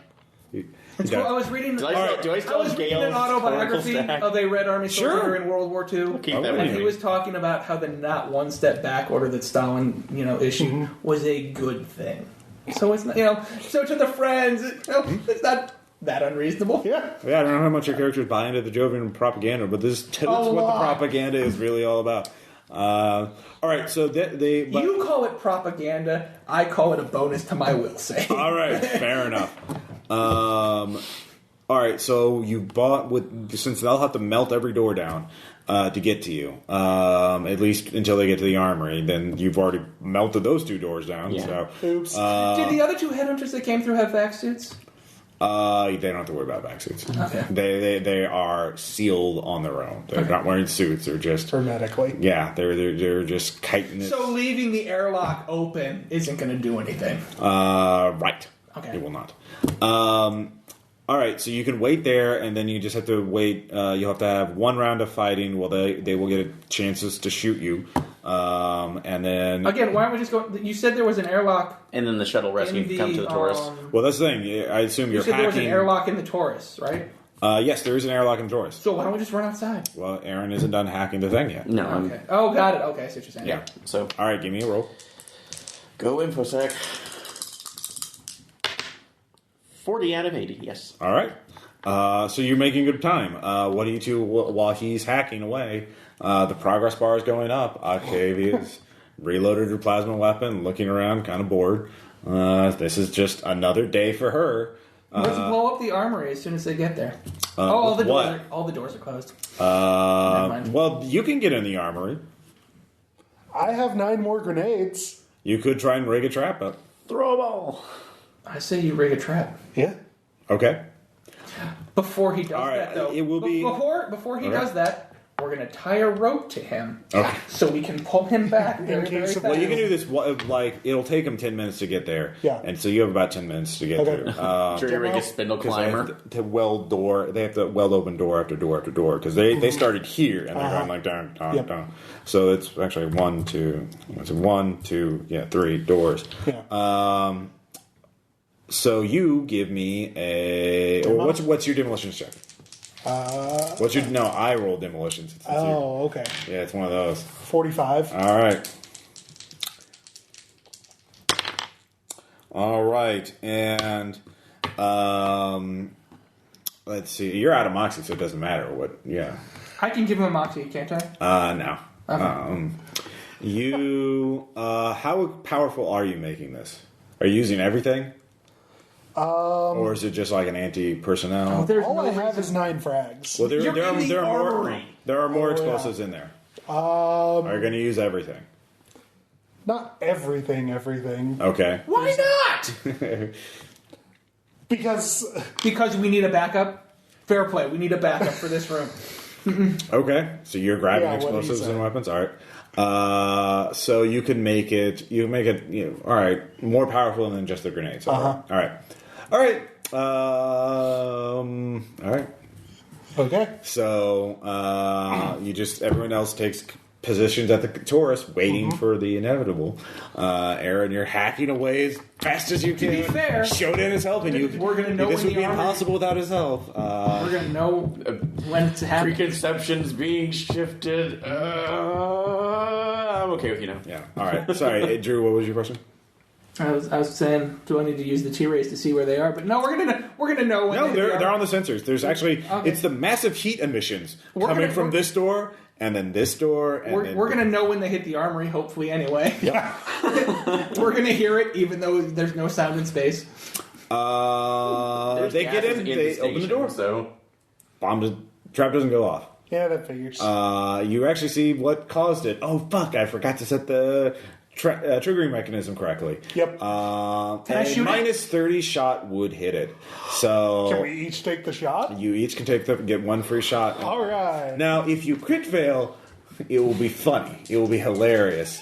Speaker 3: So I was reading.
Speaker 2: Do I still
Speaker 3: I
Speaker 2: have
Speaker 3: was reading
Speaker 2: Gale's
Speaker 3: an autobiography
Speaker 2: Oracle stack?
Speaker 3: of a Red Army soldier
Speaker 1: Sure.
Speaker 3: in World War II.
Speaker 2: Keep that
Speaker 1: Oh,
Speaker 2: with
Speaker 3: And he
Speaker 2: me.
Speaker 3: was talking about how the not one step back order that Stalin, issued was a good thing. So it's not, so to the friends, it's not that unreasonable.
Speaker 4: Yeah.
Speaker 1: Yeah, I don't know how much your characters buy into the Jovian propaganda, but this tells what the
Speaker 4: lot.
Speaker 1: propaganda is really all about. All right, so but-
Speaker 3: You call it propaganda. I call it a bonus to my will save.
Speaker 1: all right, fair enough. All right, so you bought since they'll have to melt every door down to get to you, at least until they get to the armory. Then you've already melted those 2 doors down.
Speaker 2: Yeah.
Speaker 1: So
Speaker 4: Oops.
Speaker 3: Did the other 2 headhunters that came through have vac suits?
Speaker 1: they don't have to worry about vac suits.
Speaker 3: Okay.
Speaker 1: They are sealed on their own. They're not wearing suits. They're just
Speaker 4: Hermetically.
Speaker 1: yeah. They're just kiting it.
Speaker 3: So leaving the airlock open isn't going to do anything.
Speaker 1: Right.
Speaker 3: Okay.
Speaker 1: It will not. All right, so you can wait there, and then you just have to wait. You'll have to have 1 round of fighting. Well, they will get chances to shoot you, and then
Speaker 3: Again, why don't we just go? You said there was an airlock.
Speaker 2: And then the shuttle rescue can come to the Taurus.
Speaker 1: Well, that's the thing. I assume
Speaker 3: You
Speaker 1: you're
Speaker 3: said there was an
Speaker 1: hacking.
Speaker 3: airlock in the Taurus, right?
Speaker 1: Yes, there is an airlock in Taurus.
Speaker 3: So why don't we just run outside?
Speaker 1: Well, Aaron isn't done hacking the thing yet.
Speaker 2: No.
Speaker 3: Okay. Oh, got it. Okay, I see what you're saying.
Speaker 1: Yeah.
Speaker 2: So
Speaker 1: All right, give me a roll.
Speaker 2: go infosec. 40 out of 80. Yes.
Speaker 1: All right. So you're making good time. What do you do while he's hacking away? The progress bar is going up. Octavia's reloaded her plasma weapon, looking around, kind of bored. This is just another day for her.
Speaker 3: Let's blow up the armory as soon as they get there. All the doors are closed. Never mind.
Speaker 1: Well, you can get in the armory.
Speaker 4: I have 9 more grenades.
Speaker 1: You could try and rig a trap up.
Speaker 2: Throw a ball.
Speaker 3: I say you rig a trap
Speaker 4: Yeah.
Speaker 1: Okay.
Speaker 3: before he does
Speaker 1: All right,
Speaker 3: that. Though
Speaker 1: it will be-
Speaker 3: before he
Speaker 1: Okay.
Speaker 3: does that. We're going to tie a rope to him
Speaker 1: Okay.
Speaker 3: so we can pull him back very,
Speaker 4: case
Speaker 3: very
Speaker 4: of-
Speaker 3: fast.
Speaker 1: Well, you can do this. It'll take him 10 minutes to get there.
Speaker 4: Yeah.
Speaker 1: And so you have about 10 minutes to get
Speaker 4: Okay.
Speaker 1: through.
Speaker 2: Jury rig a spindle
Speaker 1: Because they
Speaker 2: climber.
Speaker 1: have to weld door. They have to weld open door after door after door because they started here and they're going like down, down,
Speaker 4: Yep.
Speaker 1: down. So it's actually 1, 2, 3 doors.
Speaker 4: Yeah.
Speaker 1: So you give me a. Or what's your demolition check? What's your no? I roll demolitions. It's
Speaker 4: Oh, okay.
Speaker 1: yeah, it's one of those.
Speaker 4: 45.
Speaker 1: All right, and let's see. You're out of moxie, so it doesn't matter what. Yeah.
Speaker 3: I can give him a moxie, can't I?
Speaker 1: No.
Speaker 3: Okay.
Speaker 1: You. How powerful are you making this? Are you using everything? Or is it just like an anti-personnel?
Speaker 3: There's
Speaker 4: All
Speaker 3: no
Speaker 4: I have
Speaker 3: reason-
Speaker 4: is 9 frags.
Speaker 1: Well, there
Speaker 3: You're in the
Speaker 1: are more.
Speaker 3: armory.
Speaker 1: There are more
Speaker 4: Oh, yeah.
Speaker 1: explosives in there. Are you going to use everything?
Speaker 4: Not everything.
Speaker 1: Okay.
Speaker 3: Why not?
Speaker 4: Because
Speaker 3: we need a backup. Fair play. We need a backup for this room.
Speaker 1: Okay, so you're grabbing
Speaker 4: Yeah, what do you
Speaker 1: explosives
Speaker 4: say?
Speaker 1: and weapons. All right. So you can make it. You can make it. All right, more powerful than just the grenades. All right. All right. All right.
Speaker 4: okay.
Speaker 1: So you just everyone else takes positions at the Taurus, waiting for the inevitable. Aaron, you're hacking away as fast as you can.
Speaker 3: To be fair,
Speaker 1: Shodan is helping you.
Speaker 3: we're gonna know
Speaker 1: this
Speaker 3: when
Speaker 1: would be
Speaker 3: the armor-
Speaker 1: impossible without his help.
Speaker 3: We're going to know when it's happening.
Speaker 2: Preconceptions being shifted. I'm okay with you now.
Speaker 1: Yeah. All right. Sorry, Drew. What was your question?
Speaker 3: I was saying, do I need to use the T-rays to see where they are? But no, we're gonna know when.
Speaker 1: No,
Speaker 3: they
Speaker 1: they're
Speaker 3: are.
Speaker 1: on the sensors. There's actually
Speaker 3: Okay.
Speaker 1: it's the massive heat emissions
Speaker 3: We're
Speaker 1: coming
Speaker 3: gonna-
Speaker 1: from
Speaker 3: we're-
Speaker 1: this door and then this door. And then
Speaker 3: We're gonna know when they hit the armory. Hopefully, anyway. We're gonna hear it, even though there's no sound in space.
Speaker 2: There's
Speaker 1: they get
Speaker 2: gases
Speaker 1: in. They
Speaker 2: the
Speaker 1: open the
Speaker 2: station,
Speaker 1: door.
Speaker 2: So
Speaker 1: Trap doesn't go off.
Speaker 4: Yeah, that figures.
Speaker 1: You actually see what caused it. Oh fuck! I forgot to set the triggering mechanism correctly.
Speaker 4: Yep.
Speaker 1: Can
Speaker 3: I shoot it?
Speaker 1: minus 30 shot would hit it. So
Speaker 4: Can we each take the shot?
Speaker 1: you each can get one free shot.
Speaker 4: All right.
Speaker 1: Now, if you crit fail, it will be funny. It will be hilarious.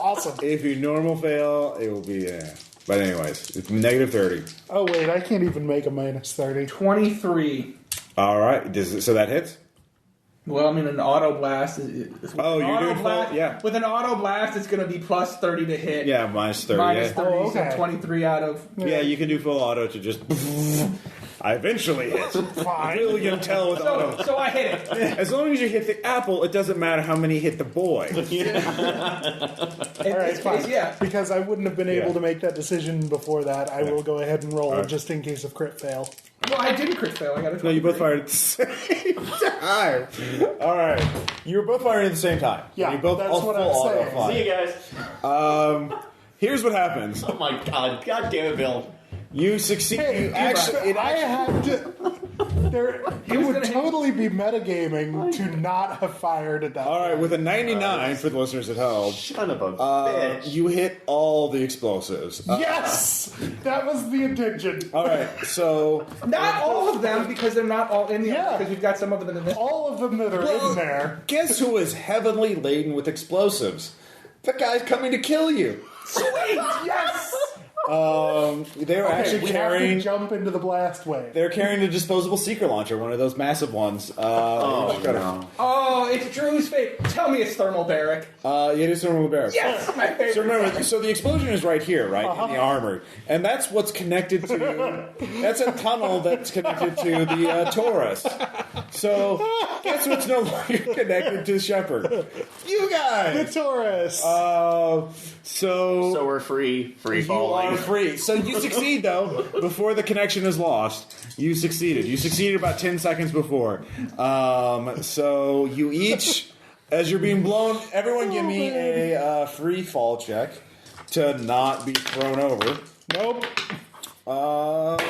Speaker 4: Awesome.
Speaker 1: If you normal fail, it will be. But anyways, it's negative 30.
Speaker 4: Oh, wait, I can't even make a minus 30.
Speaker 3: 23.
Speaker 1: All right. So that hits.
Speaker 3: Well, I mean, an auto blast.
Speaker 1: Oh, you're doing full- yeah.
Speaker 3: With an auto blast, it's going to be plus 30 to hit.
Speaker 1: Yeah, minus 30.
Speaker 3: Minus
Speaker 1: yeah.
Speaker 3: 30,
Speaker 4: Oh, okay.
Speaker 3: so 23 out of.
Speaker 1: Yeah, you can do full auto to just. I eventually hit.
Speaker 4: Fine.
Speaker 1: Really can tell with auto.
Speaker 3: So I hit it.
Speaker 1: As long as you hit the apple, it doesn't matter how many hit the boy.
Speaker 3: In
Speaker 4: All right,
Speaker 3: this
Speaker 4: fine.
Speaker 3: case, yeah.
Speaker 4: Because I wouldn't have been able
Speaker 1: Yeah.
Speaker 4: to make that decision before that, I will go ahead and roll just in case of crit fail.
Speaker 3: Well, I didn't crit fail. I got a 23.
Speaker 1: No, you both fired at the same time. All right, you were both firing at the same time.
Speaker 4: Yeah,
Speaker 1: you both
Speaker 4: that's
Speaker 1: all
Speaker 4: what
Speaker 1: full
Speaker 4: I'm
Speaker 1: auto
Speaker 4: saying.
Speaker 1: fire.
Speaker 2: see you guys.
Speaker 1: Here's what happens.
Speaker 2: Oh my god! God damn it, Bill.
Speaker 1: You succeed.
Speaker 4: Hey,
Speaker 1: you actually,
Speaker 4: I had to. It would
Speaker 3: gonna hit-
Speaker 4: totally be metagaming to not have fired at that.
Speaker 1: all right, with a 99 for the listeners at home,
Speaker 2: Son of a bitch.
Speaker 1: you hit all the explosives.
Speaker 4: Yes! That was the intention.
Speaker 1: All right, so
Speaker 3: Not all of them, because they're not all in the
Speaker 4: Yeah.
Speaker 3: because we've got some of them in this.
Speaker 4: All of them that are in there.
Speaker 1: guess who is heavily laden with explosives? The guy's coming to kill you.
Speaker 3: Sweet! Yes!
Speaker 1: They were
Speaker 4: Okay,
Speaker 1: actually
Speaker 4: we have
Speaker 1: carrying.
Speaker 4: to jump into the blast wave.
Speaker 1: They're carrying a disposable secret launcher, one of those massive ones.
Speaker 2: Oh no.
Speaker 3: Oh, it's Drew's fate. Tell me it's thermal barrack.
Speaker 1: It is thermal barrack.
Speaker 3: Yes, my favorite.
Speaker 1: So remember, so the explosion is right here, right in the armor, and that's what's connected to. That's a tunnel that's connected to the Taurus. So guess what's no longer connected to Shepard? You
Speaker 4: The
Speaker 1: guys.
Speaker 4: Taurus.
Speaker 2: So we're free
Speaker 1: You are
Speaker 2: falling.
Speaker 1: free. So you succeed, though, before the connection is lost. You succeeded. You succeeded about 10 seconds before. So you each, as you're being blown, everyone give me a free fall check to not be thrown over.
Speaker 4: Nope.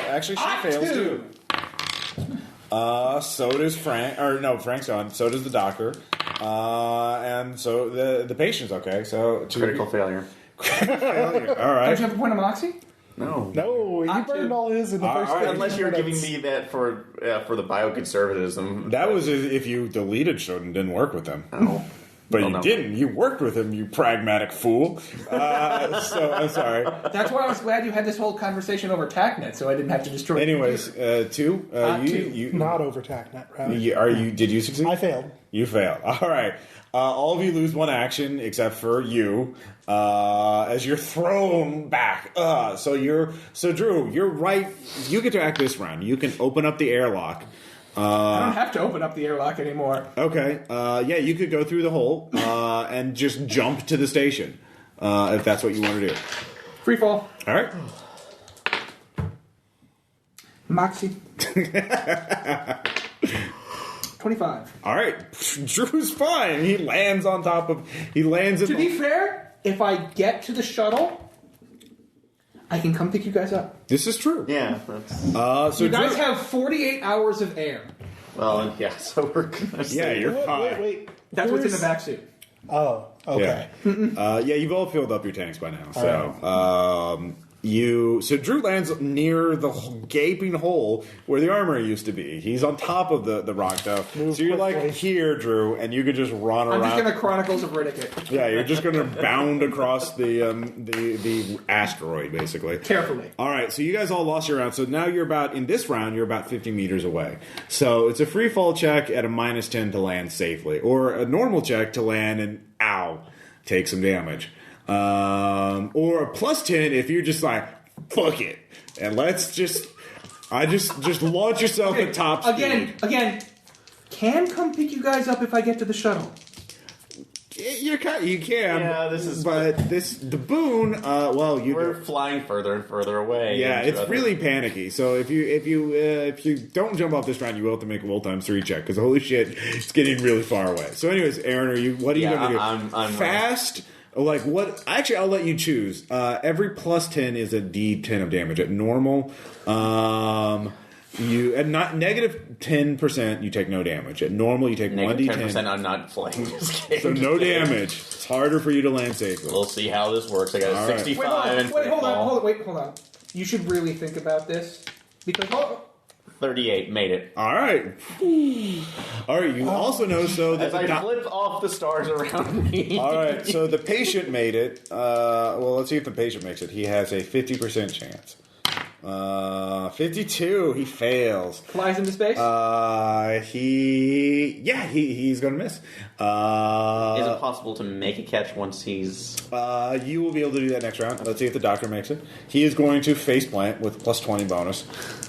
Speaker 1: Actually, she fails too. So does Frank. Or no, Frank's gone. So does the doctor. And so the patient's okay. So
Speaker 2: Critical failure.
Speaker 1: failure. All
Speaker 3: Don't
Speaker 1: right.
Speaker 3: you have a point of moxie?
Speaker 2: No.
Speaker 4: No, he
Speaker 3: Not
Speaker 4: burned
Speaker 3: to.
Speaker 4: all his in the first 15
Speaker 2: Unless you're giving
Speaker 4: minutes.
Speaker 2: me that for the bioconservatism.
Speaker 1: That was if you deleted Shodan and didn't work with him.
Speaker 2: Oh.
Speaker 1: But
Speaker 2: Well,
Speaker 1: you
Speaker 2: no.
Speaker 1: didn't. You worked with him, you pragmatic fool. So I'm sorry.
Speaker 3: That's why I was glad you had this whole conversation over TACnet, so I didn't have to destroy the
Speaker 1: Anyways,
Speaker 3: computer.
Speaker 1: two. You
Speaker 4: Not over TACnet, rather.
Speaker 1: Did you succeed?
Speaker 4: I failed.
Speaker 1: You failed. All right. All of you lose one action except for you, as you're thrown back. So Drew, you're right. You get to act this round. You can open up the airlock.
Speaker 3: I don't have to open up the airlock anymore.
Speaker 1: Okay. Yeah, you could go through the hole and just jump to the station if that's what you want to do.
Speaker 3: Free fall.
Speaker 1: All right.
Speaker 3: Moxie. 25.
Speaker 1: All right. Drew's fine. He lands on top of. He lands in.
Speaker 3: To be fair, if I get to the shuttle, I can come pick you guys up.
Speaker 1: This is true.
Speaker 2: Yeah. That's,
Speaker 1: So
Speaker 3: You guys
Speaker 1: Drew,
Speaker 3: have 48 hours of air.
Speaker 2: well, yeah. So we're gonna.
Speaker 1: yeah, you're fine.
Speaker 4: Wait.
Speaker 3: That's what's in the
Speaker 4: There's-
Speaker 3: backseat.
Speaker 4: Oh, okay.
Speaker 1: Yeah. Yeah, you've all filled up your tanks by now. So, So Drew lands near the gaping hole where the armory used to be. He's on top of the rock stuff. So you're like here, Drew, and you could just run around.
Speaker 3: I'm just going to Chronicles of Riddick.
Speaker 1: Yeah, you're just going to bound across the asteroid, basically.
Speaker 3: Carefully.
Speaker 1: All right, so you guys all lost your round. So now in this round, you're about 50 meters away. So it's a free fall check at a -10 to land safely, or a normal check to land and take some damage. Or a +10 if you're just like, fuck it. And let's just launch yourself at top speed.
Speaker 3: Again, can come pick you guys up if I get to the shuttle.
Speaker 1: You can.
Speaker 2: Yeah,
Speaker 1: the boon.
Speaker 2: We're flying further and further away.
Speaker 1: Yeah, it's really panicky. So if you don't jump off this round, you will have to make a roll times 3 check because holy shit, it's getting really far away. So, anyways, Aaron, what are you going to do?
Speaker 2: I'm
Speaker 1: fast. Like what? Actually, I'll let you choose. Every +10 is a D10 of damage. At normal, you at not -10%, you take no damage. At normal, you take -1 D10.
Speaker 2: -10%. I'm not playing this game.
Speaker 1: So no damage. It's harder for you to land safely.
Speaker 2: We'll see how this works. I got a 65
Speaker 3: hold on. You should really think about this because
Speaker 2: 38 made it.
Speaker 1: All right. All right. You also know that
Speaker 2: as I flip off the stars around me.
Speaker 1: All right. So the patient made it. Well, let's see if the patient makes it. He has a 50% chance. 52. He fails.
Speaker 3: Flies into space.
Speaker 1: He's gonna miss.
Speaker 2: Is it possible to make a catch once he's?
Speaker 1: You will be able to do that next round. Let's see if the doctor makes it. He is going to face plant with +20 bonus.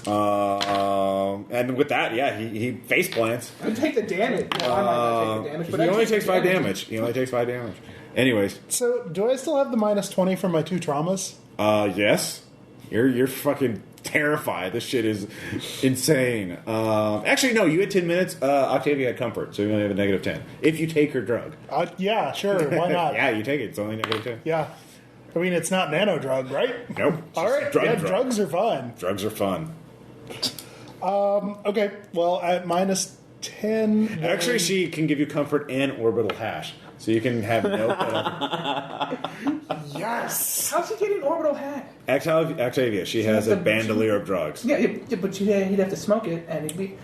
Speaker 1: And with that, he face plants.
Speaker 3: I take the damage. Well, I might not take the damage, but
Speaker 1: he only takes 5 damage. He only takes 5 damage. Anyways.
Speaker 4: So, do I still have the -20 from my 2 traumas?
Speaker 1: Yes. You're fucking terrified. This shit is insane. Actually, no. You had 10 minutes. Octavia had comfort, so you only have a -10 if you take her drug.
Speaker 4: Yeah, sure. Why not?
Speaker 1: Yeah, you take it. It's only -10.
Speaker 4: Yeah. I mean, it's not nano drug, right?
Speaker 1: Nope.
Speaker 4: All right. Drugs are fun.
Speaker 1: Drugs are fun.
Speaker 4: Okay. Well, at -10.
Speaker 1: Actually, she can give you comfort and orbital hash, so you can have no penalty.
Speaker 4: Yes.
Speaker 3: How's he getting orbital hash?
Speaker 1: Octavia, she has a bandolier of drugs.
Speaker 3: Yeah, but he'd have to smoke it, and he'd be.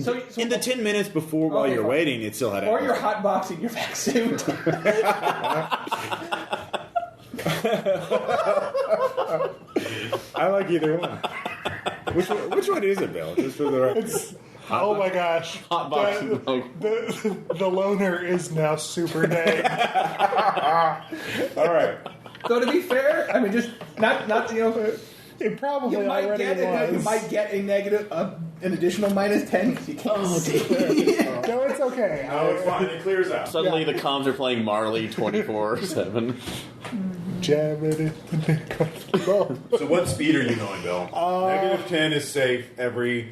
Speaker 3: So
Speaker 1: in the 10 minutes before, while you're waiting, it still had.
Speaker 3: Or you're hotboxing your vac suit.
Speaker 1: I like either one. Which one is it, Bill? Just for the record.
Speaker 4: Oh my gosh. The loner is now super dead.
Speaker 1: All right.
Speaker 3: So to be fair, I mean, just not
Speaker 4: It probably
Speaker 3: you might
Speaker 4: already
Speaker 3: get
Speaker 4: was.
Speaker 3: you might get a negative, an additional -10 because you can't see.
Speaker 4: No, it's okay.
Speaker 1: No, it's fine. It clears out.
Speaker 2: Suddenly the comms are playing Marley 24/7.
Speaker 4: Jam it in the neck of the ball.
Speaker 1: So what speed are you going, Bill? -10 is safe. Every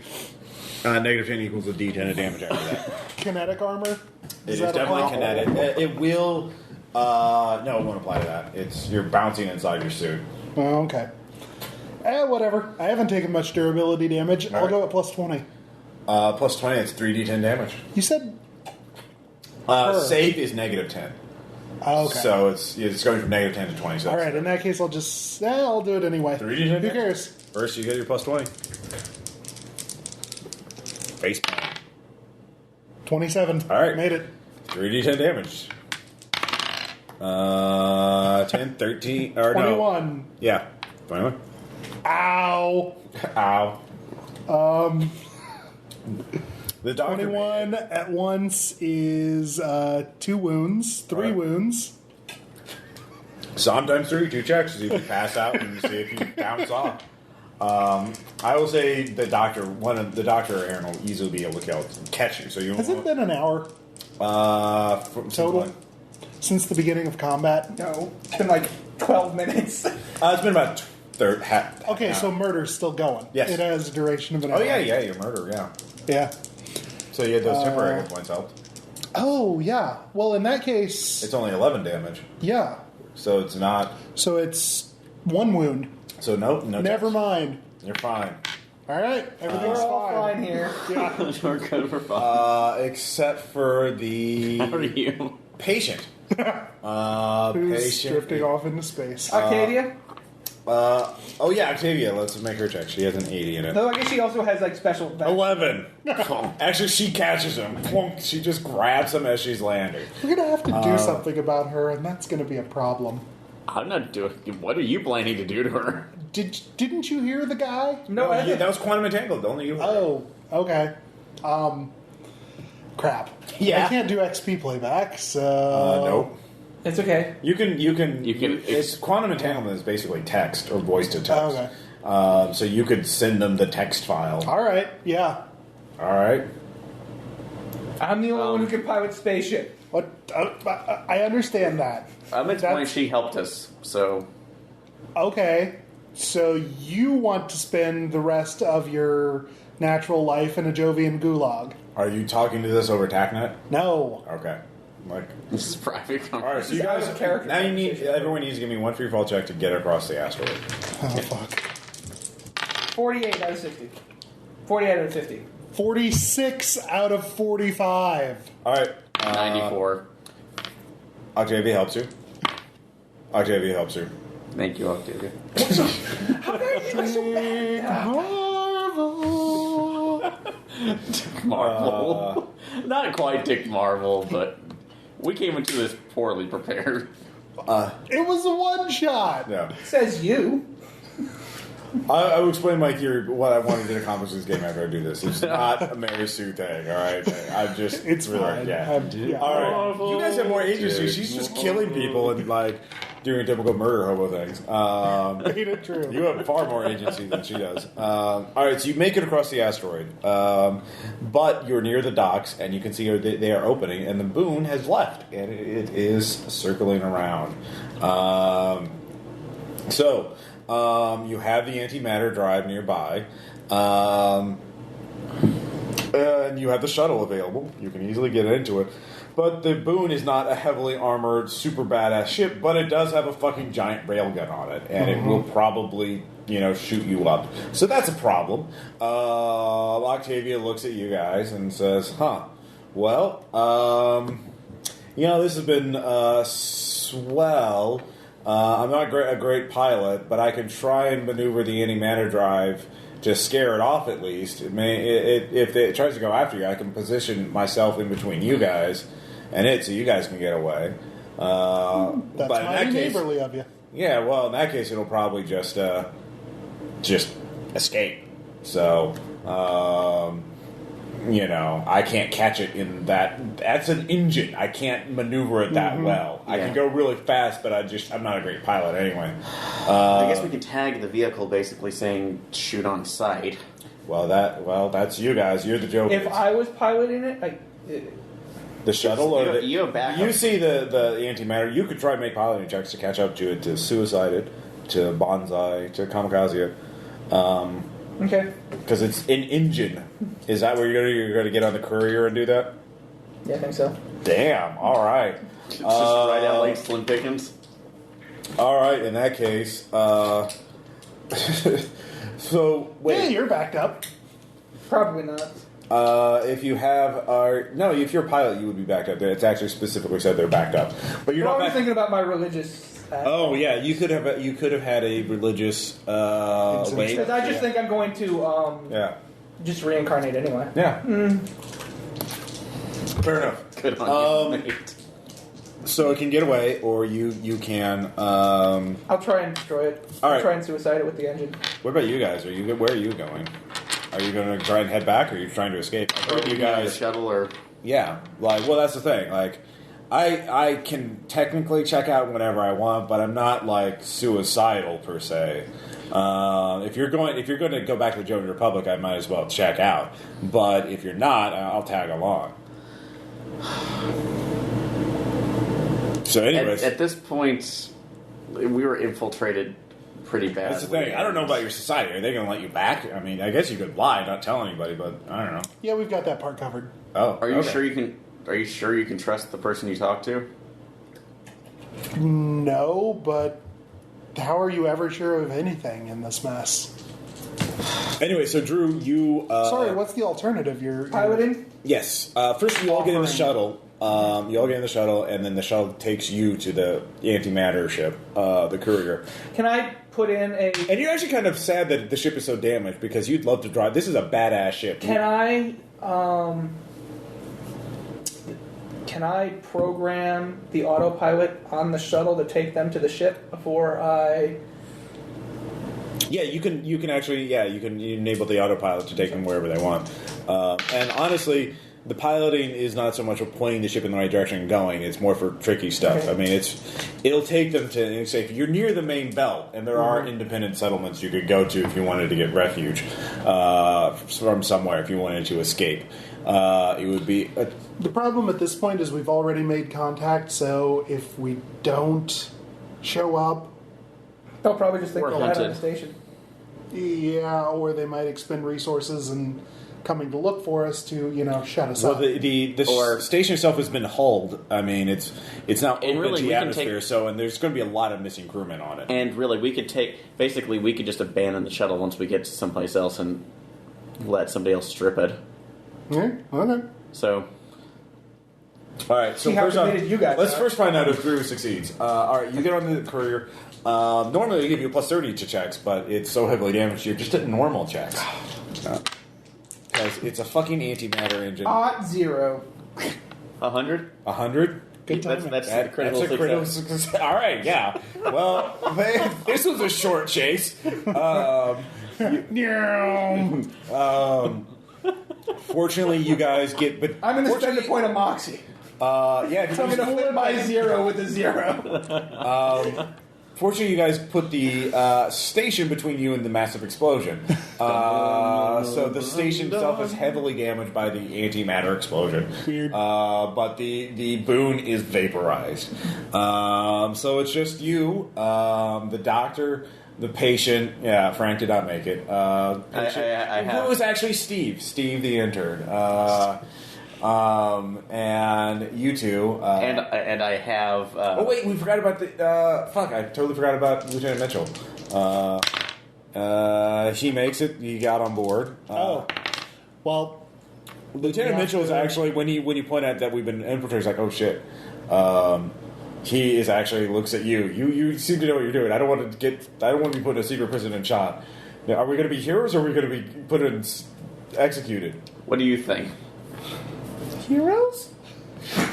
Speaker 1: -10 equals a D10 of damage after that.
Speaker 4: Kinetic armor?
Speaker 1: It is definitely kinetic. It will. No, it won't apply to that. You're bouncing inside your suit.
Speaker 4: Oh, okay. Whatever. I haven't taken much durability damage. I'll go at +20.
Speaker 1: +20, it's 3d10 damage.
Speaker 4: You said
Speaker 1: safe is -10.
Speaker 4: Oh, okay.
Speaker 1: So it's going from -10 to 20. So
Speaker 4: all right. In that case, I'll do it anyway.
Speaker 1: 3d10.
Speaker 4: Who cares?
Speaker 1: First, you get your +20. Face plant.
Speaker 4: 27.
Speaker 1: All right,
Speaker 4: made it.
Speaker 1: 3d10 damage. 10, 13, or
Speaker 4: 21.
Speaker 1: No. Yeah, 21.
Speaker 4: Ow.
Speaker 1: Ow. The doctor
Speaker 4: 21 at once is 2 wounds, 3 wounds.
Speaker 1: Sometimes 3, 2 checks. So you can pass out and see if you bounce off. I will say the doctor or Aaron will easily be able to catch you. So you
Speaker 4: Has it been an hour total since the beginning of combat?
Speaker 3: No, it's been like 12 minutes.
Speaker 1: It's been about half.
Speaker 4: Okay, so murder's still going.
Speaker 1: Yes,
Speaker 4: it has a duration of an hour.
Speaker 1: Oh yeah, your murder,
Speaker 4: yeah.
Speaker 1: So you had those temporary hit points helped.
Speaker 4: Oh yeah. Well, in that case,
Speaker 1: it's only 11 damage.
Speaker 4: Yeah.
Speaker 1: So it's not.
Speaker 4: So it's 1 wound.
Speaker 1: So no.
Speaker 4: Never mind.
Speaker 1: You're fine.
Speaker 4: All right, everything's
Speaker 3: fine here.
Speaker 2: Yeah, we're good for fun.
Speaker 1: Except for the.
Speaker 2: How are you?
Speaker 1: Patient.
Speaker 4: Who's
Speaker 1: Patient
Speaker 4: drifting off into space.
Speaker 3: Octavia?
Speaker 1: Oh yeah, Octavia. Let's make her check. She has an 80 in it.
Speaker 3: Though I guess she also has like special.
Speaker 1: 11. Actually, she catches him. Plunk. She just grabs him as she's landing.
Speaker 4: We're gonna have to do something about her, and that's gonna be a problem.
Speaker 2: I'm not doing. What are you planning to do to her?
Speaker 4: Didn't you hear the guy?
Speaker 3: No, I
Speaker 1: Yeah, that was quantum entangled. Only you.
Speaker 4: Oh, okay. Crap.
Speaker 1: Yeah.
Speaker 4: I can't do XP playback, so
Speaker 1: Nope.
Speaker 3: It's okay.
Speaker 1: You can. It's quantum entanglement is basically text or voice to text.
Speaker 4: Okay.
Speaker 1: So you could send them the text file.
Speaker 4: All right. Yeah.
Speaker 1: All right.
Speaker 3: I'm the only one who can pilot spaceship.
Speaker 4: What? I understand that.
Speaker 2: It's when she helped us, so
Speaker 4: Okay. So you want to spend the rest of your natural life in a Jovian gulag?
Speaker 1: Are you talking to this over TACnet?
Speaker 4: No.
Speaker 1: Okay. Like.
Speaker 2: this is private
Speaker 1: All right.
Speaker 2: conversation.
Speaker 1: So you guys.
Speaker 3: out of character
Speaker 1: Now you need.
Speaker 3: conversation.
Speaker 1: Everyone needs to give me one free fall check to get across the asteroid.
Speaker 4: Oh fuck.
Speaker 3: 48 out of 60. 48 out of 50.
Speaker 4: 46 out of 45.
Speaker 1: All right.
Speaker 2: 94.
Speaker 1: Octavia helps you. Octavia helps you.
Speaker 2: Thank you, Octavia. Dick Marvel. Not quite Dick Marvel, but we came into this poorly prepared.
Speaker 4: It was a one shot.
Speaker 1: Yeah.
Speaker 3: Says you.
Speaker 1: I will explain my theory, what I wanted to accomplish in this game after I do this. It's not a Mary Sue thing, all right? I'm just...
Speaker 4: It's
Speaker 1: really,
Speaker 4: fine.
Speaker 1: Yeah.
Speaker 4: Yeah.
Speaker 1: All right. You guys have more agency. She's just killing people and, like, doing typical murder hobo things.
Speaker 4: Ain't it true?
Speaker 1: You have far more agency than she does. All right, so you make it across the asteroid. But you're near the docks, and you can see they are opening, and the Boon has left, and it is circling around. You have the antimatter drive nearby. And you have the shuttle available. You can easily get into it. But the Boon is not a heavily armored, super badass ship, but it does have a fucking giant railgun on it. And it will probably, shoot you up. So that's a problem. Octavia looks at you guys and says, well, this has been swell. I'm not a great pilot, but I can try and maneuver the antimatter drive to scare it off at least. If it tries to go after you, I can position myself in between you guys and it so you guys can get away.
Speaker 4: That's
Speaker 1: but in
Speaker 4: mighty
Speaker 1: that case,
Speaker 4: neighborly of you.
Speaker 1: Yeah, well, in that case, it'll probably just escape. So, I can't catch it in that. That's an engine. I can't maneuver it that well. I can go really fast, but I'm not a great pilot anyway.
Speaker 2: I guess we can tag the vehicle basically saying shoot on sight.
Speaker 1: Well, that's you guys. You're the Jovians.
Speaker 3: If I was piloting it,
Speaker 1: the shuttle or
Speaker 2: you have backup.
Speaker 1: You see the antimatter. You could try and make piloting checks to catch up to it, to Suicided, to Bonsai, to Kamikaze.
Speaker 3: okay.
Speaker 1: Because it's an engine. Is that where you're going to get on the courier and do that?
Speaker 3: Yeah, I think so.
Speaker 1: Damn. All right.
Speaker 2: Just right out like Slim Pickens.
Speaker 1: All right. In that case, so wait.
Speaker 4: Yeah, you're backed up.
Speaker 3: Probably not.
Speaker 1: If you have if you're a pilot, you would be backed up. It's actually specifically said they're backed up, but you're
Speaker 3: Well,
Speaker 1: not.
Speaker 3: I was thinking about my religious.
Speaker 1: Oh yeah, you could have had a religious weight.
Speaker 3: Because I just think I'm going to just reincarnate anyway.
Speaker 1: Yeah. Fair enough.
Speaker 2: Good on you, mate.
Speaker 1: So it can get away, or you can.
Speaker 3: I'll try and destroy it.
Speaker 1: All right.
Speaker 3: I'll try and suicide it with the engine.
Speaker 1: What about you guys? Where are you going? Are you going to try and head back, or are you trying to escape? I heard you guys.
Speaker 2: Shuttle or
Speaker 1: Yeah, that's the thing. Like, I can technically check out whenever I want, but I'm not like suicidal per se. If you're going to go back to the Jovian Republic, I might as well check out. But if you're not, I'll tag along. So, anyways,
Speaker 2: at this point, we were infiltrated pretty badly.
Speaker 1: that's the thing. I don't know about your society. Are they going to let you back? I mean, I guess you could lie, not tell anybody, but I don't know.
Speaker 4: Yeah, we've got that part covered.
Speaker 1: Oh,
Speaker 2: Are you
Speaker 1: okay.
Speaker 2: sure you can? Are you sure you can trust the person you talk to?
Speaker 4: No, but how are you ever sure of anything in this mess?
Speaker 1: Anyway, so Drew, you
Speaker 4: Sorry, what's the alternative? You're
Speaker 3: Piloting?
Speaker 1: yes. First, you all get in the shuttle. You all get in the shuttle, and then the shuttle takes you to the antimatter ship, the courier.
Speaker 3: Can I put in a...
Speaker 1: And you're actually kind of sad that the ship is so damaged because you'd love to drive. This is a badass ship.
Speaker 3: Can I program the autopilot on the shuttle to take them to the ship before I...
Speaker 1: Yeah, you can actually, you can enable the autopilot to take them wherever they want. And honestly, the piloting is not so much for pointing the ship in the right direction and going. It's more for tricky stuff.
Speaker 3: Okay.
Speaker 1: I mean, it'll take them to, say, if you're near the main belt, and there are independent settlements you could go to if you wanted to get refuge from somewhere, if you wanted to escape. It would be...
Speaker 4: The problem at this point is we've already made contact, so if we don't show up...
Speaker 3: They'll probably just think
Speaker 2: We're
Speaker 3: they'll head on
Speaker 2: hunted.
Speaker 3: the station.
Speaker 4: Yeah, or they might expend resources and coming to look for us to, shut us
Speaker 1: Well,
Speaker 4: up.
Speaker 1: the station itself has been hulled. I mean, it's now
Speaker 2: And
Speaker 1: open
Speaker 2: really,
Speaker 1: to
Speaker 2: we
Speaker 1: the
Speaker 2: can
Speaker 1: atmosphere, and there's going to be a lot of missing crewmen on it.
Speaker 2: And really, we could just abandon the shuttle once we get to someplace else and let somebody else strip it.
Speaker 4: Yeah, okay.
Speaker 2: So,
Speaker 1: All right, so
Speaker 3: See how
Speaker 1: first off,
Speaker 3: committed you guys
Speaker 1: let's
Speaker 3: are.
Speaker 1: first find out if Drew succeeds. All right, you get on the courier. Normally they give you a plus 30 to checks, but it's so heavily damaged you're just at normal checks. Because it's a fucking antimatter engine.
Speaker 3: 0.
Speaker 2: 100?
Speaker 1: 100?
Speaker 4: Good
Speaker 2: That's
Speaker 4: timing.
Speaker 2: a critical
Speaker 1: That's a critical
Speaker 2: success.
Speaker 1: success. All right, yeah. Well, this was a short chase. Fortunately, you guys get... But
Speaker 3: I'm going to spend a point of moxie.
Speaker 1: yeah,
Speaker 3: So I'm going to flip my 0 with a 0.
Speaker 1: fortunately, you guys put the station between you and the massive explosion. So the station itself is heavily damaged by the antimatter explosion.
Speaker 4: Weird.
Speaker 1: But the boon is vaporized. So it's just you, the doctor, the patient. Yeah, Frank did not make it. Patient,
Speaker 2: I have.
Speaker 1: It was actually Steve the intern. And you two.
Speaker 2: And I have.
Speaker 1: Oh wait, we forgot about the. Fuck! I totally forgot about Lieutenant Mitchell. He makes it. He got on board.
Speaker 4: Well,
Speaker 1: Lieutenant Mitchell is actually when you point out that we've been infiltrated, he's like, oh shit. He is actually looks at you. You seem to know what you're doing. I don't want to be put in a secret prison and shot. Now, are we going to be heroes or are we going to be put in executed?
Speaker 2: What do you think?
Speaker 4: heroes?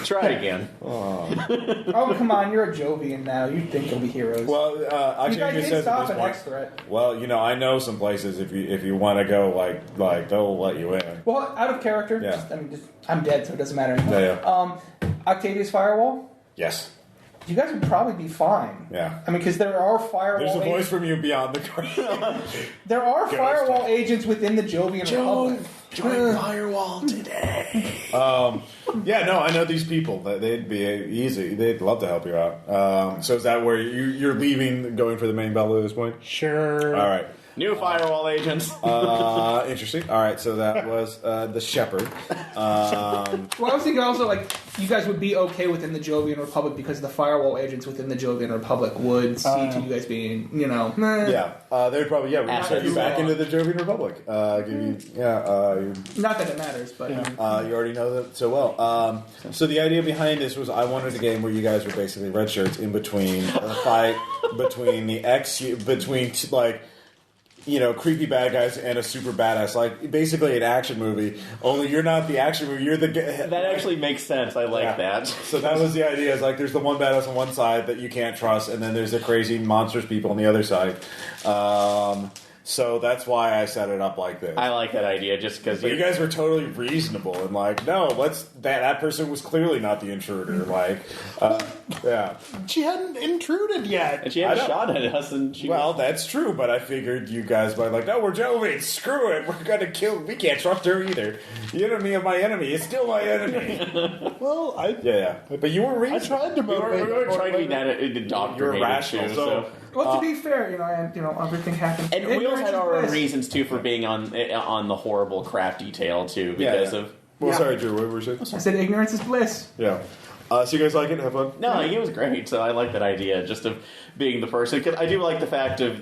Speaker 2: Try it again.
Speaker 3: Oh, come on, you're a Jovian now. You think you'll be heroes.
Speaker 1: Well,
Speaker 3: you
Speaker 1: actually,
Speaker 3: guys
Speaker 1: just
Speaker 3: did
Speaker 1: says at
Speaker 3: stop
Speaker 1: this
Speaker 3: an
Speaker 1: point.
Speaker 3: X-threat.
Speaker 1: Well, I know some places if you want to go, like they'll let you in.
Speaker 3: Well, out of character,
Speaker 1: Yeah.
Speaker 3: I'm dead, so it doesn't matter anymore.
Speaker 1: Yeah.
Speaker 3: Octavius Firewall,
Speaker 1: Yes.
Speaker 3: you guys would probably be fine.
Speaker 1: Yeah.
Speaker 3: I mean, because there are Firewall
Speaker 1: There's a voice
Speaker 3: agents.
Speaker 1: from you beyond the curtain.
Speaker 3: There are
Speaker 1: Ghost.
Speaker 3: Firewall agents within the Jovian Republic.
Speaker 1: Join Firewall today. Yeah, no, I know these people. They'd be easy. They'd love to help you out. So is that where you're leaving, going for the main bell at this point?
Speaker 4: Sure.
Speaker 1: All right.
Speaker 2: New firewall agents.
Speaker 1: Interesting. All right, so that was the Shepherd.
Speaker 3: Well, I was thinking also, like, you guys would be okay within the Jovian Republic because the Firewall agents within the Jovian Republic would see to you guys being, meh.
Speaker 1: Yeah, they'd probably we'd send you back into the Jovian Republic.
Speaker 3: Not that it matters, but
Speaker 1: You already know that so well. So the idea behind this was I wanted a game where you guys were basically red shirts in between a fight between creepy bad guys and a super badass, like basically an action movie. Only you're not the action movie. You're the
Speaker 2: That actually makes sense. I like that.
Speaker 1: So that was the idea. Is like there's the one badass on one side that you can't trust, and then there's the crazy monstrous people on the other side. So that's why I set it up like this.
Speaker 2: I like that idea just because
Speaker 1: But you guys were totally reasonable and like, no, that person was clearly not the intruder. Like, yeah.
Speaker 4: She hadn't intruded yet.
Speaker 2: and she had a shot at us, and she
Speaker 1: Well, that's true, but I figured you guys might like, no, we're Jovian, screw it, we're gonna kill, we can't trust her either. The enemy of my enemy is still my enemy.
Speaker 4: Well,
Speaker 1: Yeah. But you were
Speaker 4: I
Speaker 1: reasonable.
Speaker 4: tried to motivate.
Speaker 2: we were trying to be that indoctrinated
Speaker 1: You're rational,
Speaker 2: too,
Speaker 1: so-
Speaker 3: well, to be fair, everything happens.
Speaker 2: And we also had our own
Speaker 3: bliss.
Speaker 2: reasons too for being on the horrible craft detail too because of.
Speaker 1: Well,
Speaker 3: Yeah.
Speaker 1: sorry, Drew, what were you saying?
Speaker 3: I said ignorance is bliss.
Speaker 1: Yeah. So you guys like it? Have fun?
Speaker 2: No, it was great. So I like that idea, just of being the person. Because I do like the fact of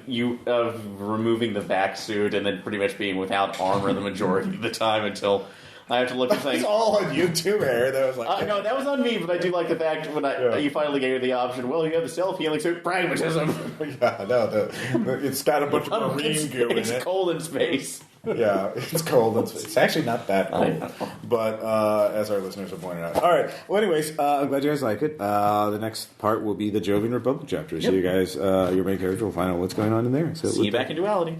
Speaker 2: removing the back suit and then pretty much being without armor the majority of the time until I have to look at things.
Speaker 1: It's all on you too, Aaron. That was like,
Speaker 2: No, that was on me, but I do like the fact when you finally gave me the option. Well, you have the self-healing suit, pragmatism.
Speaker 1: yeah, no, it's got a bunch of marine goo in
Speaker 2: It's
Speaker 1: it.
Speaker 2: cold in space.
Speaker 1: Yeah, it's cold. It's actually not that cold. But as our listeners have pointed out. All right. Well, anyways, I'm glad you guys like it. The next part will be the Jovian Republic chapter. So you guys, your main character will find out what's going on in there. So
Speaker 2: See you back in Duality.